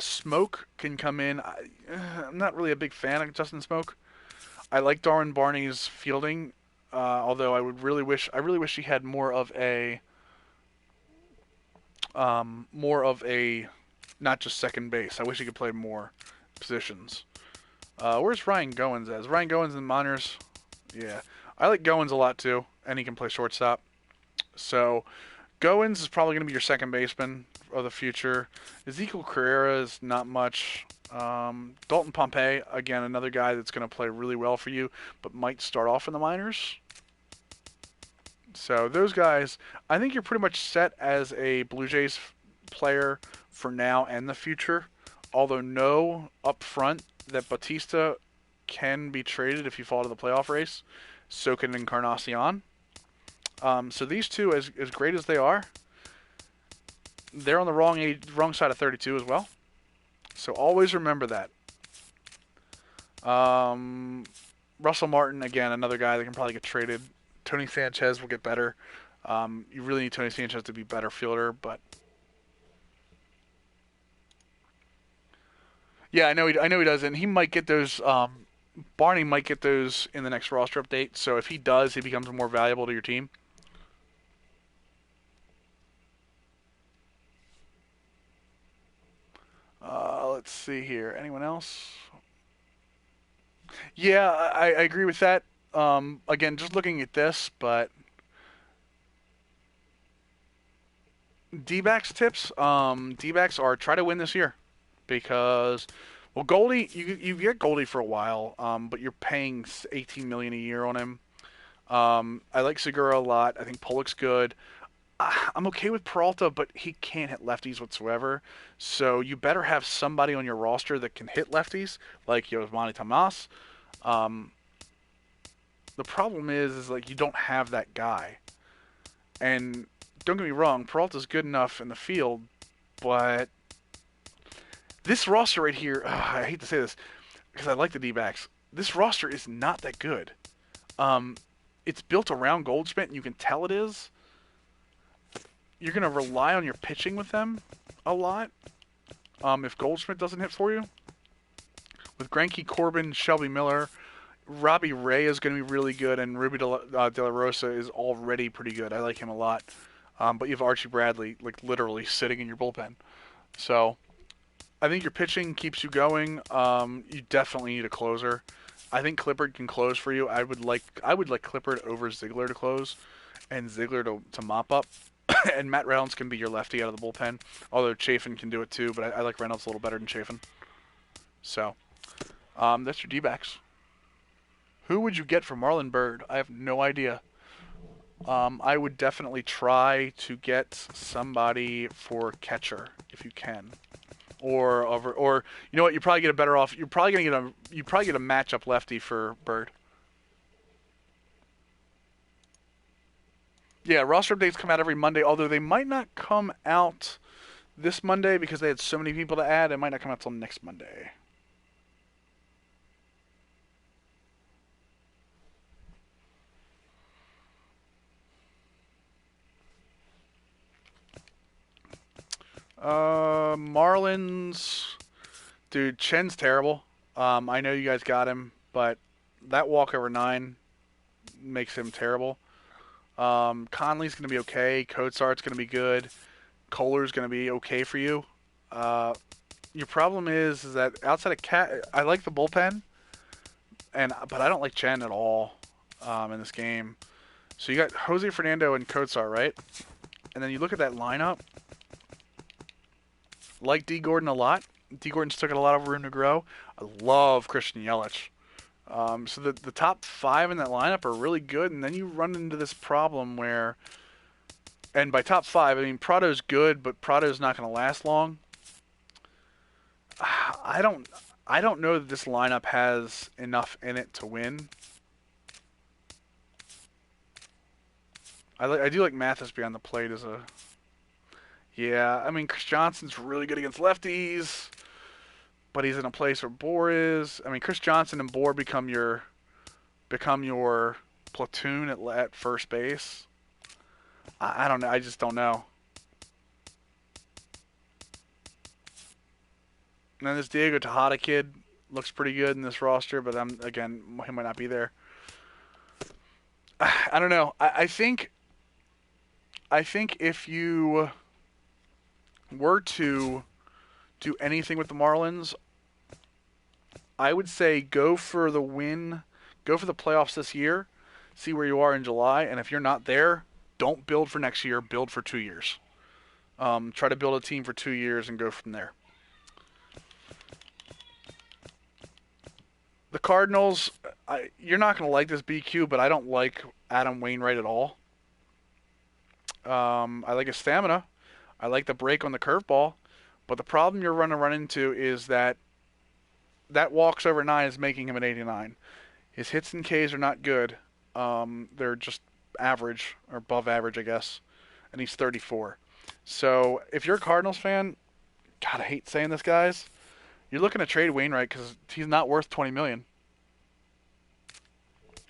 Smoke can come in. I'm not really a big fan of Justin Smoke. I like Darwin Barney's fielding, although I really wish he had more of a not just second base. I wish he could play more positions. Where's Ryan Goins at? Is Ryan Goins in the minors? Yeah. I like Goins a lot too, and he can play shortstop. So Goins is probably going to be your second baseman of the future. Ezekiel Carrera is not much. Dalton Pompey, again, another guy that's going to play really well for you, but might start off in the minors. So those guys, I think you're pretty much set as a Blue Jays player for now and the future. Although know up front that Bautista can be traded if you fall to the playoff race. So can Encarnacion. So these two, as great as they are, they're on the wrong side of 32 as well. So always remember that. Russell Martin, again, another guy that can probably get traded. Tony Sanchez will get better. You really need Tony Sanchez to be a better fielder, but yeah, I know he does, and he might get those. Barney might get those in the next roster update. So if he does, he becomes more valuable to your team. Let's see here. Anyone else? Yeah, I agree with that. Again, just looking at this, but D-backs tips. D-backs are try to win this year because, well, Goldie, you get Goldie for a while, but you're paying $18 million a year on him. I like Segura a lot. I think Pollock's good. I'm okay with Peralta, but he can't hit lefties whatsoever. So you better have somebody on your roster that can hit lefties, like Yosmani Tomas. The problem is like you don't have that guy. And don't get me wrong, Peralta's good enough in the field, but this roster right here, I hate to say this because I like the D-backs. This roster is not that good. It's built around Goldschmidt, and you can tell it is. You're going to rely on your pitching with them a lot if Goldschmidt doesn't hit for you. With Greinke, Corbin, Shelby Miller, Robbie Ray is going to be really good, and Ruby De La Rosa is already pretty good. I like him a lot. But you have Archie Bradley, like literally sitting in your bullpen. So I think your pitching keeps you going. You definitely need a closer. I think Clippard can close for you. I would like Clippard over Ziegler to close, and Ziegler to mop up. And Matt Reynolds can be your lefty out of the bullpen, although Chafin can do it too, but I like Reynolds a little better than Chafin. So, that's your D-backs. Who would you get for Marlon Byrd? I have no idea. I would definitely try to get somebody for catcher if you can, or you know what? You probably get a better off. You're probably get a matchup lefty for Byrd. Yeah, roster updates come out every Monday, although they might not come out this Monday because they had so many people to add. It might not come out till next Monday. Marlins, dude, Chen's terrible. I know you guys got him, but that walk over 9 makes him terrible. Conley's going to be okay. Cozart's going to be good. Kohler's going to be okay for you. Your problem is that outside of Cat, I like the bullpen, but I don't like Chen at all in this game. So you got Jose Fernando and Cozart, right? And then you look at that lineup. Like D. Gordon a lot. D. Gordon's took a lot of room to grow. I love Christian Yelich. So the top 5 in that lineup are really good, and then you run into this problem where, and by top 5, I mean Prado's good, but Prado's not going to last long. I don't know that this lineup has enough in it to win. I do like Mathis behind the plate as a. Yeah, I mean Chris Johnson's really good against lefties, but he's in a place where Bohr is. I mean Chris Johnson and Bohr become your platoon at first base. I don't know. I just don't know. And then this Diego Tejada kid looks pretty good in this roster, but he might not be there. I don't know. I think if you were to do anything with the Marlins, I would say go for the win, go for the playoffs this year, see where you are in July, and if you're not there, don't build for next year, build for 2 years. Try to build a team for 2 years and go from there. The Cardinals, you're not going to like this BQ, but I don't like Adam Wainwright at all. I like his stamina. I like the break on the curveball. But the problem you're going to run into is that walks over 9 is making him an 89. His hits and Ks are not good. They're just average, or above average, I guess. And he's 34. So if you're a Cardinals fan, God, I hate saying this, guys. You're looking to trade Wainwright because he's not worth $20 million.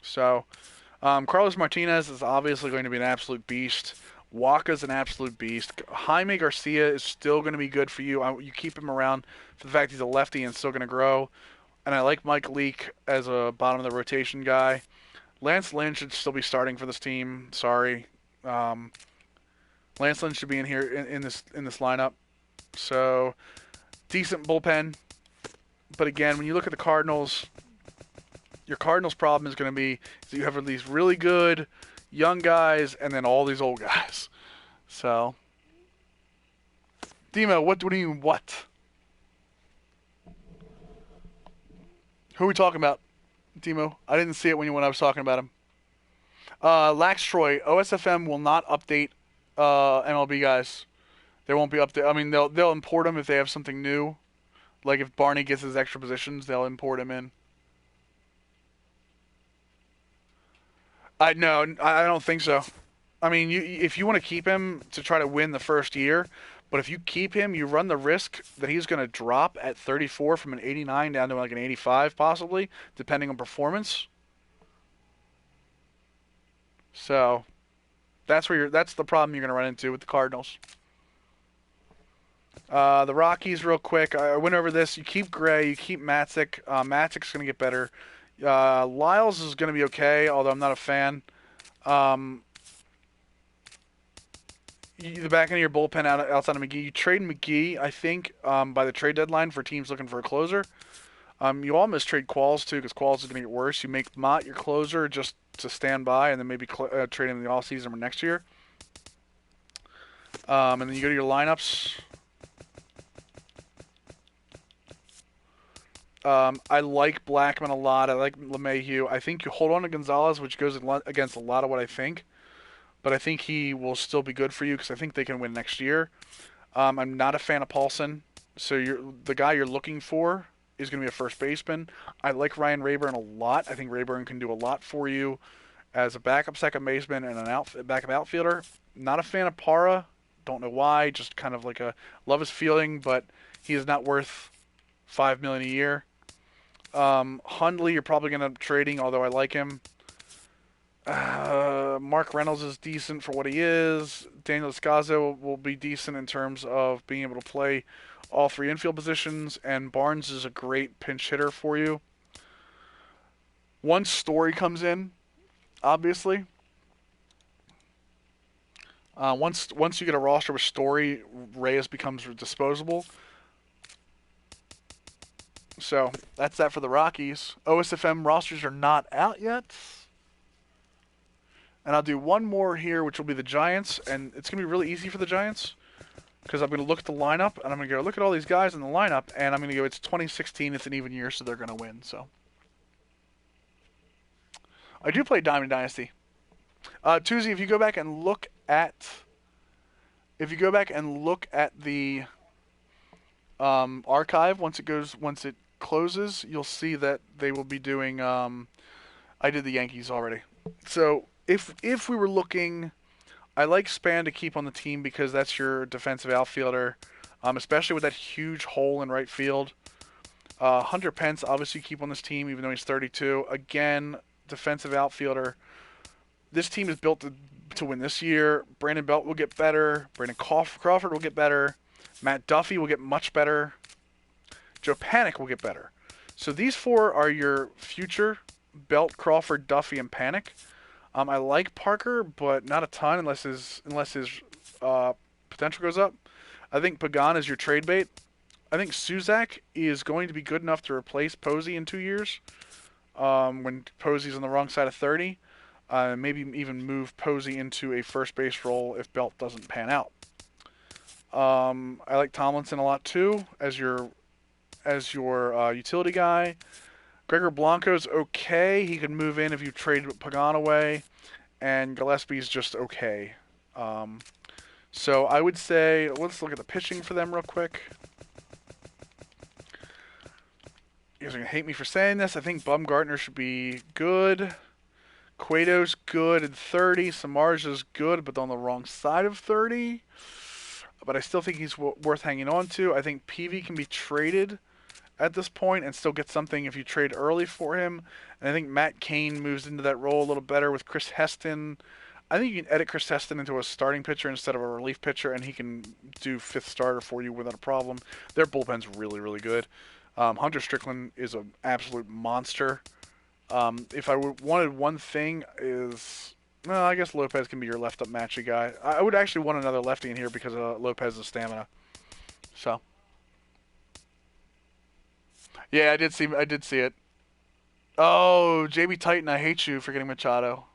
So, Carlos Martinez is obviously going to be an absolute beast. Waka's an absolute beast. Jaime Garcia is still going to be good for you. You keep him around for the fact he's a lefty and still going to grow. And I like Mike Leake as a bottom of the rotation guy. Lance Lynn should still be starting for this team. Sorry, Lance Lynn should be in here in this lineup. So, decent bullpen. But again, when you look at the Cardinals, your Cardinals' problem is going to be that you have these really good young guys and then all these old guys. So, Demo, what do you mean what? Who are we talking about, Demo? I didn't see it when I was talking about him. Lax Troy, OSFM will not update MLB guys. There won't be update. I mean, they'll import them if they have something new. Like if Barney gets his extra positions, they'll import him in. No, I don't think so. I mean, if you want to keep him to try to win the first year, but if you keep him, you run the risk that he's going to drop at 34 from an 89 down to like an 85 possibly, depending on performance. So, that's the problem you're going to run into with the Cardinals. The Rockies, real quick. I went over this. You keep Gray, you keep Matzik. Matzik's going to get better. Lyles is going to be okay, although I'm not a fan. The back end of your bullpen outside of McGee. You trade McGee, I think, by the trade deadline for teams looking for a closer. You almost trade Qualls, too, because Qualls is going to get worse. You make Mott your closer just to stand by, and then maybe trade him in the offseason or next year. And then you go to your lineups. I like Blackman a lot. I like LeMahieu. I think you hold on to Gonzalez, which goes against a lot of what I think. But I think he will still be good for you because I think they can win next year. I'm not a fan of Paulson. So the guy you're looking for is going to be a first baseman. I like Ryan Rayburn a lot. I think Rayburn can do a lot for you as a backup second baseman and an backup outfielder. Not a fan of Parra. Don't know why. Just kind of like love his feeling, but he is not worth $5 million a year. Hundley, you're probably going to end up trading, although I like him. Mark Reynolds is decent for what he is. Daniel Escazzo will be decent in terms of being able to play all three infield positions, and Barnes is a great pinch hitter for you. Once Story comes in, obviously, once you get a roster with Story, Reyes becomes disposable. So that's that for the Rockies. OSFM rosters are not out yet. And I'll do one more here, which will be the Giants. And it's going to be really easy for the Giants because I'm going to look at the lineup, and I'm going to go look at all these guys in the lineup, and I'm going to go, it's 2016, it's an even year, so they're going to win. So I do play Diamond Dynasty. Tuesday, if you go back and look at the archive, once it closes, you'll see that they will be doing. I did the Yankees already. So if we were looking, I like Span to keep on the team because that's your defensive outfielder, especially with that huge hole in right field. Hunter Pence obviously keep on this team even though he's 32. Again, defensive outfielder. This team is built to win this year. Brandon Belt will get better. Brandon Crawford will get better. Matt Duffy will get much better. Joe Panic will get better. So these four are your future: Belt, Crawford, Duffy, and Panic. I like Parker, but not a ton unless his potential goes up. I think Pagan is your trade bait. I think Suzak is going to be good enough to replace Posey in 2 years when Posey's on the wrong side of 30. Maybe even move Posey into a first base role if Belt doesn't pan out. I like Tomlinson a lot too as your utility guy. Gregor Blanco's okay. He can move in if you trade Pagan away, and Gillespie's just okay. So I would say let's look at the pitching for them real quick. You guys are gonna hate me for saying this. I think Bumgarner should be good. Cueto's good at 30. Samardzij's good, but on the wrong side of 30. But I still think he's worth hanging on to. I think Peavy can be traded at this point and still get something if you trade early for him. And I think Matt Cain moves into that role a little better with Chris Heston. I think you can edit Chris Heston into a starting pitcher instead of a relief pitcher, and he can do fifth starter for you without a problem. Their bullpen's really, really good. Hunter Strickland is an absolute monster. If I wanted one thing is, well, I guess Lopez can be your left-up matchy guy. I would actually want another lefty in here because Lopez's stamina. So, yeah, I did see it. Oh, JB Titan, I hate you for getting Machado.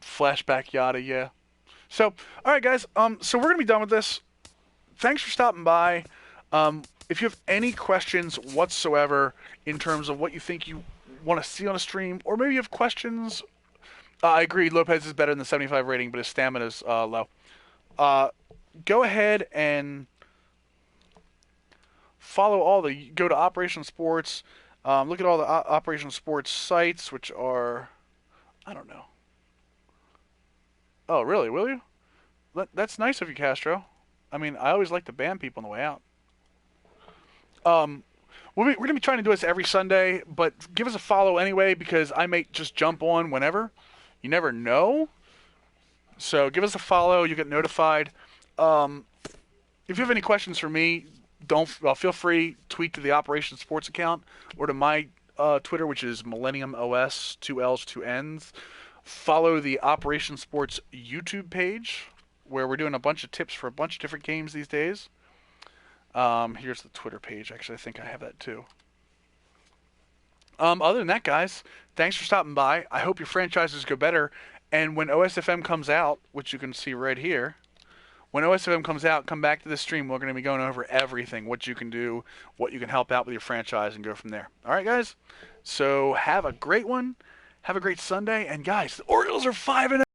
Flashback yada, yeah. So, all right, guys. So we're gonna be done with this. Thanks for stopping by. If you have any questions whatsoever in terms of what you think you want to see on a stream, or maybe you have questions, I agree, Lopez is better than the 75 rating, but his stamina is low. Go ahead and go to Operation Sports, look at all the Operation Sports sites, which are, I don't know. Oh, really? Will you? That's nice of you, Castro. I mean, I always like to ban people on the way out. We're going to be trying to do this every Sunday, but give us a follow anyway because I may just jump on whenever. You never know. So give us a follow. You get notified. If you have any questions for me, feel free tweet to the Operation Sports account or to my Twitter, which is Millennium OS, 2 L's, 2 N's. Follow the Operation Sports YouTube page where we're doing a bunch of tips for a bunch of different games these days. Here's the Twitter page. Actually, I think I have that too. Other than that, guys, thanks for stopping by. I hope your franchises go better. And when OSFM comes out, which you can see right here, when OSFM comes out, come back to the stream. We're going to be going over everything, what you can do, what you can help out with your franchise, and go from there. All right, guys? So have a great one. Have a great Sunday. And, guys, the Orioles are 5-0.